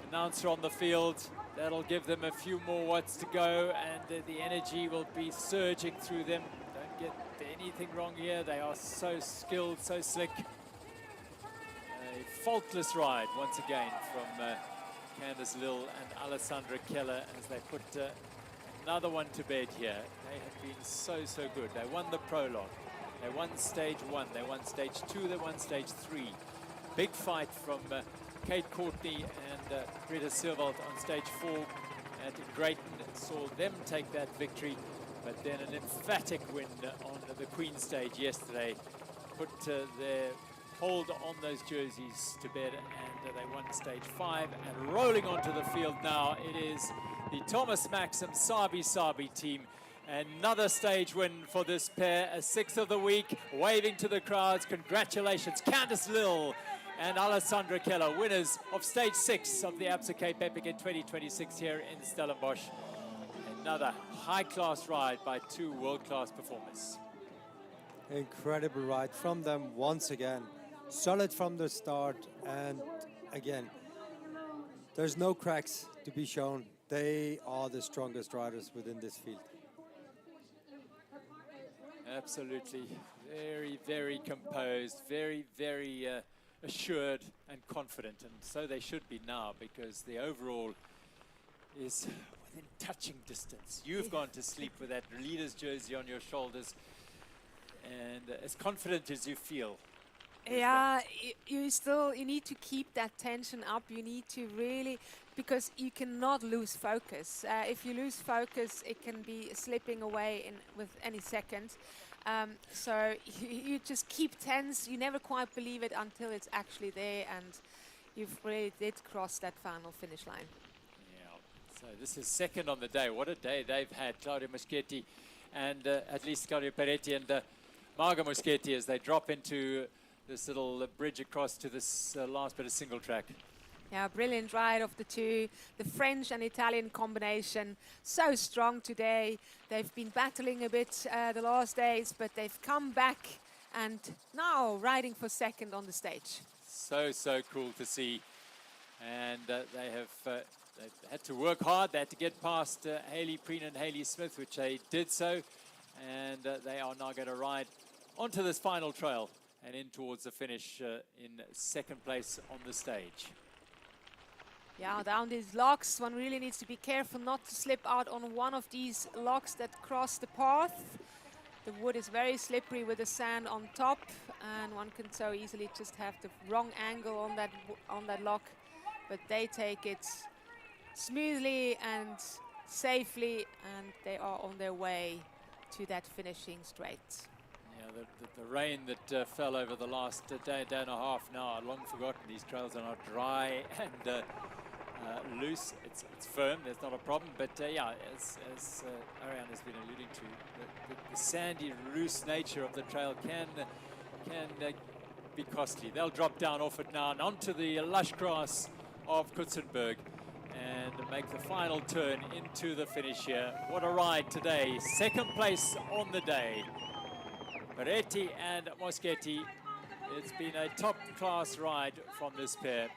announcer on the field. That'll give them a few more watts to go, and the energy will be surging through them. Don't get anything wrong here. They are so skilled, so slick. A faultless ride once again from Candice Lill and Alessandra Keller as they put another one to bed here. They have been so, so good. They won the prologue. They won stage 1. They won stage 2. They won stage 3. Big fight from Kate Courtney and Greta Servalt on stage 4 at Greyton. Saw them take that victory, but then an emphatic win on the Queen stage yesterday put their hold on those jerseys to bed, and they won stage 5. And rolling onto the field now, it is the Thomas Maxim Sabi team. Another stage win for this pair, a 6th of the week, waving to the crowds. Congratulations, Candice Lill and Alessandra Keller, winners of stage 6 of the Absa Cape Epic in 2026 here in Stellenbosch. Another high-class ride by two world-class performers. Incredible ride from them once again. Solid from the start, and again, there's no cracks to be shown. They are the strongest riders within this field. Absolutely. Very, very composed, very, very assured and confident, and so they should be now, because the overall is within touching distance. You've gone to sleep with that leader's jersey on your shoulders, and as confident as you feel. Yeah, you need to keep that tension up. You need to really, because you cannot lose focus. If you lose focus, it can be slipping away with any second. So you just keep tense. You never quite believe it until it's actually there, and you've really did cross that final finish line. Yeah. So this is second on the day. What a day they've had, Claudio Moschetti and at least Claudio Peretti and Marga Moschetti, as they drop into this little bridge across to this last bit of single track. Yeah, brilliant ride of the two. The French and Italian combination, so strong today. They've been battling a bit the last days, but they've come back and now riding for second on the stage. So cool to see. And they've had to work hard. They had to get past Hayley Preen and Hayley Smith, which they did so. And they are now going to ride onto this final trail and in towards the finish in second place on the stage. Yeah, down these locks, one really needs to be careful not to slip out on one of these locks that cross the path. The wood is very slippery with the sand on top, and one can so easily just have the wrong angle on that lock. But they take it smoothly and safely, and they are on their way to that finishing straight. Yeah, the rain that fell over the last day and a half now, I'd long forgotten. These trails are not dry and loose. It's firm, there's not a problem, but yeah, as Ariane has been alluding to, the sandy, loose nature of the trail can be costly. They'll drop down off it now and onto the lush grass of Coetzenburg and make the final turn into the finish here. What a ride today. Second place on the day. Peretti and Moschetti. It's been a top-class ride from this pair.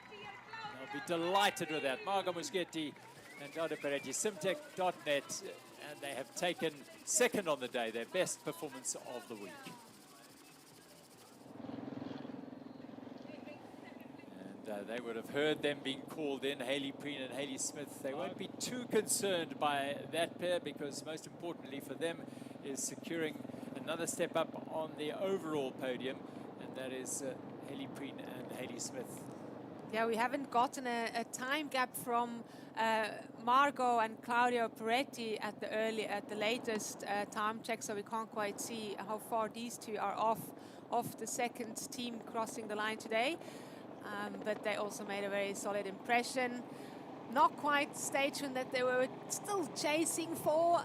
Be delighted with that. Margot Moschetti and Dado Peretti, Simtech.net, and they have taken second on the day, their best performance of the week. And they would have heard them being called in, Hayley Preen and Hayley Smith. They won't be too concerned by that pair because most importantly for them is securing another step up on the overall podium, and that is Hayley Preen and Hayley Smith. Yeah, we haven't gotten a time gap from Margot and Claudio Peretti at the latest time check, so we can't quite see how far these two are off the second team crossing the line today. But they also made a very solid impression. Not quite stage one that they were still chasing for,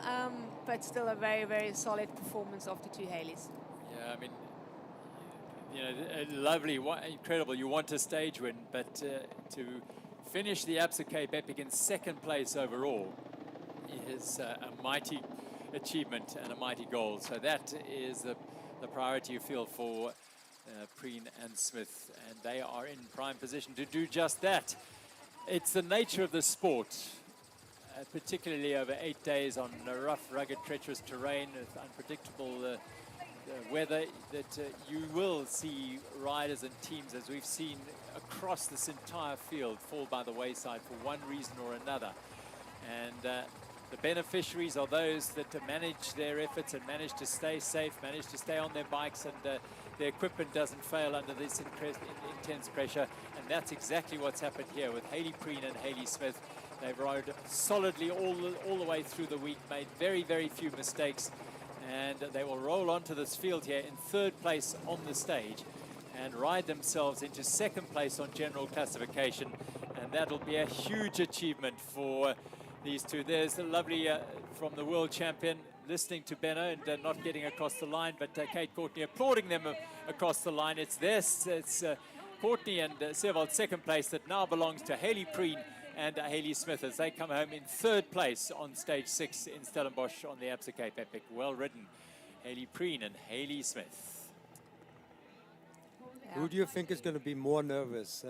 but still a very, very solid performance of the two Hayleys. Yeah, I mean, you know, lovely, incredible. You want a stage win, but to finish the Absa Cape Epic in second place overall is a mighty achievement and a mighty goal. So that is the priority you feel for Preen and Smith, and they are in prime position to do just that. It's the nature of the sport, particularly over 8 days on rough, rugged, treacherous terrain with unpredictable weather, that you will see riders and teams, as we've seen across this entire field, fall by the wayside for one reason or another. And the beneficiaries are those that manage their efforts and manage to stay safe, manage to stay on their bikes, and their equipment doesn't fail under this intense pressure. And that's exactly what's happened here with Hayley Preen and Hayley Smith. They've rode solidly all the way through the week, made very, very few mistakes. And they will roll onto this field here in third place on the stage and ride themselves into second place on general classification. And that'll be a huge achievement for these two. There's the lovely from the world champion listening to Benno and not getting across the line, but Kate Courtney applauding them across the line. It's Courtney and Sevald second place that now belongs to Hayley Preen and Hayley Smith as they come home in third place on stage 6 in Stellenbosch on the Absa Cape Epic. Well ridden, Hayley Preen and Hayley Smith. Who do you think is going to be more nervous,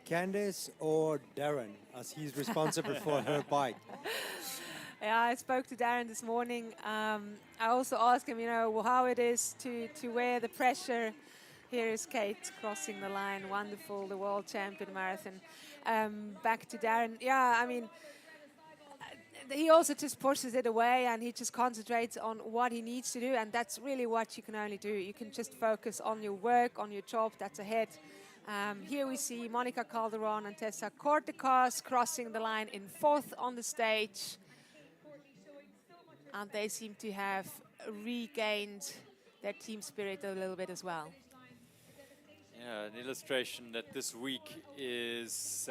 Candice or Darren, as he's responsible for her bike? Yeah, I spoke to Darren this morning. I also asked him, you know, how it is to wear the pressure. Here is Kate crossing the line, wonderful, the world champion marathon. Back to Darren. Yeah, I mean, he also just pushes it away and he just concentrates on what he needs to do, and that's really what you can only do. You can just focus on your work, on your job that's ahead. Here we see Monica Calderon and Tessa Cortecas crossing the line in fourth on the stage. And they seem to have regained their team spirit a little bit as well. Yeah, an illustration that this week is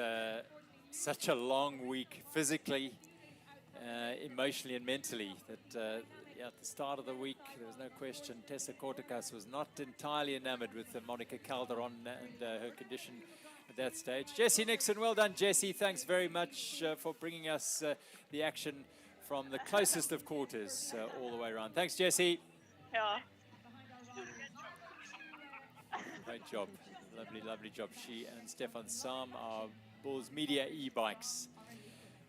such a long week physically, emotionally and mentally, that yeah, at the start of the week, there was no question, Tessa Kortekas was not entirely enamored with Monica Calderon and her condition at that stage. Jessie Nixon, well done, Jessie. Thanks very much for bringing us the action from the closest of quarters all the way around. Thanks, Jessie. Yeah. Great job. Lovely, lovely job. She and Stefan Sam are Bulls Media e-bikes.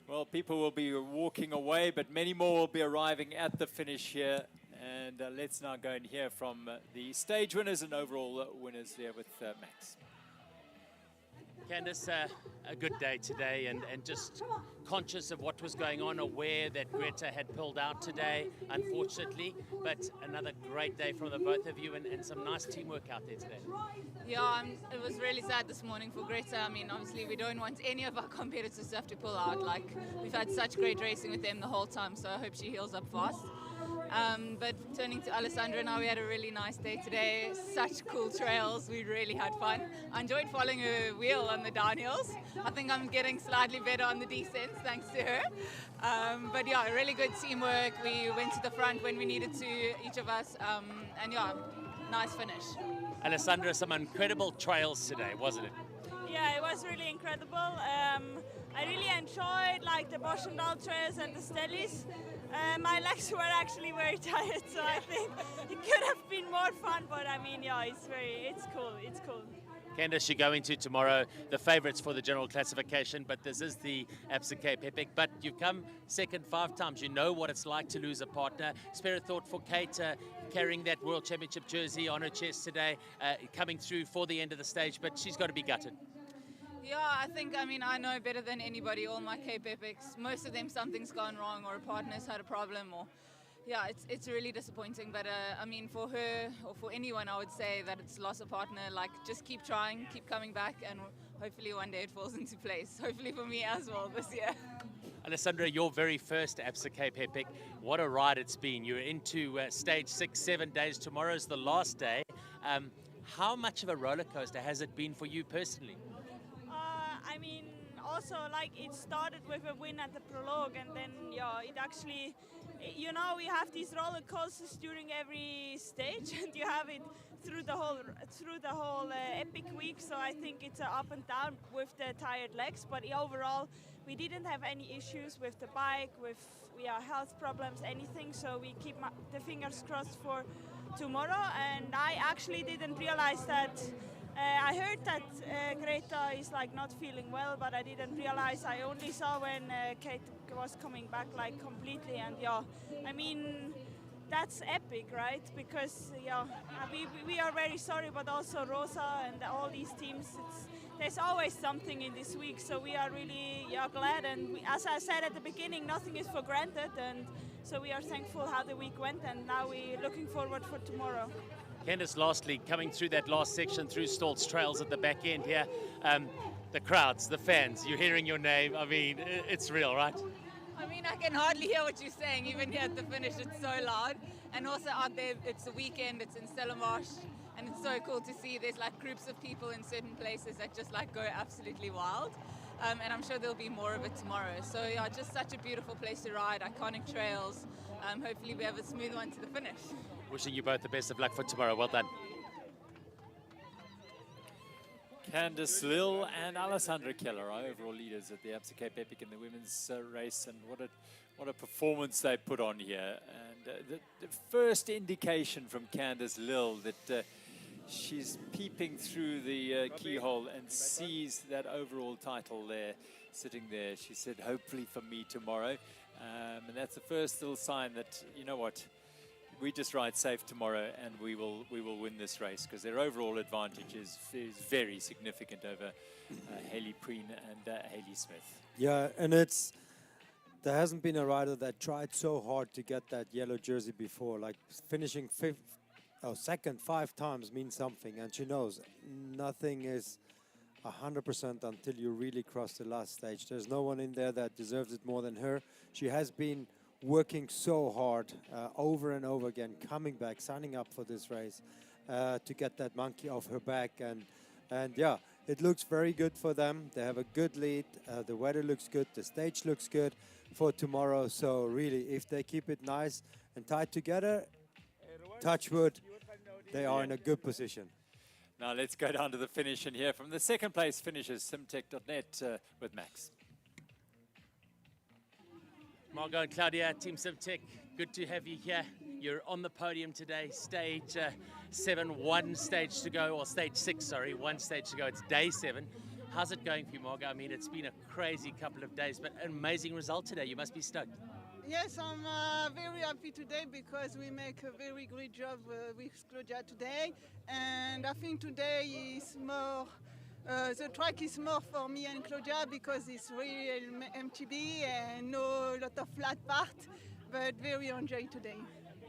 Well, people will be walking away, but many more will be arriving at the finish here. And let's now go and hear from the stage winners and overall winners there with Max. Candice, a good day today, and just conscious of what was going on, aware that Greta had pulled out today, unfortunately, but another great day from the both of you, and some nice teamwork out there today. Yeah, it was really sad this morning for Greta. I mean, obviously we don't want any of our competitors to have to pull out. Like, we've had such great racing with them the whole time, so I hope she heals up fast. But turning to Alessandra now, we had a really nice day today. Such cool trails, we really had fun. I enjoyed following her wheel on the downhills. I think I'm getting slightly better on the descents thanks to her. But yeah, really good teamwork. We went to the front when we needed to, each of us, and yeah, nice finish. Alessandra, some incredible trails today, wasn't it? Yeah, it was really incredible. I really enjoyed like the Boschendal trails and the Stellis. My legs were actually very tired, so I think it could have been more fun. But I mean, yeah, it's cool. It's cool. Candice, you go into tomorrow the favourites for the general classification, but this is the Absa Cape Epic. But you've come second 5 times. You know what it's like to lose a partner. Spare a thought for Kate, carrying that World Championship jersey on her chest today, coming through for the end of the stage, but she's got to be gutted. Yeah, I mean, I know better than anybody all my Cape Epics. Most of them, something's gone wrong or a partner's had a problem, or yeah, it's really disappointing. But I mean, for her or for anyone, I would say that it's lost a partner. Like, just keep trying, keep coming back, and hopefully one day it falls into place. Hopefully for me as well this year. Alessandra, your very first Absa Cape Epic. What a ride it's been. You're into stage 6, 7 days. Tomorrow's the last day. How much of a roller coaster has it been for you personally? I mean, also, like, it started with a win at the prologue, and then, yeah, it actually, you know, we have these roller coasters during every stage, and you have it through the whole epic week. So I think it's up and down with the tired legs, but overall, we didn't have any issues with the bike, with health problems, anything. So we keep the fingers crossed for tomorrow. And I actually didn't realize that. I heard that Greta is like not feeling well, but I didn't realize. I only saw when Kate was coming back like completely, and yeah, I mean, that's epic, right? Because yeah, we are very sorry, but also Rosa and all these teams. There's always something in this week, so we are really glad. And as I said at the beginning, nothing is for granted, and so we are thankful how the week went, and now we're looking forward for tomorrow. Candice, lastly, coming through that last section through Stoltz Trails at the back end here, the crowds, the fans, you're hearing your name. I mean, it's real, right? I mean, I can hardly hear what you're saying. Even here at the finish, it's so loud. And also out there, it's the weekend, it's in Stellenbosch, and it's so cool to see there's like groups of people in certain places that just like go absolutely wild. And I'm sure there'll be more of it tomorrow. So yeah, just such a beautiful place to ride, iconic trails. Hopefully we have a smooth one to the finish. Wishing you both the best of luck for tomorrow. Well done. Candice Lill and Alessandra Keller are overall leaders at the Absa Cape Epic in the women's race, and what a performance they put on here. And the first indication from Candice Lill that she's peeping through the keyhole and sees that overall title there, sitting there. She said, hopefully for me tomorrow. And that's the first little sign that, you know what, we just ride safe tomorrow and we will win this race, because their overall advantage is very significant over Hayley Preen and Hayley Smith. Yeah, and there hasn't been a rider that tried so hard to get that yellow jersey before. Like, finishing second 5 times means something, and she knows nothing is 100% until you really cross the last stage. There's no one in there that deserves it more than her. She has been working so hard over and over again, coming back, signing up for this race to get that monkey off her back. And yeah, it looks very good for them. They have a good lead. The weather looks good. The stage looks good for tomorrow. So really, if they keep it nice and tied together. Touch wood, they are in a good position. Now let's go down to the finish and hear from the second place finishers, simtech.net with Max. Margot and Claudia, Team Simtech, good to have you here. You're on the podium today, stage 7, one stage to go, or stage 6, sorry, one stage to go. It's day 7. How's it going for you, Margot? I mean, it's been a crazy couple of days, but an amazing result today. You must be stoked. Yes, I'm very happy today because we make a very great job with Claudia today. And I think today is more, the track is more for me and Claudia because it's really MTB and no lot of flat part, but very enjoy today.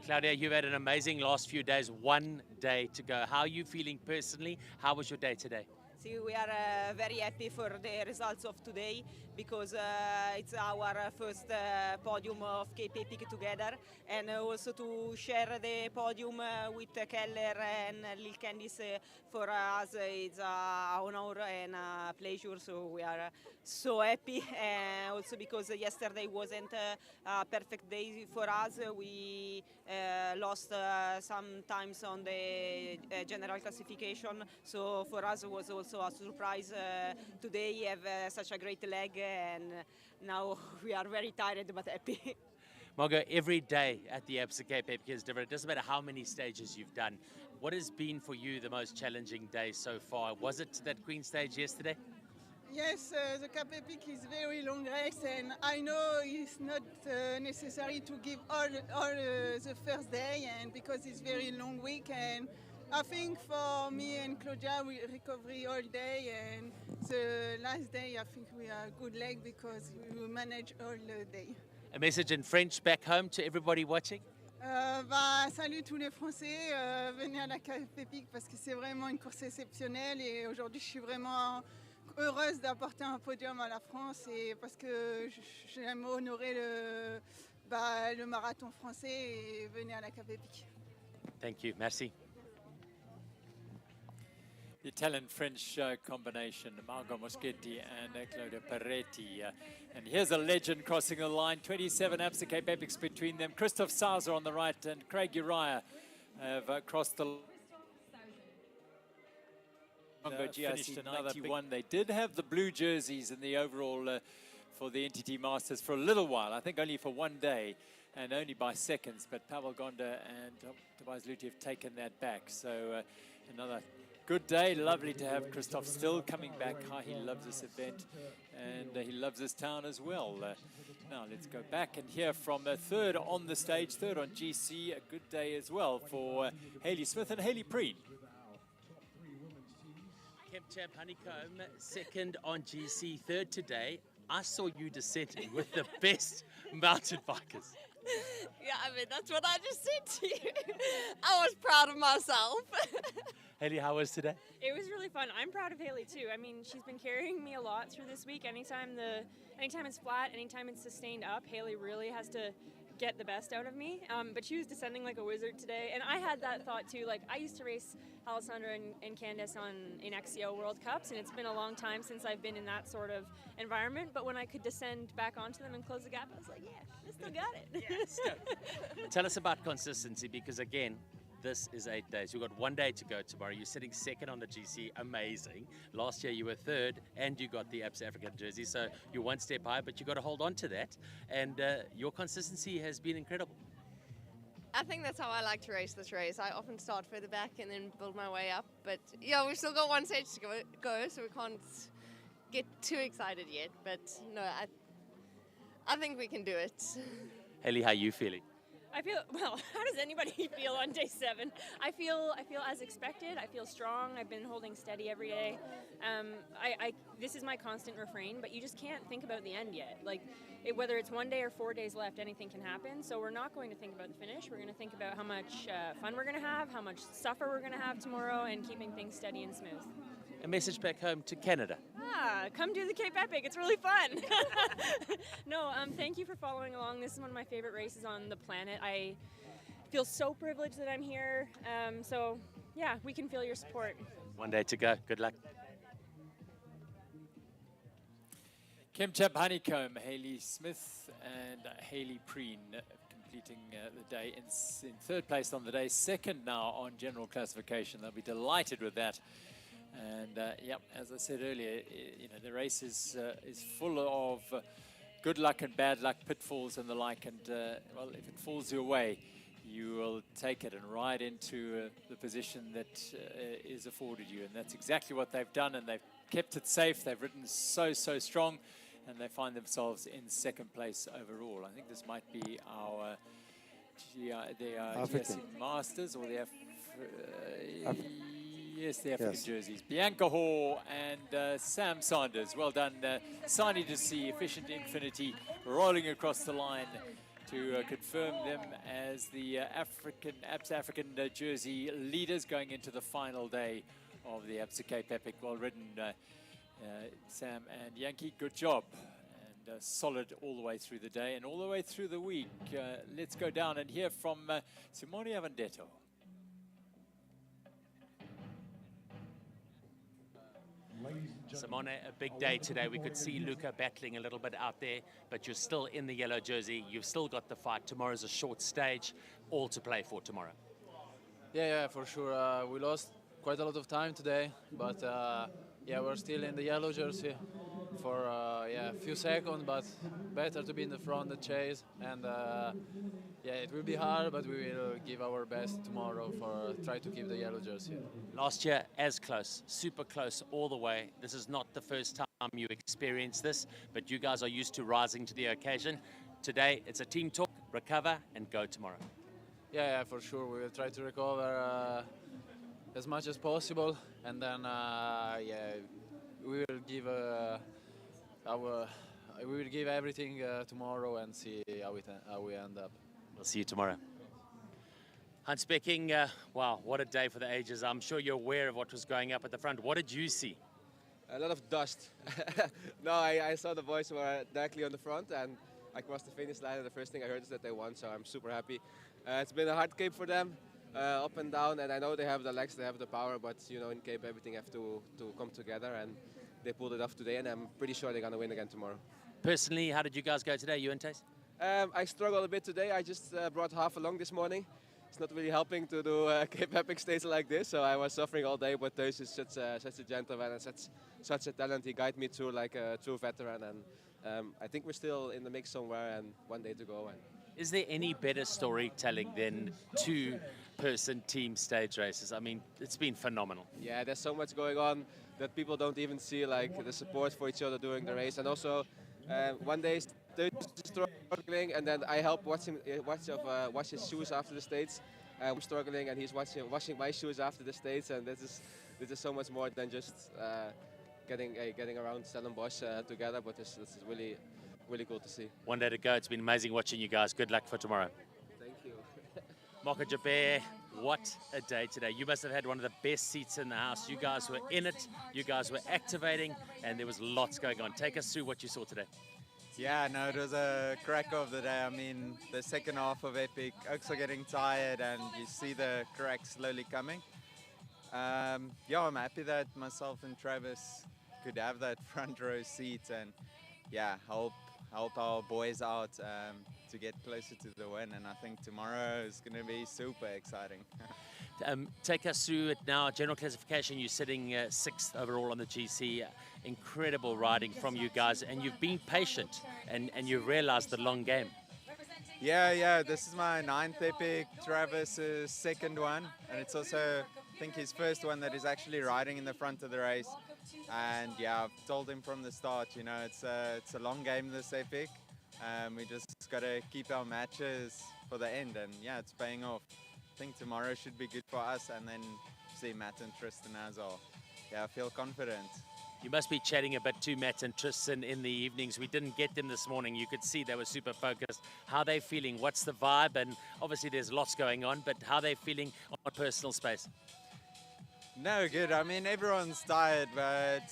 Claudia, you've had an amazing last few days, one day to go. How are you feeling personally? How was your day today? See, we are very happy for the results of today because it's our first podium of Cape Epic together, and also to share the podium with Keller and Lil Candice for us it's an honor and a pleasure, so we are so happy. Also because yesterday wasn't a perfect day for us. We lost sometimes on the general classification, so for us it was also a surprise. Today we have such a great leg, and now we are very tired but happy. Margot, every day at the Absa Cape Epic is different. It doesn't matter how many stages you've done. What has been for you the most challenging day so far? Was it that Queen stage yesterday? Yes, the Cape Epic is very long race, and I know it's not necessary to give all the first day, and because it's very long week. And I think for me and Claudia, we recovery all day, and the last day I think we are good leg because we will manage all the day. A message in French back home to everybody watching? Salut tous les Français, venez à la Cape Epic parce que c'est vraiment une course exceptionnelle, et aujourd'hui je suis vraiment heureuse d'apporter un podium à la France, et parce que j'aime honorer le marathon français, et venez à la Cape Epic. Thank you. Merci. The Italian-French combination, Margot Moschetti and Claudia Peretti. And here's a legend crossing the line, 27 Absa Cape Epics between them. Christoph Sauser on the right and Craig Uriah have crossed the line. Finished in 91. They did have the blue jerseys in the overall for the NTT Masters for a little while, I think only for one day and only by seconds, but Pavel Gonda and Tobias Luthi have taken that back. So another good day. Lovely to have Christoph still coming back. He loves this event and he loves this town as well. Now let's go back and hear from a third on the stage, third on GC. A good day as well for Hayley Smith and Hayley Preen. Kemp Honeycomb, second on GC, third today. I saw you descending with the best mountain bikers. Yeah, I mean, that's what I just said to you. I was proud of myself. Hayley, how was today? It was really fun. I'm proud of Hayley too. I mean, she's been carrying me a lot through this week. Anytime it's flat, anytime it's sustained up, Hayley really has to get the best out of me. But she was descending like a wizard today, and I had that thought too. Like, I used to race Alessandra and Candice in XCO World Cups, and it's been a long time since I've been in that sort of environment. But when I could descend back onto them and close the gap, I was like, yeah, I still got it. Yeah, tell us about consistency, because again, this is 8 days. You've got 1 day to go tomorrow. You're sitting second on the GC. Amazing. Last year you were third and you got the Absa African jersey. So you're one step higher, but you've got to hold on to that. And your consistency has been incredible. I think that's how I like to race this race. I often start further back and then build my way up. But yeah, we've still got one stage to go, so we can't get too excited yet. But no, I think we can do it. Hayley, how are you feeling? I feel, well, how does anybody feel on day 7? I feel as expected. I feel strong. I've been holding steady every day. This is my constant refrain, but you just can't think about the end yet. Like, whether it's 1 day or 4 days left, anything can happen. So we're not going to think about the finish. We're going to think about how much fun we're going to have, how much suffer we're going to have tomorrow, and keeping things steady and smooth. A message back home to Canada. Come do the Cape Epic. It's really fun. No, thank you for following along. This is one of my favorite races on the planet. I feel so privileged that I'm here. So, yeah, we can feel your support. 1 day to go. Good luck. Kemp Honeycomb, Hayley Smith and Hayley Preen completing the day in third place on the day, second now on general classification. They'll be delighted with that. And yep, as I said earlier, the race is full of good luck and bad luck, pitfalls and the like. And well, if it falls your way, you will take it and ride into the position that is afforded you. And that's exactly what they've done, and they've kept it safe. They've ridden so strong, and they find themselves in second place overall. I think this might be our GSC Masters, or the yes, the African jerseys. Bianca Hoare and Sam Sanders. Well done. Signing to see Efficient Infinity rolling across the line to confirm them as the Absa African jersey leaders going into the final day of the Absa Cape Epic. Well ridden, Sam and Yankee. Good job. And solid all the way through the day and all the way through the week. Let's go down and hear from Simone Avendetto. Simone, a big day today. We could see Luca battling a little bit out there, but you're still in the yellow jersey. You've still got the fight. Tomorrow's a short stage, all to play for tomorrow. Yeah, for sure. We lost quite a lot of time today, but yeah, we're still in the yellow jersey for a few seconds, but better to be in the front than chase. And yeah, it will be hard, but we will give our best tomorrow for try to keep the yellow jersey. Last year, as close, super close all the way. This is not the first time you experienced this, but you guys are used to rising to the occasion. Today, it's a team talk, recover, and go tomorrow. Yeah, for sure. We will try to recover as much as possible, and then yeah, we will give everything tomorrow and see how we end up. We'll see you tomorrow. Hans Becking, wow, what a day for the ages. I'm sure you're aware of what was going up at the front. What did you see? A lot of dust. No, I saw the boys were directly on the front, and I crossed the finish line, and the first thing I heard is that they won, so I'm super happy. It's been a hard Cape for them, up and down, and I know they have the legs, they have the power, but you know, in Cape everything has to come together, and they pulled it off today, and I'm pretty sure they're going to win again tomorrow. Personally, how did you guys go today, you and Tace? I struggled a bit today. I just brought half along this morning. It's not really helping to do Cape Epic stage like this, so I was suffering all day, but Tace is such a gentleman and such a talent. He guided me through like a true veteran, and I think we're still in the mix somewhere and one day to go. And is there any better storytelling than two-person team stage races? I mean, it's been phenomenal. Yeah, there's so much going on that people don't even see, like the support for each other during the race. And also, one day Tace is struggling, and then I help watch his shoes after the stage. I'm struggling, and he's washing my shoes after the stage, and this is so much more than just getting around Stellenbosch together. But this is really cool to see. One day to go. It's been amazing watching you guys. Good luck for tomorrow. Thank you. Moko Jaber, what a day today. You must have had one of the best seats in the house. You guys were in it, you guys were activating, and there was lots going on. Take us through what you saw today. Yeah, no, it was a cracker of the day. I mean, the second half of Epic, Oaks are getting tired, and you see the cracks slowly coming. Yeah, I'm happy that myself and Travis could have that front row seat, and yeah, help our boys out to get closer to the win. And I think tomorrow is going to be super exciting. Take us through it now. General classification, you're sitting 6th overall on the GC. Incredible riding from you guys, and you've been patient, and you've realized the long game. Yeah, this is my 9th Epic, Travis's 2nd one, and it's also, I think, his first one that he's actually riding in the front of the race. And yeah, I've told him from the start, you know, it's a long game, this Epic. We just got to keep our matches for the end, and yeah, it's paying off. I think tomorrow should be good for us, and then see Matt and Tristan as well. Yeah, I feel confident. You must be chatting a bit to Matt and Tristan in the evenings. We didn't get them this morning. You could see they were super focused. How are they feeling? What's the vibe? And obviously there's lots going on, but how are they feeling on personal space? No, good. I mean, everyone's tired, but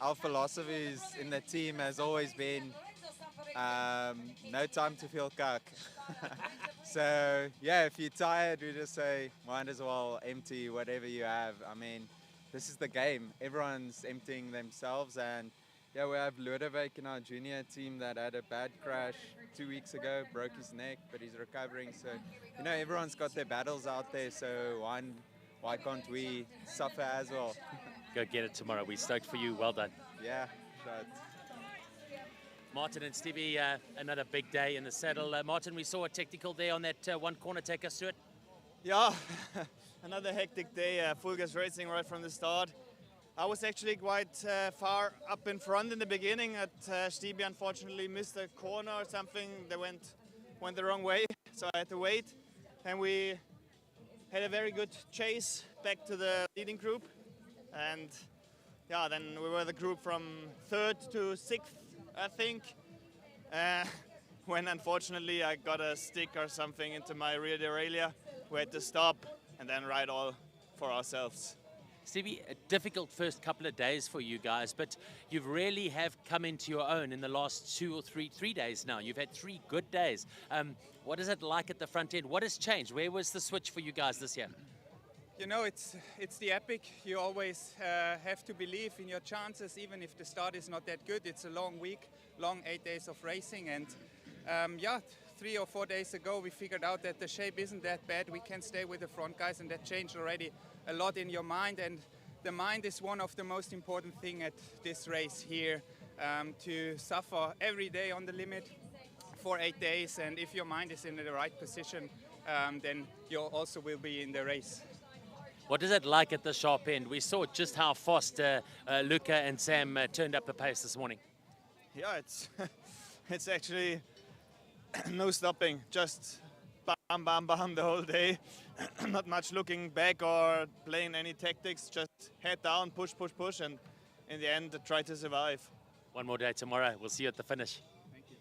our philosophies in the team has always been no time to feel cuck. So, yeah, if you're tired, we just say, might as well empty whatever you have. I mean, this is the game. Everyone's emptying themselves, and yeah, we have Lodewijk in our junior team that had a bad crash 2 weeks ago, broke his neck, but he's recovering. So, you know, everyone's got their battles out there, so why can't we suffer as well? Go get it tomorrow. We're stoked for you. Well done. Yeah, shot. Martin and Stevie, another big day in the saddle. Martin, we saw a technical there on that one corner. Take us through it. Yeah, another hectic day, full gas racing right from the start. I was actually quite far up in front in the beginning. Stevie unfortunately missed a corner or something. They went the wrong way, so I had to wait. And we had a very good chase back to the leading group. And yeah, then we were the group from 3rd to 6th, I think. When unfortunately I got a stick or something into my rear derailleur, we had to stop and then ride all for ourselves. Stevie, a difficult first couple of days for you guys, but you really have come into your own in the last 2 or 3 days now. You've had 3 good days. What is it like at the front end? What has changed? Where was the switch for you guys this year? You know, it's the Epic. You always have to believe in your chances, even if the start is not that good. It's a long week, long 8 days of racing. And yeah, 3 or 4 days ago, we figured out that the shape isn't that bad. We can stay with the front guys, and that changed already a lot in your mind. And the mind is one of the most important thing at this race here, to suffer every day on the limit for 8 days. And if your mind is in the right position, then you also will be in the race. What is it like at the sharp end? We saw just how fast Luca and Sam turned up the pace this morning. Yeah, it's actually no stopping, just bam, bam, bam the whole day. Not much looking back or playing any tactics, just head down, push, push, push, and in the end try to survive. One more day tomorrow. We'll see you at the finish. Thank you.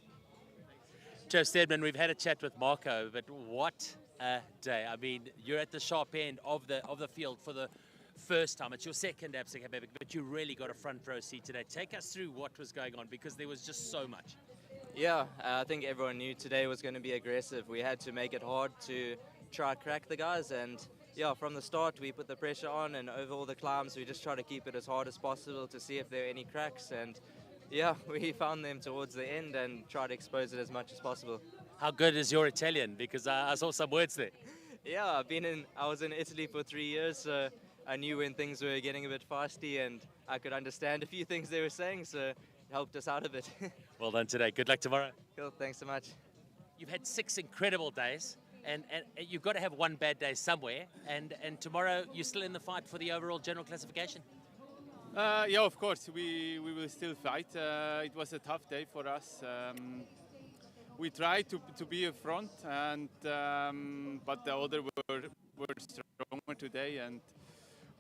Joe Stedman, we've had a chat with Marco, but what a day. I mean, you're at the sharp end of the field for the first time. It's your second Absa Cape Epic, but you really got a front row seat today. Take us through what was going on, because there was just so much. Yeah, I think everyone knew today was going to be aggressive. We had to make it hard to try to crack the guys, and yeah, from the start we put the pressure on, and over all the climbs we just try to keep it as hard as possible to see if there are any cracks, and yeah, we found them towards the end and tried to expose it as much as possible. How good is your Italian? Because I saw some words there. Yeah, I was in Italy for 3 years, so I knew when things were getting a bit feisty, and I could understand a few things they were saying, so it helped us out a bit. Well done today. Good luck tomorrow. Cool, thanks so much. You've had 6 incredible days, and you've got to have one bad day somewhere, and tomorrow you're still in the fight for the overall general classification. Yeah, of course, we will still fight. It was a tough day for us. We tried to be a front, and but the other were stronger today, and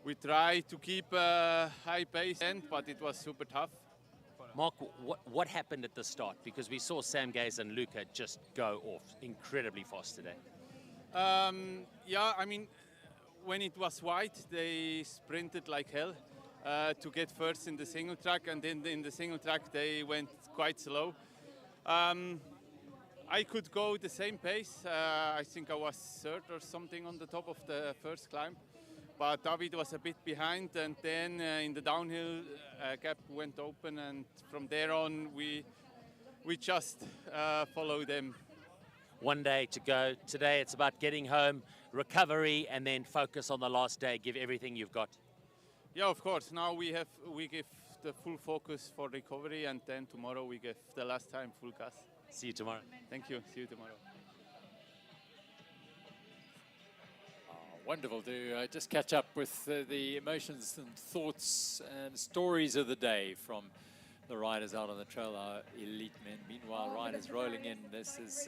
we tried to keep a high pace, but it was super tough. Mark, what happened at the start? Because we saw Sam Gaze and Luca just go off incredibly fast today. Yeah, I mean, when it was white, they sprinted like hell to get first in the single track, and then in the single track they went quite slow. I could go the same pace. I think I was third or something on the top of the first climb. But David was a bit behind, and then in the downhill gap went open, and from there on we just follow them. One day to go. Today it's about getting home, recovery, and then focus on the last day. Give everything you've got. Yeah, of course. Now we give the full focus for recovery, and then tomorrow we give the last time full gas. See you tomorrow. Thank you. See you tomorrow. Wonderful to just catch up with the emotions and thoughts and stories of the day from the riders out on the trail, our elite men. Meanwhile, riders rolling in. This is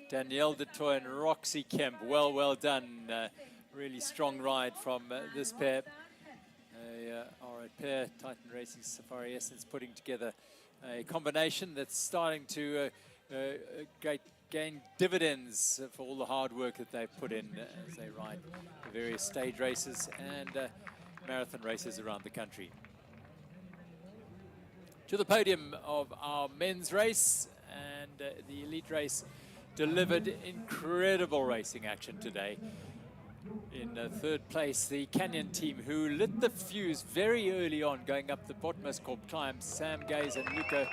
Danielle de Toy and Roxy Kemp. Well done. Really strong ride from this pair. Our pair, Titan Racing Safari Essence, putting together a combination that's starting to gain dividends for all the hard work that they've put in as they ride the various stage races and marathon races around the country. To the podium of our men's race, and the elite race delivered incredible racing action today. In third place, the Canyon team, who lit the fuse very early on going up the Botmaskop climb. Sam Gaze and Luca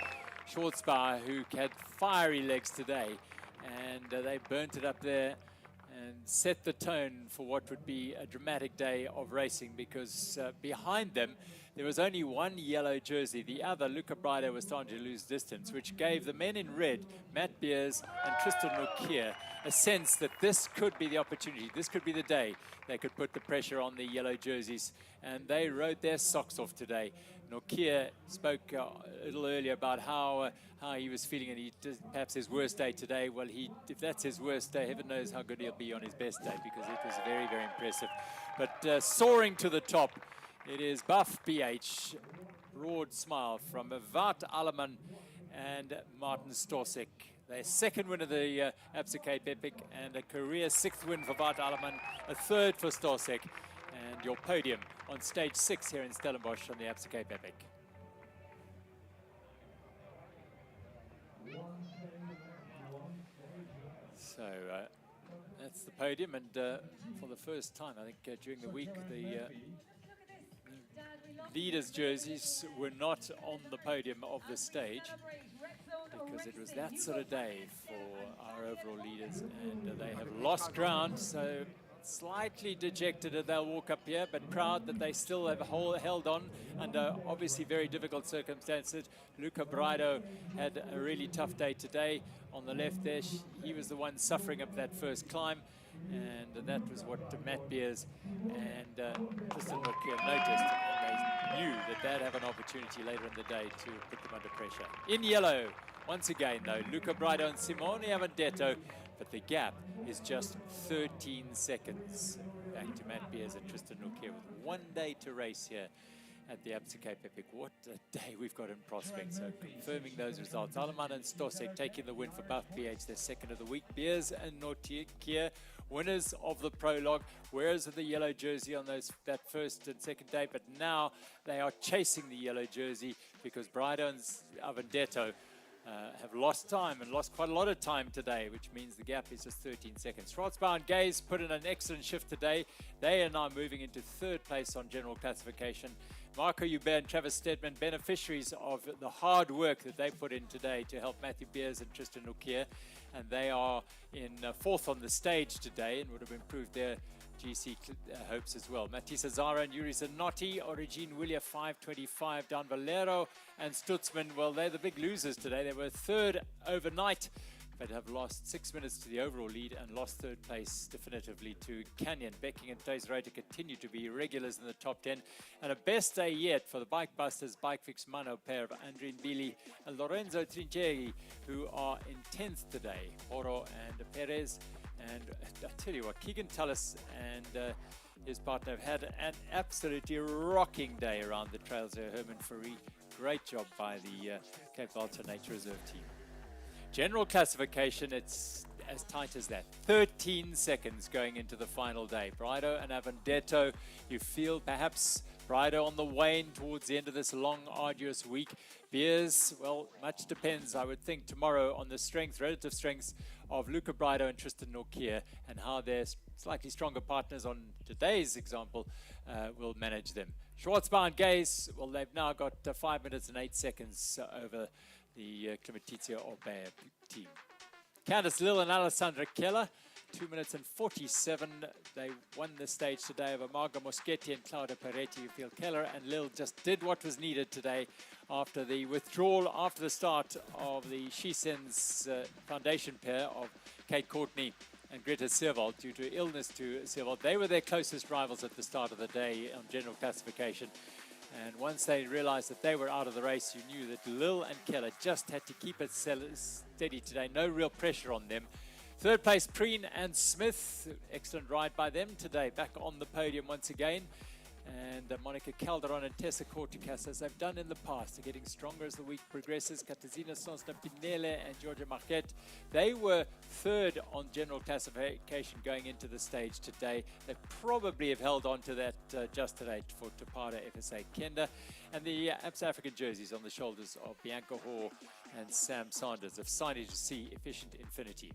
Schwartzbauer, who had fiery legs today. And they burnt it up there and set the tone for what would be a dramatic day of racing, because behind them, there was only one yellow jersey. The other, Luca Brido, was starting to lose distance, which gave the men in red, Matt Beers and Tristan Nokia, a sense that this could be the opportunity. This could be the day they could put the pressure on the yellow jerseys. And they rode their socks off today. Nokia spoke a little earlier about how he was feeling, and he did perhaps his worst day today. Well, if that's his worst day, heaven knows how good he'll be on his best day, because it was very, very impressive. But soaring to the top, it is Buff BH, broad smile from Wout Alleman and Martin Storsek. Their second win of the Absa Cape Epic, and a career 6th win for Wout Alleman, a 3rd for Storsek. And your podium on stage 6 here in Stellenbosch on the Absa Cape Epic. So that's the podium, and for the first time, I think during the week, the leaders' jerseys were not on the podium of the stage, because it was that sort of day for our overall leaders, and they have lost ground, so slightly dejected that they'll walk up here, but proud that they still have held on under obviously very difficult circumstances. Luca Brido had a really tough day today. On the left there, he was the one suffering up that first climb, and that was what Matt Beers and Tristan Nokia noticed, and they knew that they'd have an opportunity later in the day to put them under pressure. In yellow, once again though, Luca Brido and Simone Avendetto, but the gap is just 13 seconds. Back to Matt Beers and Tristan Nokia with 1 day to race here at the Absa Cape Epic. What a day we've got in prospect. So confirming those results. Alleman and Storsek taking the win for Buff BH, their second of the week. Beers and Nokia, winners of the prologue, wearers of the yellow jersey on that first and second day, but now they are chasing the yellow jersey, because Brido and Avendetto have lost time, and lost quite a lot of time today, which means the gap is just 13 seconds. Schwarzbauer and Gaze put in an excellent shift today. They are now moving into 3rd place on general classification. Marco Hubert and Travis Stedman, beneficiaries of the hard work that they put in today to help Matthew Beers and Tristan Nokia, and they are in 4th on the stage today, and would have improved their GC hopes as well. Matisse Zara and Yuri Zanotti, Origine Willia 5:25, Dan Valero and Stutzman, well, they're the big losers today. They were 3rd overnight, but have lost 6 minutes to the overall lead and lost 3rd place definitively to Canyon. Becking and Taserota continue to be regulars in the top 10. And a best day yet for the Bike Busters, Bike Fix Mano pair of Andrin Billy and Lorenzo Trincheri, who are in 10th today. Oro and Perez. And I tell you what, Keegan Tullis and his partner have had an absolutely rocking day around the trails there. Herman Faree, great job by the Cape Alta Nature Reserve team. General classification, it's as tight as that. 13 seconds going into the final day. Brido and Avendetto, you feel perhaps Brido on the wane towards the end of this long, arduous week. Beers, well, much depends, I would think, tomorrow on the relative strengths of Luca Brido and Tristan Nokia, and how their slightly stronger partners on today's example will manage them. Schwarzbauer and Gaze, well, they've now got 5 minutes and 8 seconds over the Klimatizia Orbea team. Candice Lill and Alessandra Keller, 2 minutes and 47. They won the stage today over Marga Moschetti and Claudia Peretti. You feel Keller and Lill just did what was needed today after the withdrawal, after the start of the Shesen's foundation pair of Kate Courtney and Greta Seerwald due to illness to Seerwald. They were their closest rivals at the start of the day on general classification. And once they realized that they were out of the race, you knew that Lill and Keller just had to keep it steady today. No real pressure on them. 3rd place, Preen and Smith. Excellent ride by them today. Back on the podium once again. And Monica Calderon and Tessa Corticas, as they've done in the past, are getting stronger as the week progresses. Katarzyna Sonsna Pinele and Georgia Marquette, they were 3rd on general classification going into the stage today. They probably have held on to that just today for Tapada FSA Kenda. And the Absa African jerseys on the shoulders of Bianca Hoare and Sam Sanders of Signage to See Efficient Infinity.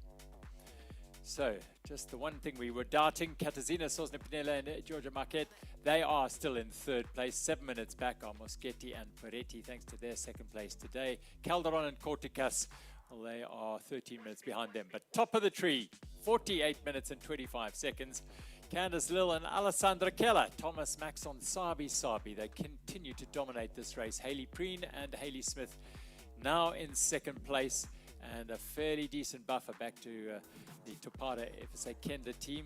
So, just the one thing we were doubting, Katarzyna Sosna-Pinella and Georgia Marquette, they are still in third place. 7 minutes back are Moschetti and Peretti, thanks to their second place today. Calderon and Corticas, well, they are 13 minutes behind them. But top of the tree, 48 minutes and 25 seconds. Candice Lill and Alessandra Keller, Thomas Maxon, Sabi. They continue to dominate this race. Hayley Preen and Hayley Smith now in second place. And a fairly decent buffer back to the Topata FSA Kenda team.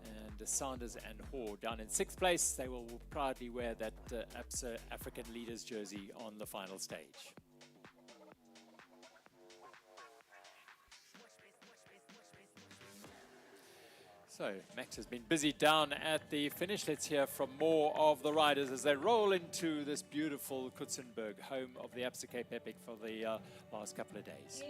And Sanders and Hoare down in sixth place. They will proudly wear that Absa African Leaders jersey on the final stage. So Max has been busy down at the finish. Let's hear from more of the riders as they roll into this beautiful Coetzenburg, home of the Absa Cape Epic for the last couple of days.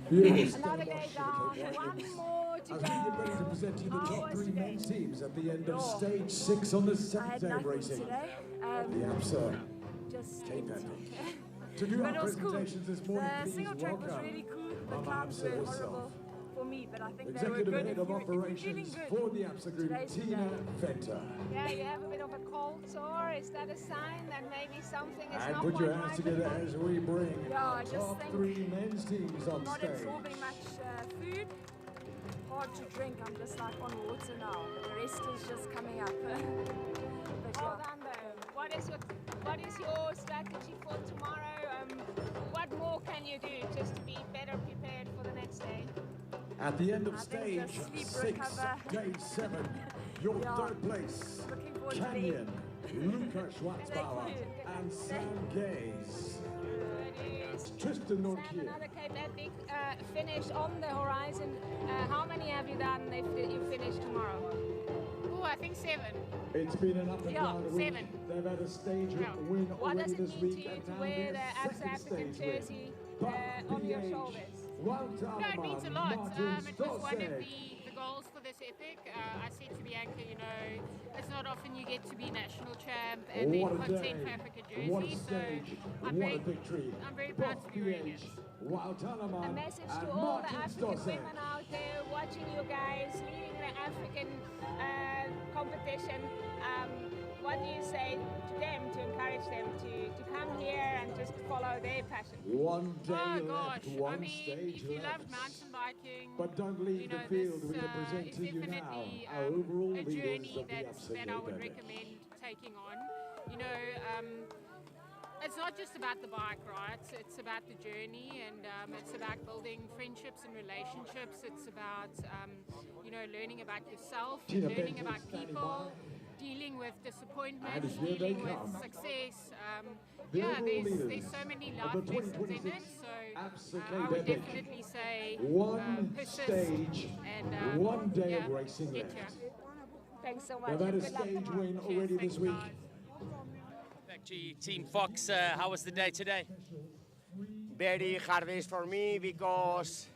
Another day down, one more to go. As we get ready to present you the top three men's teams at the end of stage 6 on the second day of racing. The Absa Cape Epic. To do our presentations this morning, the single track was really cool. The climbs were horrible for me, but I think Executive they were good. Head of Operations for the Absa Group, Tina Venter. Yeah, you have a bit of a cold sore. Is that a sign that maybe something is And not put quite your hands right? together as we bring I our just top think 3 men's teams on not stage. absorbing much food. Hard to drink. I'm just like on water now. The rest is just coming up. But Well done, though. What is your strategy for tomorrow? What more can you do just to be better prepared for the next day? At the end of I think stage just sleep, 6, recover. day 7, your third place, Looking forward to Canyon, Luca Schwarzbauer, and Sam Gaze. Tristan Norkier. Another Cape Epic finish on the horizon. How many have you done if you finish tomorrow? Oh, I think 7. It's been an up and down week. 7. They've had a stage win What already does it this mean week, to you and to now wear their the Absa second African stage win. jersey But on your PH, shoulders? Wout No, it means a lot. It was one of Stosek. the goals for this epic. I said to Bianca, you know, it's not often you get to be national champ and then What a contend day. for Africa What a jersey. stage. So What a victory. I'm very proud to be wearing it. Wout A message to and all the Martin African Stosek. women out there watching you guys, leading the African competition. What do you say to them to encourage them to come here and just follow their passion? One day Oh left, gosh, one I mean, stage if you left. love mountain biking, But don't leave you know, the field. this, We can present is to you now definitely our overall a leaders journey of the Absa that I Cape would Epic. recommend taking on. You know, it's not just about the bike, right? It's about the journey, and it's about building friendships and relationships. It's about, you know, learning about yourself, Tina learning Benton about standing people, dealing with disappointment, And here they dealing with come. success. The Yeah, overall there's leaders so many of life the lessons in 2026 it. So Absa I Cape would Epic. definitely say One persist stage, and one day yeah, of racing get left. here. Thanks so much. They've had a Good luck stage tomorrow. win already this week. Back to you, Team Fox. How was the day today? Very hard days for me because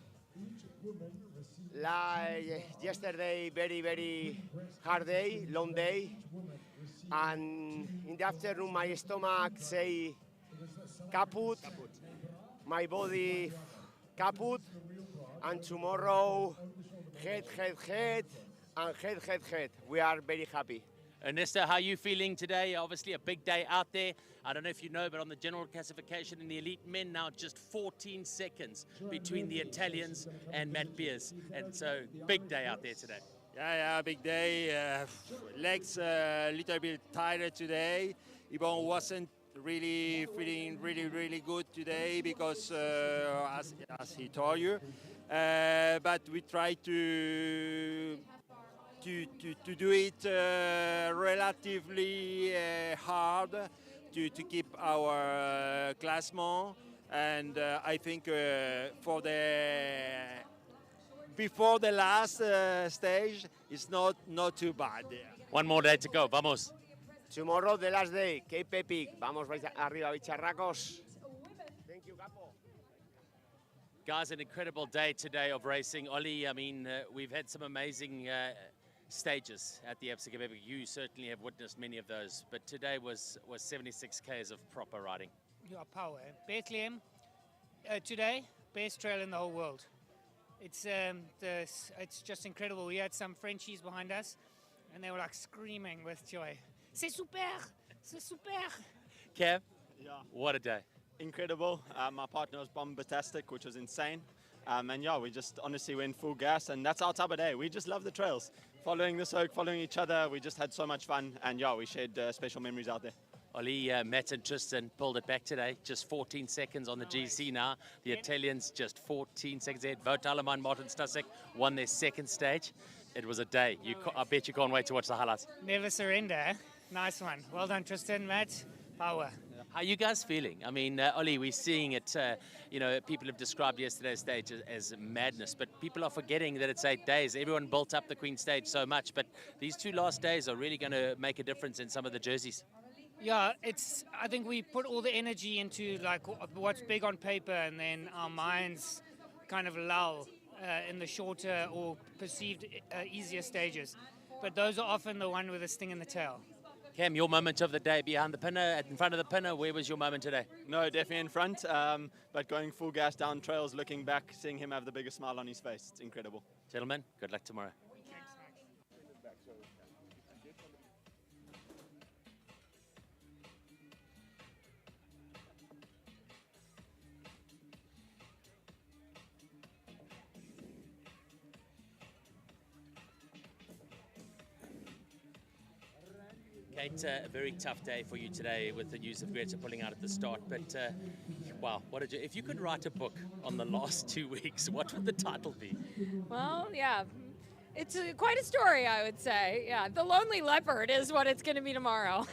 like yesterday, very hard day, long day. And in the afternoon, my stomach say kaput, my body kaput, and tomorrow head, and head. We are very happy. Ernesto, how are you feeling today? Obviously a big day out there. I don't know if you know, but on the general classification in the elite men now just 14 seconds between the Italians and Matt Beers. And so big day out there today. Yeah, big day. Legs a little bit tired today. Yvonne wasn't really feeling really good today because, as he told you, but we try to do it relatively hard to keep our classement, and I think for the before the last stage, it's not too bad. One more day to go. Vamos. Tomorrow, the last day, Cape Epic. Vamos arriba, bicharracos. Thank you, Capo. Guys, an incredible day today of racing. Ollie, I mean, we've had some amazing stages at the Absa Cape Epic. You certainly have witnessed many of those, but today was 76 Ks of proper riding. Your power. Bethlehem, today, best trail in the whole world. It's just incredible. We had some Frenchies behind us, and they were like screaming with joy. C'est super! C'est super! Kev, Yeah. what a day. Incredible. My partner was bombastic, which was insane. And yeah, we just honestly went full gas, and that's our type of day. We just love the trails. Following the soak, following each other, we just had so much fun, and yeah, we shared special memories out there. Ollie, Matt and Tristan pulled it back today. Just 14 seconds on the GC now. The Italians just 14 seconds ahead. Wout Alleman and Martin Stasek won their second stage. It was a day. I bet you can't wait to watch the highlights. Never surrender. Nice one. Well done, Tristan, Matt. Power. How are you guys feeling? I mean, Ollie, we're seeing it, people have described yesterday's stage as madness, but people are forgetting that it's 8 days. Everyone built up the Queen stage so much, but these 2 last days are really going to make a difference in some of the jerseys. Yeah, I think we put all the energy into like what's big on paper, and then our minds kind of lull in the shorter or perceived easier stages. But those are often the one with a sting in the tail. Cam, your moment of the day behind the pinner, in front of the pinner, where was your moment today? No, definitely in front, but going full gas down trails, looking back, seeing him have the biggest smile on his face. It's incredible. Gentlemen, good luck tomorrow. Kate, a very tough day for you today with the news of Greta pulling out at the start, but wow, if you could write a book on the last 2 weeks, what would the title be? Well, yeah, it's quite a story, I would say. Yeah, the Lonely Leopard is what it's going to be tomorrow.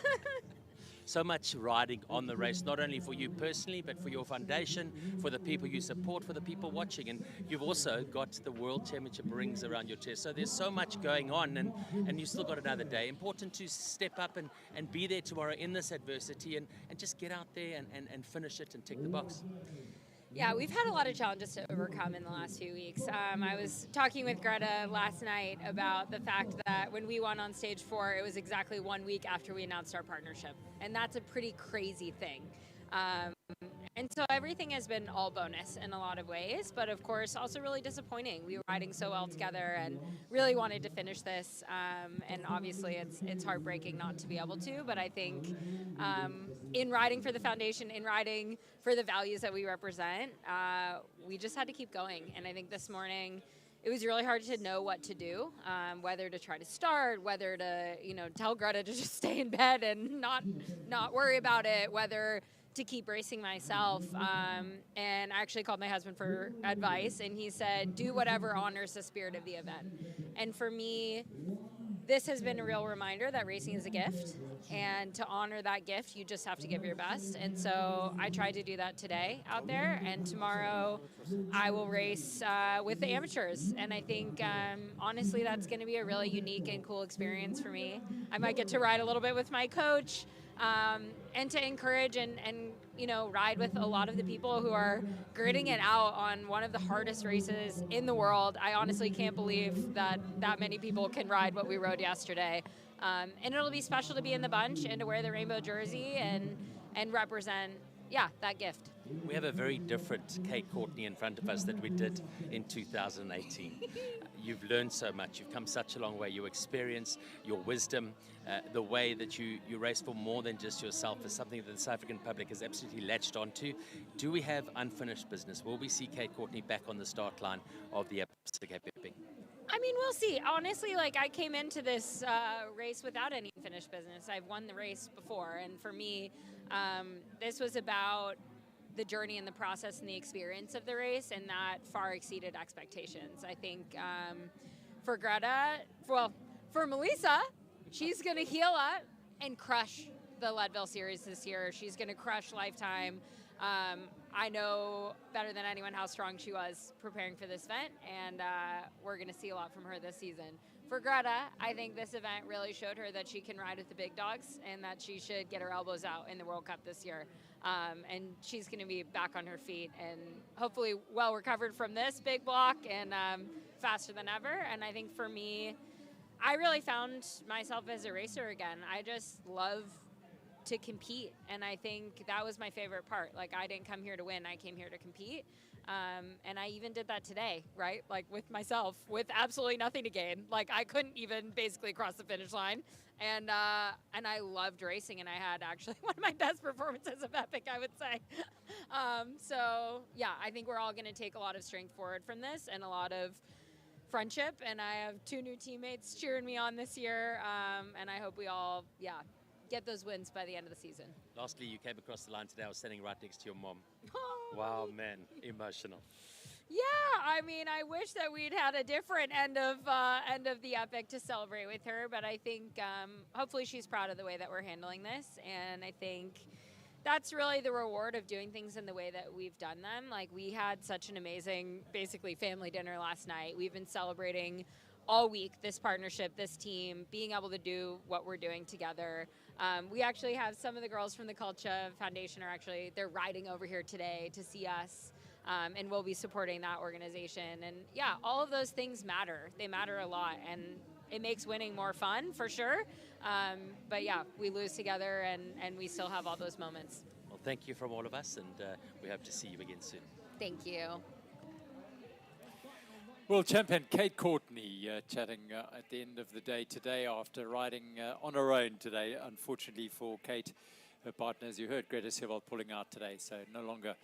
So much riding on the race, not only for you personally, but for your foundation, for the people you support, for the people watching. And you've also got the World Championship rings around your chest. So there's so much going on, and you've still got another day. Important to step up and be there tomorrow in this adversity and just get out there and finish it and tick the box. Yeah, we've had a lot of challenges to overcome in the last few weeks. I was talking with Greta last night about the fact that when we won on stage 4, it was exactly 1 week after we announced our partnership. And that's a pretty crazy thing. And so everything has been all bonus in a lot of ways, but of course also really disappointing. We were riding so well together and really wanted to finish this. And obviously it's heartbreaking not to be able to, but I think in riding for the foundation, in riding for the values that we represent, we just had to keep going. And I think this morning it was really hard to know what to do, whether to try to start, whether to, tell Greta to just stay in bed and not worry about it, whether to keep racing myself. And I actually called my husband for advice, and he said, do whatever honors the spirit of the event. And for me, this has been a real reminder that racing is a gift, and to honor that gift, you just have to give your best. And so I tried to do that today out there, and tomorrow I will race with the amateurs. And I think, honestly, that's going to be a really unique and cool experience for me. I might get to ride a little bit with my coach, and to encourage and ride with a lot of the people who are gritting it out on one of the hardest races in the world. I honestly can't believe that many people can ride what we rode yesterday. And it'll be special to be in the bunch and to wear the rainbow jersey and represent, that gift. We have a very different Kate Courtney in front of us that we did in 2018. You've learned so much. You've come such a long way. Your experience, your wisdom, the way that you race for more than just yourself is something that the South African public has absolutely latched onto. Do we have unfinished business? Will we see Kate Courtney back on the start line of the Absa Cape Epic? I mean, we'll see. Honestly, I came into this race without any finished business. I've won the race before, and for me, this was about the journey and the process and the experience of the race, and that far exceeded expectations. I think for Greta, for Melissa, she's going to heal up and crush the Leadville Series this year. She's going to crush Lifetime. I know better than anyone how strong she was preparing for this event, and we're going to see a lot from her this season. For Greta, I think this event really showed her that she can ride with the big dogs and that she should get her elbows out in the World Cup this year. And she's going to be back on her feet and hopefully well recovered from this big block and faster than ever. And I think for me, I really found myself as a racer again. I just love to compete. And I think that was my favorite part. Like, I didn't come here to win, I came here to compete. And I even did that today, right? Like, with myself, with absolutely nothing to gain. Like, I couldn't even basically cross the finish line. And I loved racing, and I had actually one of my best performances of Epic, I would say. So yeah, I think we're all going to take a lot of strength forward from this and a lot of friendship. And I have 2 new teammates cheering me on this year. And I hope we all, get those wins by the end of the season. Lastly, you came across the line today. I was standing right next to your mom. Wow, man, emotional. Yeah, I mean, I wish that we'd had a different end of the Epic to celebrate with her, but I think hopefully she's proud of the way that we're handling this, and I think that's really the reward of doing things in the way that we've done them. Like, we had such an amazing, basically, family dinner last night. We've been celebrating all week this partnership, this team, being able to do what we're doing together. We actually have some of the girls from the Culture Foundation they're riding over here today to see us. And we'll be supporting that organization. And yeah, all of those things matter. They matter a lot, and it makes winning more fun for sure. But yeah, we lose together, and we still have all those moments. Well, thank you from all of us, and we hope to see you again soon. Thank you. World champion Kate Courtney chatting at the end of the day today after riding on her own today. Unfortunately for Kate, her partner, as you heard, Greta Sewell pulling out today, so no longer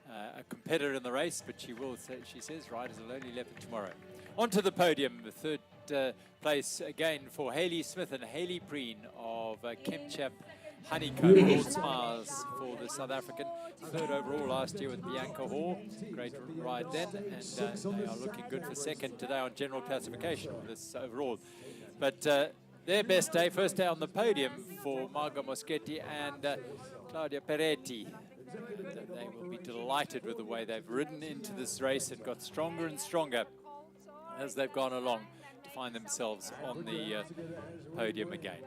a competitor in the race, but she will say, she says, riders will only leopard tomorrow. Onto the podium, the third place again for Hayley Smith and Hayley Preen of Kemchap Honeycomb. All smiles for the South African. Third overall last year with Bianca Hall. Great ride then, and they are looking good for second today on general classification with this overall. But their best day, first day on the podium for Margot Moschetti and Claudia Peretti. They will be delighted with the way they've ridden into this race and got stronger and stronger as they've gone along to find themselves on the podium again.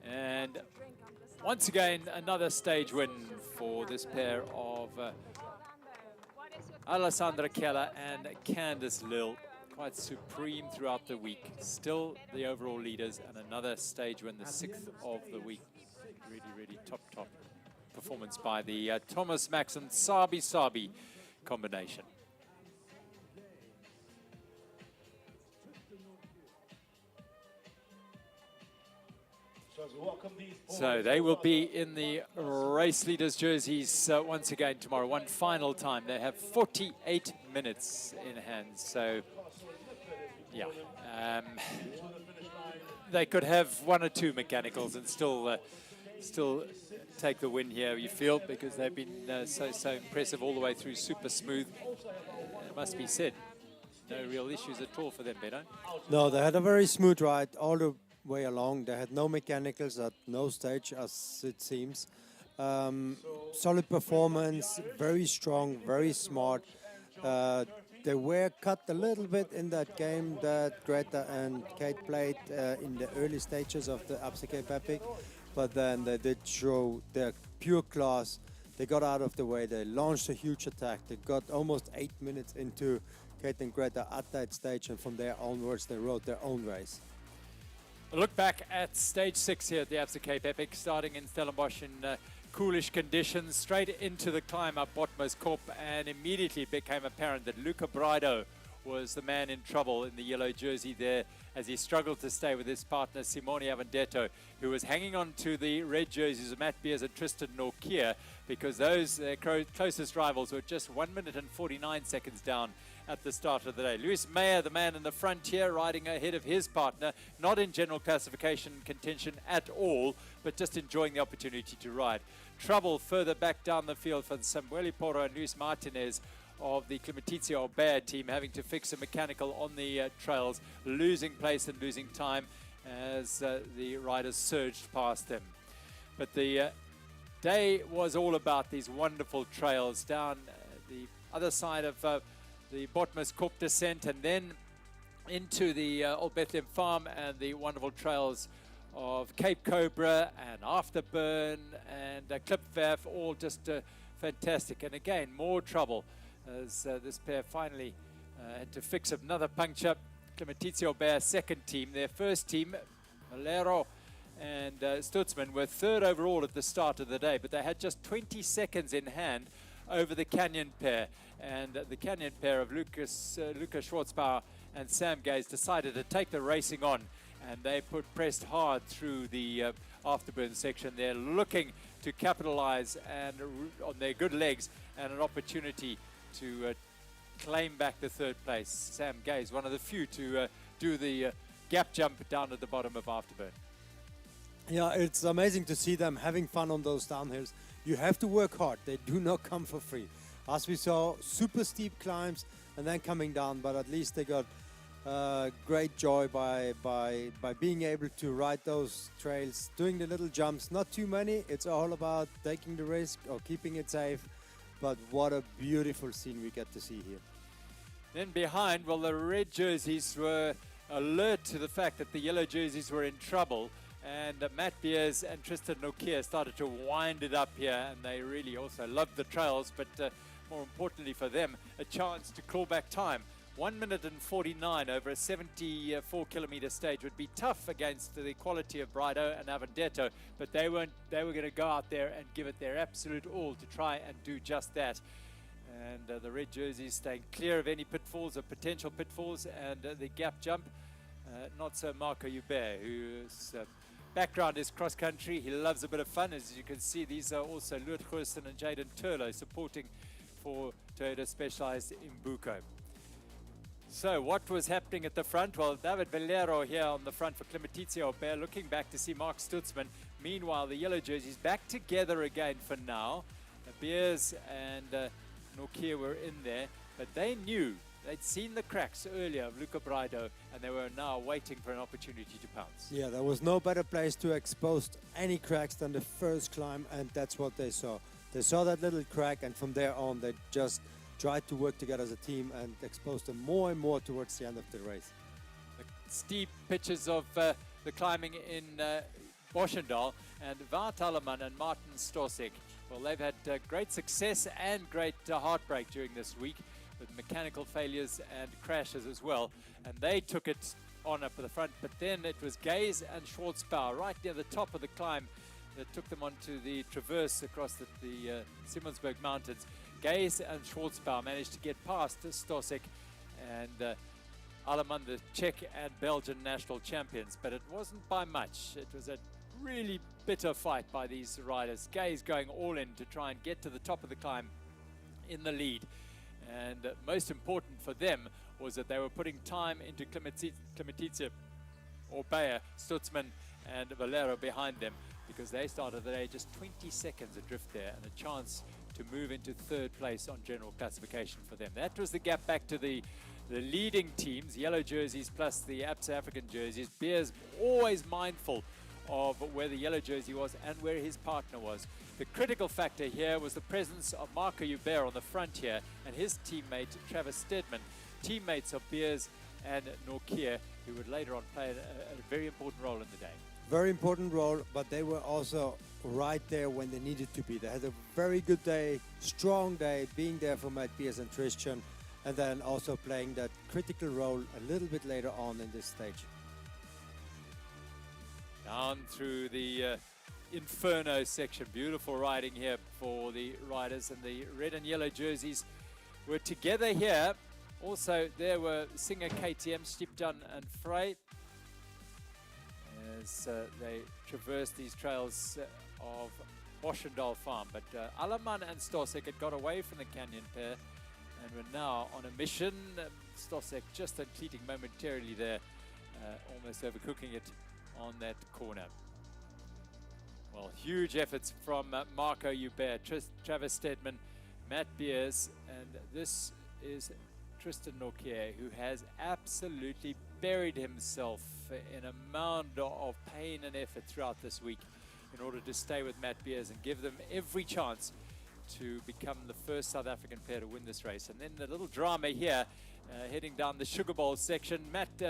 And once again, another stage win for this pair of Alessandra Keller and Candice Lill. Quite supreme throughout the week. Still the overall leaders, and another stage win, the 6th of the week. Really, really top performance by the Thomas Max and Sabi combination. So they will be in the race leaders jerseys once again tomorrow, one final time. They have 48 minutes in hand, so yeah, they could have 1 or 2 mechanicals and still take the win here, you feel, because they've been so impressive all the way through, super smooth. It must be said, no real issues at all for them, Benno. No, they had a very smooth ride all the way along. They had no mechanicals at no stage, as it seems. Solid performance, very strong, very smart. They were cut a little bit in that game that Greta and Kate played in the early stages of the Absa Cape Epic, but then they did show their pure class. They got out of the way, they launched a huge attack. They got almost 8 minutes into Kate and Greta at that stage, and from there onwards they rode their own race. A look back at stage 6 here at the Absa Cape Epic, starting in Stellenbosch in coolish conditions, straight into the climb up Botmaskop, and immediately it became apparent that Luca Braido was the man in trouble in the yellow jersey there, as he struggled to stay with his partner Simone Avendetto, who was hanging on to the red jerseys of Matt Beers and Tristan Norkier, because those closest rivals were just 1 minute and 49 seconds down at the start of the day. Luis Meyer, the man in the front here, riding ahead of his partner, not in general classification contention at all, but just enjoying the opportunity to ride. Trouble further back down the field for Samuel Poro and Luis Martinez of the Clementizia Orbea team, having to fix a mechanical on the trails, losing place and losing time as the riders surged past them. But the day was all about these wonderful trails down the other side of the Botmaskop descent, and then into the Old Bethlehem Farm and the wonderful trails of Cape Cobra and Afterburn and Klipwerf, all just fantastic. And again, more trouble as this pair finally had to fix another puncture. Kilometres Bear second team. Their first team, Valero and Stutzman, were third overall at the start of the day, but they had just 20 seconds in hand over the Canyon pair. And the Canyon pair of Lucas Schwarzbauer and Sam Gaze decided to take the racing on, and they pressed hard through the afterburn section. They're looking to capitalize and on their good legs and an opportunity to claim back the third place. Sam Gaze, one of the few to do the gap jump down at the bottom of afterburn. Yeah, it's amazing to see them having fun on those downhills. You have to work hard. They do not come for free. As we saw, super steep climbs and then coming down, but at least they got great joy by being able to ride those trails, doing the little jumps. Not too many. It's all about taking the risk or keeping it safe. But what a beautiful scene we get to see here. Then behind, well, the red jerseys were alert to the fact that the yellow jerseys were in trouble. And Matt Beers and Tristan Nokia started to wind it up here, and they really also loved the trails, but more importantly for them, a chance to claw back time. 1 minute and 49 over a 74-kilometer stage would be tough against the quality of Brido and Avendetto, but they were going to go out there and give it their absolute all to try and do just that. And the red jerseys staying clear of any pitfalls or potential pitfalls, and the gap jump, not so Marco Hubert, whose background is cross-country. He loves a bit of fun. As you can see, these are also Lut Goosen and Jaden Turlo supporting for Toyota Specialized in Buko. So what was happening at the front? Well, David Valero here on the front for Kilometres Bear, looking back to see Mark Stutzman. Meanwhile, the yellow jerseys back together again for now. Beers and Nokia were in there, but they knew. They'd seen the cracks earlier of Luca Brido, and they were now waiting for an opportunity to pounce. Yeah, there was no better place to expose any cracks than the first climb, and that's what they saw. They saw that little crack, and from there on, they just tried to work together as a team and expose them more and more towards the end of the race. The steep pitches of the climbing in Boschendal, and Wout Alleman and Martin Stosek, well, they've had great success and great heartbreak during this week, with mechanical failures and crashes as well, and they took it on up at the front. But then it was Gaze and Schwarzbauer right near the top of the climb that took them onto the traverse across the Simmonsberg Mountains. Gaze and Schwarzbauer managed to get past Stosek and Alleman, the Czech and Belgian national champions, but it wasn't by much. It was a really bitter fight by these riders. Gaze going all in to try and get to the top of the climb in the lead. And most important for them was that they were putting time into Kilometres Bear, Stutzman and Valero behind them, because they started the day just 20 seconds adrift there and a chance to move into third place on general classification for them. That was the gap back to the leading teams, yellow jerseys plus the Absa African jerseys. Beers always mindful of where the yellow jersey was and where his partner was. The critical factor here was the presence of Marco Hubert on the front here and his teammate Travis Stedman, teammates of Beers and Nokia, who would later on play a very important role in the day. Very important role, but they were also right there when they needed to be. They had a very good day, strong day, being there for Matt Beers and Christian, and then also playing that critical role a little bit later on in this stage. Down through the Inferno section. Beautiful riding here for the riders, and the red and yellow jerseys were together here. Also, there were Singer KTM, Stipjan and Frey as they traversed these trails of Boschendal Farm. But Alleman and Stosek had got away from the Canyon pair and were now on a mission. Stosek just unseating momentarily there, almost overcooking it on that corner. Well, huge efforts from Marco Hubert, Travis Stedman, Matt Beers, and this is Tristan Nokia, who has absolutely buried himself in a mound of pain and effort throughout this week in order to stay with Matt Beers and give them every chance to become the first South African pair to win this race. And then the little drama here, heading down the Sugar Bowl section.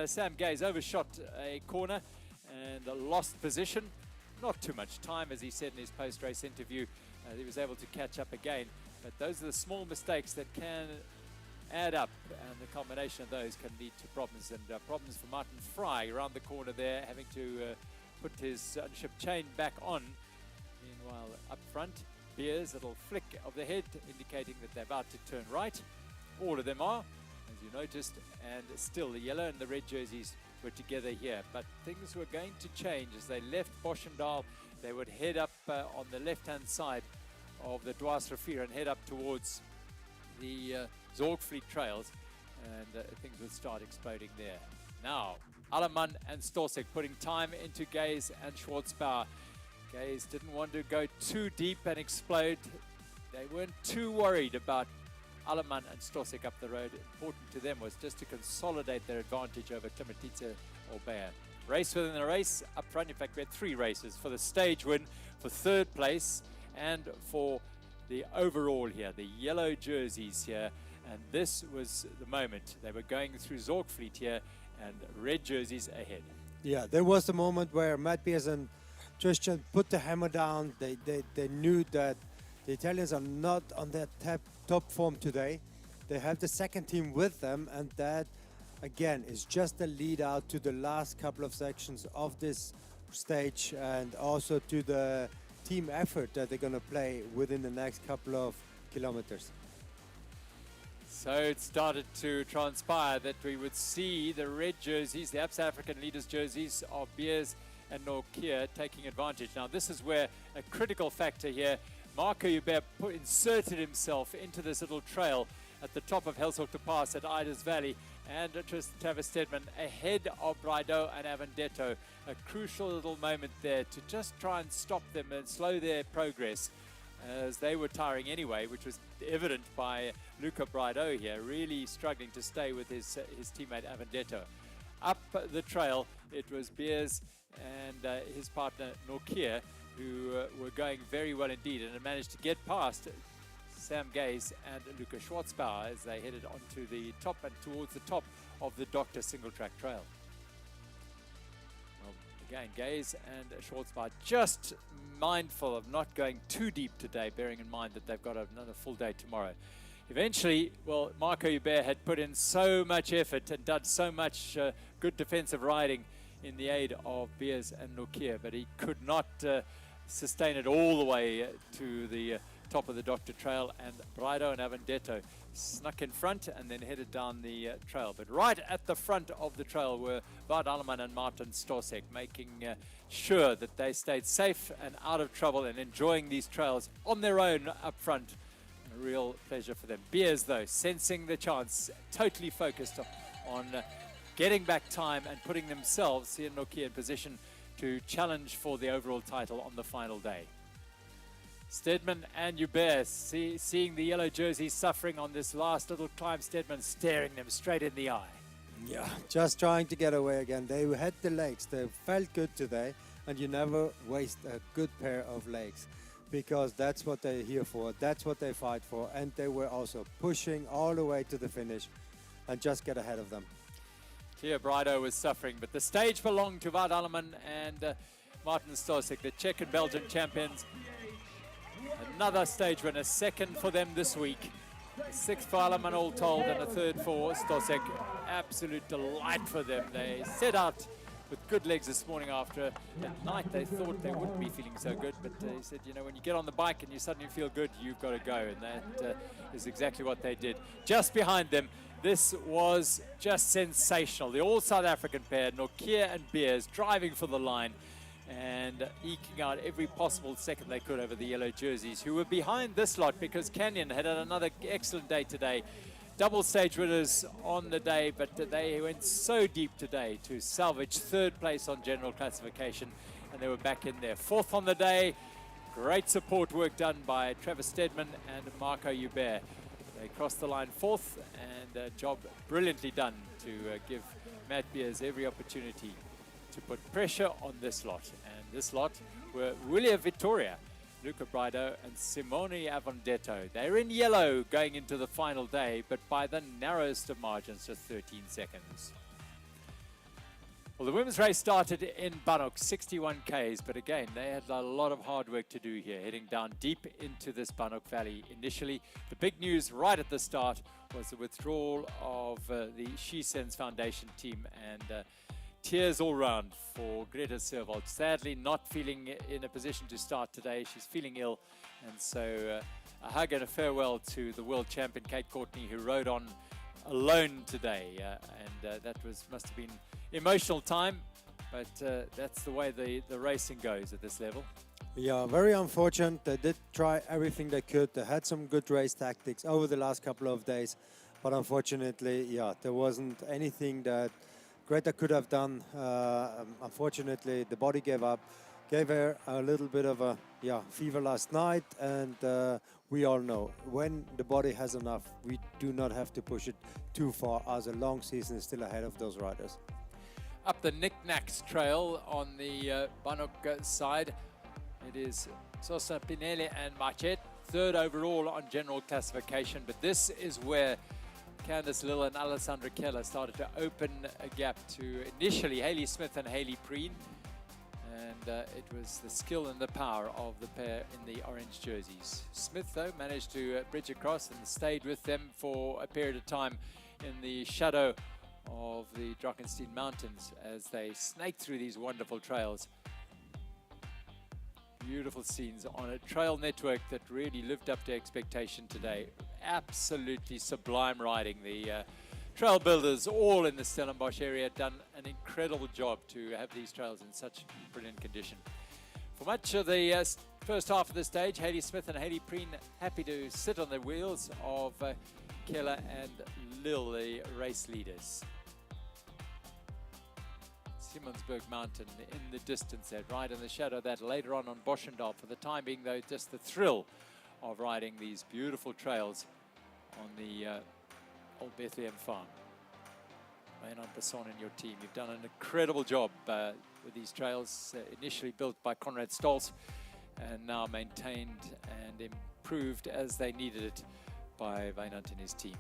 Sam Gaze overshot a corner and lost position. Not too much time, as he said in his post-race interview. He was able to catch up again. But those are the small mistakes that can add up, and the combination of those can lead to problems. And problems for Martin Fry around the corner there, having to put his unship chain back on. Meanwhile, up front, Beers, little flick of the head indicating that they're about to turn right. All of them are, as you noticed, and still the yellow and the red jerseys were together here. But things were going to change as they left Boschendal. They would head up on the left-hand side of the Dwarsrivier and head up towards the Zorgvliet trails, and things would start exploding there. Now, Alleman and Storsek putting time into Gaze and Schwartzbauer. Gaze didn't want to go too deep and explode. They weren't too worried about Alleman and Storsek up the road. Important to them was just to consolidate their advantage over Timititsa or Bayer. Race within the race, up front. In fact, we had 3 races for the stage win, for 3rd place, and for the overall here, the yellow jerseys here. And this was the moment. They were going through Zorgvliet here, and red jerseys ahead. Yeah, there was a moment where Matt Beers and Tristan put the hammer down. They knew that the Italians are not on their top form today. They have the second team with them, and that, again, is just a lead out to the last couple of sections of this stage, and also to the team effort that they're going to play within the next couple of kilometers. So it started to transpire that we would see the red jerseys, the Absa African leaders jerseys of Beers and Norkia taking advantage. Now this is where a critical factor here, Marco Hubert inserted himself into this little trail at the top of Helshoek Pass at Ida's Valley, and Travis Stedman ahead of Braido and Avendetto. A crucial little moment there to just try and stop them and slow their progress, as they were tiring anyway, which was evident by Luca Braido here, really struggling to stay with his teammate Avendetto. Up the trail, it was Beers and his partner Norkia who were going very well indeed, and had managed to get past Sam Gaze and Luca Schwartzbauer as they headed onto the top and towards the top of the Doctor single track trail. Well, again, Gaze and Schwartzbauer just mindful of not going too deep today, bearing in mind that they've got another full day tomorrow. Eventually, well, Marco Hubert had put in so much effort and done so much good defensive riding in the aid of Beers and Nokia, but he could not sustain it all the way to the top of the Doctor Trail, and Braido and Avendetto snuck in front and then headed down the trail. But right at the front of the trail were Wout Alleman and Martin Storsek, making sure that they stayed safe and out of trouble and enjoying these trails on their own up front. A real pleasure for them. Beers, though, sensing the chance, totally focused on getting back time and putting themselves, here Nokia, in position to challenge for the overall title on the final day. Stedman and Hubert seeing the yellow jerseys suffering on this last little climb. Stedman staring them straight in the eye. Yeah, just trying to get away again. They had the legs. They felt good today, and you never waste a good pair of legs, because that's what they're here for. That's what they fight for. And they were also pushing all the way to the finish and just get ahead of them. Clear Braido was suffering, but the stage belonged to Wout Alleman and Martin Storsek, the Czech and Belgian champions. Another stage winner, second for them this week. A 6th for Alleman all told, and a 3rd for Storsek. Absolute delight for them. They set out with good legs this morning. After at night they thought they wouldn't be feeling so good, but he said, you know, when you get on the bike and you suddenly feel good, you've got to go, and that is exactly what they did. Just behind them, this was just sensational. The all South African pair, Nokia and Beers, driving for the line and eking out every possible second they could over the yellow jerseys, who were behind this lot because Canyon had another excellent day today. Double stage winners on the day, but they went so deep today to salvage 3rd place on general classification, and they were back in there. 4th on the day. Great support work done by Travis Stedman and Marco Hubert. They crossed the line 4th, and a job brilliantly done to give Matt Beers every opportunity to put pressure on this lot. And this lot were Willia Vittoria, Luca Braido and Simone Avendetto. They're in yellow going into the final day, but by the narrowest of margins, just 13 seconds. Well, the women's race started in Banhoek, 61 Ks, but again, they had a lot of hard work to do here, heading down deep into this Banhoek Valley initially. The big news right at the start was the withdrawal of the She-Sense Foundation team, and tears all round for Greta Servold. Sadly, not feeling in a position to start today. She's feeling ill, and so a hug and a farewell to the world champion, Kate Courtney, who rode on alone today, and that must have been emotional time, but that's the way the racing goes at this level. Yeah, very unfortunate. They did try everything they could. They had some good race tactics over the last couple of days, but unfortunately, yeah, there wasn't anything that Greta could have done. Unfortunately, the body gave up, gave her a little bit of a fever last night, and we all know when the body has enough, we do not have to push it too far, as a long season is still ahead of those riders. Up the Knickknacks trail on the Banhoek side, it is Sosa Pinelli and Machet, third overall on general classification, but this is where Candice Lill and Alessandra Keller started to open a gap to initially Hayley Smith and Hayley Preen, and it was the skill and the power of the pair in the orange jerseys. Smith, though, managed to bridge across and stayed with them for a period of time in the shadow of the Drakensberg Mountains as they snaked through these wonderful trails. Beautiful scenes on a trail network that really lived up to expectation today. Absolutely sublime riding. The trail builders all in the Stellenbosch area done an incredible job to have these trails in such brilliant condition. For much of the first half of the stage, Hayley Smith and Hayley Preen happy to sit on the wheels of Keller and Lill, the race leaders. Simonsberg Mountain in the distance there, right in the shadow of that later on Boschendal. For the time being, though, just the thrill of riding these beautiful trails on the Old Bethlehem farm. Manon Besson and your team, you've done an incredible job with these trails, initially built by Conrad Stolz and now maintained and improved as they needed it by Wynand and his team.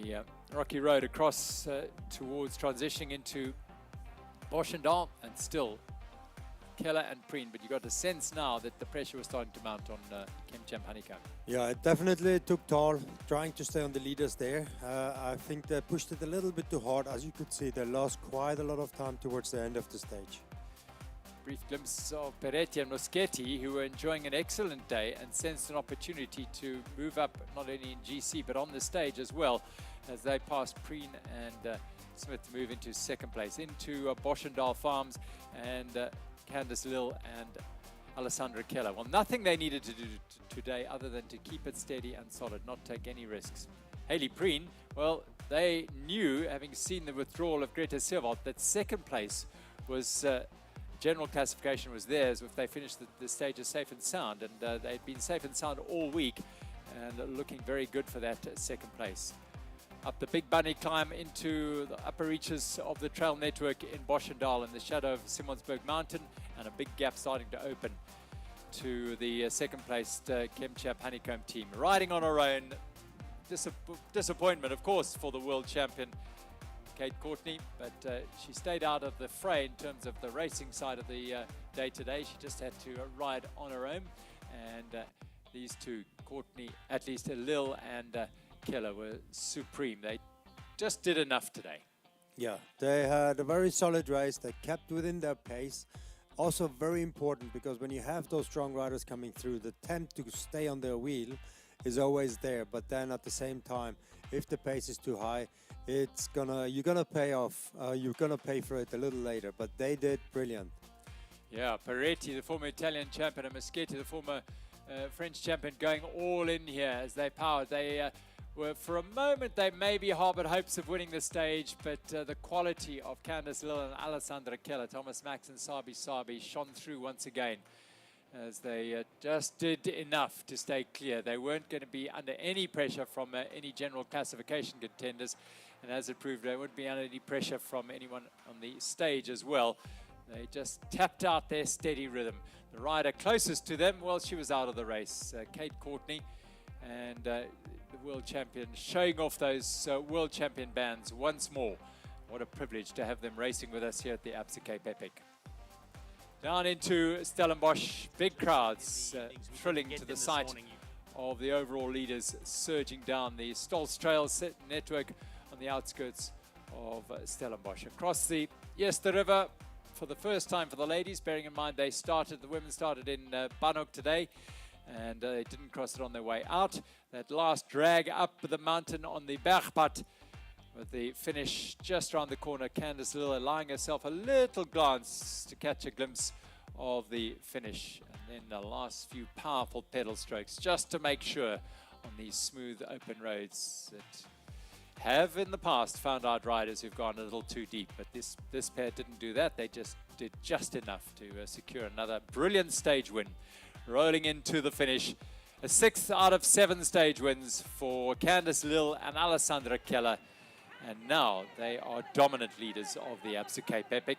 The rocky road across towards transitioning into Boschendal, and still Keller and Preen, but you got a sense now that the pressure was starting to mount on Kemchamp Honeycomb. Yeah, it definitely took toll, trying to stay on the leaders there. I think they pushed it a little bit too hard. As you could see, they lost quite a lot of time towards the end of the stage. Brief glimpse of Peretti and Moschetti, who were enjoying an excellent day and sensed an opportunity to move up not only in GC but on the stage as well, as they passed Preen and Smith to move into second place, into Boschendal Farms and Candice Lill and Alessandra Keller. Well, nothing they needed to do today other than to keep it steady and solid, not take any risks. Hayley Preen, well, they knew, having seen the withdrawal of Greta Servold, that second place was general classification was theirs if they finished the stages safe and sound, and they'd been safe and sound all week and looking very good for that second place. Up the Big Bunny climb into the upper reaches of the trail network in Boschendal in the shadow of Simonsberg Mountain, and a big gap starting to open to the second placed Kemchamp Honeycomb team. Riding on her own, disappointment of course for the world champion Kate Courtney, but she stayed out of the fray in terms of the racing side of the day today. She just had to ride on her own, and these two, Courtney, at least Lill and Keller, were supreme. They just did enough today. Yeah, they had a very solid race. They kept within their pace. Also very important, because when you have those strong riders coming through, the attempt to stay on their wheel is always there. But then at the same time, if the pace is too high, you're gonna pay off. You're gonna pay for it a little later. But they did brilliant. Yeah, Peretti, the former Italian champion, and Moschetti, the former French champion, going all in here as they powered. They were, for a moment, they maybe harbored hopes of winning the stage, but the quality of Candice Lill and Alessandra Keller, Thomas Max and Sabi shone through once again as they just did enough to stay clear. They weren't going to be under any pressure from any general classification contenders, and as it proved, they wouldn't be under any pressure from anyone on the stage as well. They just tapped out their steady rhythm. The rider closest to them, well, she was out of the race, Kate Courtney, and the world champion showing off those world champion bands once more. What a privilege to have them racing with us here at the Absa Cape Epic. Down into Stellenbosch, big crowds thrilling to the sight of the overall leaders surging down the Stolz Trail network on the outskirts of Stellenbosch. Across the river for the first time for the ladies, bearing in mind the women started in Banhoek today, and they didn't cross it on their way out. That last drag up the mountain on the Bergpad, with the finish just around the corner. Candice Lill allowing herself a little glance to catch a glimpse of the finish, and then the last few powerful pedal strokes just to make sure on these smooth open roads that have in the past found out riders who've gone a little too deep, but this pair didn't do that. They just did just enough to secure another brilliant stage win, rolling into the finish. A 6th out of 7 stage wins for Candice Lill and Alessandra Keller, and now they are dominant leaders of the Absa Cape Epic.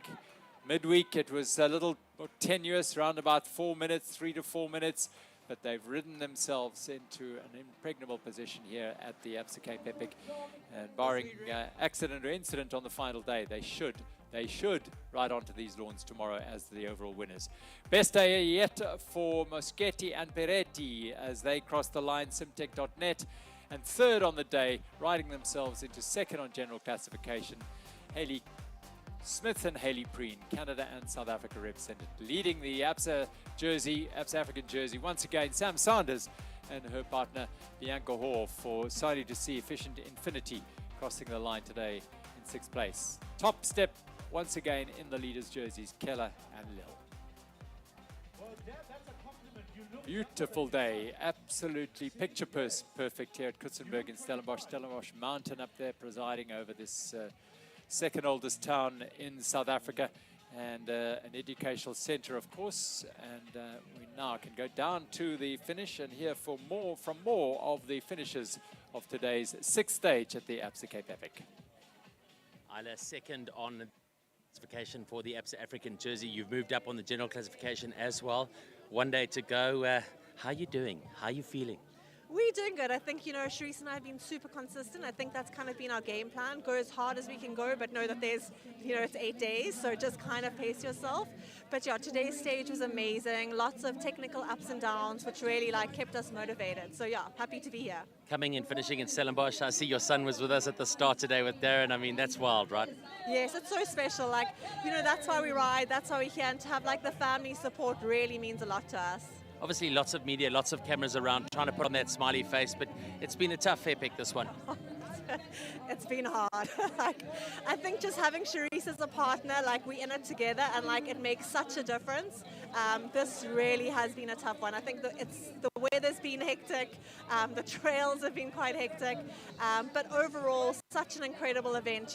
Midweek it was a little more tenuous, around about 4 minutes, 3 to 4 minutes, but they've ridden themselves into an impregnable position here at the Absa Cape Epic, and barring accident or incident on the final day, they should ride onto these lawns tomorrow as the overall winners. Best day yet for Moschetti and Peretti as they cross the line, Simtech.net, and third on the day, riding themselves into second on general classification, Haley Smith and Haley Preen, Canada and South Africa represented. Leading the Absa African jersey, once again, Sam Sanders and her partner, Bianca Hoare, for Sorry to See Efficient Infinity, crossing the line today in 6th place. Top step, once again, in the leaders' jerseys, Keller and Lill. Beautiful day, absolutely picture perfect here at Coetzenburg in Stellenbosch. Stellenbosch Mountain up there presiding over this second oldest town in South Africa, and an educational center, of course. And we now can go down to the finish and hear from more of the finishers of today's 6th stage at the Absa Cape Epic. Isla, second on the classification for the Absa African jersey. You've moved up on the general classification as well. 1 day to go. How are you doing? How are you feeling? We're doing good. I think, Sharice and I have been super consistent. I think that's kind of been our game plan. Go as hard as we can go, but know that there's, it's 8 days, so just kind of pace yourself. But yeah, today's stage was amazing. Lots of technical ups and downs, which really kept us motivated. So yeah, happy to be here. Coming and finishing in Stellenbosch, I see your son was with us at the start today with Darren. I mean, that's wild, right? Yes, it's so special. That's why we ride, that's why we're here, and to have the family support really means a lot to us. Obviously, lots of media, lots of cameras around trying to put on that smiley face, but it's been a tough epic, this one. It's been hard. I think just having Sharice as a partner, we in it together, and it makes such a difference. This really has been a tough one. I think the weather's been hectic, the trails have been quite hectic, but overall, such an incredible event.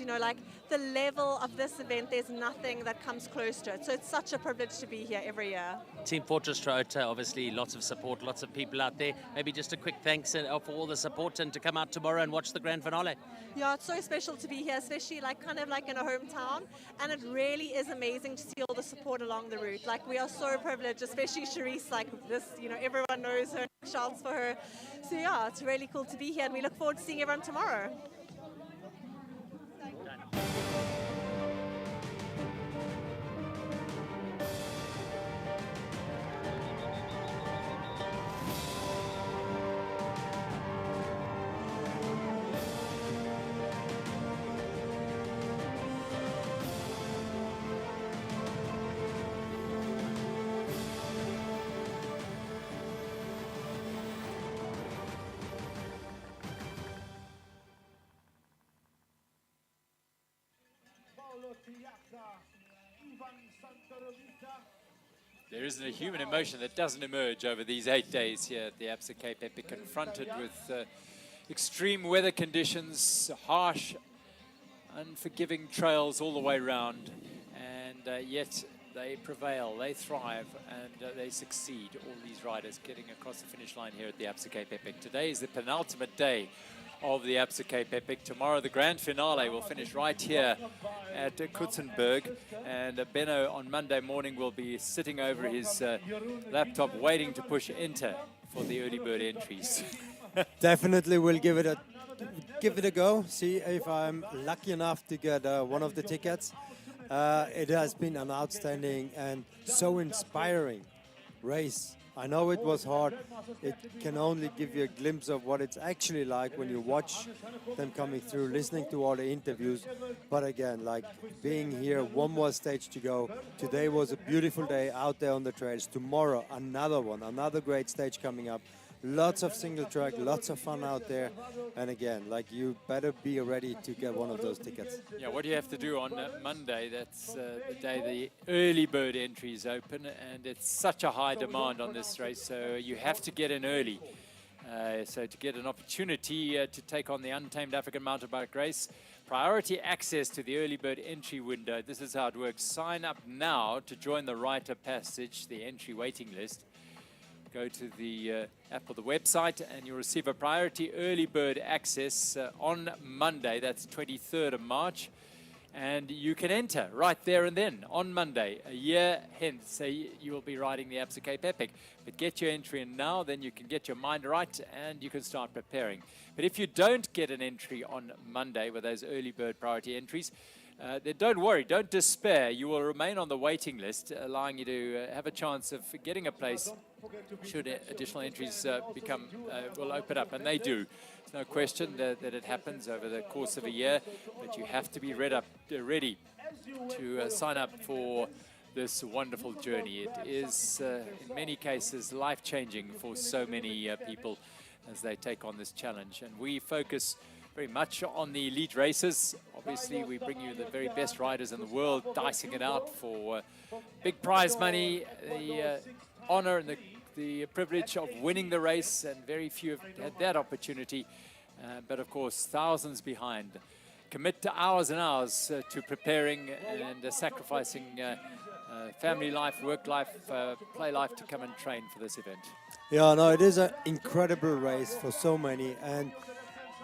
The level of this event, there's nothing that comes close to it. So it's such a privilege to be here every year. Team Fortress Toyota, obviously lots of support, lots of people out there. Maybe just a quick thanks for all the support and to come out tomorrow and watch the grand finale. Yeah, it's so special to be here, especially kind of in a hometown, and it really is amazing to see all the support along the route. We are so privileged, especially Sharice, this, everyone knows her, shouts for her. So yeah, it's really cool to be here, and we look forward to seeing everyone tomorrow. There isn't a human emotion that doesn't emerge over these 8 days here at the Absa Cape Epic, confronted with extreme weather conditions, harsh, unforgiving trails all the way round, and yet they prevail, they thrive, and they succeed, all these riders getting across the finish line here at the Absa Cape Epic. Today is the penultimate day of the Absa Cape Epic. Tomorrow the grand finale will finish right here at Coetzenburg, and Benno on Monday morning will be sitting over his laptop waiting to push enter for the early bird entries. Definitely we'll give it a give it a go, see if I'm lucky enough to get one of the tickets. It has been an outstanding and so inspiring race. I know it was hard. It can only give you a glimpse of what it's actually like when you watch them coming through, listening to all the interviews. But again, like being here, one more stage to go. Today was a beautiful day out there on the trails. Tomorrow, another one, another great stage coming up. Lots of single track, lots of fun out there. And again, like you better be ready to get one of those tickets. Yeah, what do you have to do on Monday? That's the day the early bird entries open, and it's such a high demand on this race, so you have to get in early. So to get an opportunity to take on the Untamed African Mountain Bike Race, priority access to the early bird entry window. This is how it works. Sign up now to join the Rite of Passage, the entry waiting list. Go to the app or the website and you'll receive a priority early bird access on Monday, that's 23rd of March. And you can enter right there and then on Monday, a year hence. So you will be riding the Absa Cape Epic. But get your entry in now, then you can get your mind right and you can start preparing. But if you don't get an entry on Monday with those early bird priority entries, then don't worry, don't despair. You will remain on the waiting list, allowing you to have a chance of getting a place should additional entries will open up, and they do. There's no question that it happens over the course of a year, but you have to be ready to sign up for this wonderful journey. It is, in many cases, life-changing for so many people as they take on this challenge. And we focus very much on the elite races. Obviously, we bring you the very best riders in the world, dicing it out for big prize money, the honor and the privilege of winning the race, and very few have had that opportunity. But of course, thousands behind commit to hours and hours to preparing and sacrificing family life, work life, play life to come and train for this event. Yeah, no, it is an incredible race for so many, and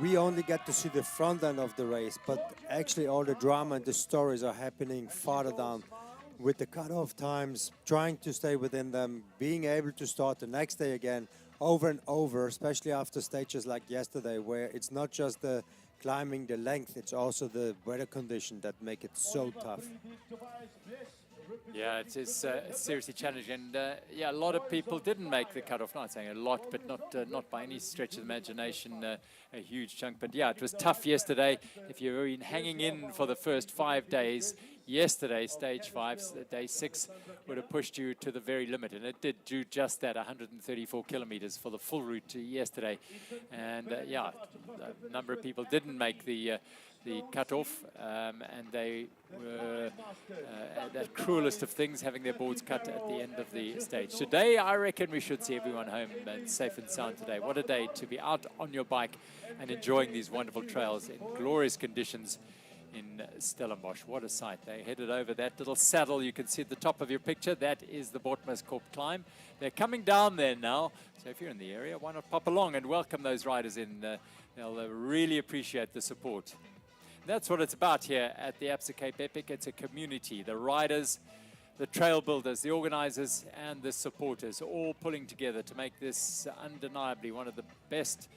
we only get to see the front end of the race, but actually all the drama and the stories are happening farther down with the cutoff times, trying to stay within them, being able to start the next day again over and over, especially after stages like yesterday, where it's not just the climbing the length, it's also the weather condition that make it so tough. Yeah, it is seriously challenging, and yeah, a lot of people didn't make the cutoff. Not saying a lot, but not by any stretch of the imagination a huge chunk. But yeah, it was tough yesterday. If you were hanging in for the first 5 days, yesterday, stage 5, day 6, would have pushed you to the very limit, and it did do just that, 134 kilometers for the full route yesterday. And yeah, a number of people didn't make the cutoff, and they were that cruelest of things, having their boards cut at the end of the stage. Today, I reckon we should see everyone home and safe and sound today. What a day to be out on your bike and enjoying these wonderful trails in glorious conditions in Stellenbosch. What a sight. They headed over that little saddle you can see at the top of your picture. That is the Botmaskop climb. They're coming down there now, so if you're in the area, why not pop along and welcome those riders in. They'll really appreciate the support. That's what it's about here at the Absa Cape Epic. It's a community. The riders, the trail builders, the organizers, and the supporters all pulling together to make this undeniably one of the best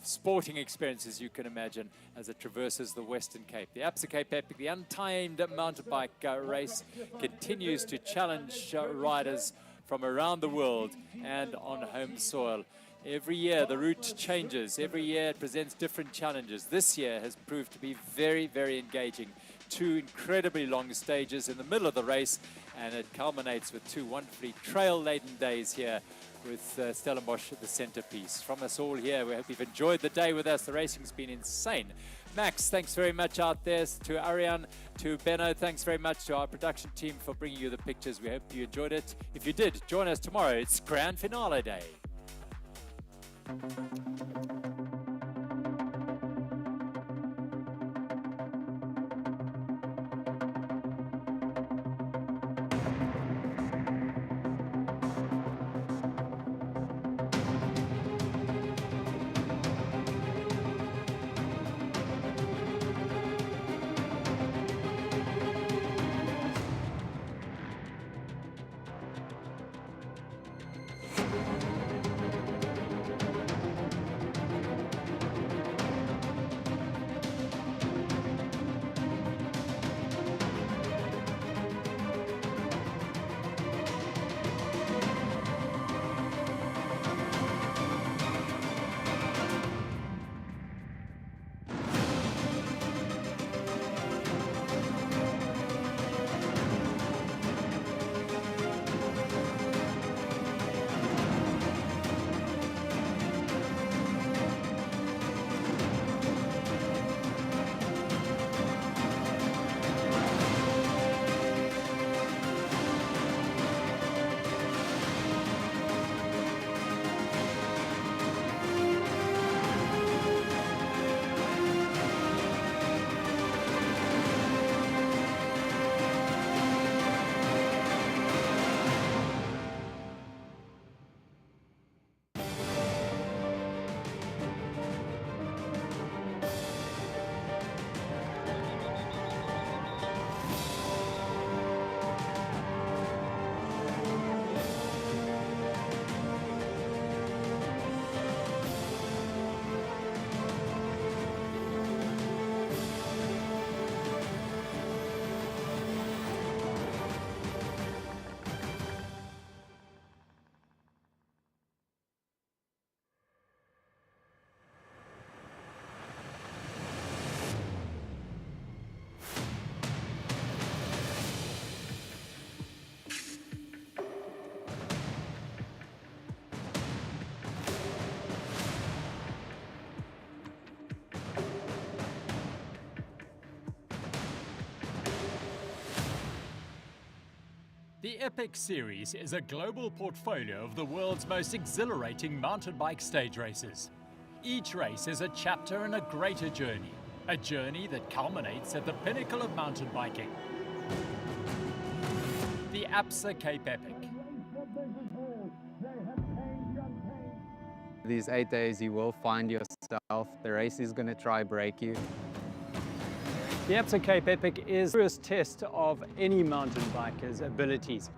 sporting experiences you can imagine as it traverses the Western Cape. The Absa Cape Epic, the untamed mountain bike race, continues to challenge riders from around the world and on home soil. Every year the route changes. Every year it presents different challenges. This year has proved to be very, very engaging. 2 incredibly long stages in the middle of the race, and it culminates with 2 wonderfully trail-laden days here with Stellenbosch at the centerpiece. From us all here, we hope you've enjoyed the day with us. The racing's been insane. Max, thanks very much out there. To Ariane, to Benno, thanks very much to our production team for bringing you the pictures. We hope you enjoyed it. If you did, join us tomorrow. It's Grand Finale Day. The Epic Series is a global portfolio of the world's most exhilarating mountain bike stage races. Each race is a chapter in a greater journey, a journey that culminates at the pinnacle of mountain biking. The Absa Cape Epic. These 8 days you will find yourself. The race is going to try break you. The Absa Cape Epic is the first test of any mountain biker's abilities.